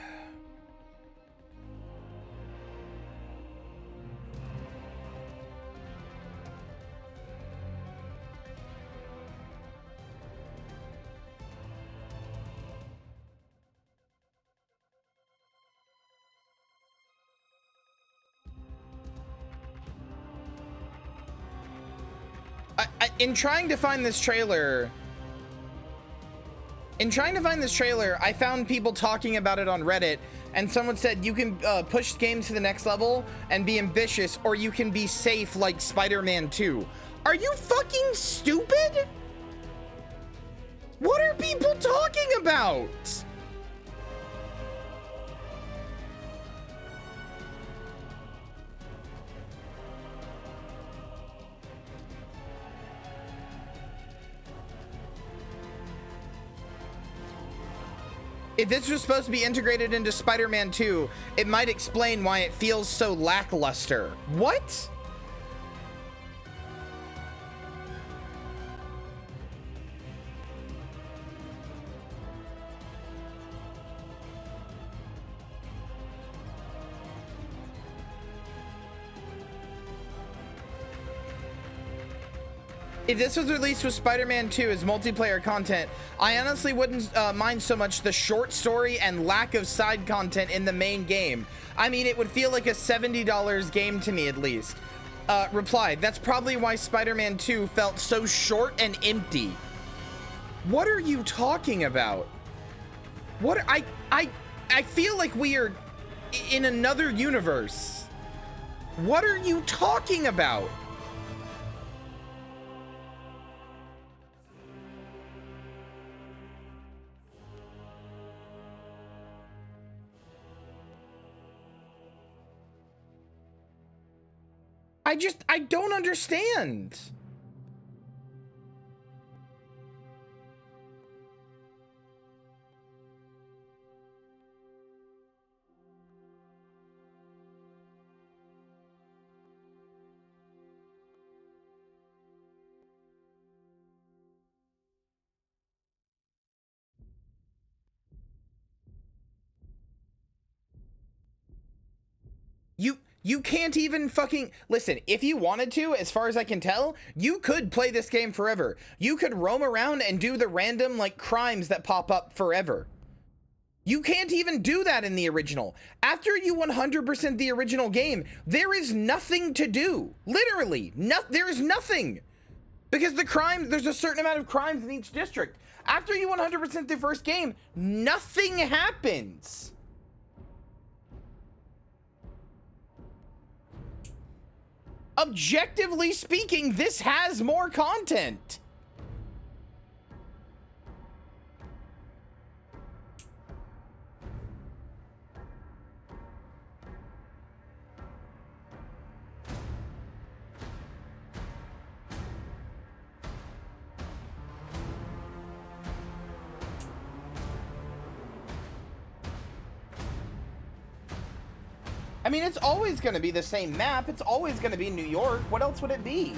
In trying to find this trailer, In trying to find this trailer, I found people talking about it on Reddit, and someone said you can push games to the next level and be ambitious, or you can be safe like Spider-Man 2. Are you fucking stupid? What are people talking about? If this was supposed to be integrated into Spider-Man 2, it might explain why it feels so lackluster. What? If this was released with Spider-Man 2 as multiplayer content, I honestly wouldn't mind so much the short story and lack of side content in the main game. I mean, it would feel like a $70 game to me at least. Replied, that's probably why Spider-Man 2 felt so short and empty. What are you talking about? What I feel like we are in another universe. What are you talking about? I don't understand. You can't even fucking listen. If you wanted to, as far as I can tell, you could play this game forever. You could roam around and do the random like crimes that pop up forever. You can't even do that in the original. After you 100% the original game, there is nothing to do. Literally, there is nothing. Because the crime, there's a certain amount of crimes in each district. After you 100% the first game, nothing happens. Objectively speaking, this has more content. I mean, it's always going to be the same map. It's always going to be New York. What else would it be?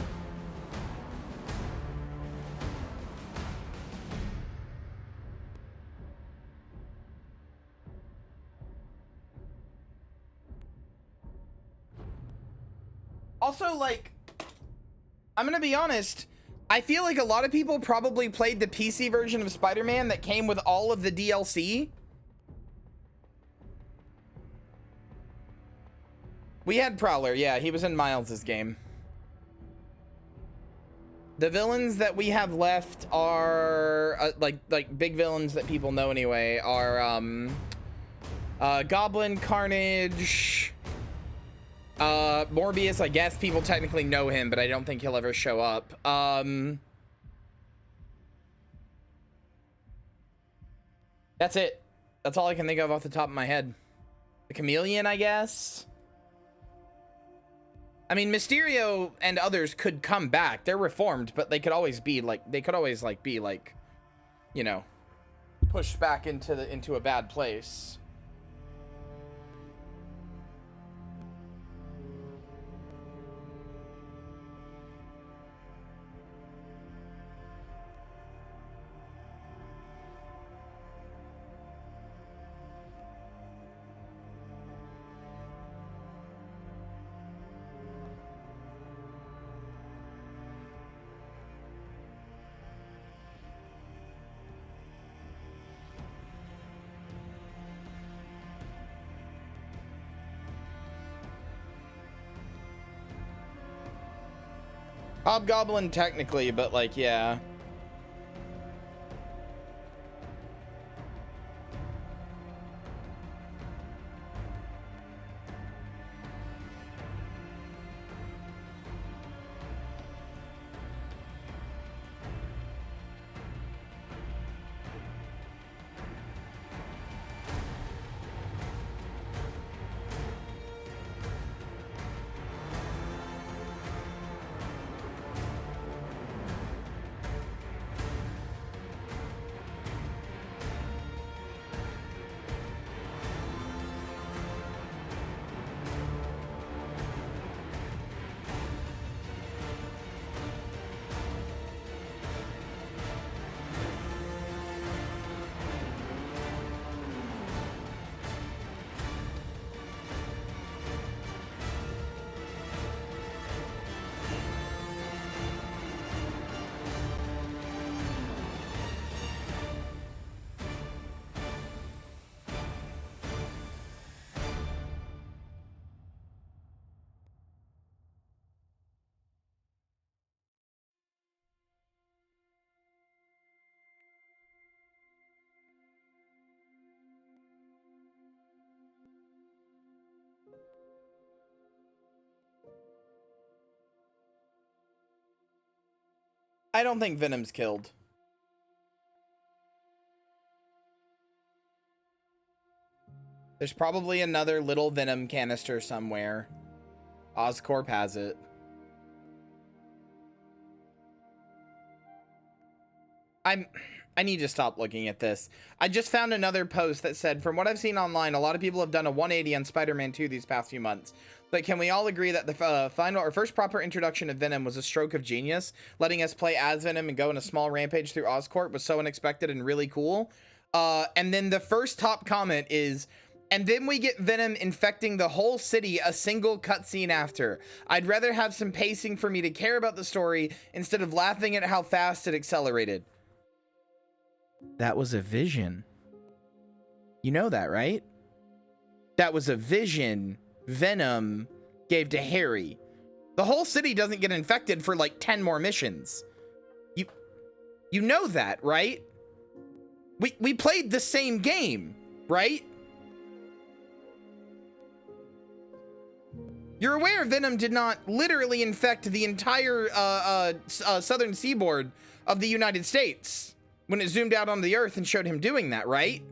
Also, like, I'm going to be honest. I feel like a lot of people probably played the PC version of Spider-Man that came with all of the DLC. We had Prowler, yeah, he was in Miles's game. The villains that we have left are like big villains that people know anyway are Goblin, Carnage, Morbius. I guess people technically know him, but I don't think he'll ever show up. That's it. That's all I can think of off the top of my head. The Chameleon, I guess. I mean, Mysterio and others could come back. They're reformed, but they could always be like, you know, pushed back into a bad place. Hobgoblin technically, but like, yeah. I don't think Venom's killed. There's probably another little Venom canister somewhere. Oscorp has it. I need to stop looking at this. I just found another post that said, from what I've seen online, a lot of people have done a 180 on Spider-Man 2 these past few months. But can we all agree that the first proper introduction of Venom was a stroke of genius? Letting us play as Venom and go on a small rampage through Oscorp was so unexpected and really cool. And then the first top comment is, and then we get Venom infecting the whole city a single cutscene after. I'd rather have some pacing for me to care about the story instead of laughing at how fast it accelerated. That was a vision. You know that, right? That was a vision Venom gave to Harry. The whole city doesn't get infected for like 10 more missions. You know that, right? We played the same game, right? You're aware Venom did not literally infect the entire southern seaboard of the United States when it zoomed out on the Earth and showed him doing that, right?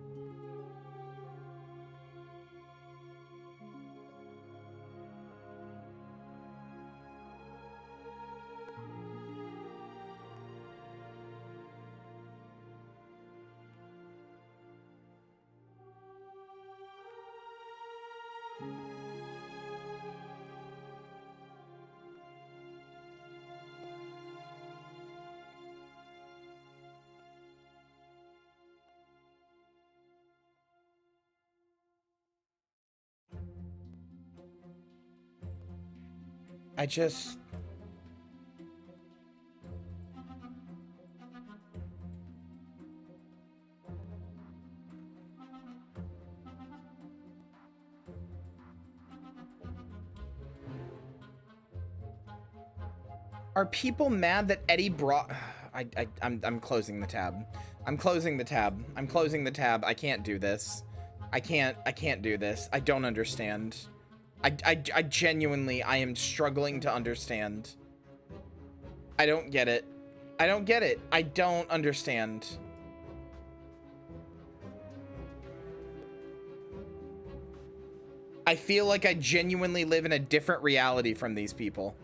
I just... Are people mad that Eddie brought... I'm closing the tab. I'm closing the tab. I'm closing the tab. I can't do this. I can't do this. I don't understand. I genuinely, I am struggling to understand. I don't get it. I don't get it. I don't understand. I feel like I genuinely live in a different reality from these people.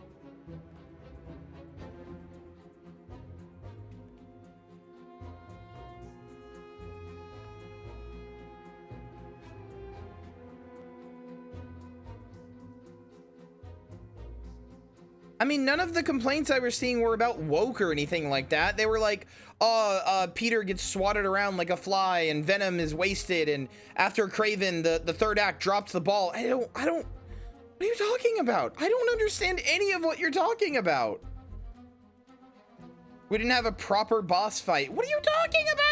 I mean, none of the complaints I was seeing were about woke or anything like that. They were like, Peter gets swatted around like a fly and Venom is wasted, and after Kraven, the third act drops the ball. I don't, what are you talking about? I don't understand any of what you're talking about. We didn't have a proper boss fight. What are you talking about?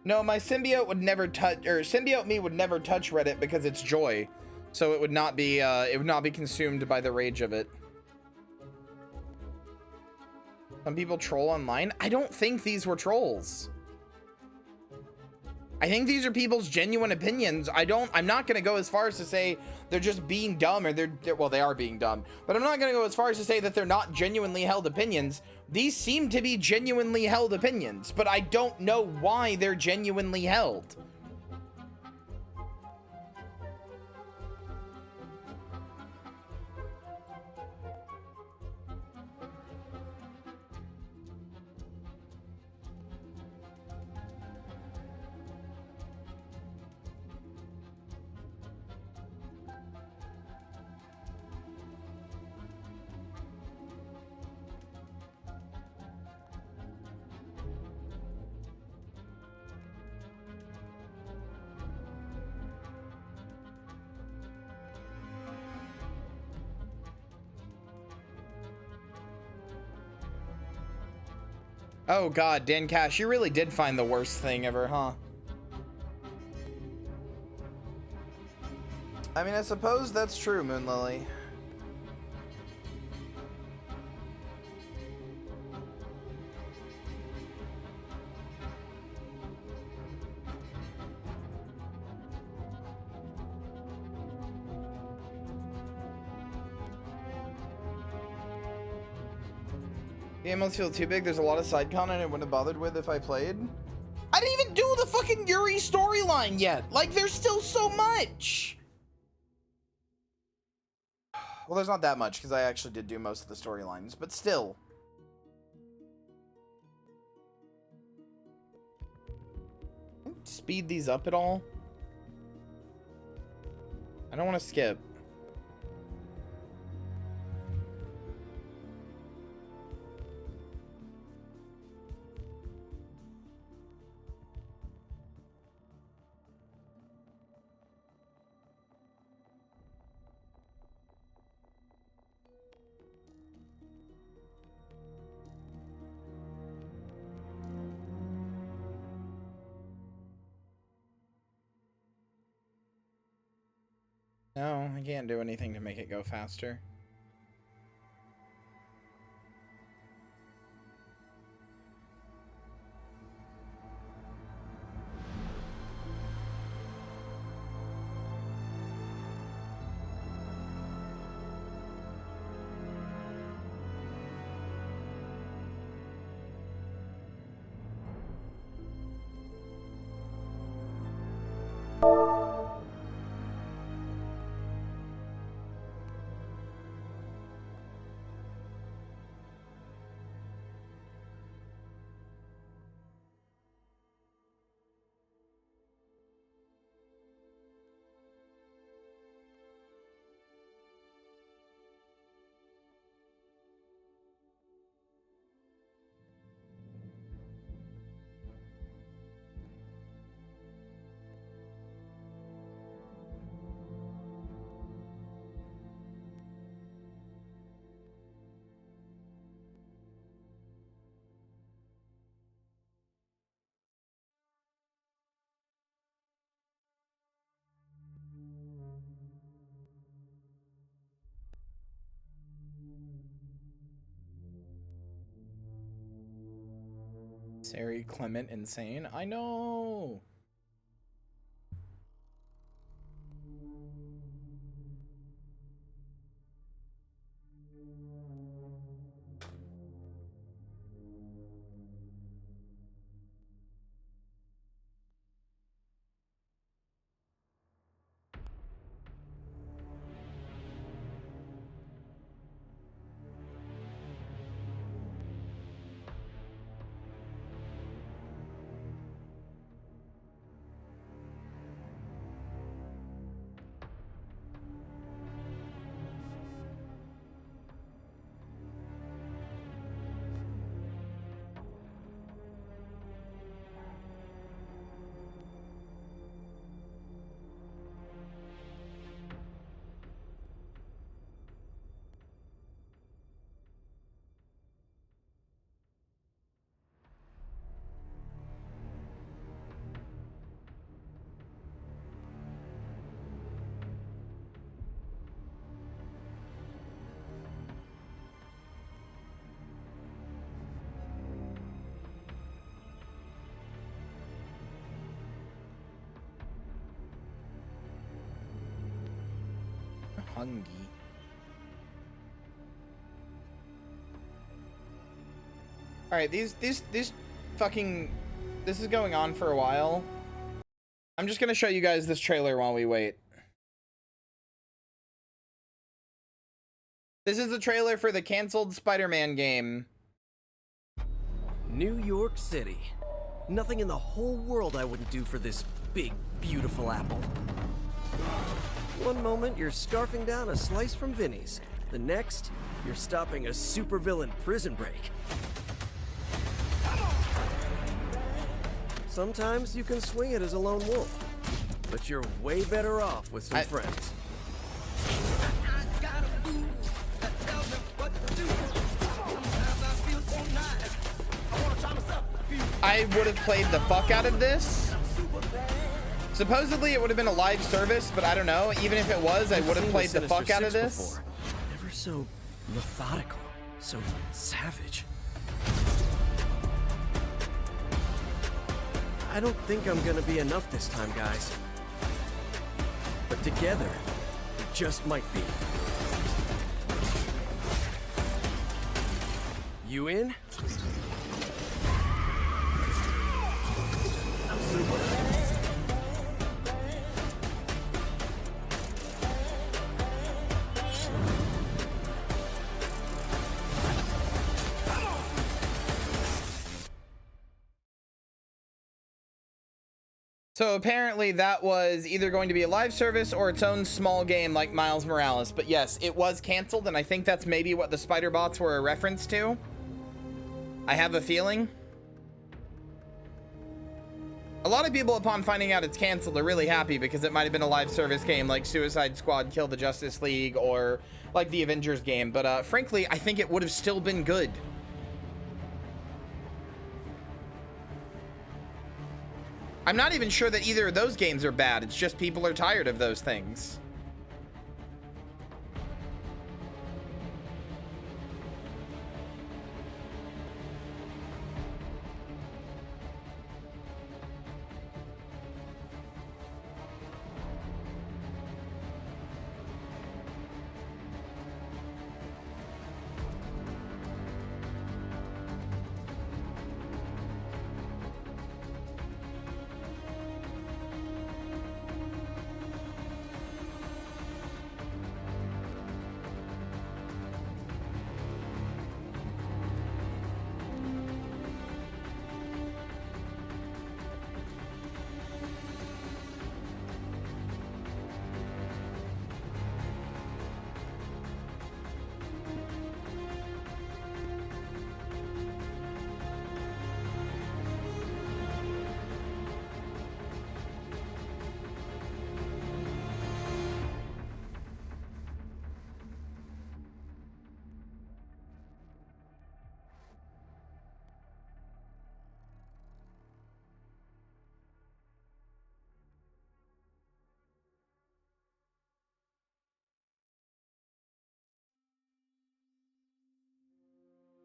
No, my symbiote would never touch, or symbiote me would never touch Reddit because it's joy, so it would not be consumed by the rage of it. Some people troll online. I don't think these were trolls. I think these are people's genuine opinions. I'm not gonna go as far as to say they're just being dumb, or well, they are being dumb, but I'm not gonna go as far as to say that they're not genuinely held opinions. These seem to be genuinely held opinions, but I don't know why they're genuinely held. Oh god, Dan Cash, you really did find the worst thing ever, huh? I mean, I suppose that's true, Moonlily. The game must feel too big. There's a lot of side content I wouldn't have bothered with if I played. I didn't even do the fucking Yuri storyline yet. Like, there's still so much. Well, there's not that much because I actually did do most of the storylines, but still. Speed these up at all? I don't want to skip. No, I can't do anything to make it go faster. Sari, Clement, insane. I know. Hungry. All right, these fucking, this is going on for a while. I'm just gonna show you guys this trailer while we wait. This is the trailer for the canceled Spider-Man game. New York City. Nothing in the whole world I wouldn't do for this big, beautiful apple. One moment, you're scarfing down a slice from Vinny's. The next, you're stopping a supervillain prison break. Sometimes you can swing it as a lone wolf, but you're way better off with some friends. I would have played the fuck out of this. Supposedly it would have been a live service, but I don't know. Even if it was, I would have played the fuck out of this. Never so methodical, so savage. I don't think I'm gonna be enough this time, guys. But together, it just might be. You in? So apparently that was either going to be a live service or its own small game like Miles Morales. But yes, it was canceled, and I think that's maybe what the spider bots were a reference to. I have a feeling. A lot of people, upon finding out it's canceled, are really happy because it might have been a live service game like Suicide Squad Kill the Justice League or like the Avengers game. But frankly, I think it would have still been good. I'm not even sure that either of those games are bad. It's just people are tired of those things.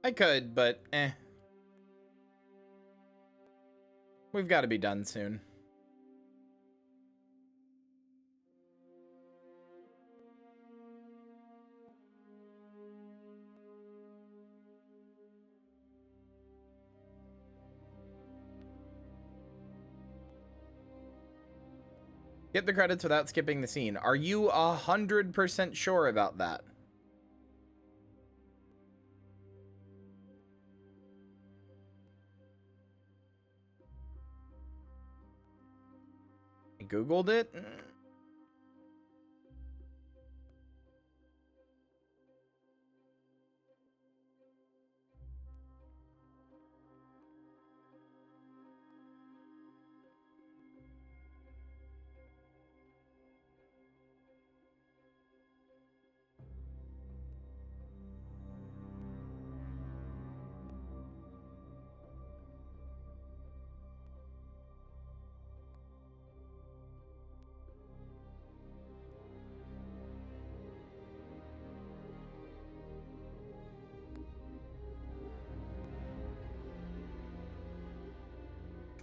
I could, but eh. We've got to be done soon. Get the credits without skipping the scene. Are you 100% sure about that? I Googled it.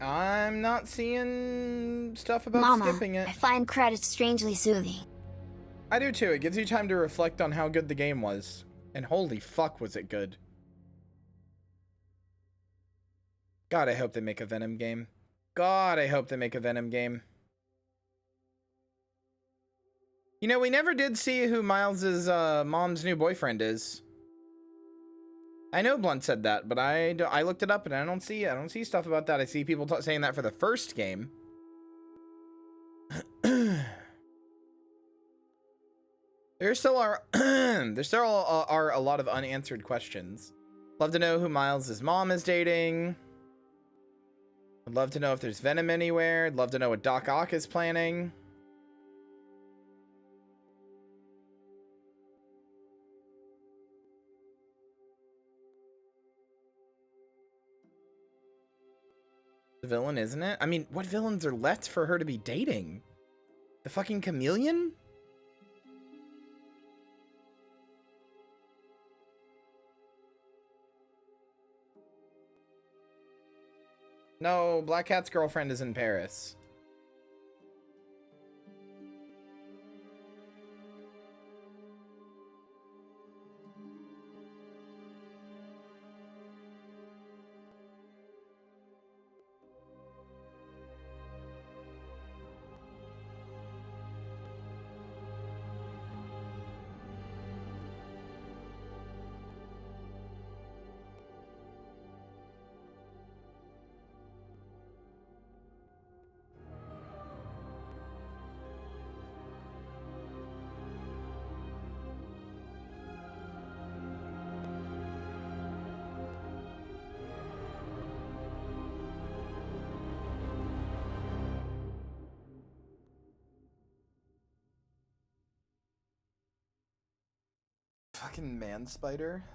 I'm not seeing stuff about Mama, skipping it. I find credits strangely soothing. I do too. It gives you time to reflect on how good the game was. And holy fuck was it good. God, I hope they make a Venom game. God, I hope they make a Venom game. You know, we never did see who Miles's mom's new boyfriend is. I know Blunt said that, but I looked it up and I don't see stuff about that. I see people saying that for the first game. There still are a lot of unanswered questions. Love to know who Miles's mom is dating. I'd love to know if there's Venom anywhere. I'd love to know what Doc Ock is planning. The villain, isn't it? I mean, what villains are left for her to be dating? The fucking chameleon? No, Black Cat's girlfriend is in Paris. Fucking man spider.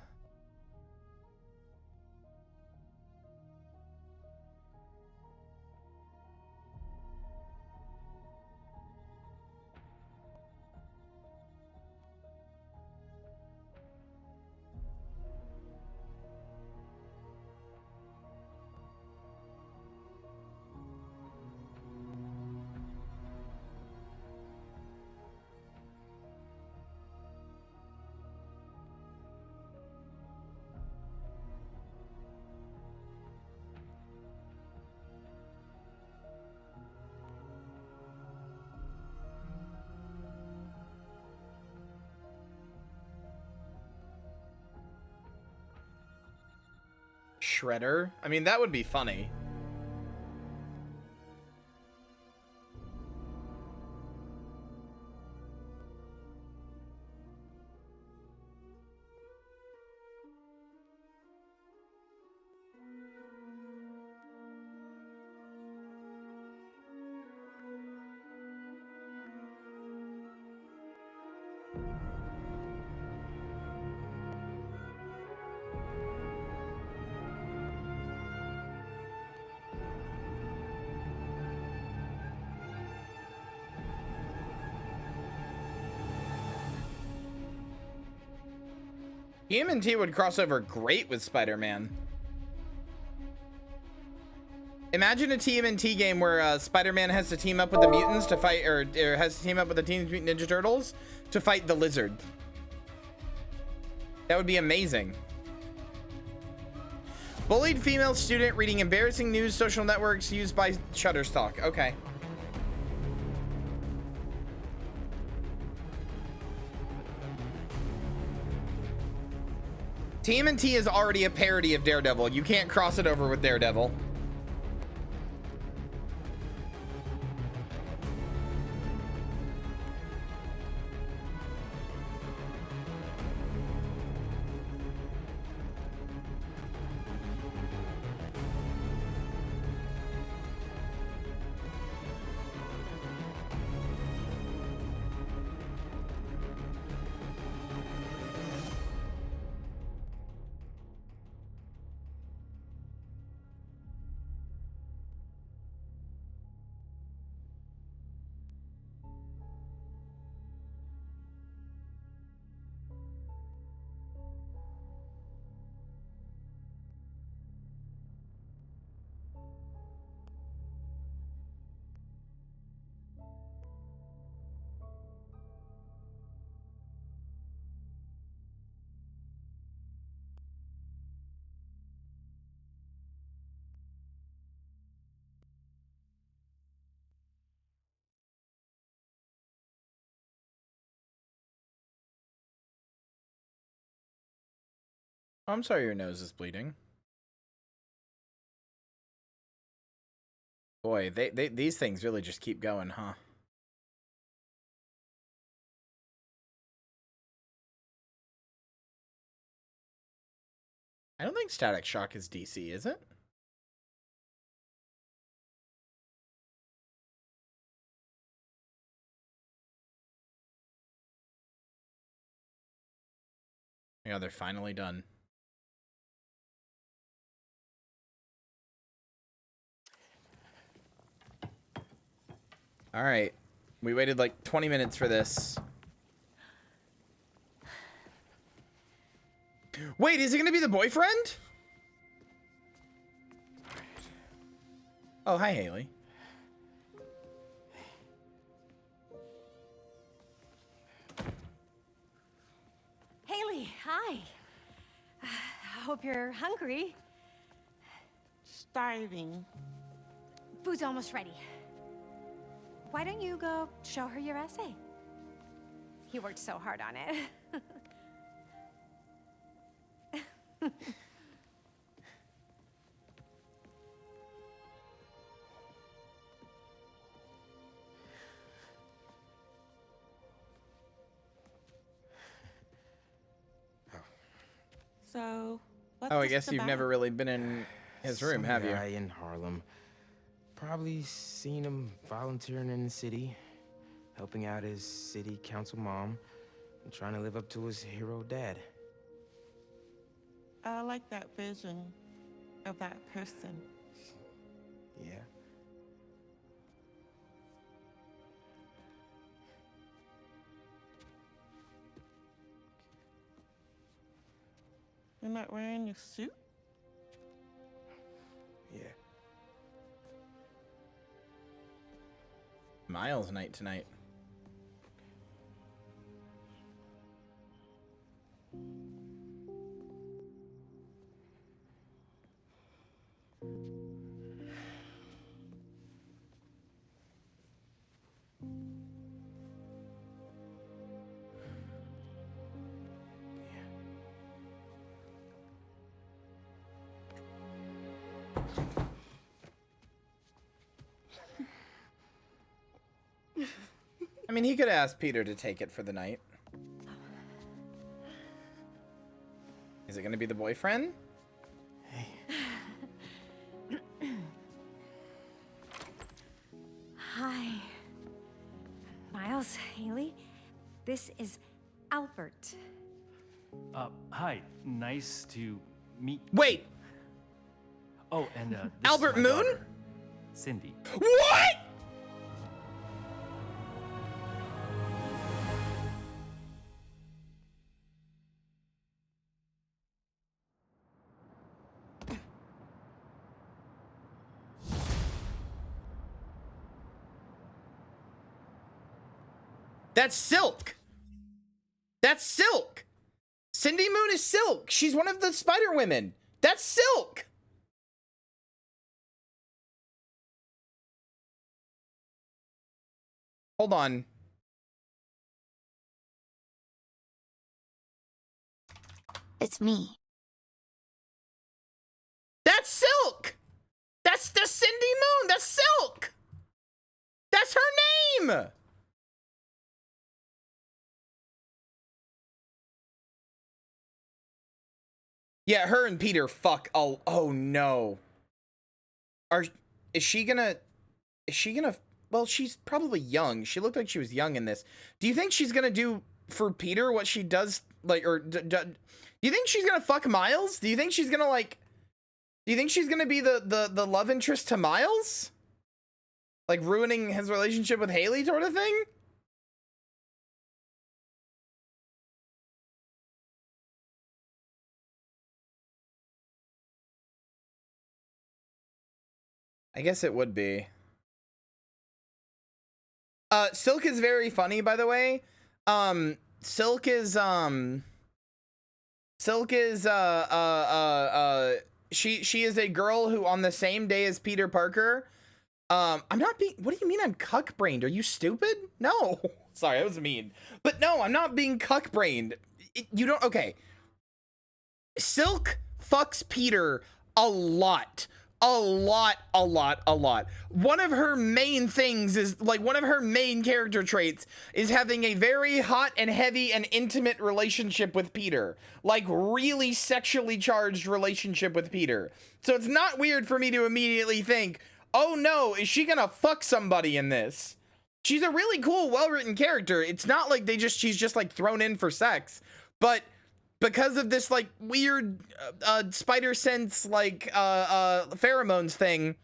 Shredder? I mean, that would be funny. TMNT would cross over great with Spider-Man. Imagine a TMNT game where Spider-Man has to team up with the mutants to fight, or has to team up with the Teenage Mutant Ninja Turtles to fight the Lizard. That would be amazing. Bullied female student reading embarrassing news social networks used by Shutterstock. Okay. TMNT is already a parody of Daredevil. You can't cross it over with Daredevil. I'm sorry your nose is bleeding. Boy, these things really just keep going, huh? I don't think Static Shock is DC, is it? Yeah, they're finally done. All right. We waited like 20 minutes for this. Wait, is it going to be the boyfriend? Oh, hi, Haley. Haley, hi. I hope you're hungry. Starving. Food's almost ready. Why don't you go show her your essay? You worked so hard on it. So, what's Oh, I this guess you've about? never really been in his room, have you? Some guy in Harlem. Probably seen him volunteering in the city, helping out his city council mom, and trying to live up to his hero dad. I like that vision of that person. Yeah. You're not wearing your suit? Yeah. Miles night tonight. I mean, he could ask Peter to take it for the night. Is it going to be the boyfriend? Hi. Miles, Haley, this is Albert. Hi. Nice to meet. Wait. Oh, and this Albert is my Moon? daughter, Cindy. What? That's Silk. That's Silk. Cindy Moon is Silk. She's one of the Spider Women. That's Silk. Hold on. It's me. That's Silk. That's the Cindy Moon. That's Silk. That's her name. Yeah, her and Peter fuck. Oh no. Is she gonna, well, she's probably young. She looked like she was young in this. Do you think she's gonna do for Peter what she does, like, or do you think she's gonna fuck Miles? Do you think she's gonna, like, do you think she's gonna be the love interest to Miles? Like, ruining his relationship with Haley sort of thing? I guess it would be. Silk is very funny, by the way. Silk is she is a girl who, on the same day as Peter Parker, I'm not being, what do you mean I'm cuck-brained? Are you stupid? No. Sorry, that was mean. But no, I'm not being cuck-brained. You don't, okay. Silk fucks Peter a lot. A lot. One of her main things is, like, one of her main character traits is having a very hot and heavy and intimate relationship with Peter. Like, really sexually charged relationship with Peter. So it's not weird for me to immediately think, oh no, is she gonna fuck somebody in this? She's a really cool, well-written character. It's not like she's just like thrown in for sex, but because of this, like, weird spider sense, like, pheromones thing,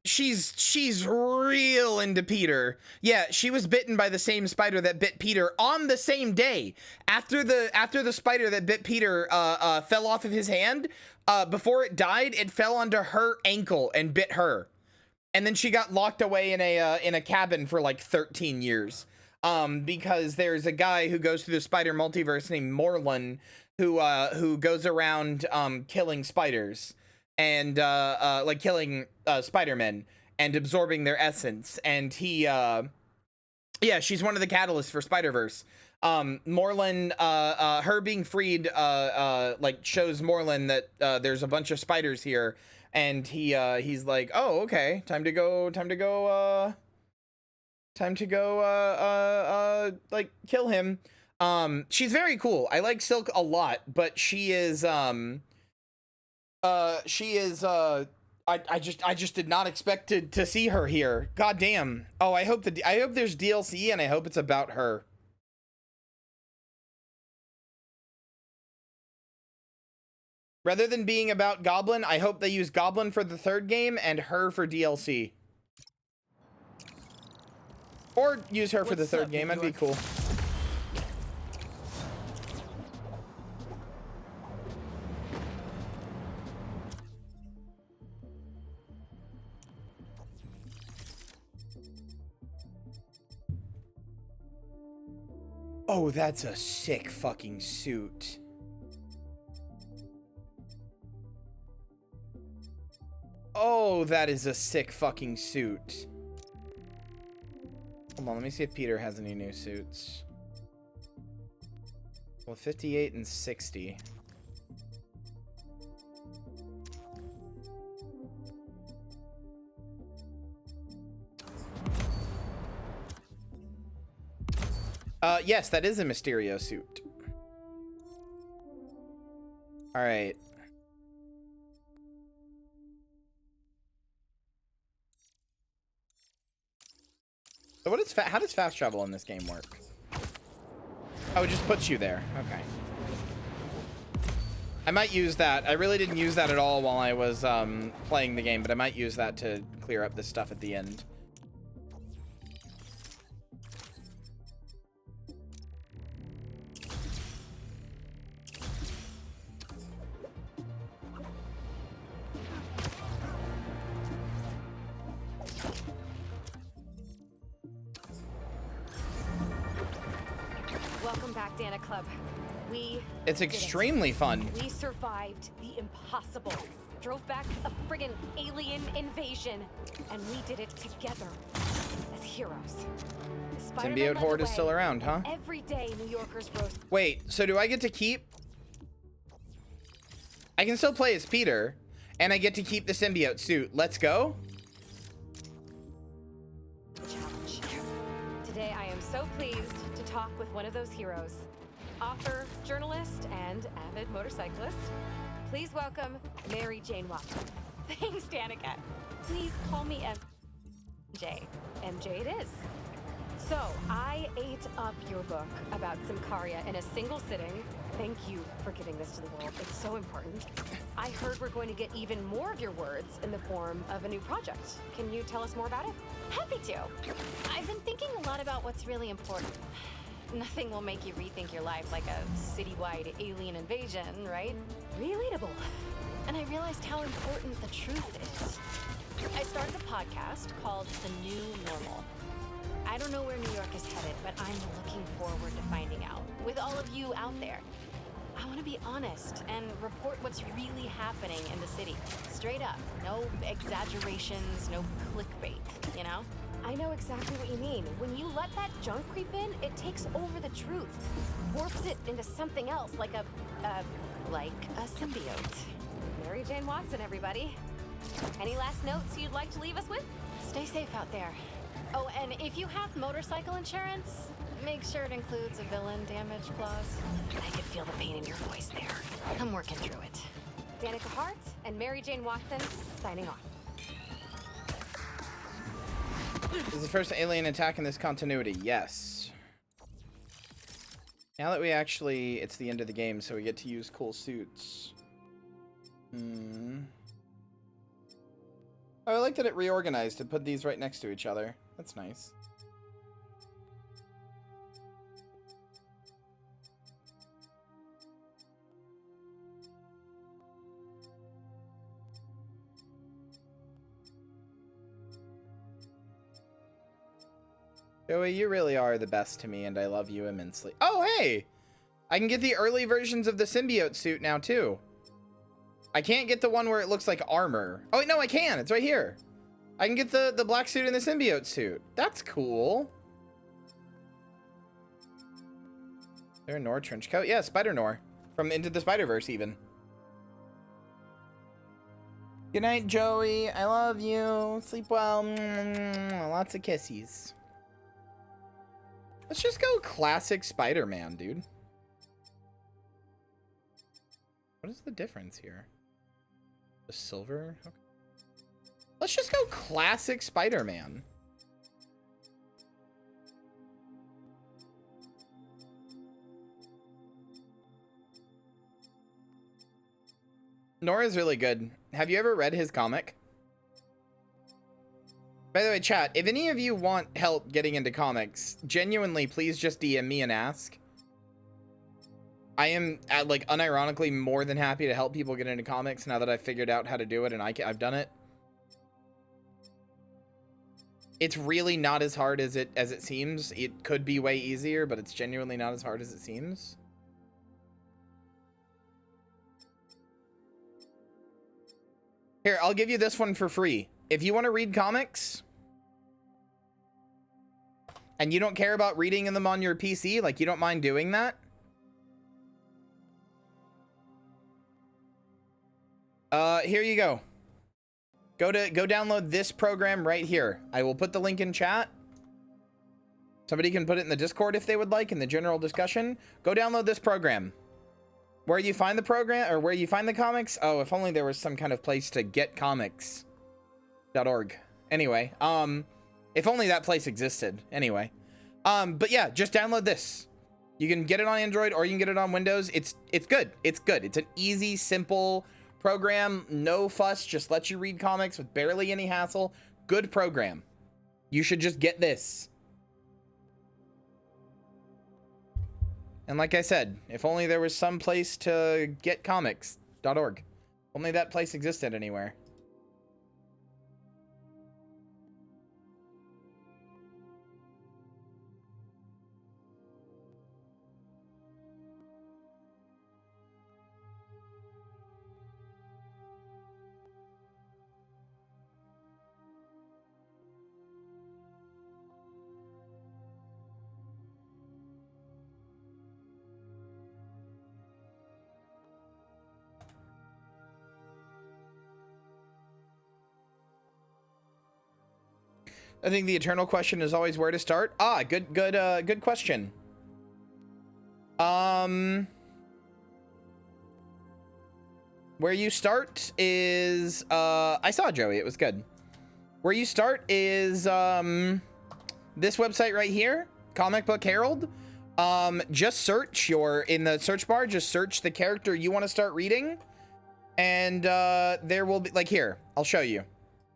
she's real into Peter. Yeah, she was bitten by the same spider that bit Peter on the same day. After the spider that bit Peter fell off of his hand, before it died, it fell onto her ankle and bit her. And then she got locked away in a cabin for like 13 years. Because there's a guy who goes through the spider multiverse named Morlun who goes around killing spiders and like killing Spider-Men and absorbing their essence. And he yeah, she's one of the catalysts for Spider-Verse. Morlun, her being freed like shows Morlun that there's a bunch of spiders here, and he's like, oh, okay, time to go like kill him. She's very cool. I like Silk a lot, but she is I just did not expect to see her here. God damn. Oh, I hope there's DLC, and I hope it's about her. Rather than being about Goblin, I hope they use Goblin for the third game and her for DLC. Or use her for the third game. That'd be cool. Oh, that's a sick fucking suit. Oh, that is a sick fucking suit. Hold on, let me see if Peter has any new suits. Well, 58 and 60. Yes, that is a Mysterio suit. All right. So what is how does fast travel in this game work? Oh, it just puts you there. Okay. I might use that. I really didn't use that at all while I was playing the game, but I might use that to clear up this stuff at the end. Welcome back, Dana Club. It's extremely fun. We survived the impossible. Drove back a friggin' alien invasion. And we did it together. As heroes. Symbiote Horde is still around, huh? Every day, New Yorkers rose. Wait, so do I get to keep... I can still play as Peter, and I get to keep the symbiote suit. Let's go. Challenge. Today, I am so pleased to talk with one of those heroes. Author, journalist, and avid motorcyclist. Please welcome Mary Jane Watson. Thanks, Danica. Please call me MJ. MJ it is. So, I ate up your book about Kyria in a single sitting. Thank you for giving this to the world. It's so important. I heard we're going to get even more of your words in the form of a new project. Can you tell us more about it? Happy to. I've been thinking a lot about what's really important. Nothing will make you rethink your life like a citywide alien invasion, right? Relatable. And I realized how important the truth is. I started a podcast called The New Normal. I don't know where New York is headed, but I'm looking forward to finding out. With all of you out there, I want to be honest and report what's really happening in the city. Straight up. No exaggerations, no clickbait, you know? I know exactly what you mean. When you let that junk creep in, it takes over the truth. Warps it into something else, like a symbiote. Mary Jane Watson, everybody. Any last notes you'd like to leave us with? Stay safe out there. Oh, and if you have motorcycle insurance, make sure it includes a villain damage clause. I could feel the pain in your voice there. I'm working through it. Danica Hart and Mary Jane Watson, signing off. This is the first alien attack in this continuity. Yes. Now that we actually... It's the end of the game, so we get to use cool suits. Oh, I like that it reorganized to put these right next to each other. That's nice. Joey, you really are the best to me, and I love you immensely. Oh, hey! I can get the early versions of the symbiote suit now, too. I can't get the one where it looks like armor. Oh, wait, no, I can. It's right here. I can get the black suit and the symbiote suit. That's cool. Is there a Nor trench coat? Yeah, Spider-Nor. From Into the Spider-Verse, even. Good night, Joey. I love you. Sleep well. Lots of kisses. Let's just go classic Spider-Man, dude. What is the difference here? The silver? Okay. Let's just go classic Spider-Man. Nora's really good. Have you ever read his comic? By the way, chat, if any of you want help getting into comics, genuinely, please just DM me and ask. I am, like, unironically more than happy to help people get into comics now that I've figured out how to do it and I've done it. It's really not as hard as it seems. It could be way easier, but it's genuinely not as hard as it seems. Here, I'll give you this one for free. If you want to read comics and you don't care about reading them on your PC, like you don't mind doing that, here you go. Go download this program right here. I will put the link in chat. Somebody can put it in the Discord if they would like, in the general discussion. Go download this program. Where you find the program, or where you find the comics? Oh, if only there was some kind of place to get comics.org. Anyway, if only that place existed. Anyway, but yeah, just download this. You can get it on Android or you can get it on Windows. It's good. It's good. It's an easy, simple program. No fuss. Just lets you read comics with barely any hassle. Good program. You should just get this. And like I said, if only there was some place to get comics.org. Only that place existed anywhere. I think the eternal question is always where to start. Ah, good question. Where you start is, I saw Joey, it was good. Where you start is, this website right here, Comic Book Herald. Just search in the search bar, just search the character you want to start reading. And, there will be, like here, I'll show you.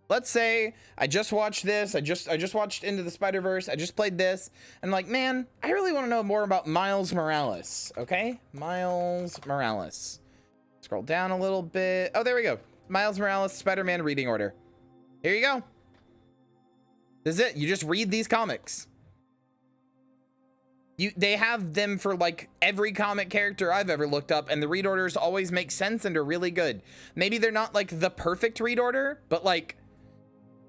Let's say I just watched this. I just watched Into the Spider-Verse. I just played this. And like, man, I really want to know more about Miles Morales. Okay? Miles Morales. Scroll down a little bit. Oh, there we go. Miles Morales Spider-Man reading order. Here you go. This is it. You just read these comics. They have them for like every comic character I've ever looked up, and the read orders always make sense and are really good. Maybe they're not like the perfect read order, but like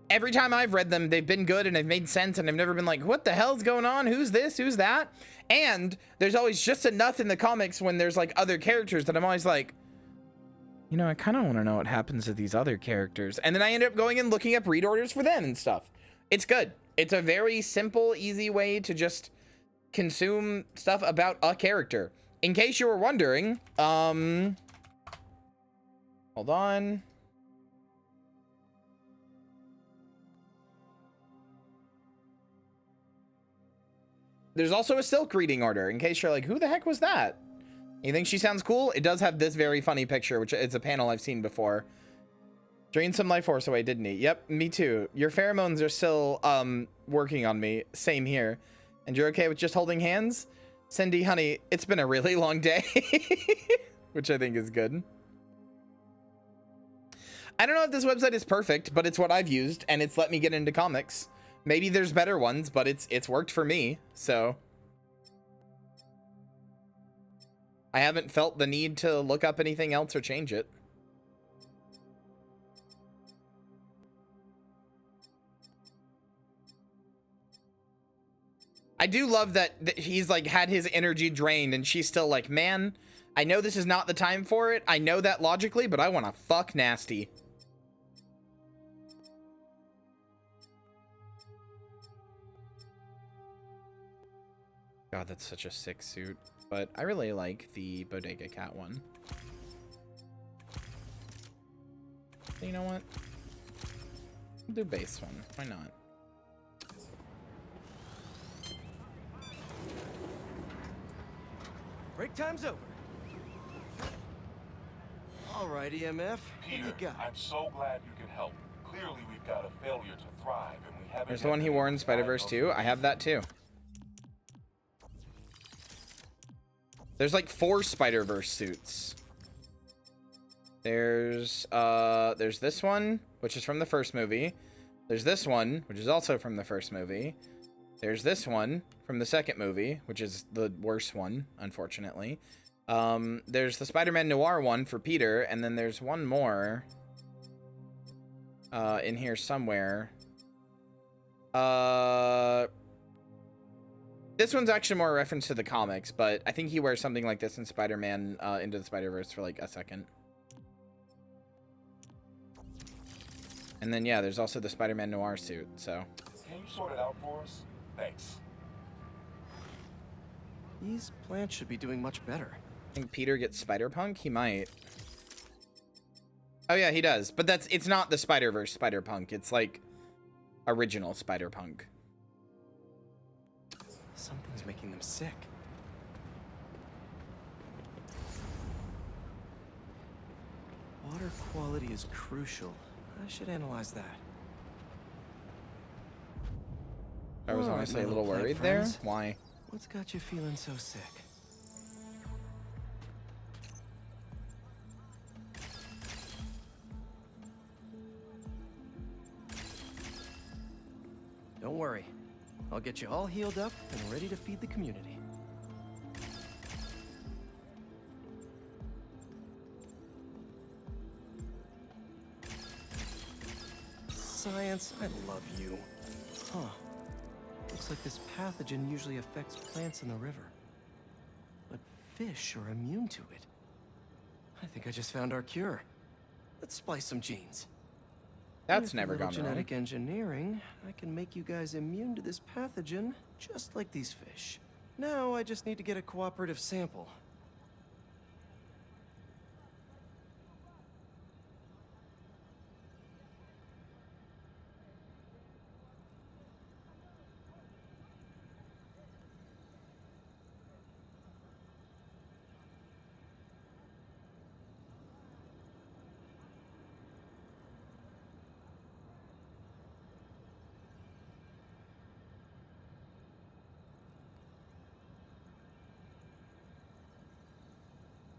every time I've read them, they've been good and they've made sense, and I've never been like, what the hell's going on? Who's this? Who's that? And there's always just enough in the comics when there's like other characters that I'm always like, you know, I kind of want to know what happens to these other characters. And then I end up going and looking up read orders for them and stuff. It's good. It's a very simple, easy way to just consume stuff about a character. In case you were wondering, hold on. There's also a Silk reading order, in case you're like, who the heck was that? You think she sounds cool? It does have this very funny picture, which is a panel I've seen before. Drained some life force away, didn't he? Yep, me too. Your pheromones are still working on me. Same here. And you're okay with just holding hands? Cindy, honey, it's been a really long day. Which I think is good. I don't know if this website is perfect, but it's what I've used, and it's let me get into comics. Maybe there's better ones, but it's worked for me, so. I haven't felt the need to look up anything else or change it. I do love that he's like had his energy drained and she's still like, man, I know this is not the time for it. I know that logically, but I want to fuck nasty. God, that's such a sick suit. But I really like the Bodega Cat one. You know what? I'll do base one. Why not? Break time's over. All right, EMF. Peter, What you got? I'm so glad you can help. Clearly, we've got a failure to thrive, and we haven't. There's the one he wore in Spider-Verse 2. I have that too. There's like 4 Spider-Verse suits. There's this one, which is from the first movie. There's this one, which is also from the first movie. There's this one from the second movie, which is the worst one, unfortunately. There's the Spider-Man Noir one for Peter, and then there's one more in here somewhere. This one's actually more a reference to the comics, but I think he wears something like this in Spider-Man Into the Spider-Verse for like a second. And then, yeah, there's also the Spider-Man Noir suit, so. Can you sort it out for us? Thanks. These plants should be doing much better. I think Peter gets Spider-Punk? He might. Oh, yeah, he does. But it's not the Spider-Verse Spider-Punk. It's, like, original Spider-Punk. Something's making them sick. Water quality is crucial. I should analyze that. I was honestly a little worried there. Why? What's got you feeling so sick? Don't worry. I'll get you all healed up and ready to feed the community. Science, I love you. Huh. Looks like this pathogen usually affects plants in the river. But fish are immune to it. I think I just found our cure. Let's splice some genes. That's never gone wrong. Genetic engineering, I can make you guys immune to this pathogen, just like these fish. Now I just need to get a cooperative sample.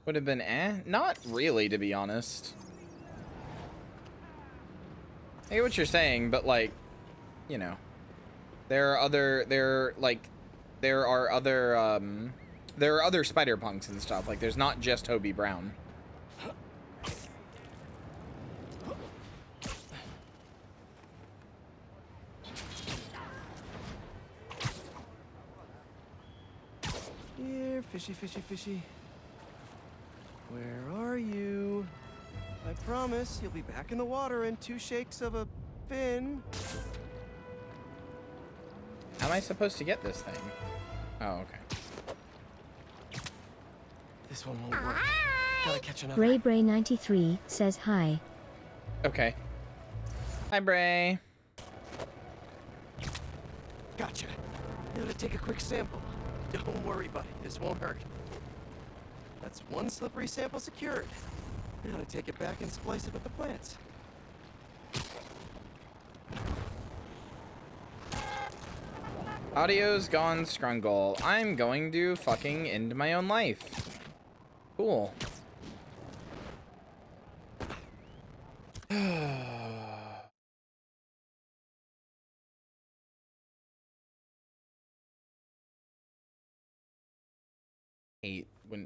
Would have been not really, to be honest. I get what you're saying, but like, you know, there are other Spider-Punks and stuff. Like, there's not just Hobie Brown. Here, fishy, fishy, fishy. Where are you? I promise you'll be back in the water in 2 shakes of a fin. How am I supposed to get this thing? Oh, okay. This one won't work. Gotta catch another. Bray93 says hi. Okay. Hi, Bray. Gotcha. Gotta take a quick sample. Don't worry, buddy. This won't hurt. That's 1 slippery sample secured. Now to take it back and splice it with the plants. Audio's gone scrungle. I'm going to fucking end my own life. Cool.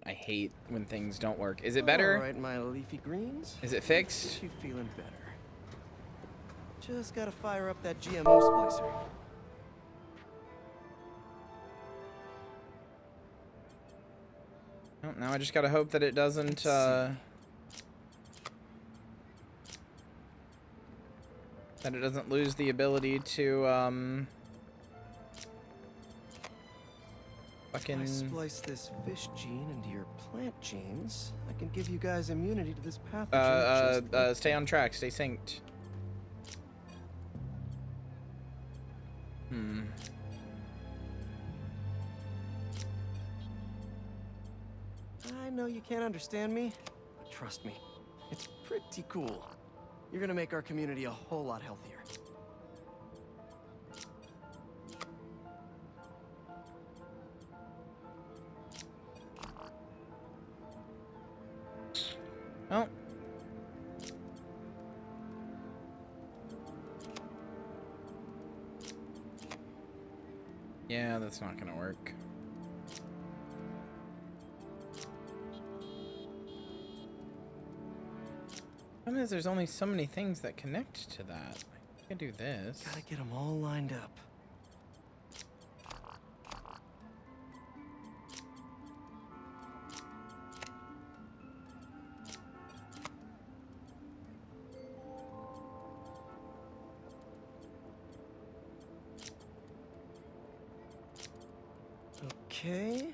I hate when things don't work. Is it better? All right, my leafy greens. Is it fixed? You feeling better? Just gotta fire up that GMO splicer. Oh, now I just gotta hope that it doesn't. That it doesn't lose the ability to If I splice this fish gene into your plant genes, I can give you guys immunity to this pathogen. Stay on track. Stay synced. I know you can't understand me, but trust me, It's pretty cool. You're gonna make our community a whole lot healthier. Oh. Yeah, that's not gonna work. Problem is, there's only so many things that connect to that. I can do this. Gotta get them all lined up. Okay.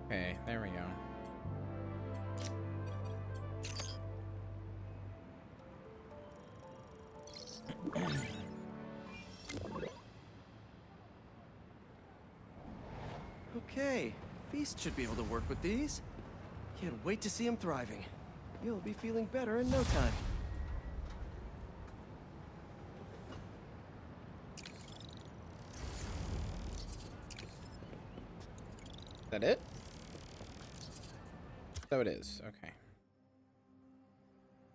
Okay, there we go. Okay, Feast should be able to work with these. Can't wait to see him thriving. You'll be feeling better in no time. Is that it? So it is, okay.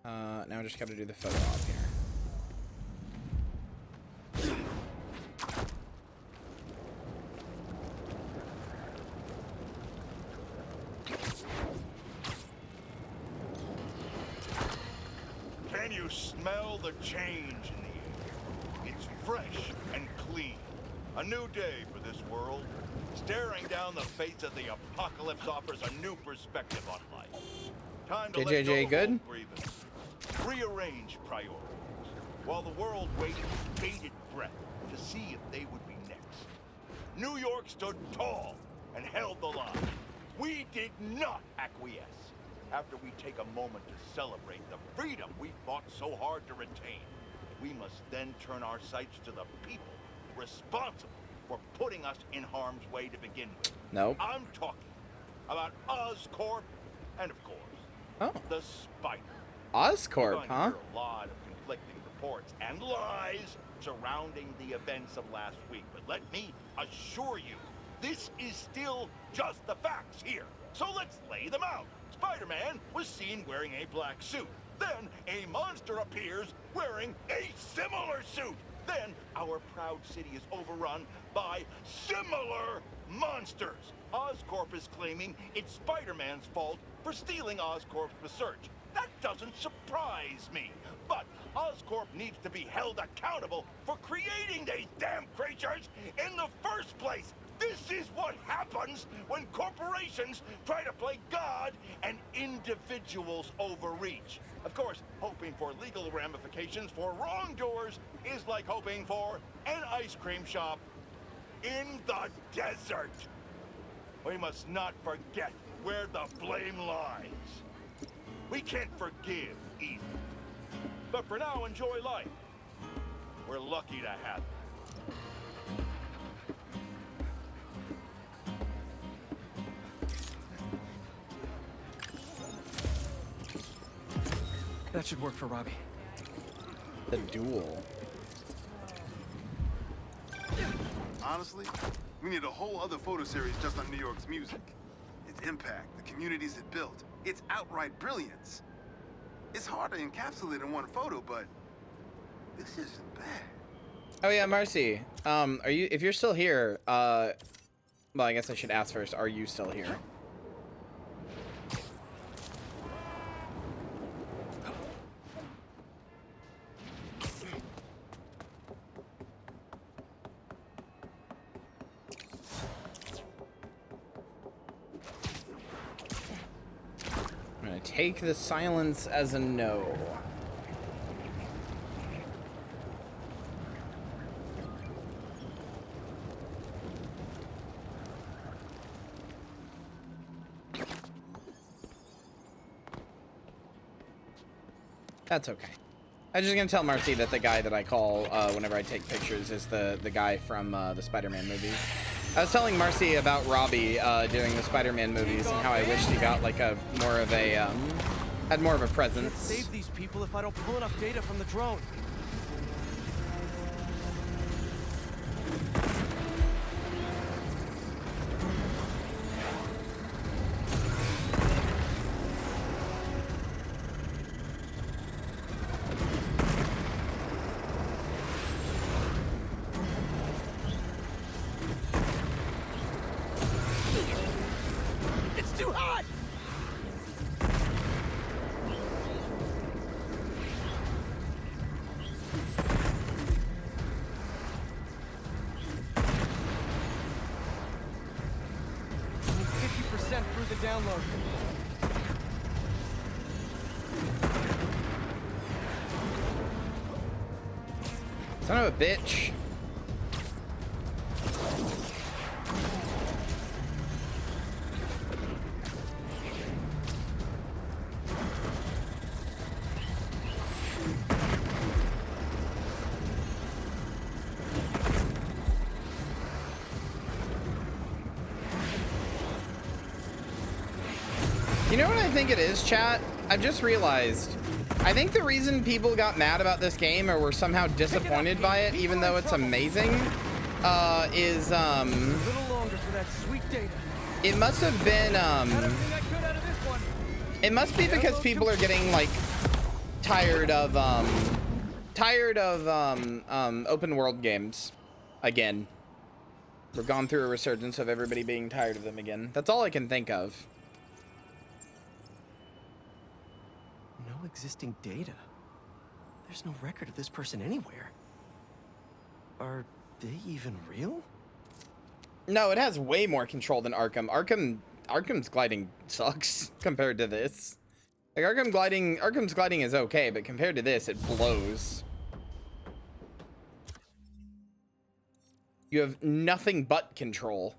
Now I just gotta do the photo op here. Can you smell the change in the air? It's fresh and clean. A new day for this world. Staring down the face of the apocalypse offers a new perspective on life. Time to let go JJJ of good? old grievances. Rearrange priorities. While the world waited with bated breath to see if they would be next. New York stood tall and held the line. We did not acquiesce. After we take a moment to celebrate the freedom we fought so hard to retain, we must then turn our sights to the people responsible for putting us in harm's way to begin with. Nope. I'm talking about Oscorp and, of course, the Spider. Oscorp, huh? Hear a lot of conflicting reports and lies surrounding the events of last week, but let me assure you, this is still just the facts here. So let's lay them out. Spider-Man was seen wearing a black suit. Then a monster appears wearing a similar suit. Then our proud city is overrun by similar monsters. Oscorp is claiming it's Spider-Man's fault for stealing Oscorp's research. That doesn't surprise me. But Oscorp needs to be held accountable for creating these damn creatures in the first place. This is what happens when corporations try to play God and individuals overreach. Of course, hoping for legal ramifications for wrongdoers is like hoping for an ice cream shop in the desert. We must not forget where the blame lies. We can't forgive either. But for now, enjoy life. We're lucky to have it. That should work for Robbie. The duel. Honestly, we need a whole other photo series just on New York's music. Its impact, the communities it built, its outright brilliance. It's hard to encapsulate in one photo, but this isn't bad. Oh yeah, Marcy. Are you? If you're still here, well, I guess I should ask first. Are you still here? I'm gonna take the silence as a no. That's okay. I'm just gonna tell Marcy that the guy that I call whenever I take pictures is the guy from the Spider-Man movies. I was telling Marcy about Robbie doing the Spider-Man movies and how I wished he got like a more of a had more of a presence. Can't save these people if I don't pull enough data from the drone. It's too hot! Through the download. Son of a bitch. You know what I think it is, chat? I've just realized. I think the reason people got mad about this game or were somehow disappointed by it, even though it's amazing, is a little longer for that sweet data. It must have been it must be because people are getting like tired of open world games again. We've gone through a resurgence of everybody being tired of them again. That's all I can think of. No existing data. There's no record of this person anywhere. Are they even real? No, it has way more control than Arkham. Arkham's gliding sucks compared to this. Like Arkham's gliding is okay, but compared to this, it blows. You have nothing but control.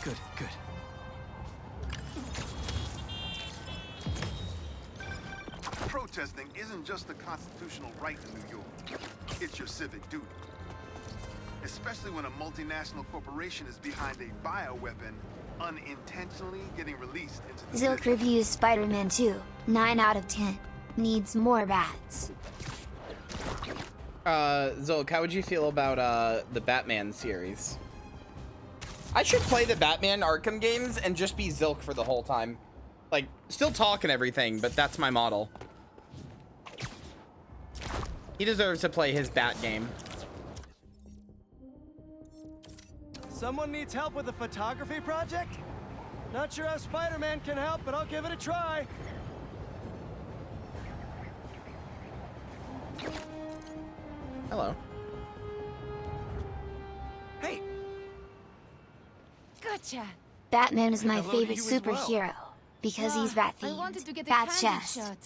Good, good. Protesting isn't just a constitutional right in New York. It's your civic duty. Especially when a multinational corporation is behind a bioweapon unintentionally getting released into the Zilk reviews Spider-Man 2, 9 out of 10. Needs more bats. Zilk, how would you feel about the Batman series? I should play the Batman Arkham games and just be Zilk for the whole time. Like, still talk and everything, but that's my model. He deserves to play his Bat game. Someone needs help with a photography project? Not sure how Spider-Man can help, but I'll give it a try. Hello. Hey. Gotcha. Batman is my Hello to favorite you as well. superhero because he's I wanted bat-themed. to get a Bat's candid chest. shot.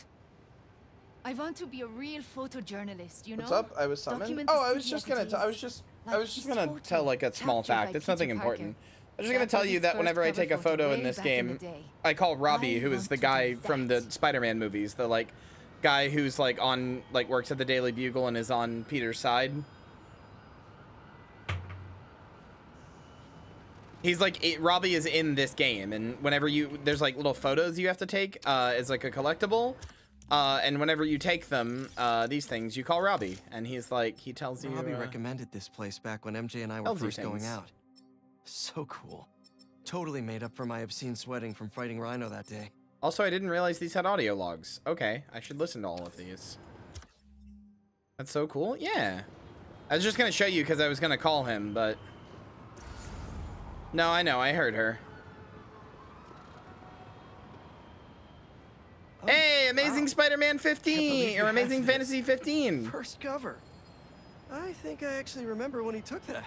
I want to be a real photojournalist, you know? What's up? I was summoned. Document Oh, the I was city just as gonna. it I was is. just. I Like was just this gonna photo, tell like a small captured by fact. It's nothing Peter important. Parker. I was just gonna That tell was you his that first whenever I cover take a photo photo in way this back in the game, day. I call Robbie, I who is want the to guy do from the Spider-Man movies, the like guy who's like on like works at the Daily Bugle and is on Peter's side. He's like Robbie is in this game, and whenever there's like little photos you have to take as like a collectible, and whenever you take them, these things, you call Robbie, and he's like he tells you. Robbie recommended this place back when MJ and I were tells you first going things. out. So cool. Totally made up for my obscene sweating from fighting Rhino that day. Also, I didn't realize these had audio logs. Okay, I should listen to all of these. That's so cool. Yeah. I was just gonna show you because I was gonna call him, but no, I know. I heard her. Hey, Amazing Spider-Man 15 or Amazing Fantasy 15. First cover. I think I actually remember when he took that.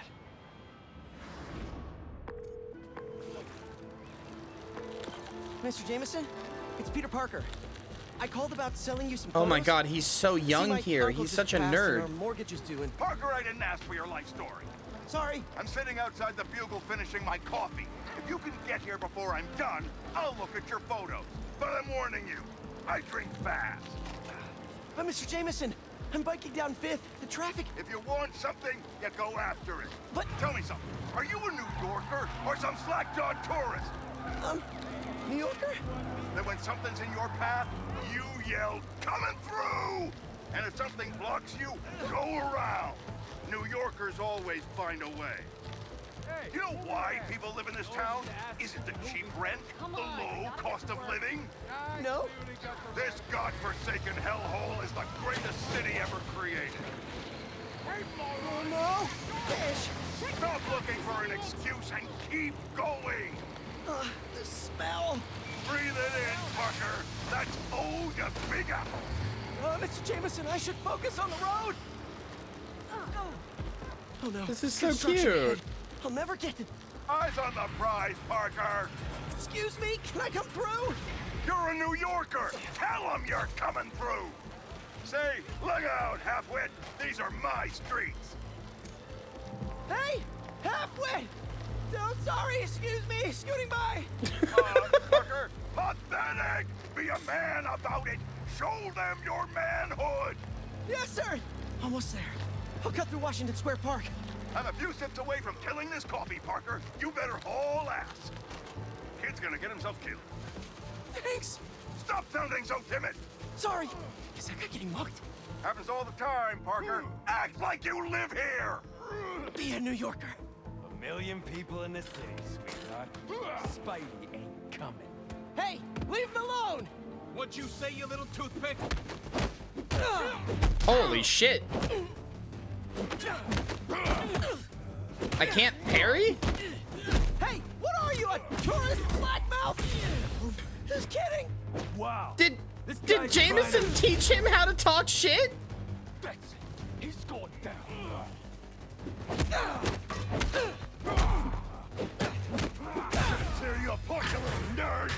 Mr. Jameson, it's Peter Parker. I called about selling you some Oh photos. my god, he's so young here. Uncle He's just such a passed and nerd. our mortgage is due, and Parker, I didn't ask for your life story. sorry. I'm sitting outside the Bugle finishing my coffee. If you can get here before I'm done, I'll look at your photos. But I'm warning you, I drink fast. Mr. Jameson, I'm biking down 5th. The traffic... If you want something, you go after it. But... Tell me something. Are you a New Yorker or some slack-jawed tourist? New Yorker? Then when something's in your path, you yell, "Coming through!" And if something blocks you, go around. New Yorkers always find a way. You know why people live in this town? Is it the cheap rent? The low cost of living? No. This godforsaken hellhole is the greatest city ever created. Oh no! Fish! Stop looking for an excuse and keep going! The smell! Breathe it in, Parker! That's Ode to Big Apple! Mr. Jameson, I should focus on the road! Oh no. This is so Construction cute. ahead. I'll never get it. Eyes on the prize, Parker! Excuse me, can I come through? You're a New Yorker! Tell them you're coming through! Say, look out, halfwit! These are my streets! Hey! Halfway! No, sorry, excuse me, scooting by! Parker, pathetic! Be a man about it! Show them your manhood! Yes, sir! Almost there. I'll cut through Washington Square Park. I'm a few sips away from killing this coffee, Parker. You better haul ass. Kid's gonna get himself killed. Thanks! Stop sounding so timid! Sorry, is that guy getting mugged? Happens all the time, Parker. Act like you live here! Be a New Yorker. 1,000,000 people in the city, sweetheart. Spidey ain't coming. Hey, leave him alone! What'd you say, you little toothpick? Holy shit. I can't parry? Hey, what are you, a tourist slackmouth? Just kidding. Wow. Did Jameson teach him how to talk shit? He's going down. There you punch, you little nerd!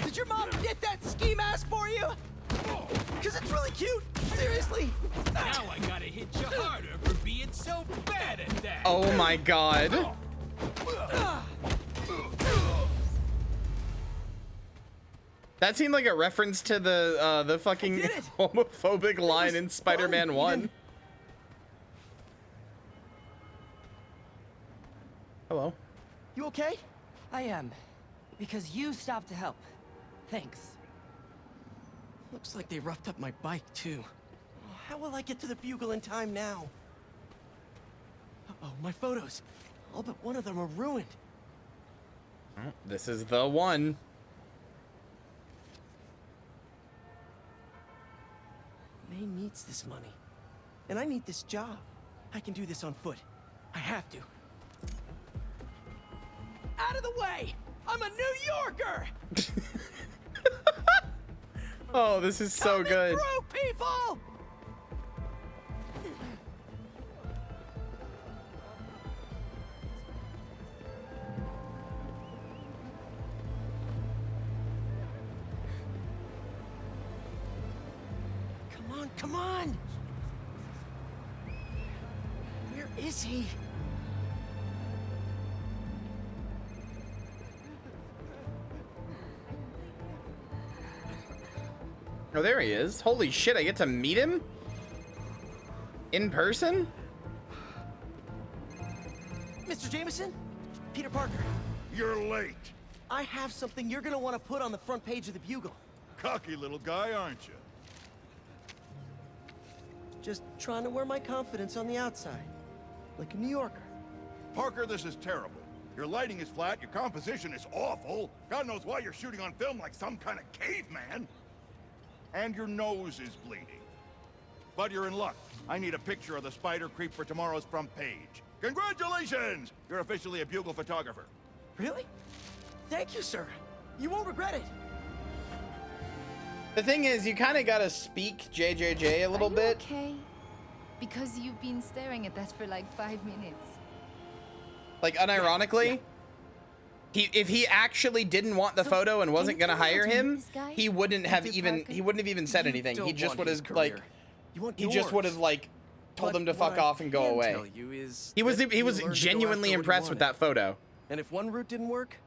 Did your mom get that ski mask for you? Cause it's really cute. Seriously. Now I gotta hit you harder for being so bad at that. Oh my god. That seemed like a reference to the fucking homophobic line in Spider-Man 1. Hello. You okay? I am. Because you stopped to help. Thanks. Looks like they roughed up my bike, too. How will I get to the Bugle in time now? Uh-oh, my photos. All but one of them are ruined. Oh, this is the one. May needs this money. And I need this job. I can do this on foot. I have to. Out of the way! I'm a New Yorker! Oh, this is so good. Through, people! Come on, come on! Where is he? Oh, there he is. Holy shit, I get to meet him? In person? Mr. Jameson? Peter Parker. You're late. I have something you're gonna want to put on the front page of the Bugle. Cocky little guy, aren't you? Just trying to wear my confidence on the outside. Like a New Yorker. Parker, this is terrible. Your lighting is flat, your composition is awful. God knows why you're shooting on film like some kind of caveman. And your nose is bleeding. But you're in luck. I need a picture of the spider creep for tomorrow's front page. Congratulations! You're officially a Bugle photographer. Really? Thank you, sir. You won't regret it. The thing is, you kind of gotta speak JJJ a little bit. Okay. Because you've been staring at that for like 5 minutes. Like, unironically, if he actually didn't want the photo and wasn't gonna hire him, he wouldn't have even said anything. He just would have like, he just would have like told him to fuck off and go away. He was genuinely impressed with that photo. And if one route didn't work,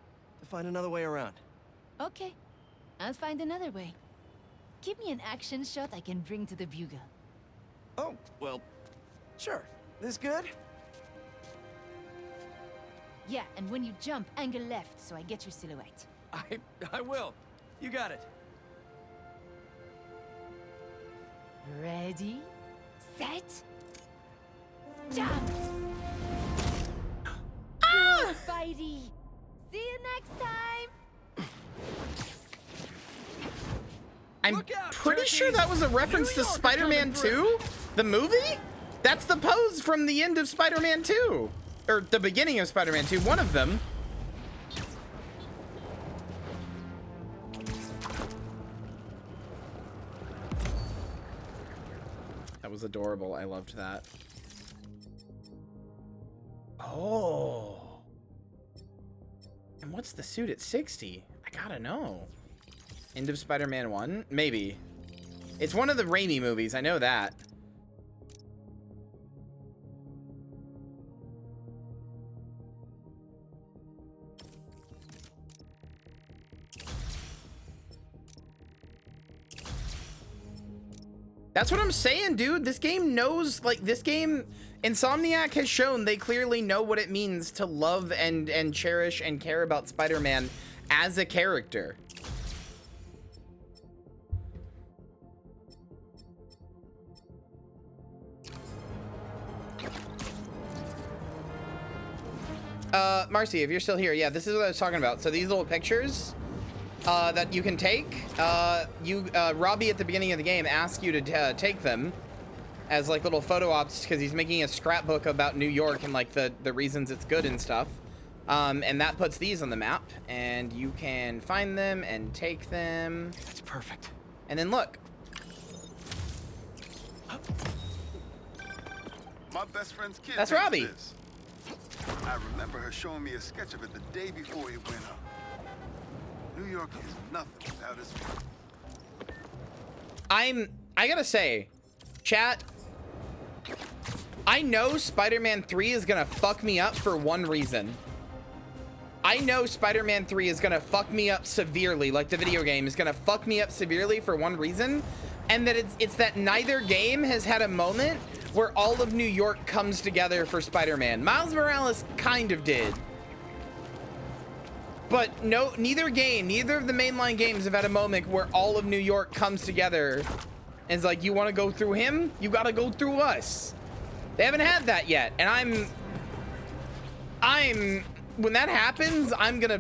to find another way around. Okay, I'll find another way. Give me an action shot I can bring to the bugle. Oh, well, sure. This good? Yeah, and when you jump, angle left so I get your silhouette. I will. You got it. Ready, set, jump! Ah! Spidey! See you next time! I'm pretty sure that was a reference to Spider-Man 2, the movie? That's the pose from the end of Spider-Man 2. Or the beginning of Spider-Man 2, one of them. That was adorable. I loved that. Oh. And what's the suit at 60? I gotta know. End of Spider-Man 1? Maybe. It's one of the Raimi movies. I know that. That's what I'm saying, dude. This game knows, like, this game, Insomniac has shown they clearly know what it means to love and cherish and care about Spider-Man as a character. Marcy, if you're still here, yeah, this is what I was talking about. So these little pictures that you can take, Robbie at the beginning of the game asks you to take them as like little photo ops because he's making a scrapbook about New York and like the reasons it's good and stuff. And that puts these on the map and you can find them and take them. That's perfect. And then look. My best friend's kid. That's Robbie. This. I remember her showing me a sketch of it the day before it went up. New York is nothing without its people. I gotta say, chat, I know Spider-Man 3 is gonna fuck me up for one reason. I know Spider-Man 3 is gonna fuck me up severely, like the video game is gonna fuck me up severely for one reason, and that it's that neither game has had a moment where all of New York comes together for Spider-Man. Miles Morales kind of did. But no, neither of the mainline games have had a moment where all of New York comes together and is like, you want to go through him? You got to go through us. They haven't had that yet. And when that happens, I'm gonna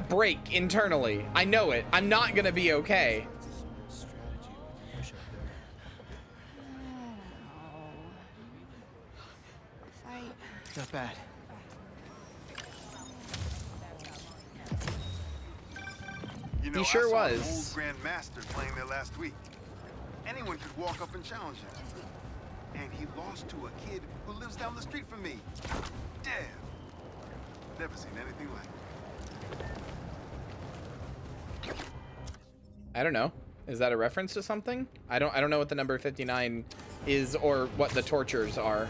break internally. I know it. I'm not gonna be okay. Not bad. You know, He sure I saw was. an old Grand Master playing there last week. Anyone could walk up and challenge him. And he lost to a kid who lives down the street from me. Damn. Never seen anything like it. I don't know. Is that a reference to something? I don't know what the number 59 is or what the tortures are.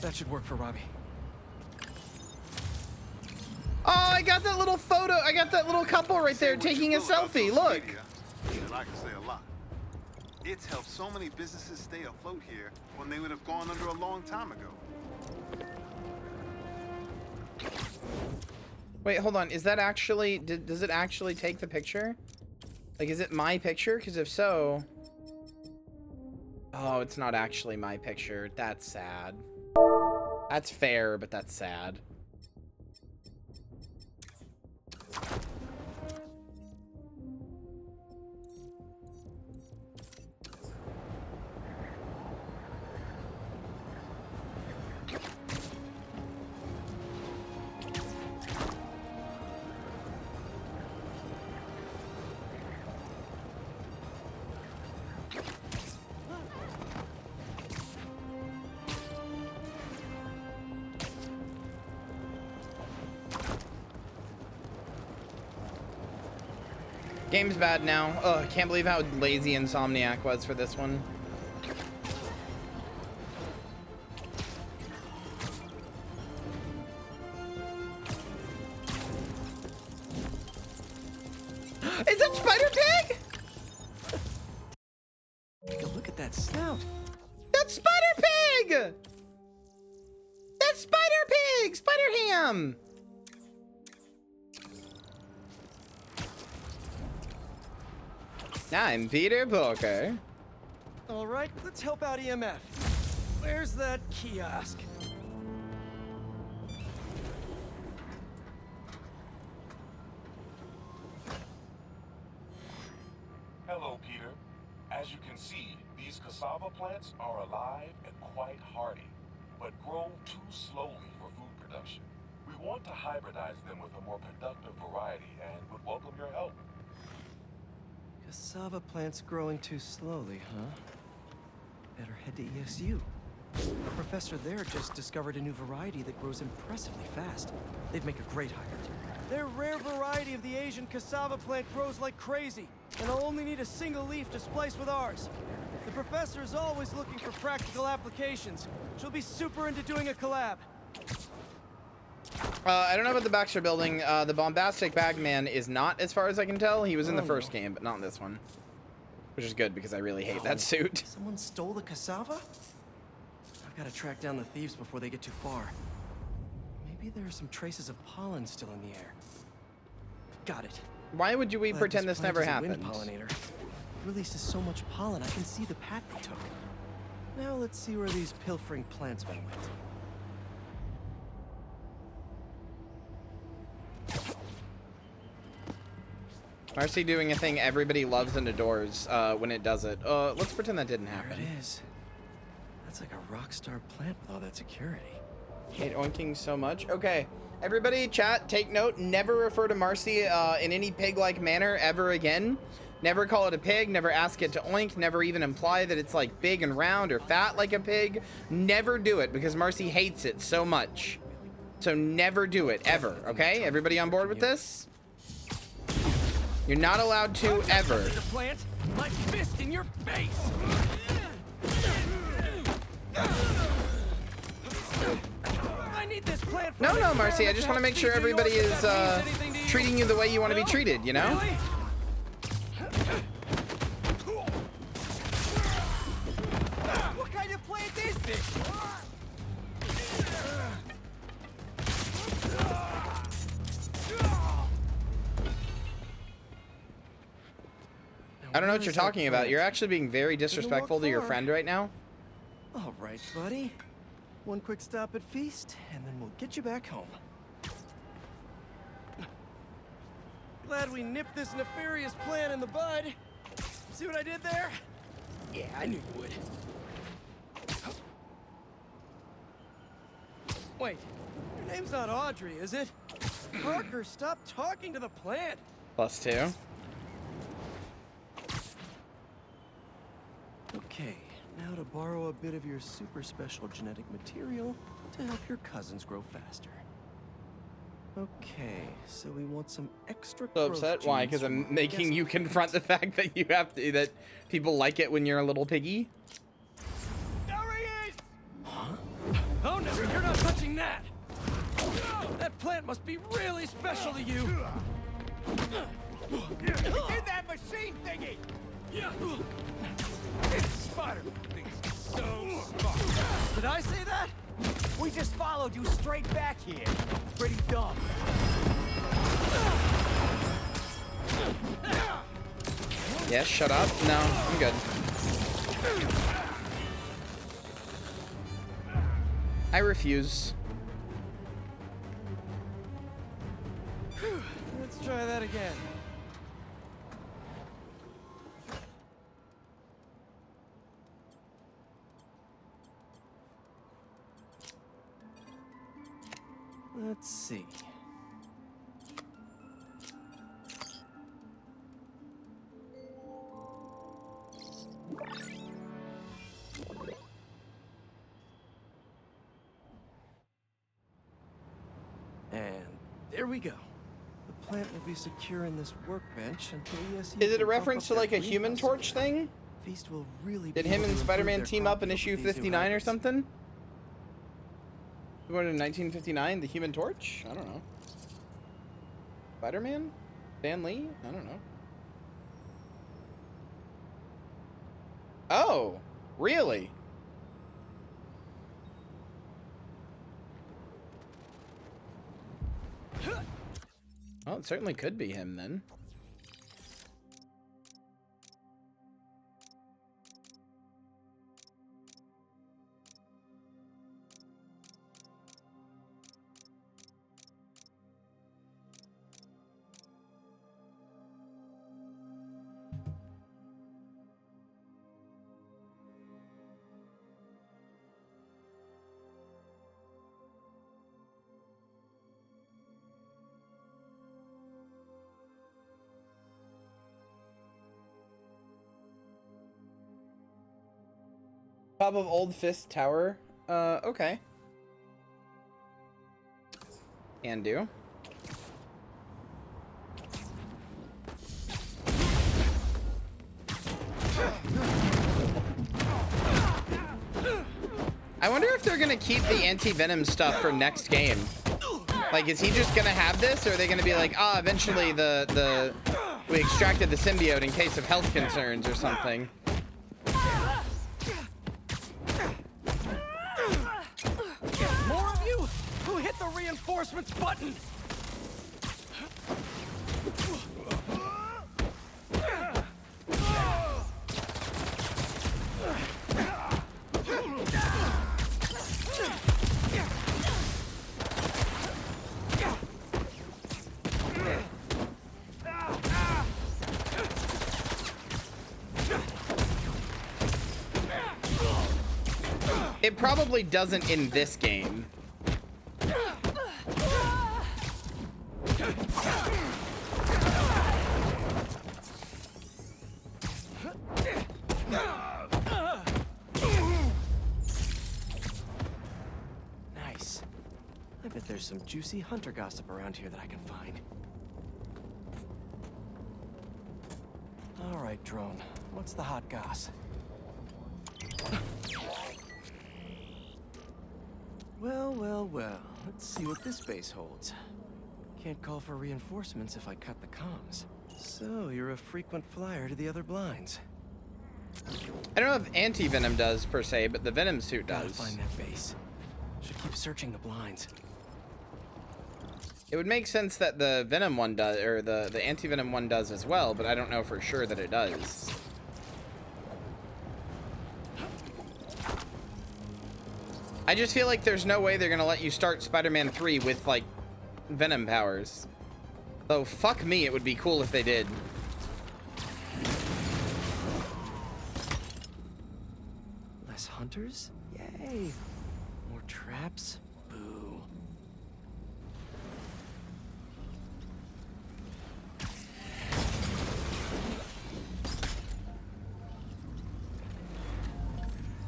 That should work for Robbie. Oh, I got that little photo. I got that little couple right there taking a selfie. Look. And I can say a lot. It's helped so many businesses stay afloat here when they would have gone under a long time ago. Wait, hold on. Is that actually... does it actually take the picture? Like, is it my picture? Because if so... Oh, it's not actually my picture. That's sad. That's fair, but that's sad. Game's bad now. Oh, I can't believe how lazy Insomniac was for this one. Is that Spider Pig? Take a look at that snout. That's Spider Pig! That's Spider Pig! Spider Ham! I'm Peter Porker. All right, let's help out EMF. Where's that kiosk? Hello, Peter. As you can see, these cassava plants are alive and quite hardy, but grow too slowly for food production. We want to hybridize them with a more productive variety and would welcome your help. Cassava plants growing too slowly, huh? Better head to ESU. A professor there just discovered a new variety that grows impressively fast. They'd make a great hire. Their rare variety of the Asian cassava plant grows like crazy, and I'll only need a single leaf to splice with ours. The professor is always looking for practical applications. She'll be super into doing a collab. I don't know about the Baxter building. The bombastic bagman is not, as far as I can tell. He was in the first game, but not in this one. Which is good, because I really hate that suit. Someone stole the cassava? I've got to track down the thieves before they get too far. Maybe there are some traces of pollen still in the air. Got it. Why would we pretend this never happened? Wind pollinator. It releases so much pollen, I can see the path they took. Now let's see where these pilfering plantsmen went. Marcy doing a thing everybody loves and adores when it does it. Let's pretend that didn't happen. There it is. That's like a rock star plant with all that security. Hate oinking so much. Okay, everybody, chat, take note. Never refer to Marcy in any pig-like manner ever again. Never call it a pig. Never ask it to oink. Never even imply that it's like big and round or fat like a pig. Never do it because Marcy hates it so much. So never do it ever. Okay, everybody on board with this? You're not allowed to ever. The plant, my fist in your face. I need this plant. No, Marcy. I just want to make sure everybody is treating you the way you want to be treated. You know. Really? What kind of plant is this? I don't know what you're talking about. You're actually being very disrespectful to your friend right now. All right, buddy. One quick stop at Feast, and then we'll get you back home. Glad we nipped this nefarious plan in the bud. See what I did there? Yeah, I knew you would. Wait, your name's not Audrey, is it? Parker, stop talking to the plant. +2. Okay, now to borrow a bit of your super special genetic material to help your cousins grow faster. Okay, so we want some extra. So upset? Why? Because I'm making you confront the fact that you have to, that people like it when you're a little piggy. There he is! Huh? Oh no, you're not touching that! That plant must be really special to you! It's in that machine thingy! This Spider-Man thinks so smart. Did I say that? We just followed you straight back here. Pretty dumb. Yes, shut up. No, I'm good. I refuse. Let's try that again. Let's see. And there we go. The plant will be secure in this workbench until ESU. Is it a can reference to pump up like a their Human greenhouse Torch again. thing? Feast will really Did be him able and to Spider-Man improve their team up in crop issue yield with these new 59 or hybrids. something? Going in 1959, the Human Torch? I don't know. Spider-Man? Stan Lee? I don't know. Oh, really? Well, it certainly could be him then. Top of Old Fist Tower. Okay. Can do. I wonder if they're gonna keep the anti-venom stuff for next game. Like, is he just gonna have this, or are they gonna be like, ah, eventually we extracted the symbiote in case of health concerns or something? More of you? Who hit the reinforcements button? It probably doesn't in this game. Nice. I bet there's some juicy hunter gossip around here that I can find. All right, drone. What's the hot goss? Well. Let's see what this base holds. Can't call for reinforcements if I cut the comms. So, you're a frequent flyer to the other blinds. I don't know if anti-venom does per se, but the venom suit Gotta does. find that base. Should keep searching the blinds. It would make sense that the venom one does, or the anti-venom one does as well, but I don't know for sure that it does. I just feel like there's no way they're gonna let you start Spider-Man 3 with, like, venom powers. So fuck me, it would be cool if they did. Less hunters? Yay! More traps? Boo.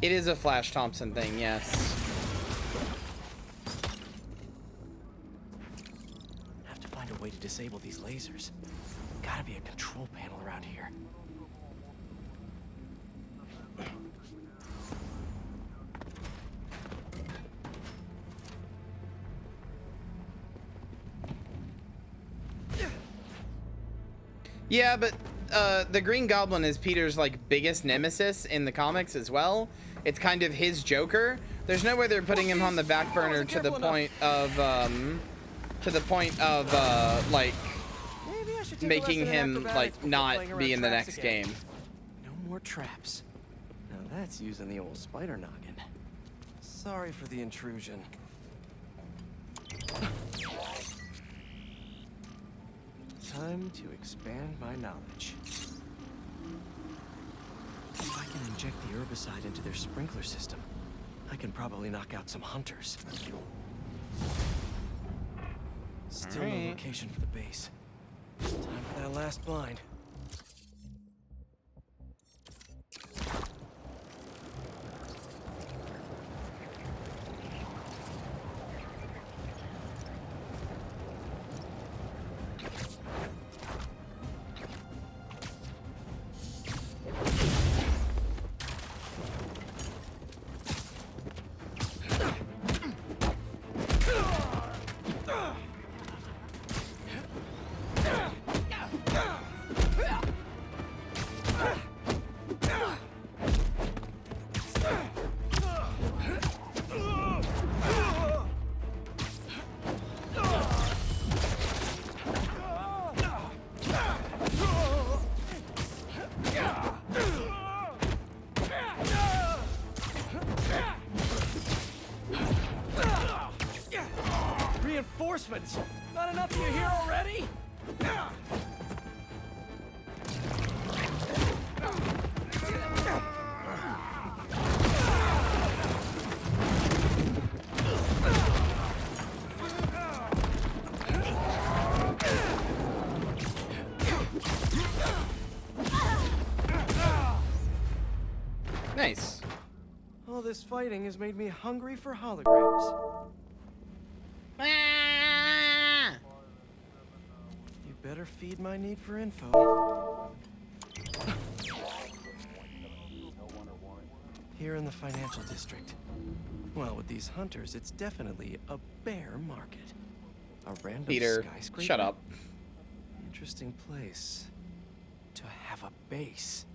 It is a Flash Thompson thing, yes. Have to find a way to disable these lasers. Gotta be a control panel around here. Yeah, but the Green Goblin is Peter's, like, biggest nemesis in the comics as well. It's kind of his Joker. There's no way they're putting him on the back burner to the point of like making him like not be in the next game. No more traps. Now that's using the old spider noggin. Sorry for the intrusion. Time to expand my knowledge. If I can inject the herbicide into their sprinkler system, I can probably knock out some hunters. Still no location for the base. Time for that last blind. Reinforcements! Not enough of you here already? Nice. All this fighting has made me hungry for holograms. You better feed my need for info. Here in the financial district. Well, with these hunters, it's definitely a bear market. A random Peter, skyscraper. shut up. Interesting place to have a base.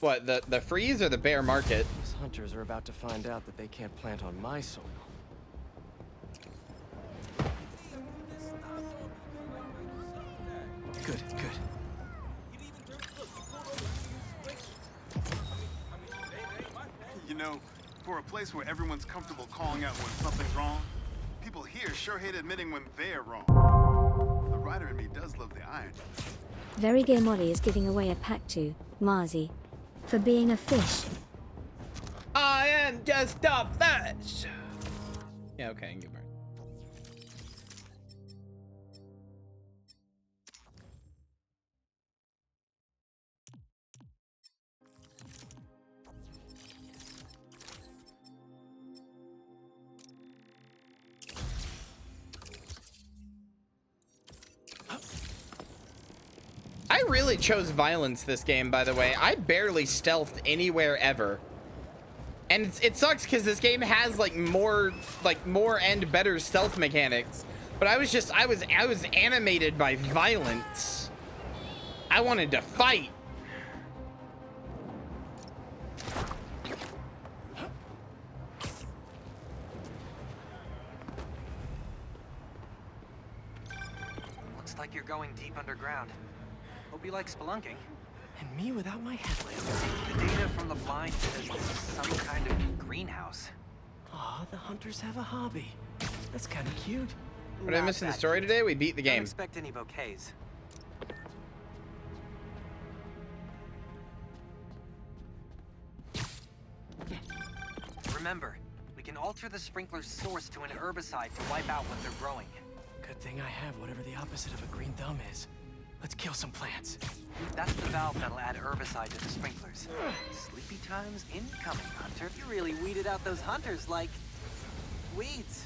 What, the freeze or the bear market? These hunters are about to find out that they can't plant on my soil. Good, good. You know, for a place where everyone's comfortable calling out when something's wrong, people here sure hate admitting when they're wrong. The writer in me does love the irony. Very Gay Molly is giving away a pack to Marzi for being a fish. I am just a fish. Yeah, okay, give her. I really chose violence this game, by the way. I barely stealthed anywhere ever. And it sucks because this game has like more and better stealth mechanics. But I was animated by violence. I wanted to fight. Looks like you're going deep underground. Hope you like spelunking. And me without my headlamp. The data from the blind says this is some kind of greenhouse. Aw, the hunters have a hobby. That's kind of cute. What did I miss in the story today? We beat the game. Don't expect any bouquets. Remember, we can alter the sprinkler's source to an herbicide to wipe out what they're growing. Good thing I have whatever the opposite of a green thumb is. Let's kill some plants. That's the valve that'll add herbicide to the sprinklers. Sleepy times incoming, Hunter. You really weeded out those hunters like weeds.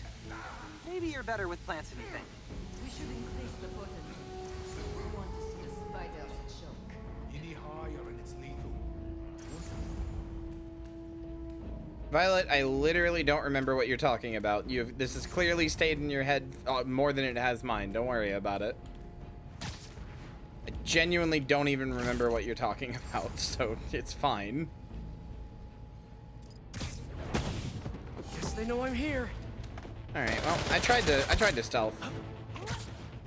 Maybe you're better with plants than you think. We should increase the potency. We want to see the spiders choke. Any higher and it's lethal. Violet, I literally don't remember what you're talking about. This has clearly stayed in your head more than it has mine. Don't worry about it. I genuinely don't even remember what you're talking about, so it's fine. Guess they know I'm here. All right. Well, I tried to stealth.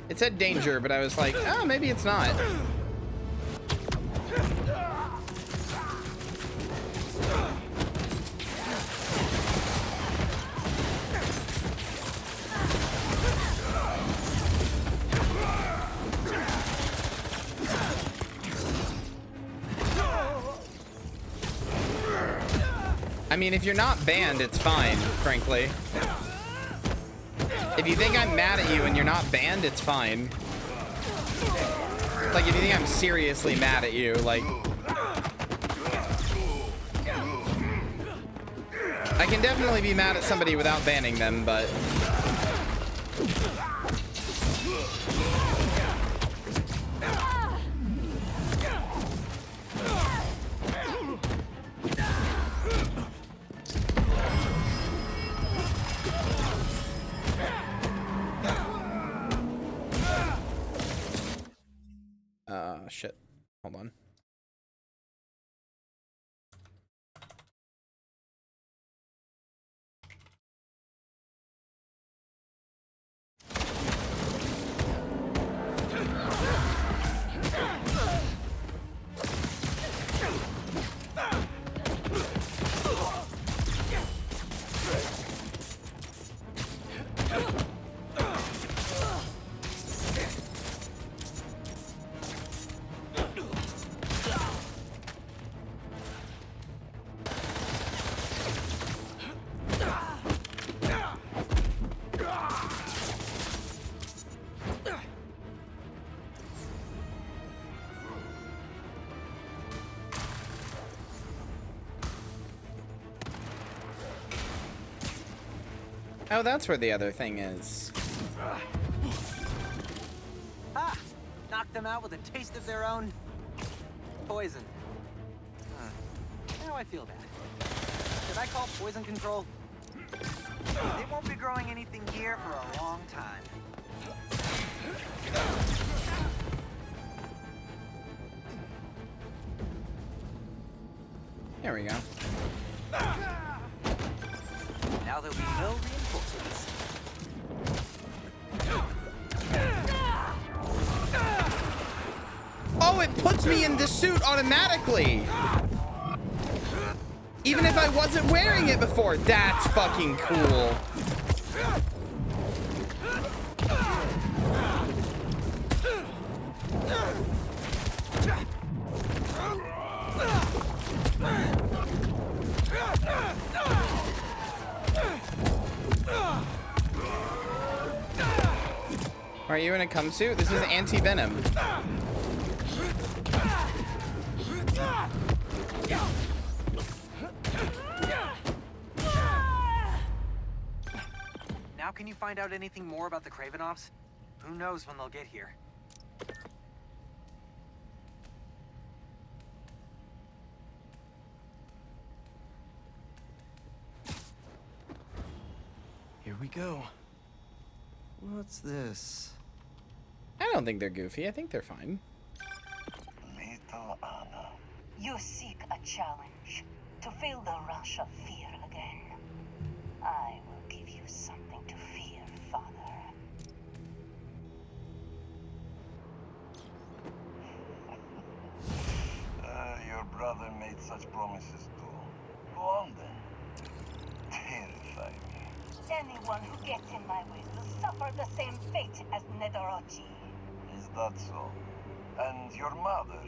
It said danger, but I was like, oh, maybe it's not. I mean, if you're not banned, it's fine, frankly. If you think I'm mad at you and you're not banned, it's fine. Like, if you think I'm seriously mad at you, like... I can definitely be mad at somebody without banning them, but... Shit. Hold on. Oh, that's where the other thing is. Ah! Knocked them out with a taste of their own poison. Now I feel bad. Did I call poison control? They won't be growing anything here for a long time. There we go. Now there'll be no reinforcements. Oh, it puts me in the suit automatically. Even if I wasn't wearing it before. That's fucking cool. Are you in a cum suit? This is anti-venom. Now can you find out anything more about the Kravenoffs? Who knows when they'll get here? Here we go. What's this? I don't think they're goofy. I think they're fine. Little Anna. You seek a challenge to feel the rush of fear again. I will give you something to fear, Father. Your brother made such promises too. Go on then. Terrify me. Anyone who gets in my way will suffer the same fate as Nedorochi. Is that so? And your mother?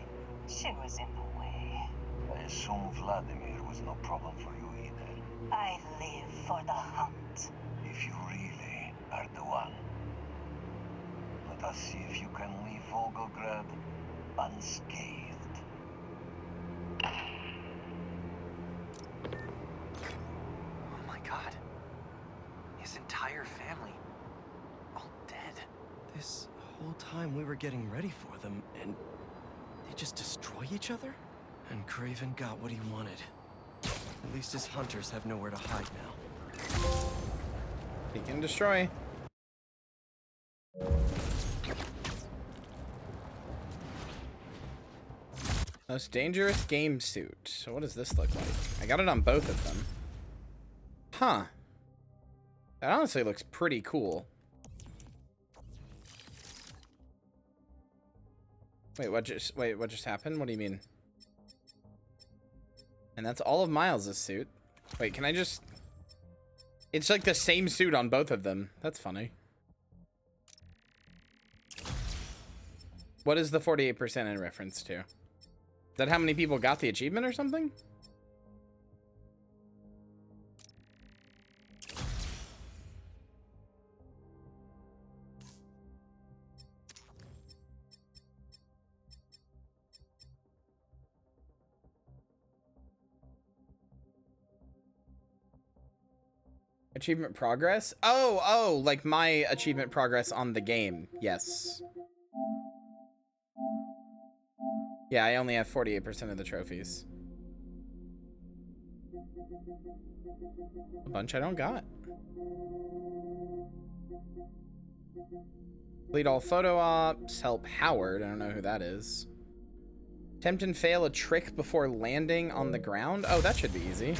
She was in the way. I assume Vladimir was no problem for you either. I live for the hunt. If you really are the one. Let us see if you can leave Volgograd unscathed. Oh my god. His entire family. All dead. This whole time we were getting ready for them, and they just destroy each other? And Craven got what he wanted. At least his hunters have nowhere to hide now. He can destroy. Most dangerous game suit. So what does this look like? I got it on both of them. Huh. That honestly looks pretty cool. Wait, what just happened? What do you mean? And that's all of Miles' suit. Wait, can I just... It's like the same suit on both of them. That's funny. What is the 48% in reference to? Is that how many people got the achievement or something? Achievement progress? Oh, like my achievement progress on the game. Yes. Yeah, I only have 48% of the trophies. A bunch I don't got. Complete all photo ops. Help Howard. I don't know who that is. Attempt and fail a trick before landing on the ground. Oh, that should be easy.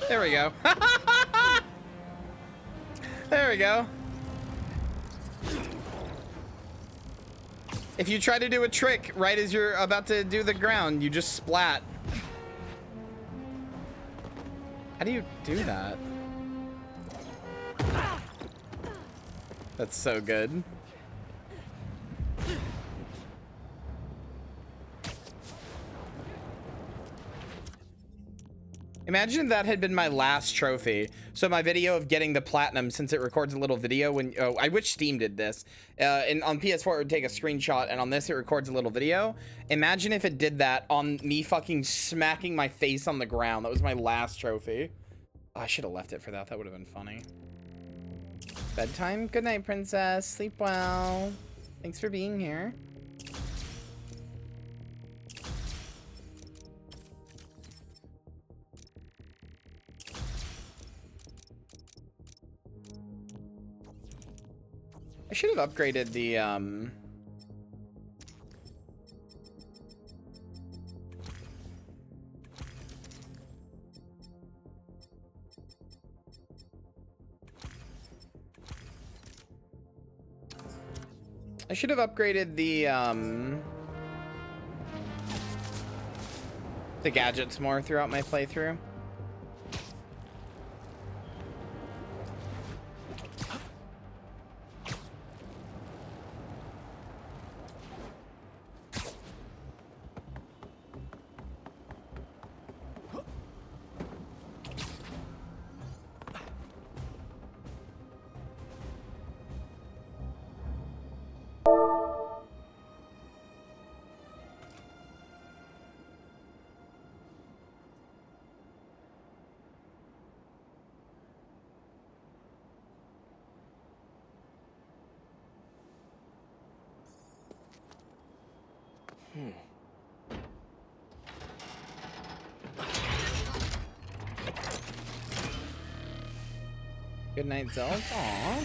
There we go. There we go. If you try to do a trick right as you're about to do the ground, you just splat. How do you do that? That's so good. Imagine if that had been my last trophy. So my video of getting the platinum, since it records a little video when, oh, I wish Steam did this. And on PS4 it would take a screenshot, and on this it records a little video. Imagine if it did that on me fucking smacking my face on the ground. That was my last trophy. Oh, I should have left it for that. That would have been funny. Bedtime? Good night, princess. Sleep well. Thanks for being here. I should have upgraded the, I should have upgraded the gadgets more throughout my playthrough. Good night, Zelda. Aww.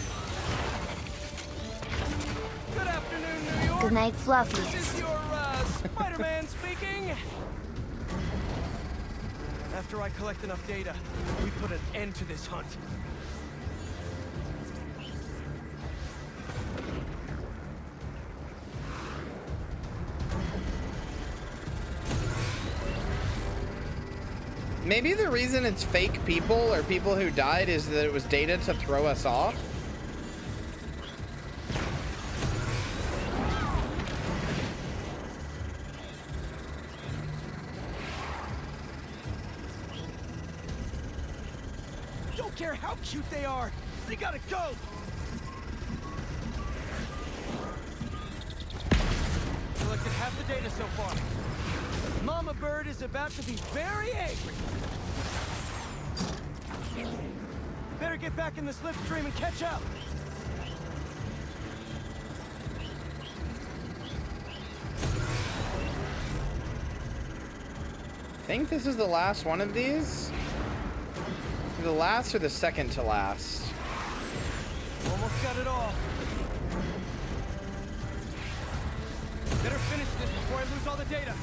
Good afternoon, New York. Good night, This Fluffiest. is your, Spider-Man speaking. After I collect enough data, we put an end to this hunt. Maybe the reason it's fake people or people who died is that it was data to throw us off. Don't care how cute they are. They gotta go. Collected half the data so far. Mama Bird is about to be very angry. Better get back in the slipstream and catch up. I think this is the last one of these. The last or the second to last? Almost got it all. Better finish this before I lose all the data.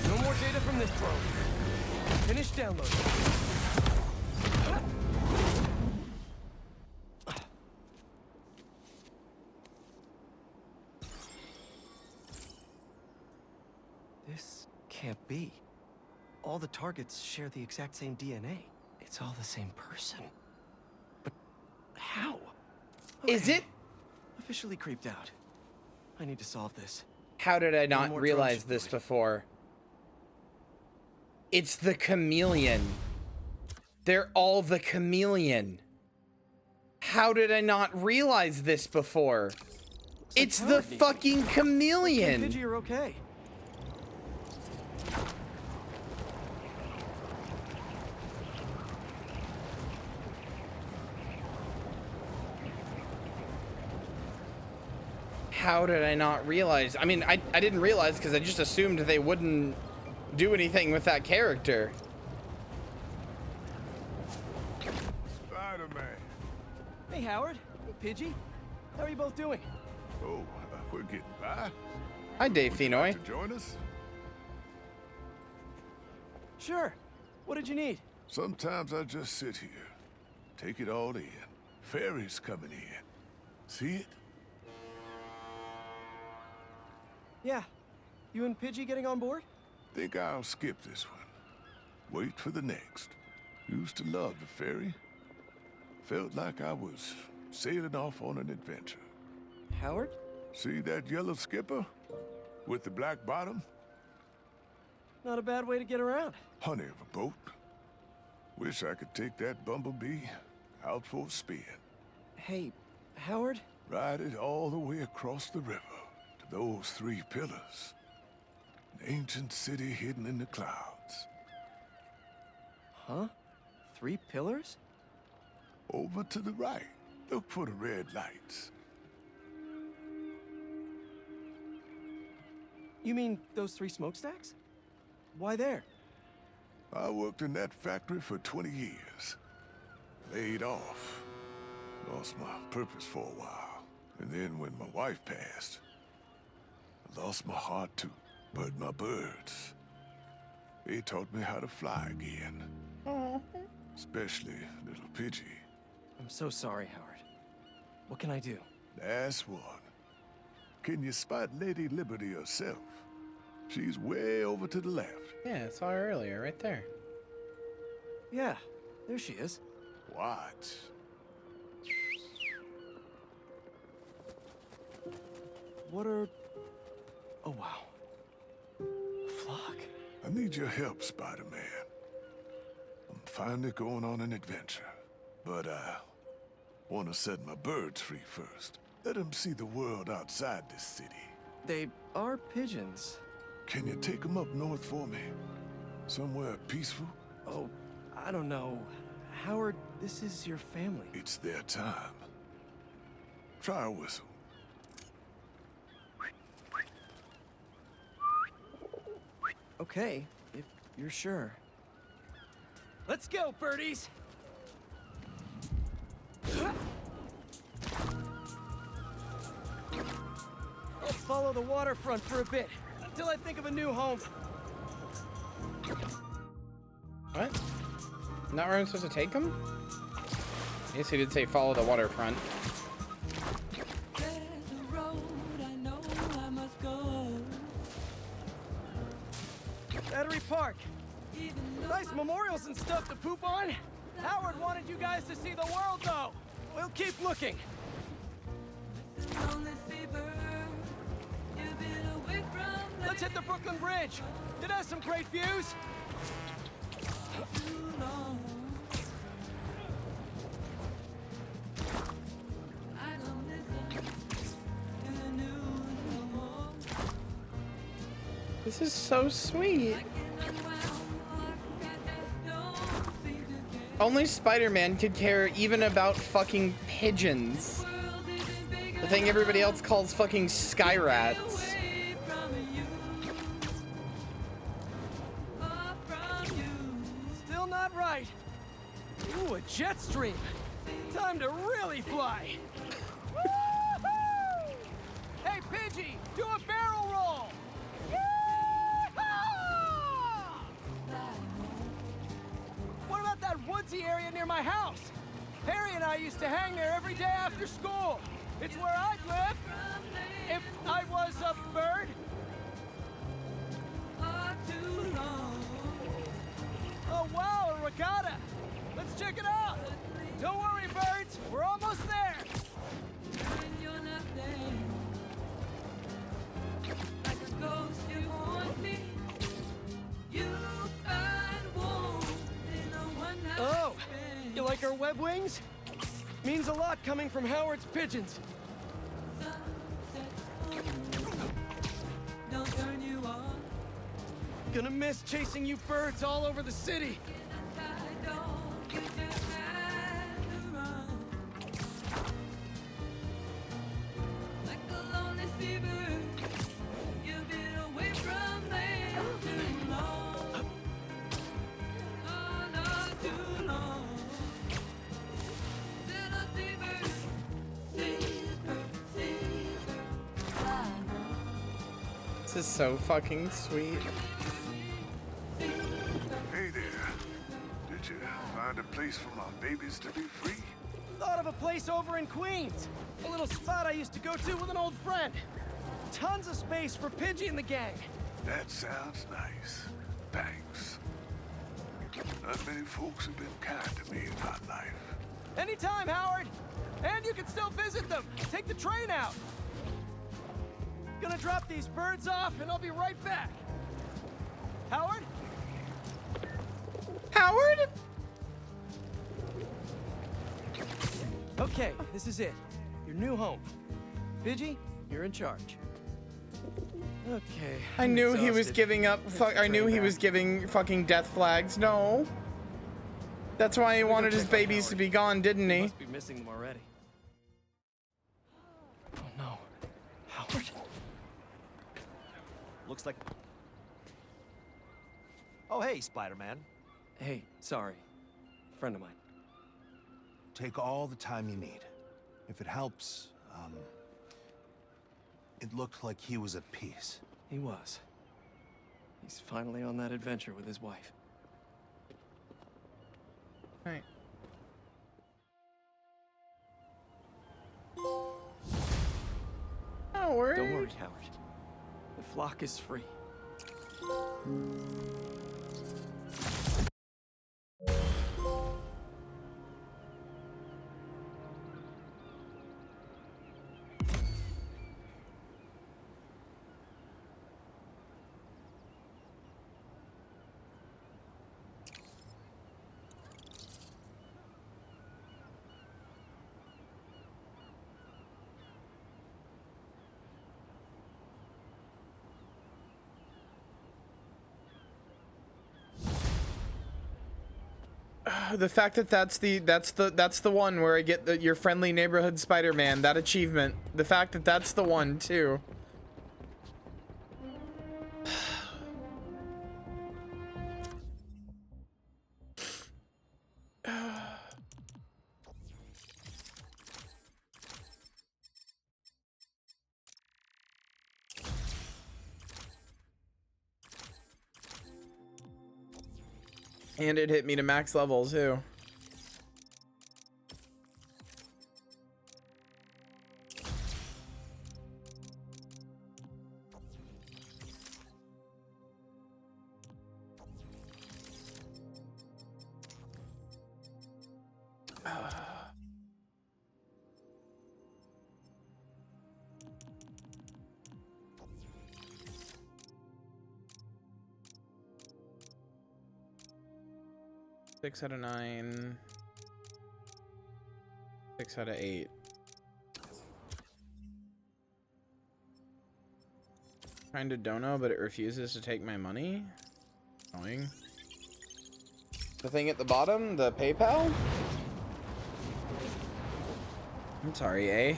No more data from this drone. Finish downloading. This can't be. All the targets share the exact same DNA. It's all the same person. But how? Is it? Officially creeped out. I need to solve this. How did I No not more realize drones this deployed. before? It's the chameleon. They're all the chameleon. How did I not realize this before? It's the Howard needs fucking chameleon. Pidgey, you're okay. How did I not realize? I mean, I didn't realize because I just assumed they wouldn't do anything with that character. Spider-Man. Hey, Howard. Hey, Pidgey. How are you both doing? Oh, we're getting by. Hi, Dave Fenoy. Like to join us? Sure. What did you need? Sometimes I just sit here, take it all in. Ferry's coming in. See it? Yeah. You and Pidgey getting on board? Think I'll skip this one. Wait for the next. Used to love the ferry. Felt like I was sailing off on an adventure. Howard? See that yellow skipper? With the black bottom? Not a bad way to get around. Honey of a boat. Wish I could take that bumblebee out for a spin. Hey, Howard? Ride it all the way across the river to those 3 pillars. An ancient city hidden in the clouds. Huh? 3 pillars? Over to the right. Look for the red lights. You mean those 3 smokestacks? Why there? I worked in that factory for 20 years. Laid off. Lost my purpose for a while. And then when my wife passed, I lost my heart too. But my birds, they taught me how to fly again. Especially little Pidgey. I'm so sorry, Howard. What can I do? Last one. Can you spot Lady Liberty herself? She's way over to the left. Yeah, I saw her earlier, right there. Yeah, there she is. Watch. What are... Oh, wow. A flock. I need your help, Spider-Man. I'm finally going on an adventure. But I want to set my birds free first. Let them see the world outside this city. They are pigeons. Can you take them up north for me? Somewhere peaceful? Oh, I don't know. Howard, this is your family. It's their time. Try a whistle. Okay, if you're sure. Let's go, birdies! Let's follow the waterfront for a bit, until I think of a new home. What? Not where I'm supposed to take him? I guess he did say follow the waterfront. Battery Park. Nice memorials and stuff to poop on. Howard wanted you guys to see the world, though. We'll keep looking. Let's hit the Brooklyn Bridge. It has some great views. This is so sweet. Only Spider-Man could care even about fucking pigeons. The thing everybody else calls fucking sky rats. Still not right. Ooh, a jet stream. Time to really fly. Woo-hoo! Hey, Pidgey, do a barrel roll. What about that woodsy area near my house? Harry and I used to hang there every day after school. It's where I'd live if I was a bird. Oh, wow, a regatta. Let's check it out. Don't worry, birds. We're almost there. Oh, you like our web wings? Means a lot coming from Howard's pigeons. Gonna miss chasing you birds all over the city. This is so fucking sweet. Hey there. Did you find a place for my babies to be free? Thought of a place over in Queens. A little spot I used to go to with an old friend. Tons of space for Pidgey and the gang. That sounds nice. Thanks. Not many folks have been kind to me in my life. Anytime, Howard. And you can still visit them. Take the train out. Gonna drop these birds off and I'll be right back. Howard? Howard? Okay, this is it. Your new home. Pidgey, you're in charge. Okay. I knew he was giving up. I knew he was giving fucking death flags. No. That's why he wanted his babies to be gone, didn't he? Must be missing them already. Oh no. Howard? Looks like... Oh, hey, Spider-Man. Hey, sorry. Friend of mine. Take all the time you need. If it helps, it looked like he was at peace. He was. He's finally on that adventure with his wife. Right. Don't worry. Don't worry, Howard. The flock is free. The fact that that's the one where I get your friendly neighborhood Spider-Man, that achievement. The fact that that's the one too. And it hit me to max level too. Six out of 9. 6 out of 8. Trying to dono, but it refuses to take my money. Annoying. The thing at the bottom, the PayPal? I'm sorry, eh?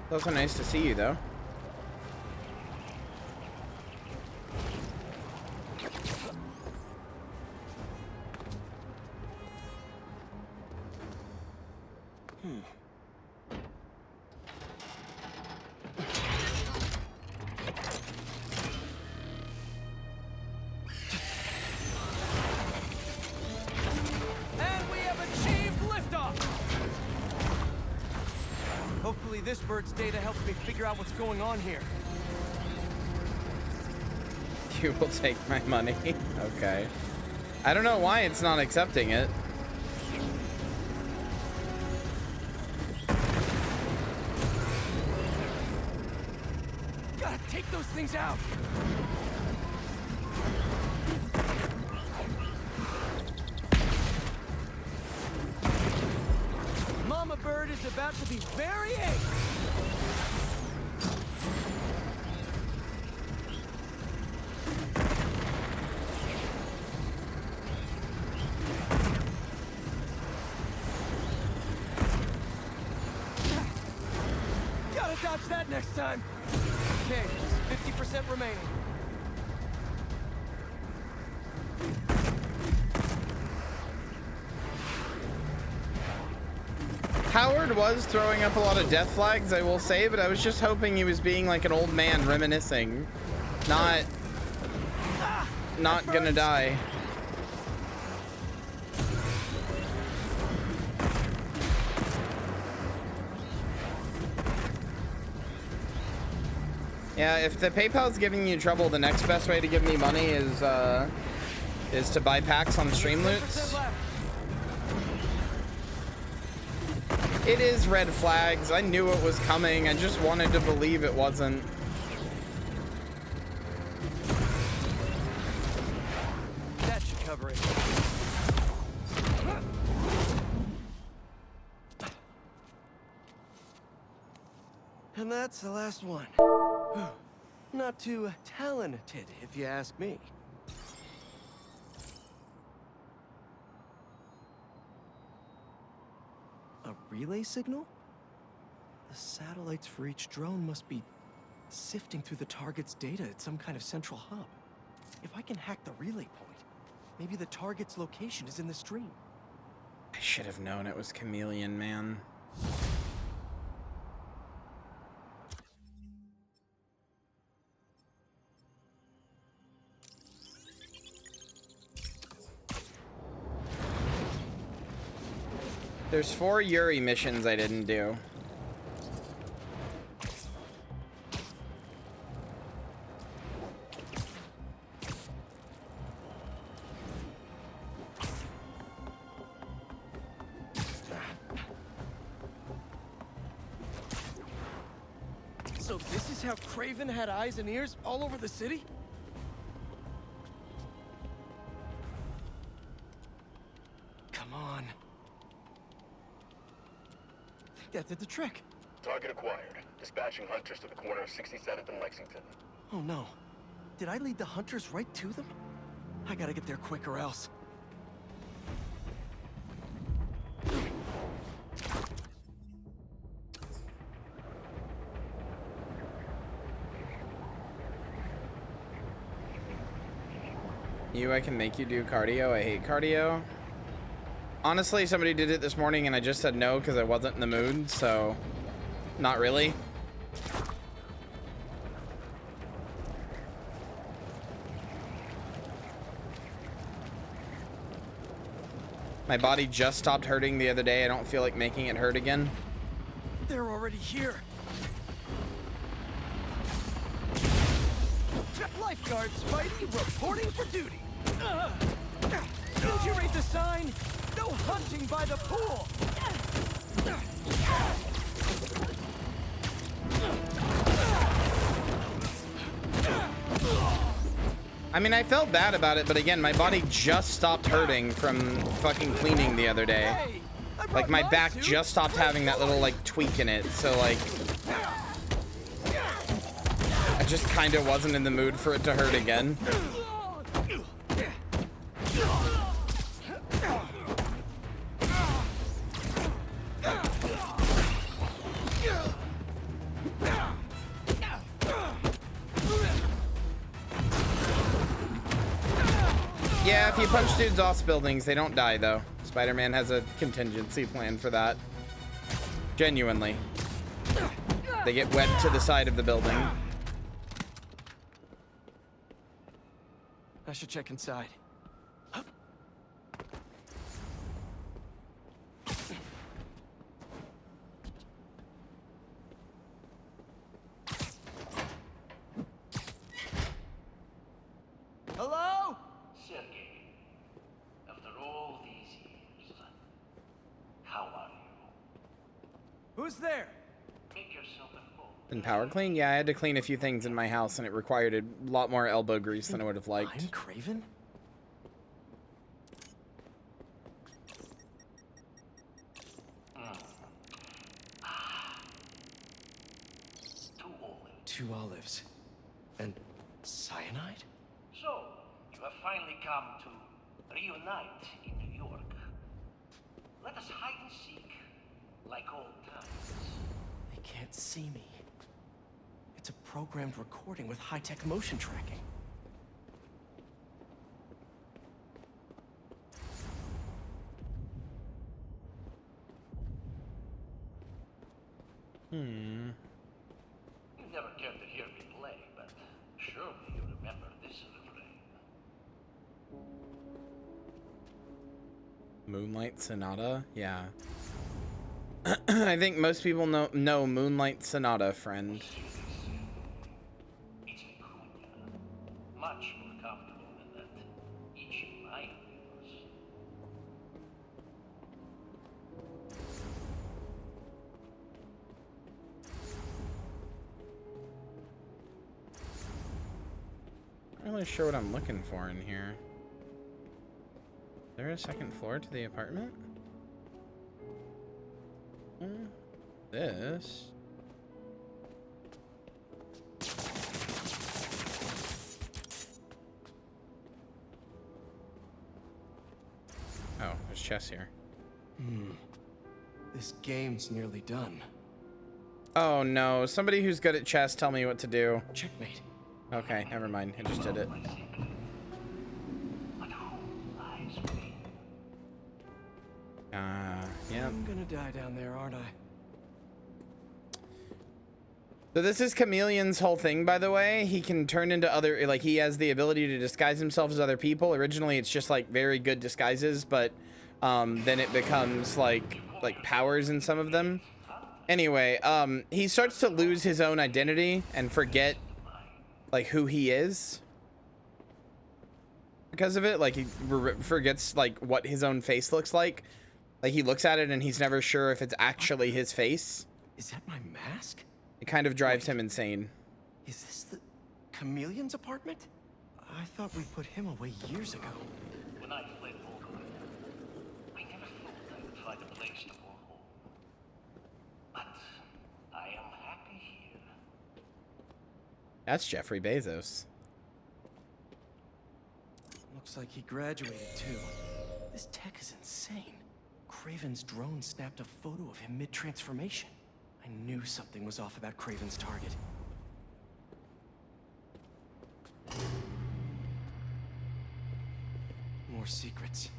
It's also nice to see you, though. And we have achieved liftoff! Hopefully this bird's data helps me figure out what's going on here. You will take my money. Okay. I don't know why it's not accepting it. Gotta take those things out! about to be very angry. Gotta dodge that next time. Okay, 50% remaining. Howard was throwing up a lot of death flags, I will say, but I was just hoping he was being like an old man reminiscing. Not gonna die. Yeah, if the PayPal's giving you trouble, the next best way to give me money is to buy packs on Streamloots. It is red flags. I knew it was coming. I just wanted to believe it wasn't. That should cover it. And that's the last one. Not too talented, if you ask me. A relay signal? The satellites for each drone must be sifting through the target's data at some kind of central hub. If I can hack the relay point, maybe the target's location is in the stream. I should have known it was Chameleon, man. There's 4 Yuri missions I didn't do. So this is how Craven had eyes and ears all over the city? Come on. That did the trick. Target acquired. Dispatching hunters to the corner of 67th and Lexington. Oh no. Did I lead the hunters right to them? I gotta get there quick or else. I can make you do cardio. I hate cardio. Honestly, somebody did it this morning and I just said no because I wasn't in the mood, so not really. My body just stopped hurting the other day. I don't feel like making it hurt again. They're already here. Lifeguard Spidey reporting for duty. Didn't you read the sign? No hunting by the pool. I mean, I felt bad about it, but again, my body just stopped hurting from fucking cleaning the other day. Like, my back just stopped having that little, like, tweak in it, so, like, I just kind of wasn't in the mood for it to hurt again. Yeah, if you punch dudes off buildings, they don't die, though. Spider-Man has a contingency plan for that. Genuinely. They get webbed to the side of the building. I should check inside. Hello? Sergey, after all these years, how are you? Who's there? Make yourself at home. And power clean? Yeah, I had to clean a few things in my house, and it required a lot more elbow grease than I would have liked. I'm Craven? 2 olives. And cyanide? So, you have finally come to reunite in New York. Let us hide and seek, like old times. They can't see me. It's a programmed recording with high-tech motion tracking. You never cared to hear me play, but surely you remember this refrain. Moonlight Sonata? Yeah. I think most people know Moonlight Sonata, friend. It's Vicuña. Much more comfortable than that itchy mind of yours. I'm not really sure what I'm looking for in here. Is there a second floor to the apartment? This. Oh, there's chests here. This game's nearly done. Oh no, somebody who's good at chess tell me what to do. Checkmate. Okay, never mind. I just did it. Yeah. I'm gonna die down there, aren't I? So this is Chameleon's whole thing, by the way. He can turn into other, like, he has the ability to disguise himself as other people. Originally, it's just like very good disguises, but then it becomes like powers in some of them. Anyway, he starts to lose his own identity and forget like who he is because of it. Like he forgets like what his own face looks like. Like he looks at it and he's never sure if it's actually his face. Is that my mask? It kind of drives him insane. Is this the Chameleon's apartment? I thought we put him away years ago. When I fled Volga, I never thought I would find a place to call home. But I am happy here. That's Jeffrey Bezos. Looks like he graduated too. This tech is insane. Craven's drone snapped a photo of him mid-transformation. I knew something was off about Craven's target. More secrets.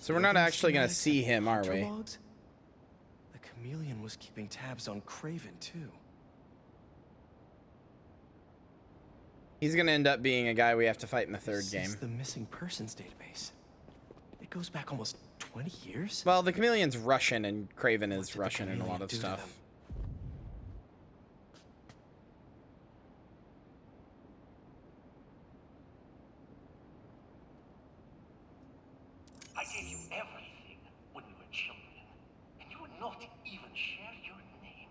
So we're not actually gonna see him, are we? Logs? The Chameleon was keeping tabs on Craven too. He's gonna end up being a guy we have to fight in the third This game. is the missing persons database. It goes back almost 20 years? Well, the Chameleon's Russian and Craven is Russian in a lot of do to stuff. them? I gave you everything when we were children, and you would not even share your name.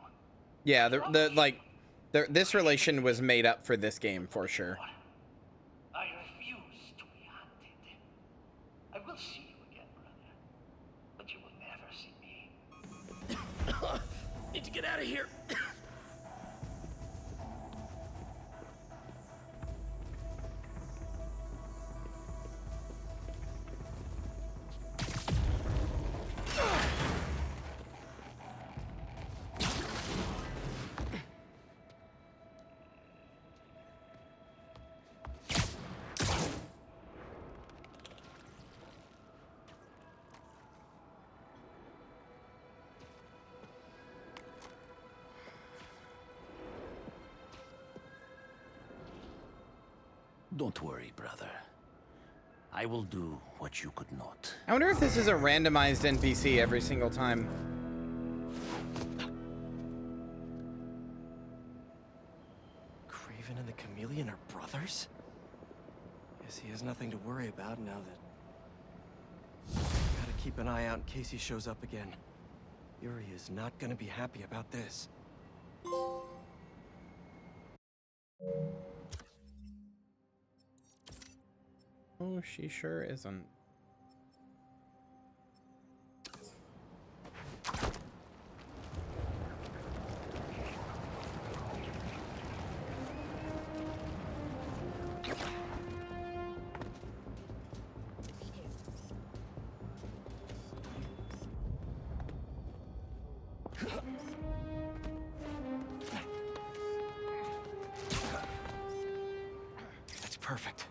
Yeah, this relation was made up for this game for sure. I refuse to be hunted. I will see you again, brother, but you will never see me. Need to get out of here. Don't worry, brother. I will do what you could not. I wonder if this is a randomized NPC every single time. Craven and the Chameleon are brothers? Guess he has nothing to worry about now that... Gotta keep an eye out in case he shows up again. Yuri is not gonna be happy about this. Oh, she sure isn't. perfect.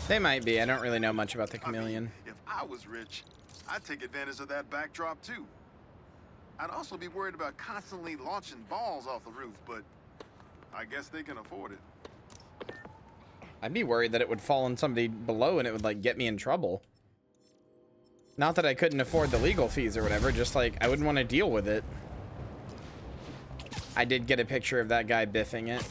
They might be. I don't really know much about the chameleon. If I was rich, I'd take advantage of that backdrop too. I'd also be worried about constantly launching balls off the roof, but I guess they can afford it. I'd be worried that it would fall on somebody below and it would like get me in trouble. Not that I couldn't afford the legal fees or whatever, just like I wouldn't want to deal with it. I did get a picture of that guy biffing it.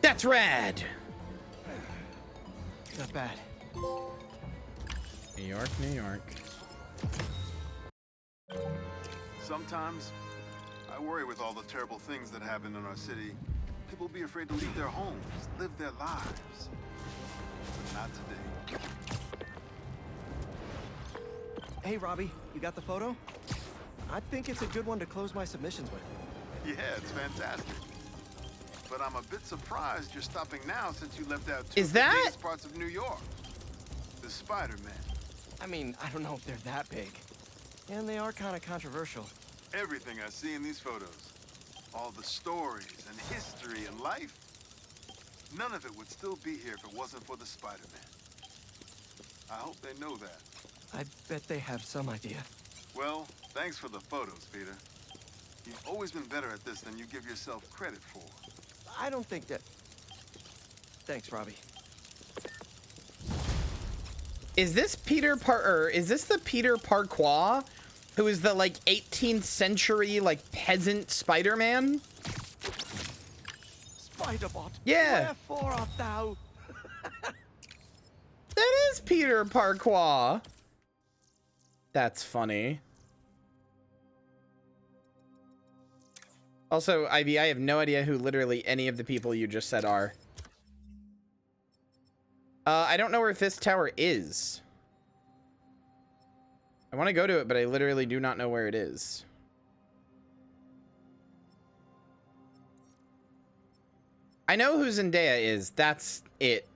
That's rad. Not bad. New York, New York. Sometimes I worry with all the terrible things that happen in our city. People be afraid to leave their homes, live their lives. But not today. Hey, Robbie, you got the photo? I think it's a good one to close my submissions with. Yeah, it's fantastic. But I'm a bit surprised you're stopping now since you left out two Is of the that biggest parts of New York. The Spider-Man. I mean, I don't know if they're that big. And they are kind of controversial. Everything I see in these photos, all the stories and history and life, none of it would still be here if it wasn't for the Spider-Man. I hope they know that. I bet they have some idea. Well, thanks for the photos, Peter. You've always been better at this than you give yourself credit for. I don't think that... Thanks, Robbie. Is this is this the Peter Parquois who is the like 18th century like peasant Spider-Man? Spider-Bot, yeah. Wherefore art thou? That is Peter Parquois. That's funny. Also, Ivy, I have no idea who literally any of the people you just said are. I don't know where this tower is. I want to go to it, but I literally do not know where it is. I know who Zendaya is. That's it.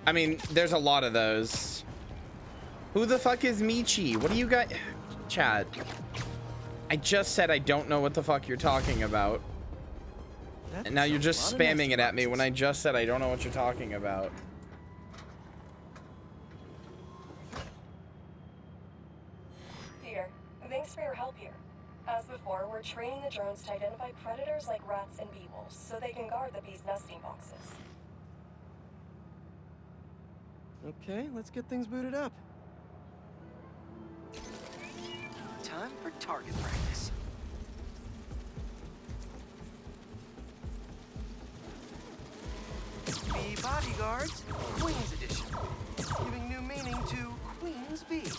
I mean, there's a lot of those. Who the fuck is Michi? What do you got? Chat. I just said I don't know what the fuck you're talking about. And now you're just spamming it at me when I just said I don't know what you're talking about. Peter, thanks for your help here. As before, we're training the drones to identify predators like rats and bee wolves so they can guard the bees' nesting boxes. Okay, let's get things booted up. Time for target practice. Bee bodyguards, Queen's edition. Giving new meaning to Queen's Bee.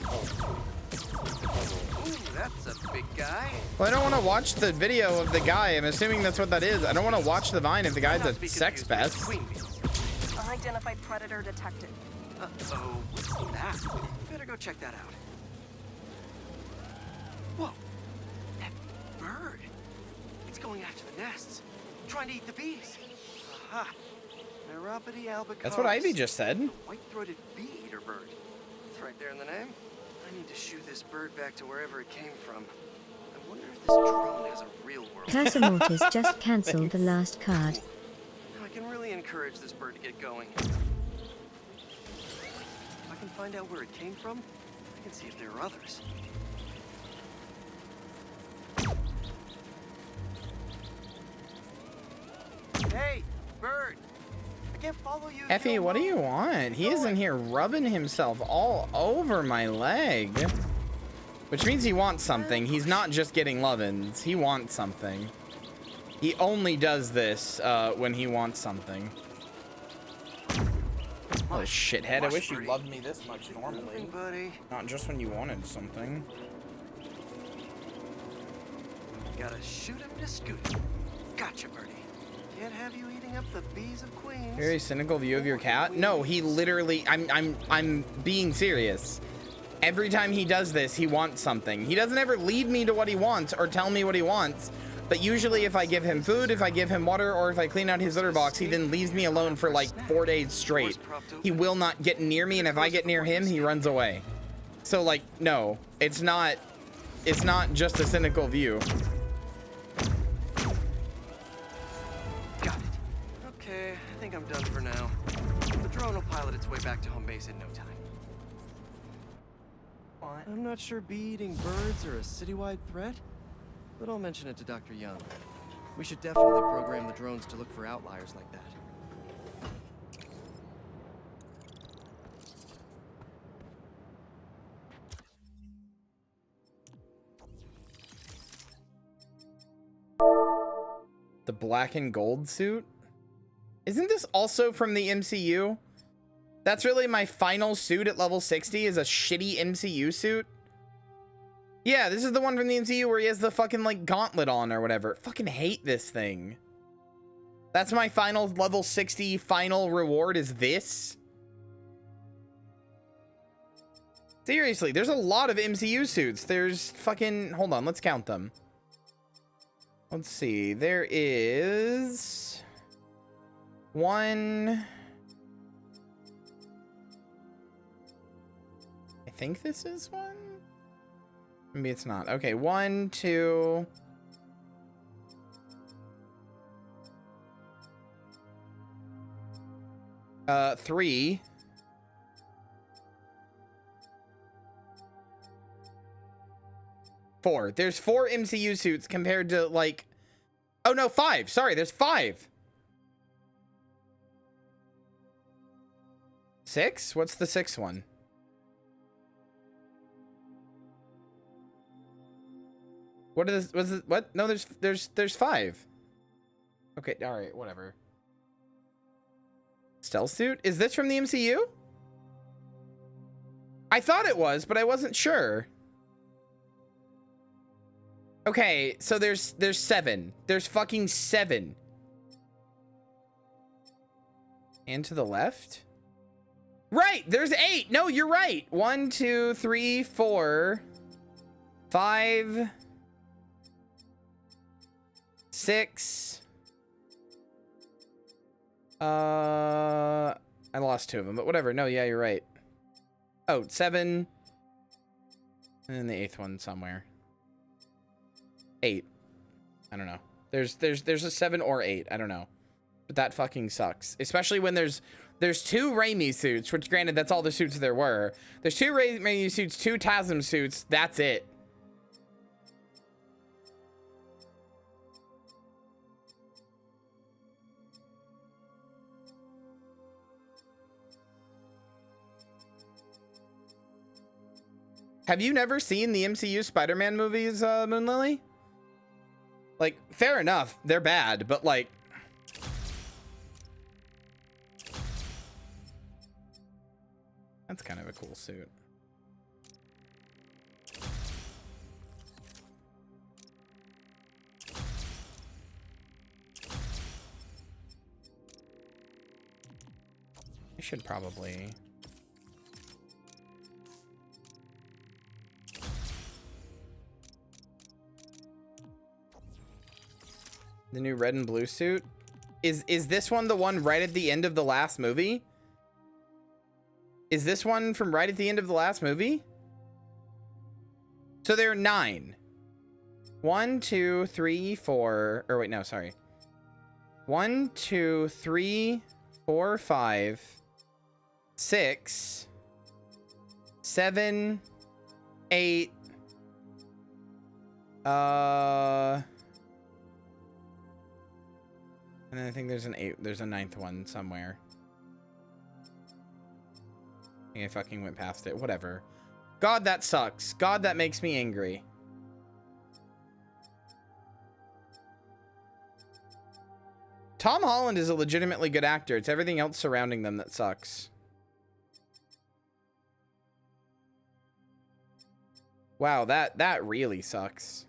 Ooh, that's a big guy. Well, I don't want to watch the video of the guy. I'm assuming that's what that is. I don't want to watch the Vine if the guy's a sex pest. Unidentified predator detected. Uh-oh, what's that? Better go check that out. Whoa, that bird. It's going after the nests, trying to eat the bees. Aha, Neuropody albicollis. That's what Ivy just said. White-throated bee-eater bird. It's right there in the name. I need to shoo this bird back to wherever it came from. I wonder if this drone has a real world. Casamortis just cancelled the last card. Now I can really encourage this bird to get going. If I can find out where it came from, I can see if there are others. Hey, bird! I can't follow you. Effie, what do you want? He is in here rubbing himself all over my leg. Which means he wants something. He's not just getting lovin's. He wants something. He only does this when he wants something. Oh, shithead, I wish you loved me this much normally. Buddy. Not just when you wanted something. Gotta shoot him to scoot him. Gotcha, birdie. Can't have you eating up the bees of Queens. Very cynical view of your cat? No, he literally, I'm being serious. Every time he does this, he wants something. He doesn't ever lead me to what he wants or tell me what he wants. But usually if I give him food, if I give him water, or if I clean out his litter box, he then leaves me alone for like 4 days straight. He will not get near me, and if I get near him, he runs away. So like, no, it's not just a cynical view. Got it. Okay, I think I'm done for now. The drone will pilot its way back to home base in no time. I'm not sure bee-eating birds are a citywide threat, but I'll mention it to Dr. Young. We should definitely program the drones to look for outliers like that. The black and gold suit? Isn't this also from the MCU? That's really my final suit at level 60 is a shitty MCU suit. Yeah, this is the one from the MCU where he has the fucking like gauntlet on or whatever. Fucking hate this thing. That's my final level 60 final reward is this. Seriously, there's a lot of MCU suits. There's fucking, hold on, let's count them. Let's see, there is one. I think this is one. Maybe it's not. Okay, 1, 2. 3. 4. There's 4 MCU suits compared to like, oh no, 5. Sorry, there's 5. 6? What's the 6th one? What is this? What? No, there's 5. Okay, all right, whatever. Stealth suit? Is this from the MCU? I thought it was, but I wasn't sure. Okay, so there's 7. There's fucking 7. And to the left? Right, there's 8. No, you're right. 1, 2, 3, 4, 5, 6. I lost 2 of them, but whatever. No, yeah, you're right. Oh, 7. And then the 8th one somewhere. 8. I don't know. There's a 7 or 8. I don't know. But that fucking sucks. Especially when there's 2 Raimi suits, which granted, that's all the suits there were. There's 2 Raimi suits, 2 TASM suits. That's it. Have you never seen the MCU Spider-Man movies, Moonlily? Like, fair enough, they're bad, but like... That's kind of a cool suit. I should probably... The new red and blue suit? Is this one the one right at the end of the last movie? Is this one from right at the end of the last movie? So there are 9. 1, 2, 3, 4. Or wait, no, sorry. 1, 2, 3, 4, 5, 6, 7, 8. And then I think there's there's a 9th one somewhere. I think I fucking went past it. Whatever. God, that sucks. God, that makes me angry. Tom Holland is a legitimately good actor. It's everything else surrounding them that sucks. Wow, that really sucks.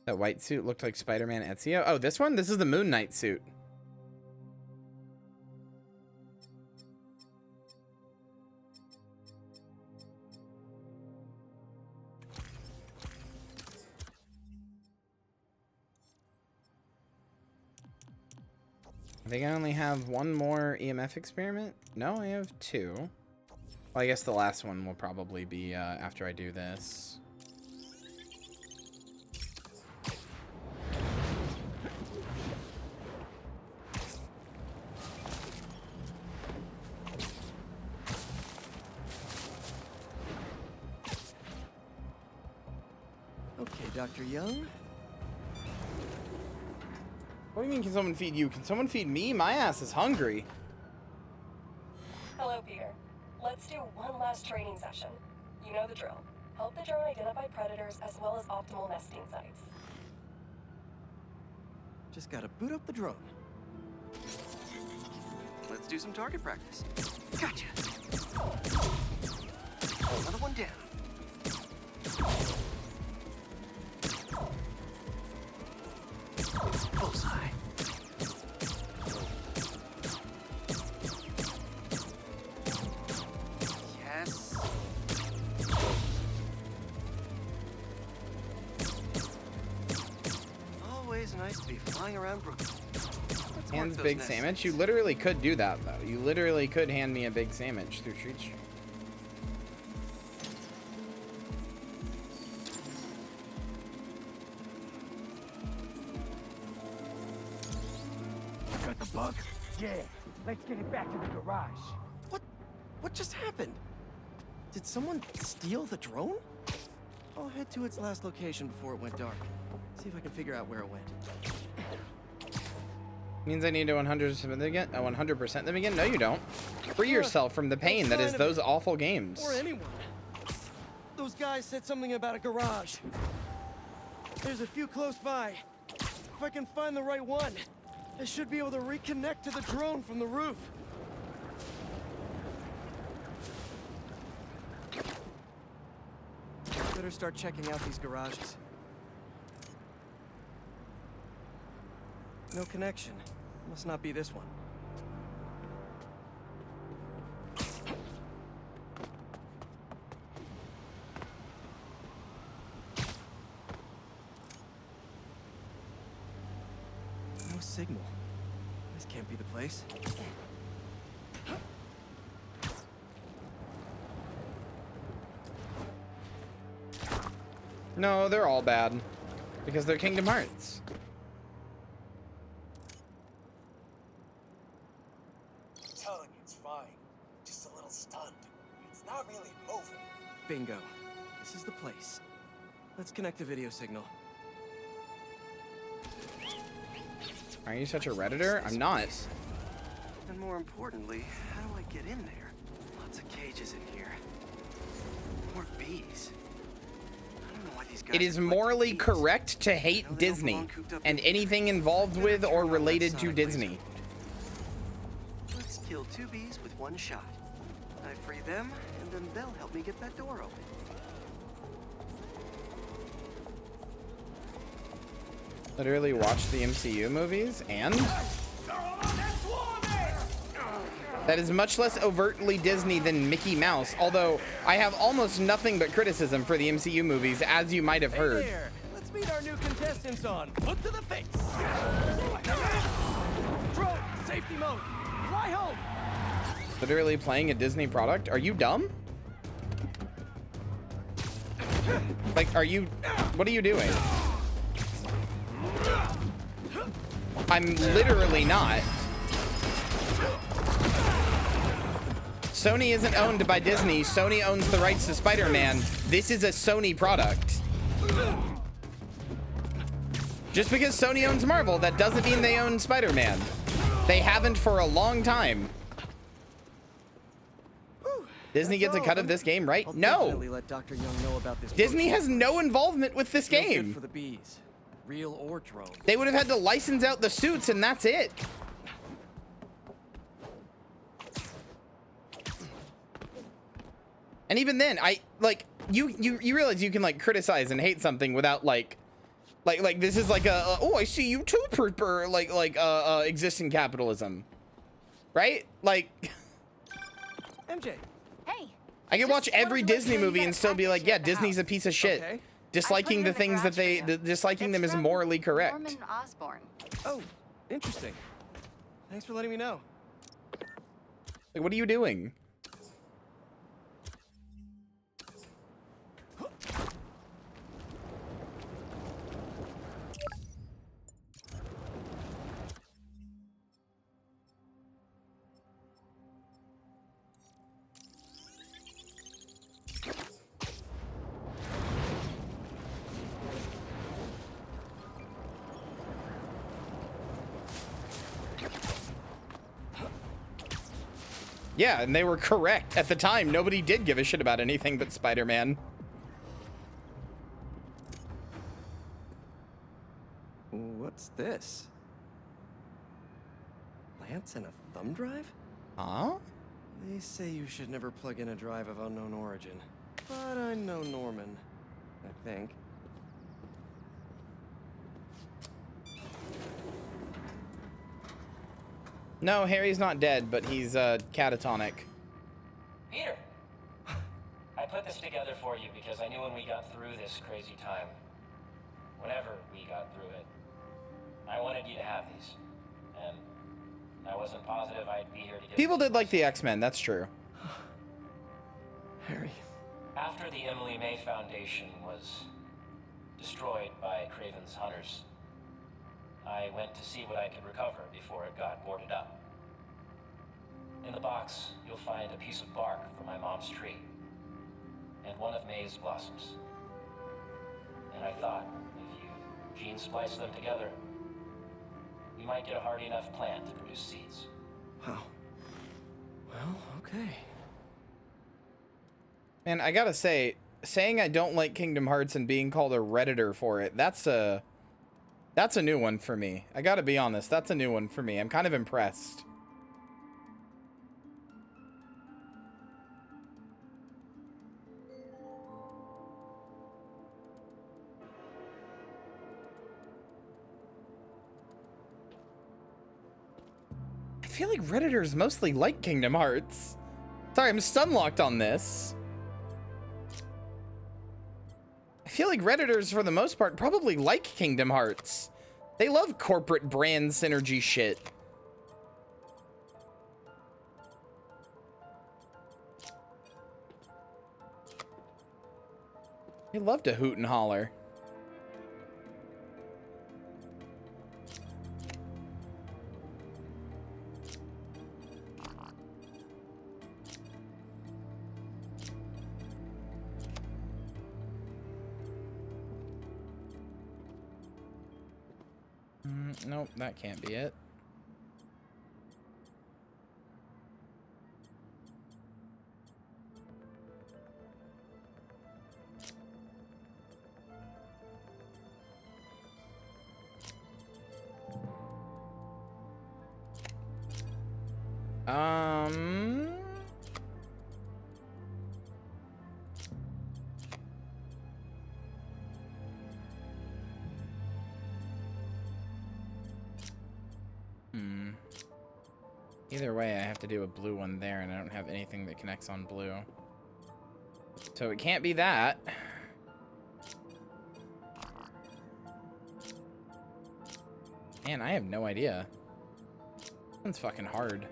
That white suit looked like Spider-Man Ezio. Oh, this one? This is the Moon Knight suit. I think I only have one more EMF experiment. No, I have two. Well, I guess the last one will probably be after I do this. Okay, Dr. Young. What do you mean, can someone feed you? Can someone feed me? My ass is hungry. Hello, Peter. Let's do one last training session. You know the drill. Help the drone identify predators as well as optimal nesting sites. Just gotta boot up the drone. Let's do some target practice. Gotcha. Another one down. Bullseye. Yes. Always nice to be flying around Brooklyn. Hands big sandwich? You literally could do that, though. You literally could hand me a big sandwich through Street Street. Got the bug? Yeah. Let's get it back to the garage. What just happened? Did someone steal the drone? I'll head to its last location before it went dark. See if I can figure out where it went. Means I need to 100% them again? No, you don't. Free yourself from the pain that is those awful games. Or anyone. Those guys said something about a garage. There's a few close by. If I can find the right one, I should be able to reconnect to the drone from the roof. Better start checking out these garages. No connection. Must not be this one. No signal. This can't be the place. No, they're all bad. Because they're Kingdom Hearts. I'm telling you, it's fine. Just a little stunned. It's not really moving. Bingo. This is the place. Let's connect the video signal. Are you such a Redditor? I'm not. And more importantly, how do I get in there? Lots of cages in here. More bees. I don't know why these guys It is morally correct to hate Disney and anything involved with or related to Disney. Let's kill 2 bees with 1 shot. I free them, and then they'll help me get that door open. Literally watch the MCU movies and that is much less overtly Disney than Mickey Mouse, although I have almost nothing but criticism for the MCU movies, as you might have heard. Hey there. Let's meet our new contestants on Foot to the Face. Drone, safety mode. Fly home. Literally playing a Disney product? Are you dumb? Like, what are you doing? I'm literally not. Sony isn't owned by Disney. Sony owns the rights to Spider-Man. This is a Sony product. Just because Sony owns Marvel, that doesn't mean they own Spider-Man. They haven't for a long time. Disney gets a cut of this game, right? No. Let Dr. Young know about this Disney has no involvement with this No good game. for the bees. real or drone. They would have had to license out the suits and that's it. And even then, you realize you can like criticize and hate something without like this is like oh, I see you too, existing capitalism, right? Like, MJ. Hey. I can watch every Disney movie and still be like, yeah, Disney's a piece of shit. Okay. Disliking the things that disliking them is morally correct. Norman Osborn. Oh, interesting. Thanks for letting me know. Like, what are you doing? Yeah, and they were correct. At the time, nobody did give a shit about anything but Spider-Man. What's this? Lance and a thumb drive? Huh? They say you should never plug in a drive of unknown origin. But I know Norman, I think. No, Harry's not dead, but he's catatonic. Peter! I put this together for you because I knew when we got through this crazy time, whenever we got through it, I wanted you to have these. And I wasn't positive I'd be here to give People did like the X-Men, that's true. Harry. After the Emily May Foundation was destroyed by Craven's hunters, I went to see what I could recover before it got boarded up. In the box, you'll find a piece of bark from my mom's tree, and one of May's blossoms. And I thought, if you gene splice them together, you might get a hardy enough plant to produce seeds. Wow. Well, okay. And I gotta say, saying I don't like Kingdom Hearts and being called a Redditor for it, that's a new one for me. I gotta be honest, that's a new one for me. I'm kind of impressed. I feel like Redditors mostly like Kingdom Hearts. Sorry, I'm stun-locked on this. I feel like Redditors, for the most part, probably like Kingdom Hearts. They love corporate brand synergy shit. They love to hoot and holler. Nope, that can't be it. Either way, I have to do a blue one there, and I don't have anything that connects on blue. So it can't be that. Man, I have no idea. This one's fucking hard.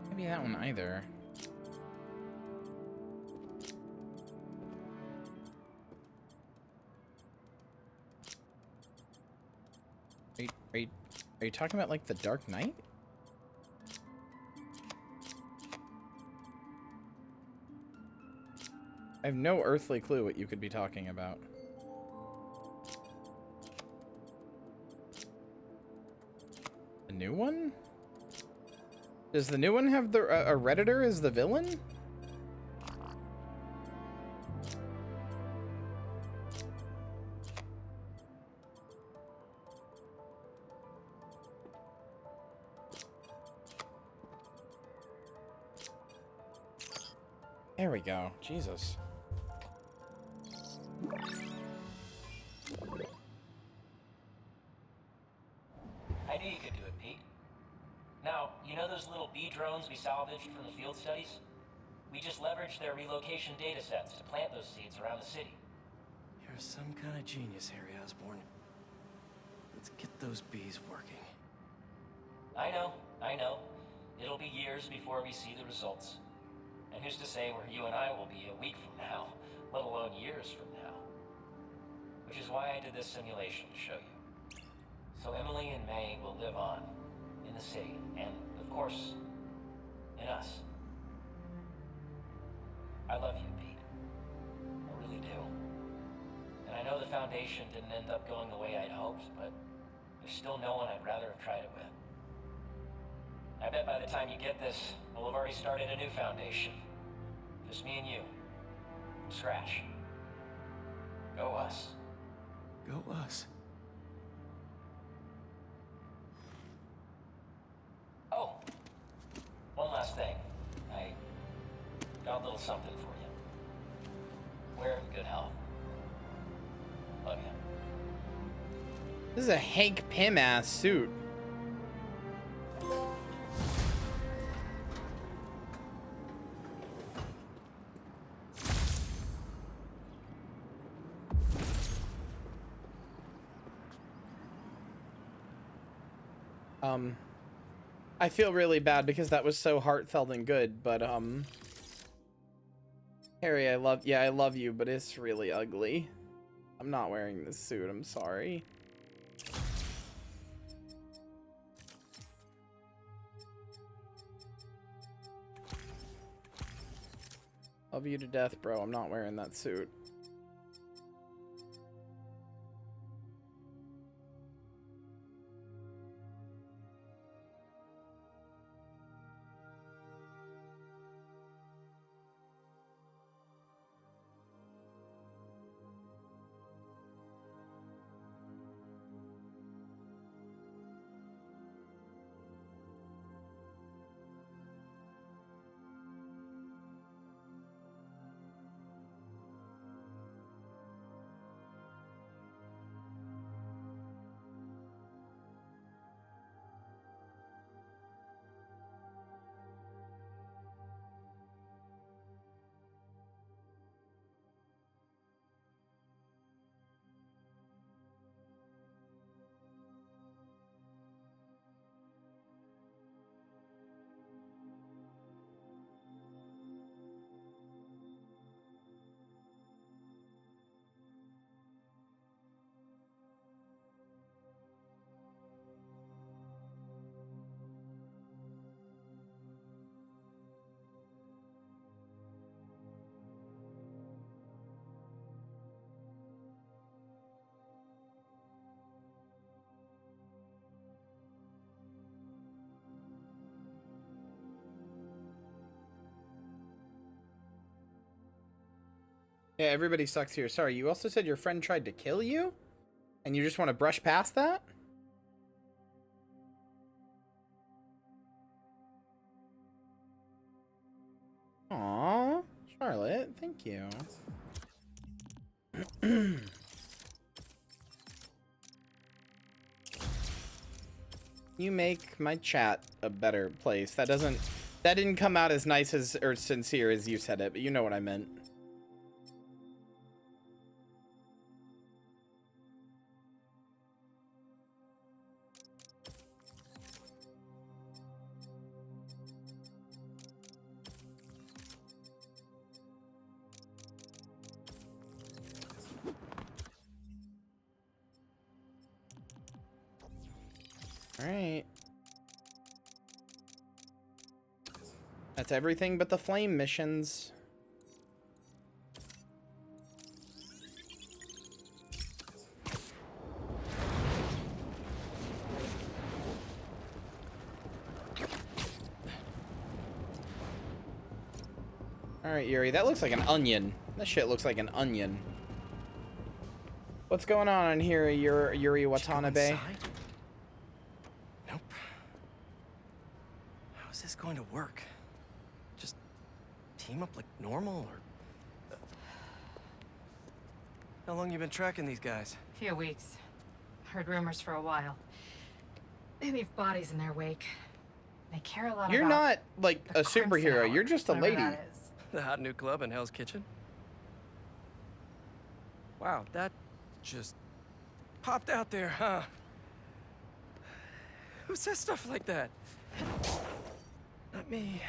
Maybe that one either. Are you talking about like the Dark Knight? I have no earthly clue what you could be talking about. A new one? Does the new one have the a Redditor as the villain? There we go. Jesus. I knew you could do it, Pete. Now, you know those little bee drones we salvaged from the field studies? We just leveraged their relocation data sets to plant those seeds around the city. You're some kind of genius, Harry Osborn. Let's get those bees working. I know. It'll be years before we see the results. And who's to say where you and I will be a week from now, let alone years from now? Which is why I did this simulation to show you. So Emily and May will live on, in the city, and, of course, in us. I love you, Pete. I really do. And I know the Foundation didn't end up going the way I'd hoped, but there's still no one I'd rather have tried it with. I bet by the time you get this, we'll have already started a new Foundation. Just me and you. From scratch. Go us. Go us. Oh, one last thing. I got a little something for you. Wear it in good health. Love you. This is a Hank Pym ass suit. I feel really bad because that was so heartfelt and good, but Harry, I love you, but it's really ugly. I'm not wearing this suit, I'm sorry. Love you to death, bro. I'm not wearing that suit. Yeah, everybody sucks here. Sorry, you also said your friend tried to kill you? And you just want to brush past that? Aww, Charlotte, thank you. You make my chat a better place. That didn't come out as nice as or sincere as you said it, but you know what I meant. Alright. That's everything but the flame missions. All right, Yuri, that looks like an onion. That shit looks like an onion. What's going on here, Yuri Watanabe? Nope. How is this going to work? Just team up like normal, or... How long you been tracking these guys? Few weeks. Heard rumors for a while. They leave bodies in their wake. They care a lot You're about not, like, a superhero. You're just a lady. The hot new club in Hell's Kitchen? Wow, that just popped out there, huh? Who says stuff like that? Not me.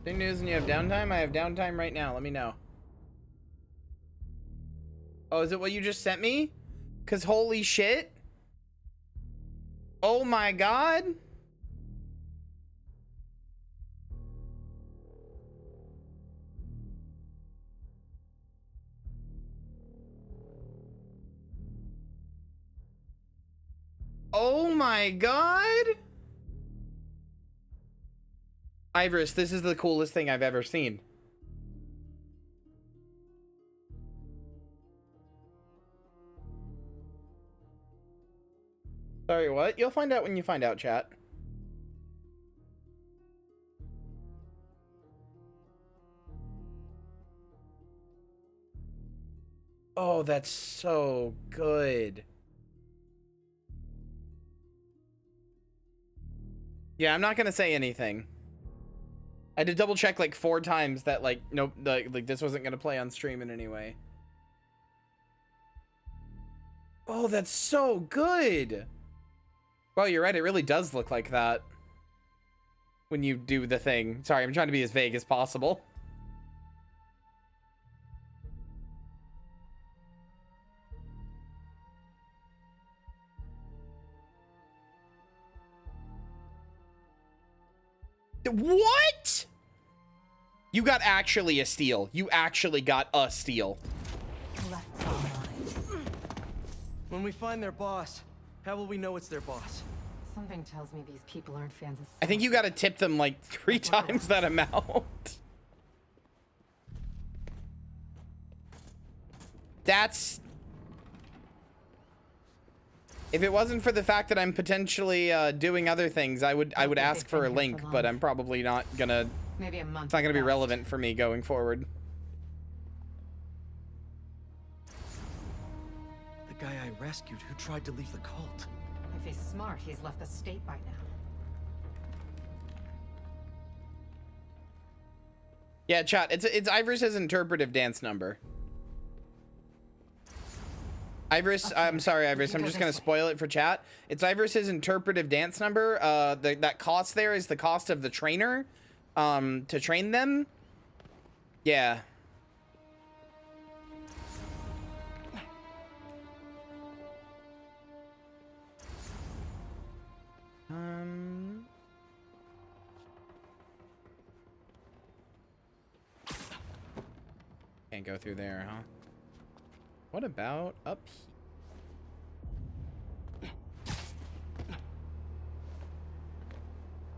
Big news and you have downtime? I have downtime right now. Let me know. Oh, is it what you just sent me? Cause holy shit. Oh my god. Oh my god. Iris, this is the coolest thing I've ever seen. Sorry, what? You'll find out when you find out, chat. Oh, that's so good. Yeah, I'm not gonna say anything. I had to double check like 4 times that like nope, like this wasn't gonna play on stream in any way. Oh, that's so good. Well, you're right. It really does look like that when you do the thing. Sorry, I'm trying to be as vague as possible. What? You got actually a steal. You actually got a steal. When we find their boss, how will we know it's their boss? Something tells me these people aren't fans of... I think you got to tip them like 3 times that amount. That's... If it wasn't for the fact that I'm potentially doing other things, I would ask for a link, but I'm probably not gonna... Maybe a month. It's not gonna be relevant for me going forward. The guy I rescued who tried to leave the cult. If he's smart, he's left the state by now. Yeah, chat. It's Ivers's interpretive dance number. Ivers, I'm sorry, Ivers. I'm just gonna spoil it for chat. It's Ivers's interpretive dance number. That cost there is the cost of the trainer, to train them. Yeah. Can't go through there, huh? What about up here?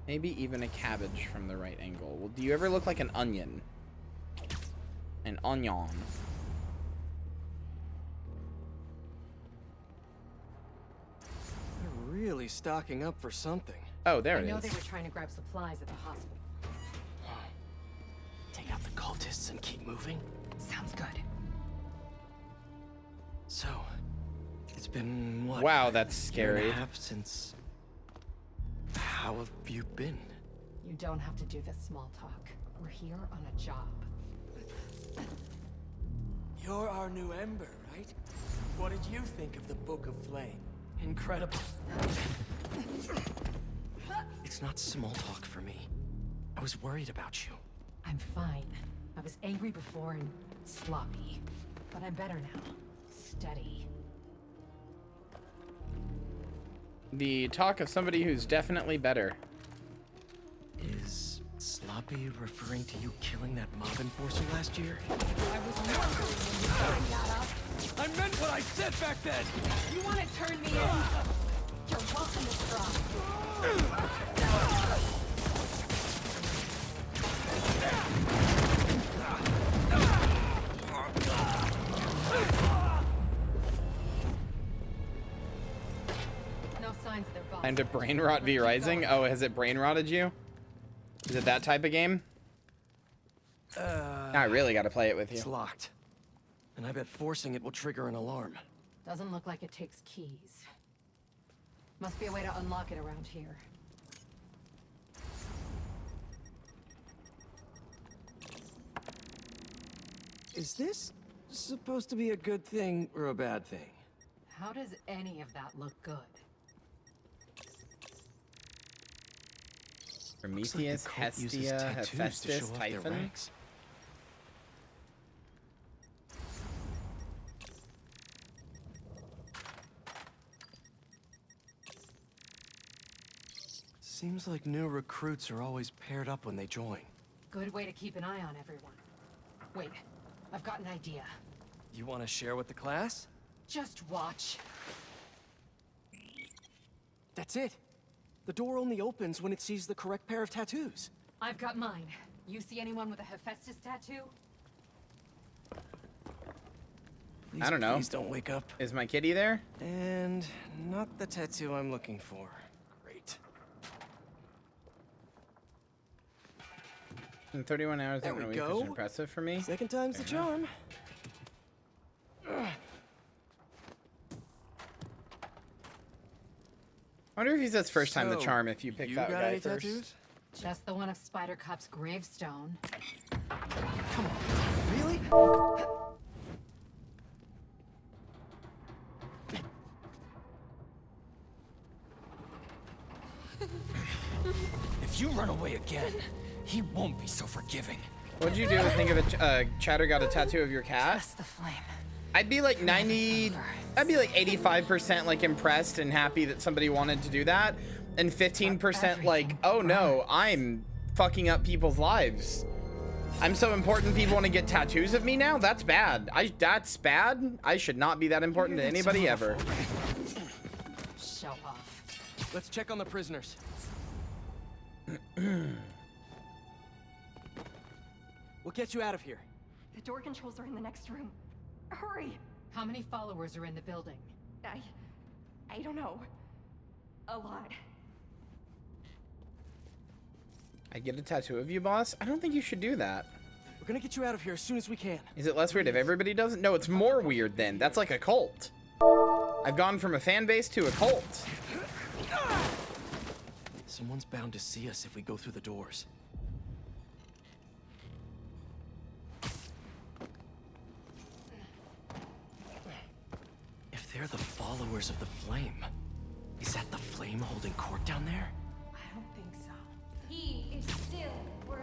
Maybe even a cabbage from the right angle. Well, do you ever look like an onion? An onion. They're really stocking up for something. Oh, there it I know is. they were trying to grab supplies at the hospital. Take out the cultists and keep moving? Sounds good. So, it's been what? Wow, that's Year scary. and a half since... How have you been? You don't have to do this small talk. We're here on a job. You're our new Ember, right? What did you think of the Book of Flame? Incredible. It's not small talk for me. I was worried about you. I'm fine. I was angry before and sloppy. But I'm better now. Steady. The talk of somebody who's definitely better. Is sloppy referring to you killing that mob enforcer last year? I was wondering when you bring that up. I meant what I said back then! You want to turn me in? You're welcome to try. No signs of their boss. Time to brain rot V Rising. Oh, has it brain rotted you? Is it that type of game? I really got to play it with you. It's locked. And I bet forcing it will trigger an alarm. Doesn't look like it takes keys. Must be a way to unlock it around here. Is this supposed to be a good thing or a bad thing? How does any of that look good? Prometheus, Hestia, Hephaestus, Typhon. Seems like new recruits are always paired up when they join. Good way to keep an eye on everyone. Wait, I've got an idea. You want to share with the class? Just watch. That's it. The door only opens when it sees the correct pair of tattoos. I've got mine. You see anyone with a Hephaestus tattoo? I don't know. Please don't wake up. Is my kitty there? And not the tattoo I'm looking for. Great. In 31 hours, There we go. is impressive for me. Second time's the charm. I wonder if he says first time the charm if you pick that guy first. Tattoos? Just the one of Spider Cop's gravestone. Come on, really? If you run away again, he won't be so forgiving. What'd you do? Think of a Chatter got a tattoo of your cat? Just the flame. I'd be like 85% like impressed and happy that somebody wanted to do that, and 15% like, oh no, I'm fucking up people's lives. I'm so important people want to get tattoos of me now? That's bad. That's bad. I should not be that important to anybody ever. Show off. Let's check on the prisoners. We'll get you out of here. The door controls are in the next room. Hurry! How many followers are in the building? I don't know. A lot. I get a tattoo of you, boss? I don't think you should do that. We're gonna get you out of here as soon as we can. Is it less weird if everybody does it? No, it's more weird then. That's like a cult. I've gone from a fan base to a cult. Someone's bound to see us if we go through the doors. If they're the followers of the flame, is that the flame holding court down there? I don't think so. He is still worthy.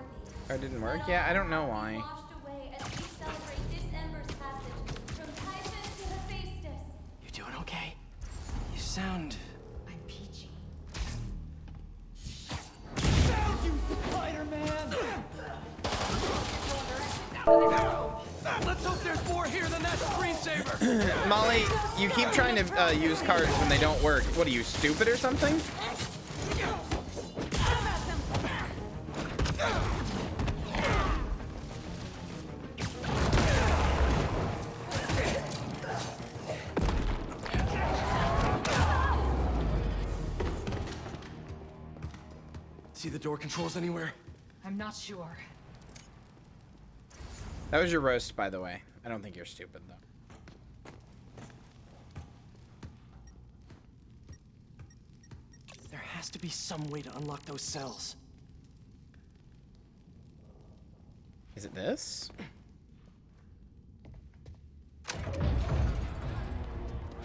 Oh, it didn't work? Yeah, I don't know why. Washed away as we celebrate this ember's passage from Typhon to Hephaestus. You doing okay? You sound... I'm peachy. Found you, Spider-Man! Let's hope there's more here than that screensaver! Molly, you keep trying to use cards when they don't work. What are you, stupid or something? See the door controls anywhere? I'm not sure. That was your roast, by the way. I don't think you're stupid, though. There has to be some way to unlock those cells. Is it this?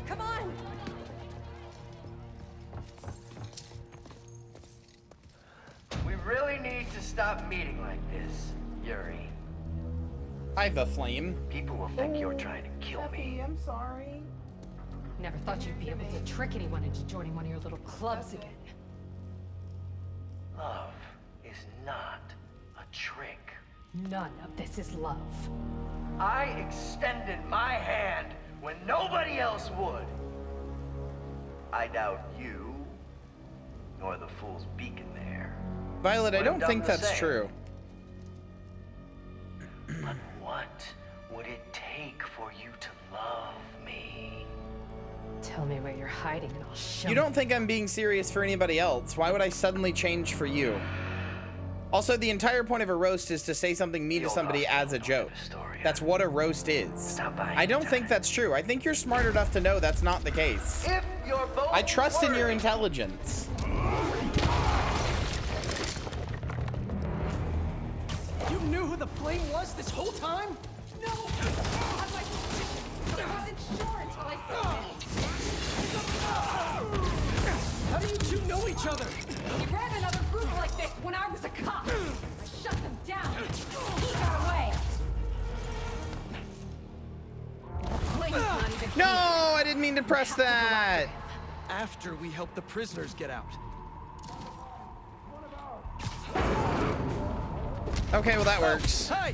Come on! We really need to stop meeting like this, Yuri. I have the flame. People will think you're trying to kill me. I'm sorry. Never thought you'd be able to trick anyone into joining one of your little clubs again. Love is not a trick. None of this is love. I extended my hand when nobody else would. I doubt you or the fool's beacon there. Violet, I But I'm don't dumb think to that's say. true. But what would it take for you to love me? Tell me where you're hiding and I'll show You don't think I'm being serious for anybody else. Why would I suddenly change for you? Also, the entire point of a roast is to say something mean to somebody as a joke. That's what a roast is. I don't think that's true. I think you're smart enough to know that's not the case. If you're both I trust in your worried. intelligence. You knew who the flame was this whole time? No! I wasn't sure until I saw him. How do you two know each other? He ran another group like this when I was a cop. I shut them down. He got away. Flame's not even No, I didn't mean to press that. After we help the prisoners get out. Okay, well that works. Hey!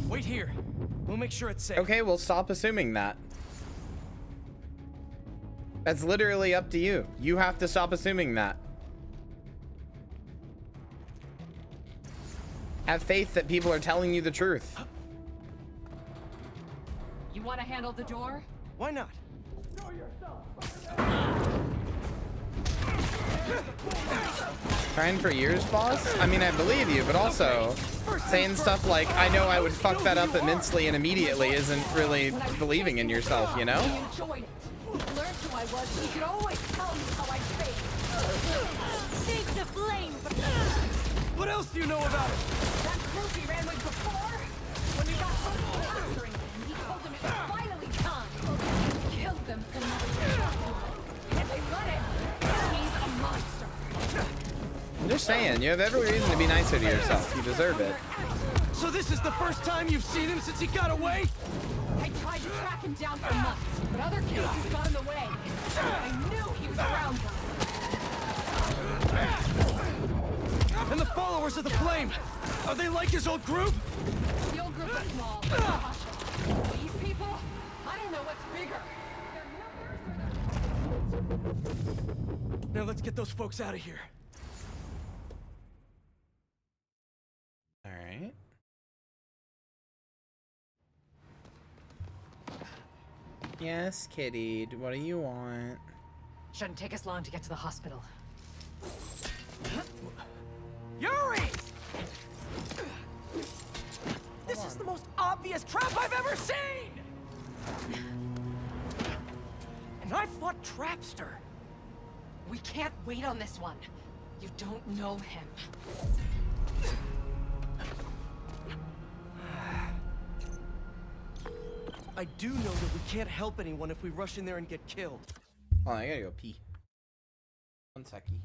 Wait here. We'll make sure it's safe. Okay, we'll stop assuming that. That's literally up to you. You have to stop assuming that. Have faith that people are telling you the truth. You want to handle the door? Why not? Trying for years, boss? I mean, I believe you, but also saying stuff like, I know I would fuck that up immensely and immediately isn't really believing in yourself, you know? You enjoyed it. Learned who I was, and you could always tell me how I faked. Save the flame! What else do you know about it? That group he ran with before? When we got close to capturing them, he told them it was finally time. He killed them for nothing. And they let him. He's a monster. I'm just saying, you have every reason to be nicer to yourself. You deserve it. So this is the first time you've seen him since he got away? I tried to track him down for months, but other cases got in the way. I knew he was around them. And the followers of the flame, are they like his old group? The old group is small, but cautious. These people, I don't know what's bigger. Now let's get those folks out of here. All right. Yes, kitty. What do you want? Shouldn't take us long to get to the hospital. Yuri! This is the most obvious trap I've ever seen! And I fought Trapster. We can't wait on this one. You don't know him. I do know that we can't help anyone if we rush in there and get killed. Oh, I gotta go pee. One second.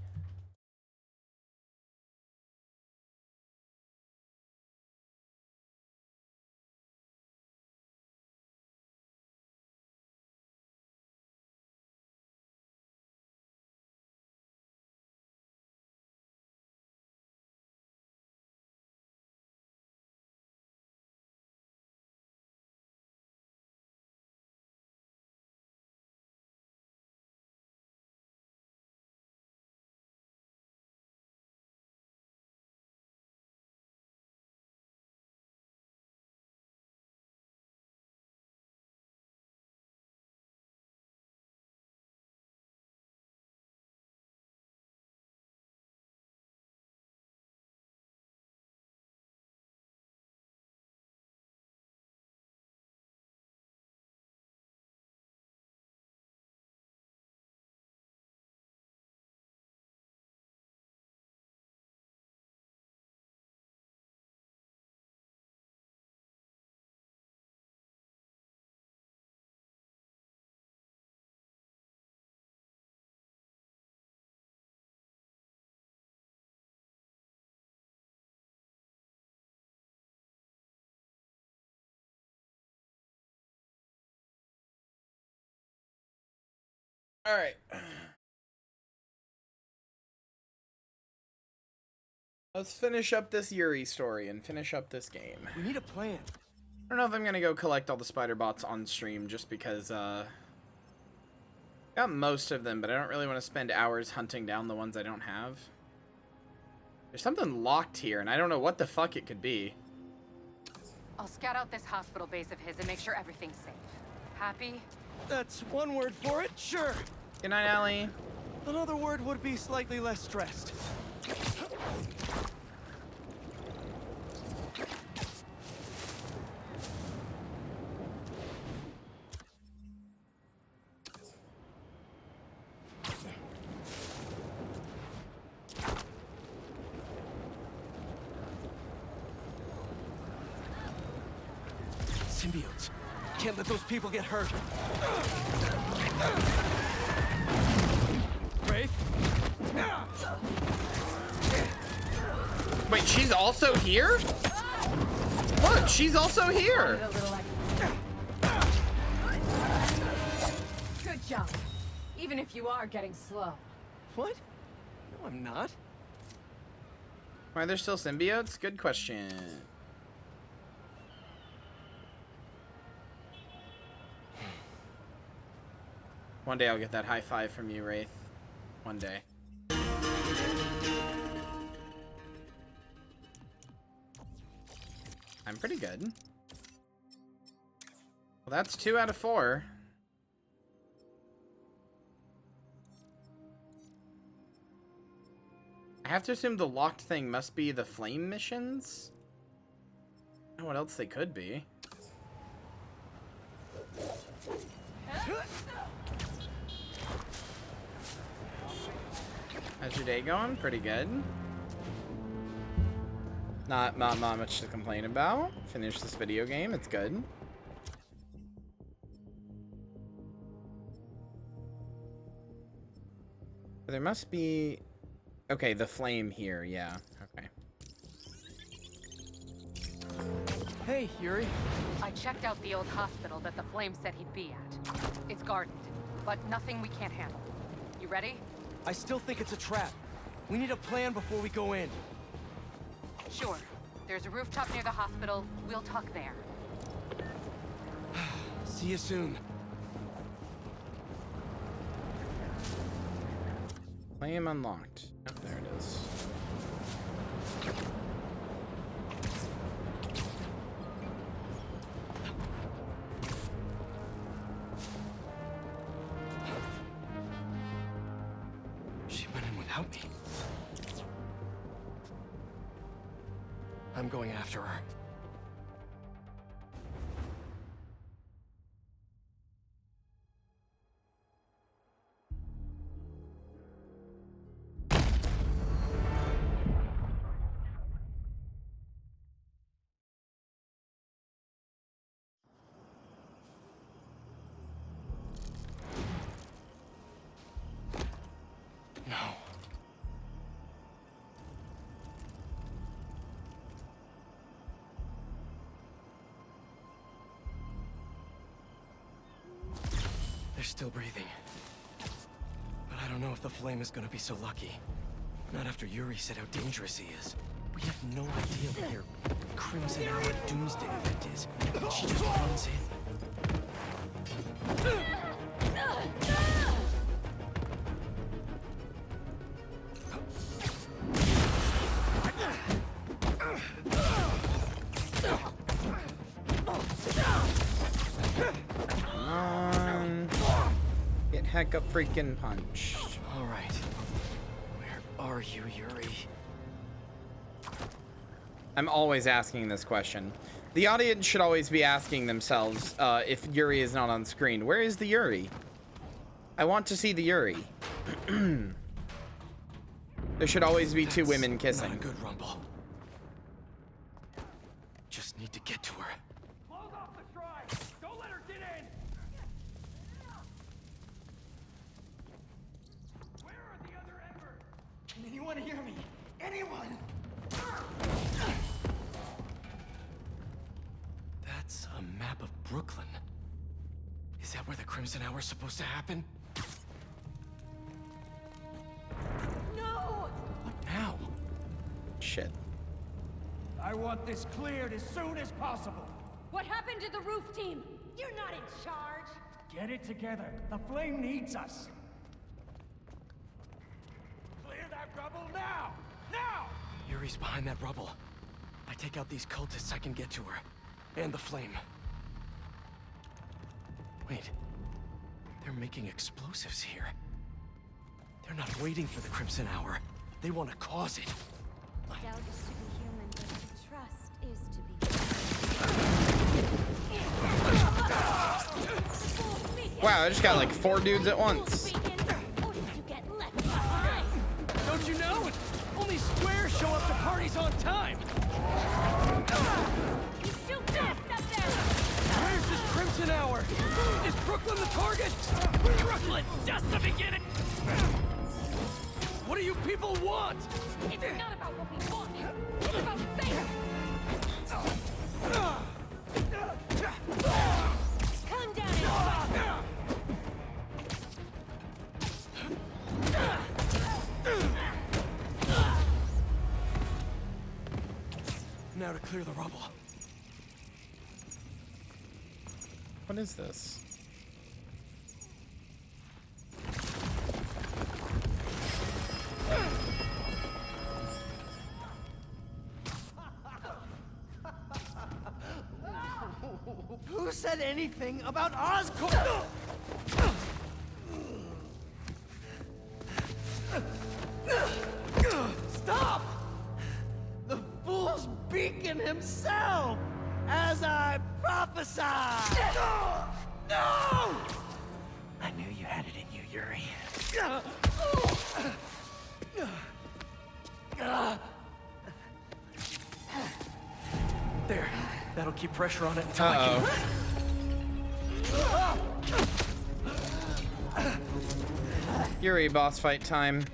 All right. Let's finish up this Yuri story and finish up this game. We need a plan. I don't know if I'm gonna go collect all the spider bots on stream just because got most of them, but I don't really want to spend hours hunting down the ones I don't have. There's something locked here, and I don't know what the fuck it could be. I'll scout out this hospital base of his and make sure everything's safe. Happy? That's one word for it, sure. Good night, Allie. Another word would be slightly less stressed. Symbiotes. Can't let those people get hurt. Wraith? Wait, she's also here? Look, she's also here. Good job. Even if you are getting slow. What? No, I'm not. Are there still symbiotes? Good question. One day I'll get that high five from you, Wraith. One day. I'm pretty good. Well, that's 2 out of 4. I have to assume the locked thing must be the flame missions? I don't know what else they could be. How's your day going? Pretty good. Not much to complain about. Finish this video game. It's good. There must be... Okay, the flame here. Yeah. Okay. Hey, Yuri. I checked out the old hospital that the Flame said he'd be at. It's guarded, but nothing we can't handle. You ready? I still think it's a trap. We need a plan before we go in. Sure. There's a rooftop near the hospital. We'll talk there. See you soon. Flame unlocked. Oh, there it is. She went in without me. I'm going after her. No. They're still breathing. But I don't know if the flame is gonna be so lucky. Not after Yuri said how dangerous he is. We have no idea where your Crimson Hour Doomsday event is. She just runs in. Get heck up freaking punched. All right. Where are you, Yuri? I'm always asking this question. The audience should always be asking themselves if Yuri is not on screen. Where is the Yuri? I want to see the Yuri. There should always be two women kissing. Not a good rumble. Just need to get to her. Close off the shrine! Don't let her get in! Where are the other embers? Can anyone hear me? Anyone? That's a map of Brooklyn. Is that where the Crimson Hour is supposed to happen? shit. I want this cleared as soon as possible. What happened to the roof team? You're not in charge. Get it together. The flame needs us. Clear that rubble now! Now! Yuri's behind that rubble. I take out these cultists, I can get to her. And the flame. Wait. They're making explosives here. They're not waiting for the Crimson Hour. They want to cause it. Doubt is to be human, but to trust is to be. Wow, I just got like 4 dudes at once. Don't you know? Only squares show up to parties on time. Where's this Crimson Hour? Is Brooklyn the target? Brooklyn, just the beginning. What do you people want? It's not about what we want. It's about faith. Come down and Now to clear the rubble. What is this? Who said anything about Oscorp? Stop! The fool's beacon himself, as I prophesied. No! I knew you had it in you, Yuri. There. That'll keep pressure on it until I can... Yuri, boss fight time.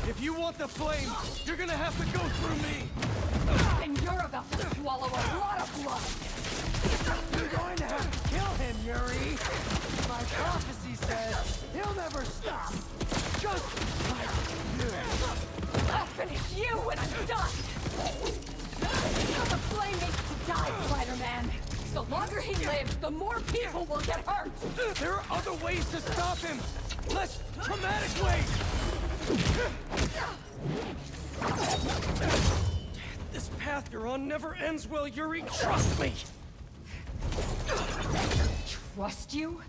If you want the flame, you're gonna have to go through me. And you're about to swallow a lot of blood. You're going to have to kill him, Yuri. My prophecy says he'll never stop. Just like you. I'll finish you when I'm done. The flame needs to die, Spider-Man. The longer he lives, the more people will get hurt. There are other ways to stop him. Less traumatic ways. This path you're on never ends well, Yuri. Trust me. Trust you?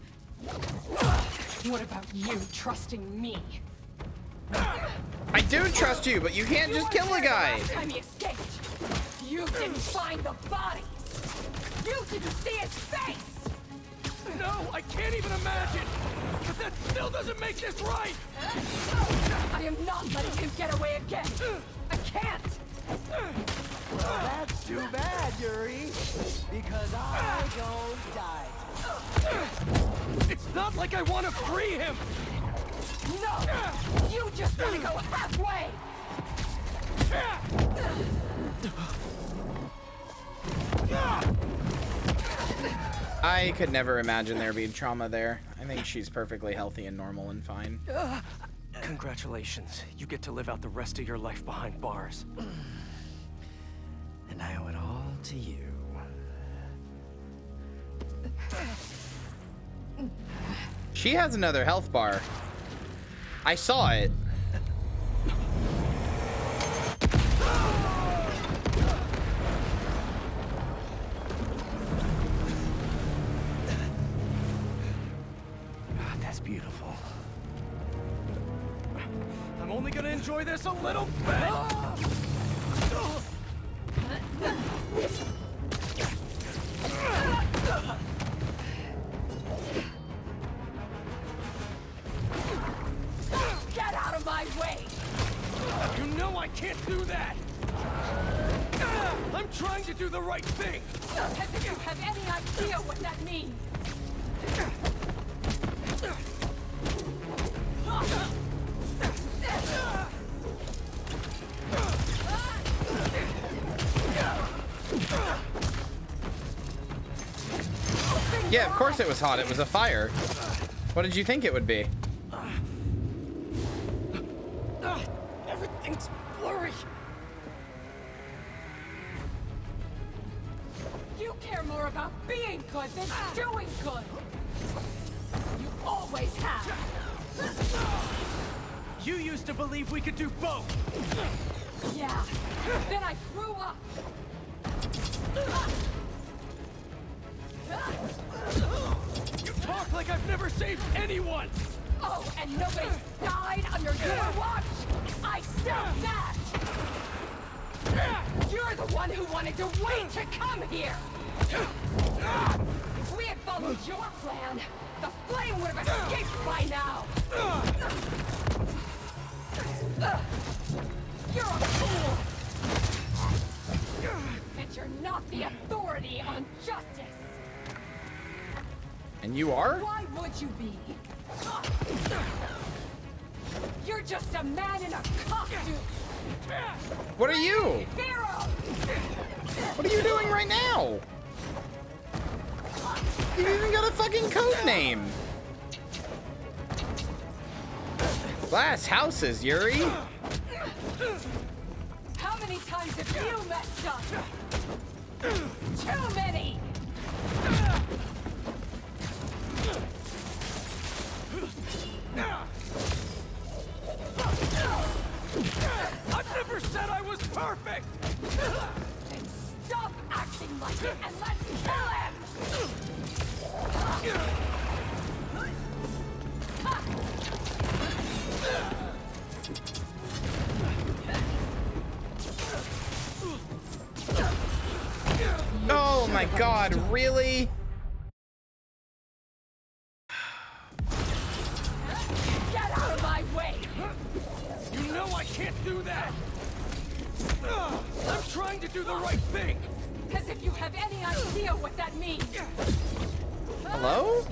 What about you trusting me? I do trust you, but you can't just kill a guy. Last time he escaped, you didn't find the bodies. You didn't see his face. No, I can't even imagine. But that still doesn't make this right. I am not letting him get away again. I can't. Well, that's too bad, Yuri. Because I don't die. It's not like I want to free him. No, you just want to go halfway. I could never imagine there being trauma there. I think she's perfectly healthy and normal and fine. Congratulations. You get to live out the rest of your life behind bars. And I owe it all to you. She has another health bar. I saw it. That's beautiful. I'm only gonna enjoy this a little bit. Get out of my way. You know I can't do that. I'm trying to do the right thing. As if you have any idea what that means. Yeah, of course it was hot. It was a fire. What did you think it would be? blurry! You care more about being good than doing good! You always have! You used to believe we could do both! Yeah, then I grew up! You talk like I've never saved anyone! Oh, and nobody died under your watch? I stopped that! You're the one who wanted to wait to come here! If we had followed your plan, the flame would have escaped by now! You're a fool! And you're not the authority on justice! And you are? Why would you be? You're just a man in a costume! What are you? Hero! What are you doing right now? You even got a fucking code name. Glass houses, Yuri. How many times have you messed up? Too many! I've never said I was perfect! Then stop acting like it and let's kill him! Oh my god, really? Get out of my way! You know I can't do that! I'm trying to do the right thing! As if you have any idea what that means! Hello?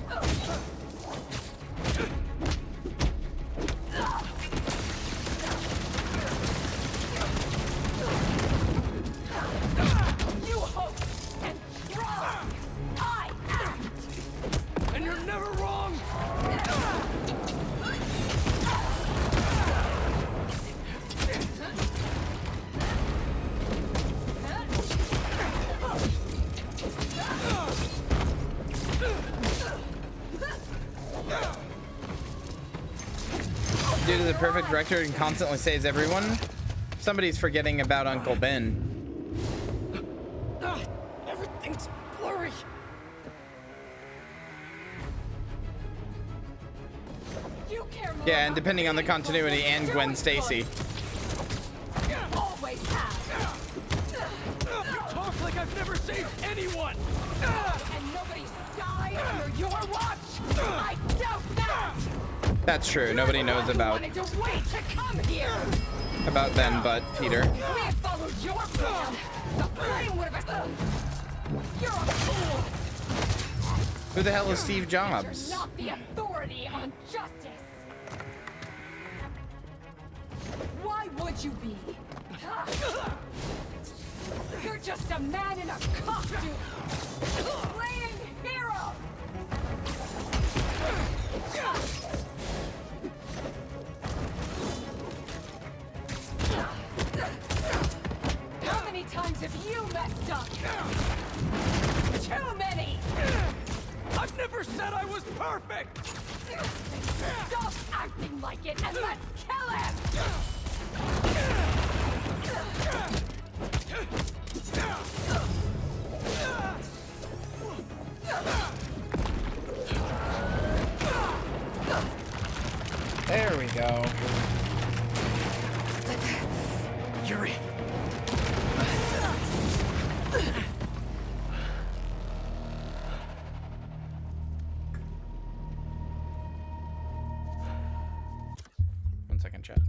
You hope and try! I act! And you're never wrong! Due to the perfect director and constantly saves everyone, somebody's forgetting about Uncle Ben. Everything's blurry! You care more Yeah, and about depending on the being continuity good than and doing Gwen good. Stacy. Always have! You talk like I've never saved anyone! And nobody's died under your watch! I doubt that! That's true. Nobody knows about Wanted to wait to come here! them but Peter. If we had followed your plan, the flame would have... You're a fool! Who the hell is Steve You're Jobs? not the authority on justice! Why would you be? You're just a man in a costume! Playing hero! How many times have you messed up? Too many! I've never said I was perfect! Stop acting like it and let's kill him! There we go. Yuri! One second, chat.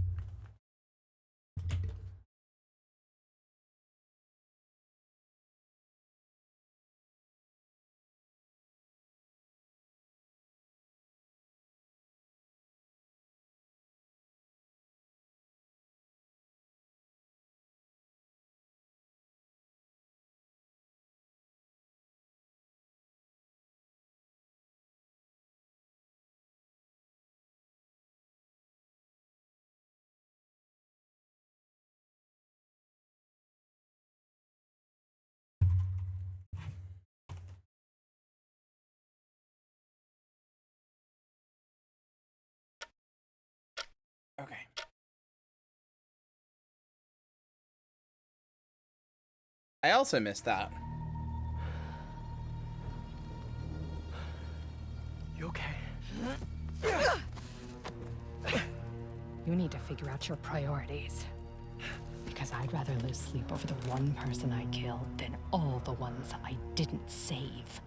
Okay. I also missed that. You okay? You need to figure out your priorities. Because I'd rather lose sleep over the one person I killed than all the ones I didn't save.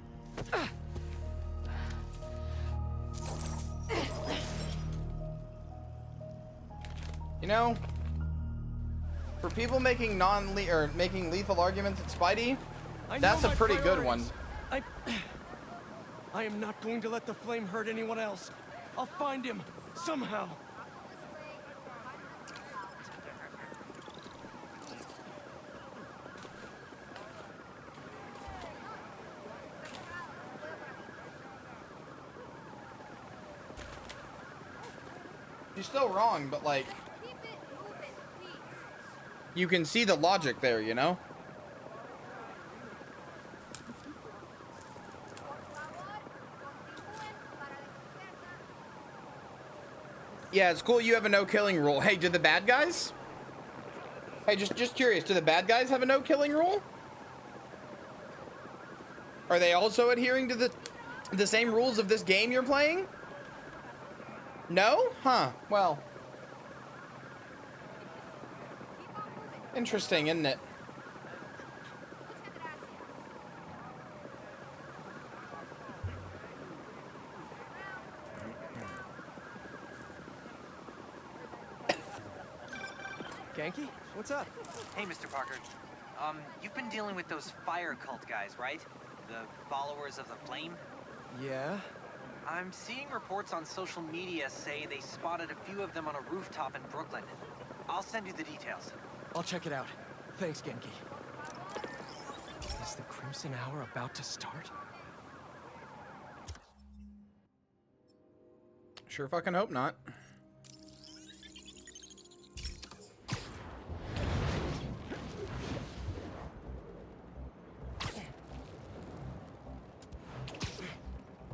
You know, for people making making lethal arguments at Spidey, that's a pretty good one. I am not going to let the flame hurt anyone else. I'll find him somehow. You're still wrong, but like, you can see the logic there, you know? Yeah, it's cool you have a no killing rule. Hey, do the bad guys? Hey, just curious, do the bad guys have a no killing rule? Are they also adhering to the same rules of this game you're playing? No? Huh. Well. Interesting, isn't it? Genki? What's up? Hey, Mr. Parker. You've been dealing with those fire cult guys, right? The followers of the flame? Yeah? I'm seeing reports on social media say they spotted a few of them on a rooftop in Brooklyn. I'll send you the details. I'll check it out. Thanks, Genki. Is the Crimson Hour about to start? Sure fucking hope not.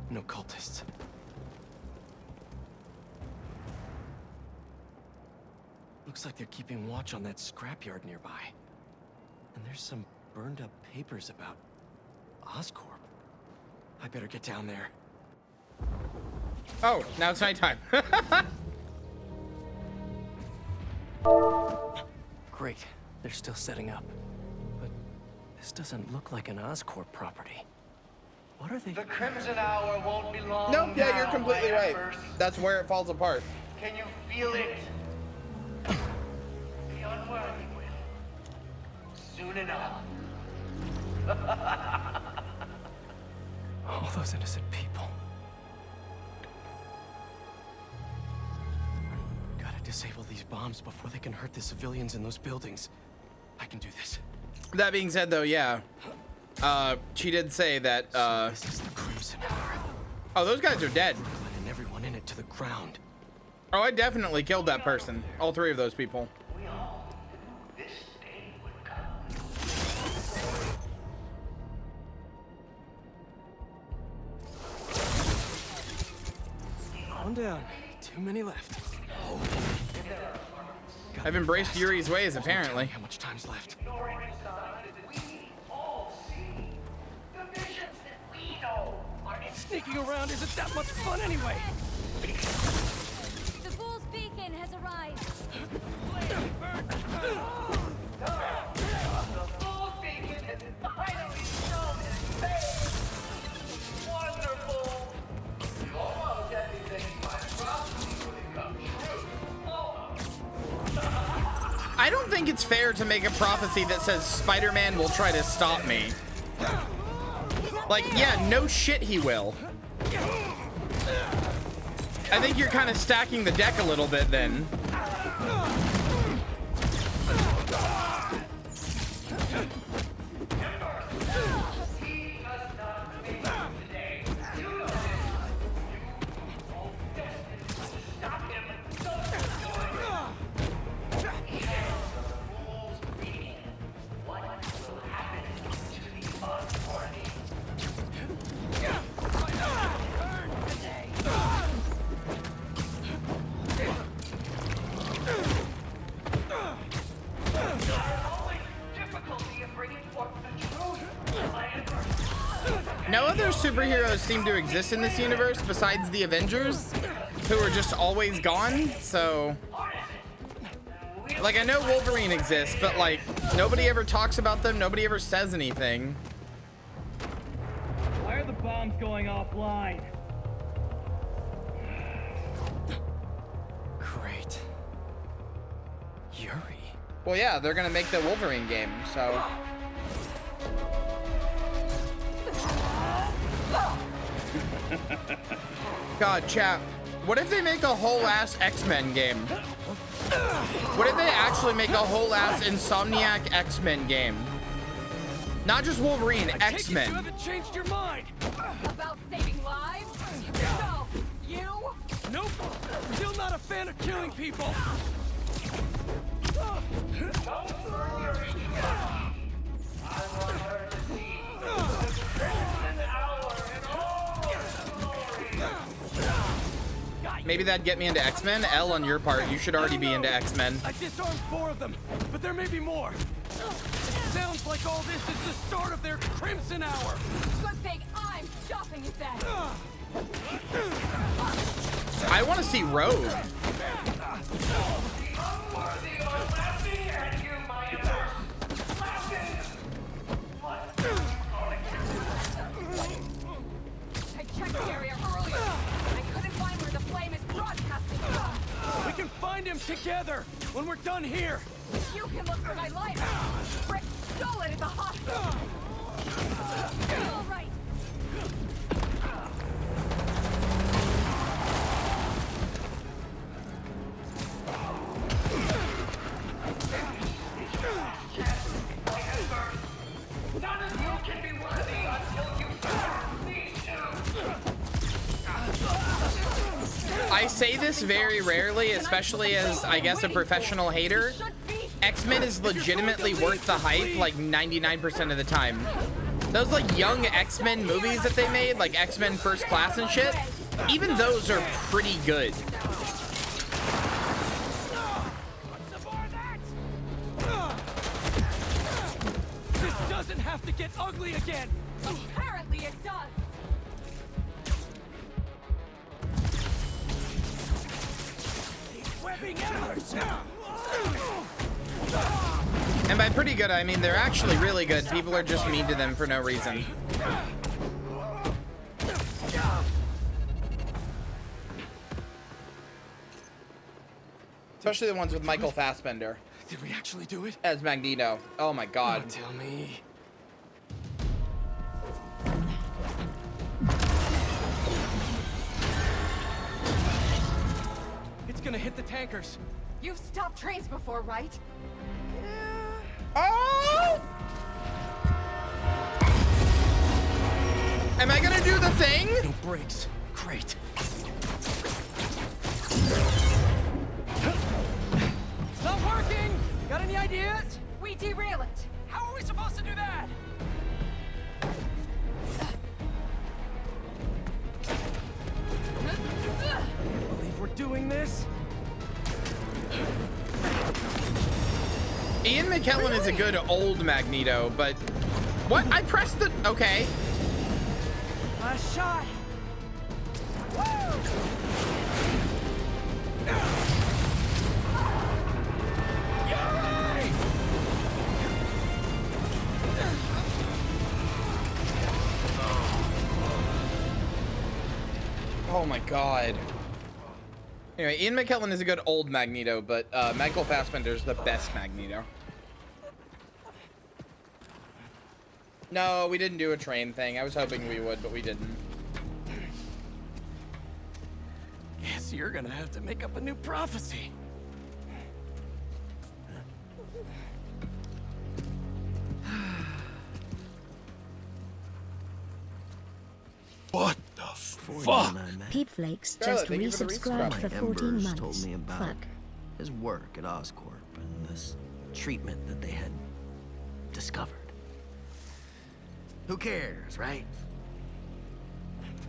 No cultists. Looks like they're keeping watch on that scrapyard nearby. And there's some burned up papers about Oscorp. I better get down there. Oh, now it's nighttime. Great. They're still setting up. But this doesn't look like an Oscorp property. What are they? The Crimson Hour won't be long. Nope, yeah, you're now, completely my right. embers. That's where it falls apart. Can you feel it? The unworthy will. Soon enough. All those innocent people. Gotta disable these bombs before they can hurt the civilians in those buildings. I can do this. That being said, though, yeah. She did say that, So this is the Crimson Hour. Oh, those guys are dead. And everyone in it to the ground. Oh, I definitely killed that person. All three of those people. We all knew this day would come. Calm down. Too many left. I've embraced Yuri's ways, apparently. How much time's left? Sneaking around isn't that much fun anyway. The Fool's Beacon has arrived. The Fool's Beacon has finally shown its face. Wonderful. Almost everything my prophecy would have come true. I don't think it's fair to make a prophecy that says Spider-Man will try to stop me. Like, yeah, no shit he will. I think you're kind of stacking the deck a little bit then. No other superheroes seem to exist in this universe besides the Avengers, who are just always gone. So, like, I know Wolverine exists, but like nobody ever talks about them. Nobody ever says anything. Why are the bombs going offline? Great. Yuri. Well, yeah, they're gonna make the Wolverine game, so. God, chat. What if they make a whole ass X-Men game? What if they actually make a whole ass Insomniac X-Men game? Not just Wolverine, X-Men. You haven't changed your mind. About saving lives? No, you? Nope. Still not a fan of killing people. Maybe that'd get me into X-Men. L on your part, you should already be into X-Men. I disarmed 4 of them, but there may be more. It sounds like all this is the start of their Crimson Hour. Good thing I'm stopping it then. I want to see Rogue. I checked the area earlier. I couldn't find where the flame is broadcasting from. We can find him together when we're done here. You can look for my lighter. Rick stole it at the hospital. All right. None of you can be worthy until you these two. I say this very rarely, especially as, I guess, a professional hater. X-Men is legitimately worth the hype like 99% of the time. Those like young X-Men movies that they made, like X-Men First Class and shit, even those are pretty good. This doesn't have to get ugly again. Apparently it does. Webbing embers. And by pretty good, I mean they're actually really good. People are just mean to them for no reason. Especially the ones with Michael Fassbender. Did we actually do it? As Magneto. Oh my god. Don't tell me. It's gonna hit the tankers. You've stopped trains before, right? Oh! Am I gonna do the thing? No brakes. Great. It's not working. Got any ideas? We derail it. How are we supposed to do that? Believe we're doing this? Ian McKellen is a good old Magneto, but what? I pressed the okay. Last shot. Oh my god. Anyway, Ian McKellen is a good old Magneto, but Michael Fassbender is the best Magneto. No, we didn't do a train thing. I was hoping we would, but we didn't. Guess you're gonna have to make up a new prophecy. What the fuck? Peep Flakes Scarlet, just thank you for the resubscribed resubscribe. for 14 Embers months. told me about Fuck. his work at Oscorp and this treatment that they had discovered. Who cares, right?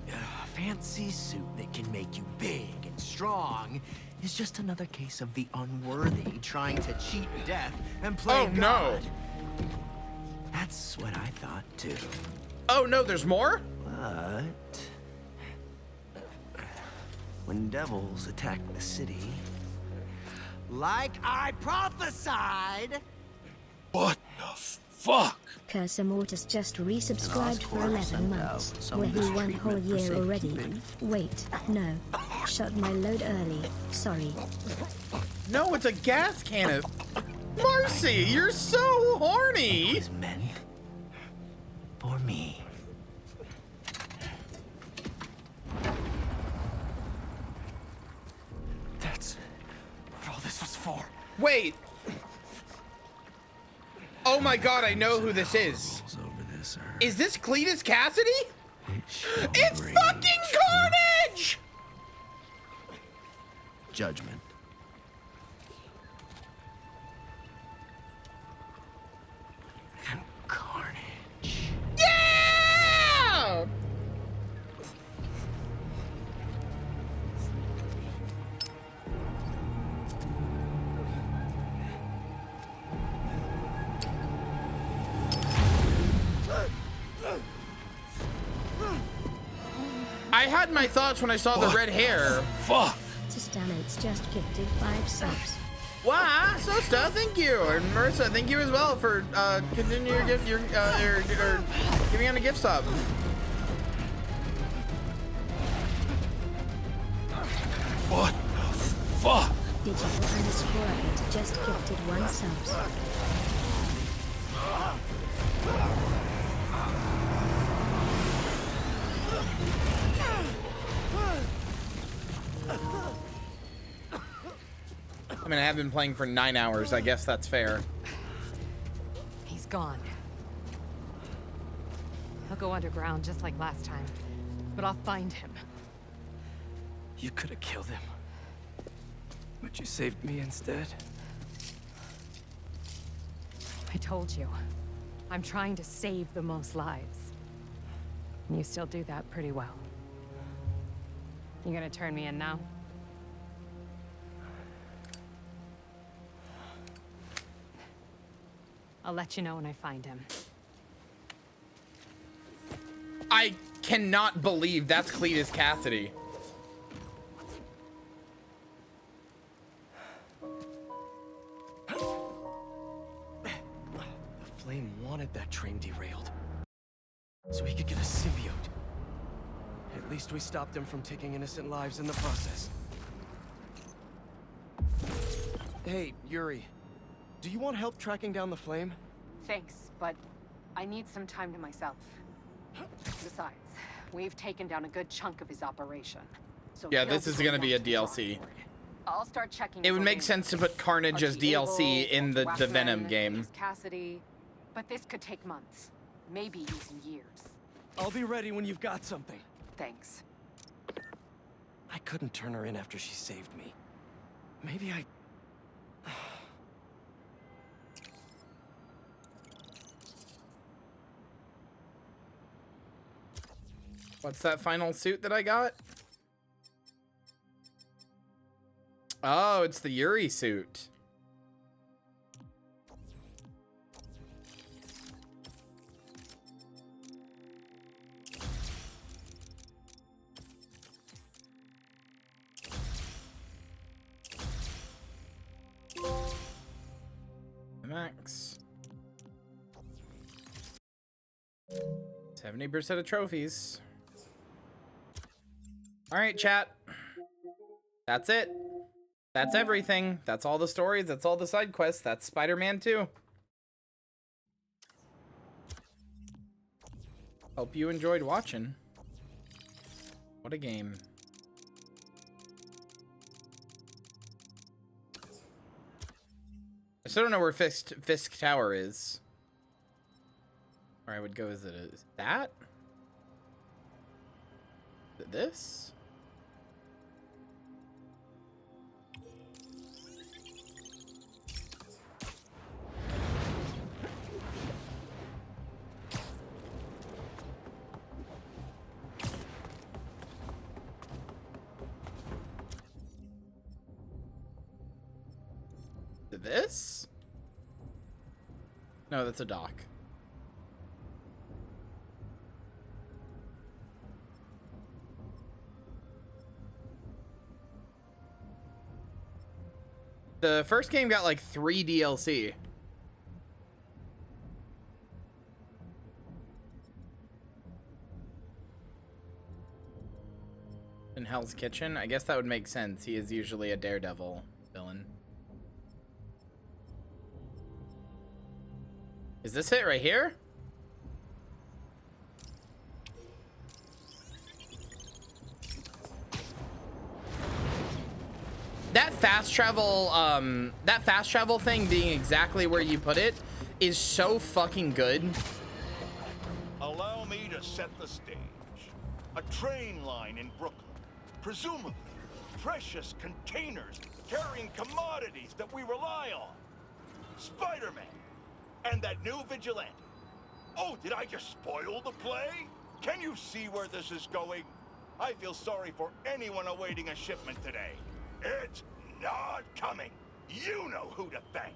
A fancy suit that can make you big and strong is just another case of the unworthy trying to cheat death and play God. No. That's what I thought too. Oh no, there's more? But when devils attack the city, like I prophesied. What the fuck? Cursor Mortis just resubscribed for 11 months. Were he 1 whole year already? Wait, no. Shot my load early. Sorry. No, it's a gas cannon. Marcy, you're so horny. It was meant for me. That's what all this was for. Wait. Oh my god, I know who this is. Is this Cletus Cassidy? It's fucking Carnage! Judgment. And carnage. Yeah! I had my thoughts when I saw the red hair. Fuck. Thanatos just gifted 5 subs. Wow, Sosta, thank you, and Marissa, thank you as well for continuing your gift, or giving on a gift sub. What the fuck? Digital_8 just gifted 1 subs. I mean, I have been playing for 9 hours. I guess that's fair. He's gone. He'll go underground just like last time, but I'll find him. You could have killed him, but you saved me instead. I told you, I'm trying to save the most lives. And you still do that pretty well. You gonna turn me in now? I'll let you know when I find him. I cannot believe that's Cletus Cassidy. The Flame wanted that train derailed, so he could get a symbiote. At least we stopped him from taking innocent lives in the process. Hey, Yuri. Do you want help tracking down the Flame? Thanks, but I need some time to myself. Besides, we've taken down a good chunk of his operation. So Yeah, this is gonna be a DLC. I'll start checking. It would make sense to put Carnage as DLC in the Venom game. Cassidy, but this could take months, maybe even years. I'll be ready when you've got something. Thanks. I couldn't turn her in after she saved me. Maybe I... What's that final suit that I got? Oh, it's the Yuri suit. Max. 70% of trophies. All right, chat. That's it. That's everything. That's all the stories. That's all the side quests. That's Spider-Man 2. Hope you enjoyed watching. What a game. I still don't know where Fisk Tower is. Where I would go, is that? Is it this? This? No, that's a dock. The first game got like 3 DLC. In Hell's Kitchen? I guess that would make sense. He is usually a Daredevil villain. Is this it right here? That fast travel thing being exactly where you put it is so fucking good. Allow me to set the stage. A train line in Brooklyn. Presumably, precious containers carrying commodities that we rely on. Spider-Man and that new vigilante. Oh, did I just spoil the play? Can you see where this is going? I feel sorry for anyone awaiting a shipment today. It's not coming. You know who to thank.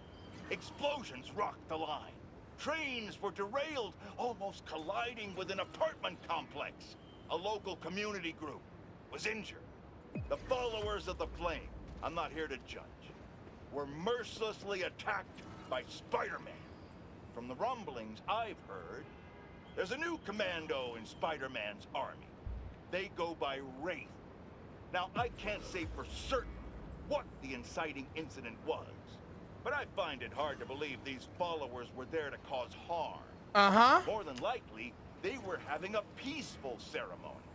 Explosions rocked the line. Trains were derailed, almost colliding with an apartment complex. A local community group was injured. The followers of the flame, I'm not here to judge, were mercilessly attacked by Spider-Man. From the rumblings I've heard, there's a new commando in Spider-Man's army. They go by Wraith. Now, I can't say for certain what the inciting incident was, but I find it hard to believe these followers were there to cause harm. Uh-huh. More than likely, they were having a peaceful ceremony.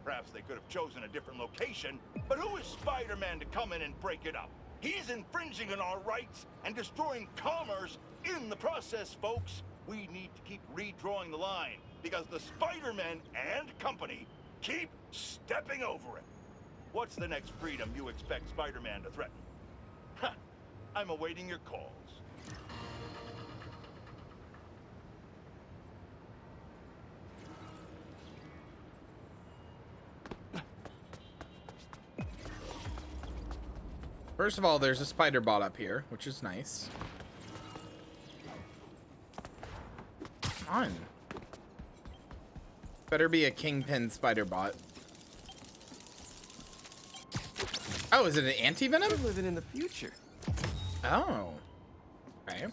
Perhaps they could have chosen a different location, but who is Spider-Man to come in and break it up? He's infringing on our rights and destroying commerce in the process, folks. We need to keep redrawing the line, because the Spider-Man and company keep stepping over it. What's the next freedom you expect Spider-Man to threaten? Huh. I'm awaiting your calls. First of all, there's a spider bot up here, which is nice. Come on. Better be a kingpin spider bot. Oh, is it an anti-venom? We're living in the future. Oh. Okay.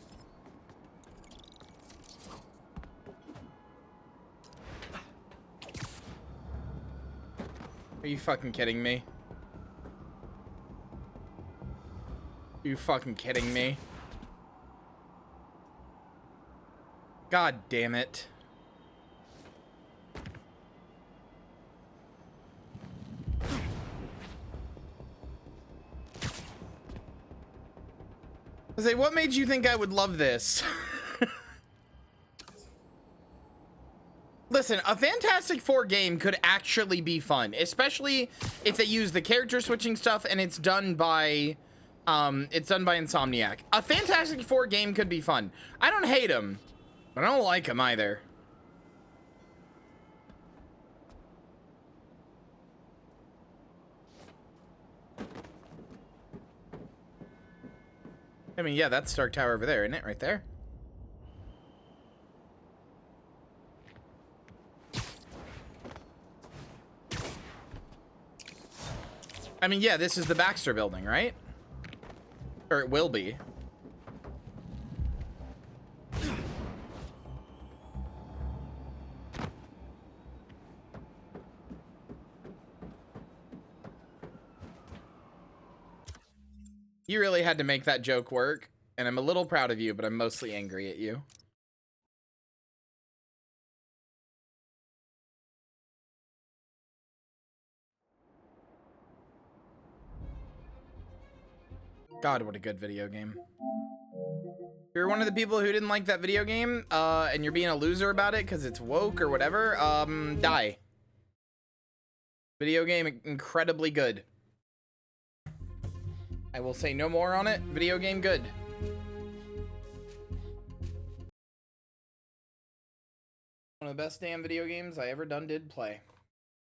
Are you fucking kidding me? Are you fucking kidding me? God damn it. I say, what made you think I would love this? Listen, a Fantastic Four game could actually be fun, especially if they use the character switching stuff and it's done by Insomniac. A Fantastic Four game could be fun. I don't hate them, but I don't like them either. I mean, yeah, that's Stark Tower over there, isn't it? Right there. I mean, yeah, this is the Baxter building, right? Or it will be. You really had to make that joke work, and I'm a little proud of you, but I'm mostly angry at you. God, what a good video game. If you're one of the people who didn't like that video game, and you're being a loser about it because it's woke or whatever, die. Video game, incredibly good. I will say no more on it. Video game, good. One of the best damn video games I ever did play.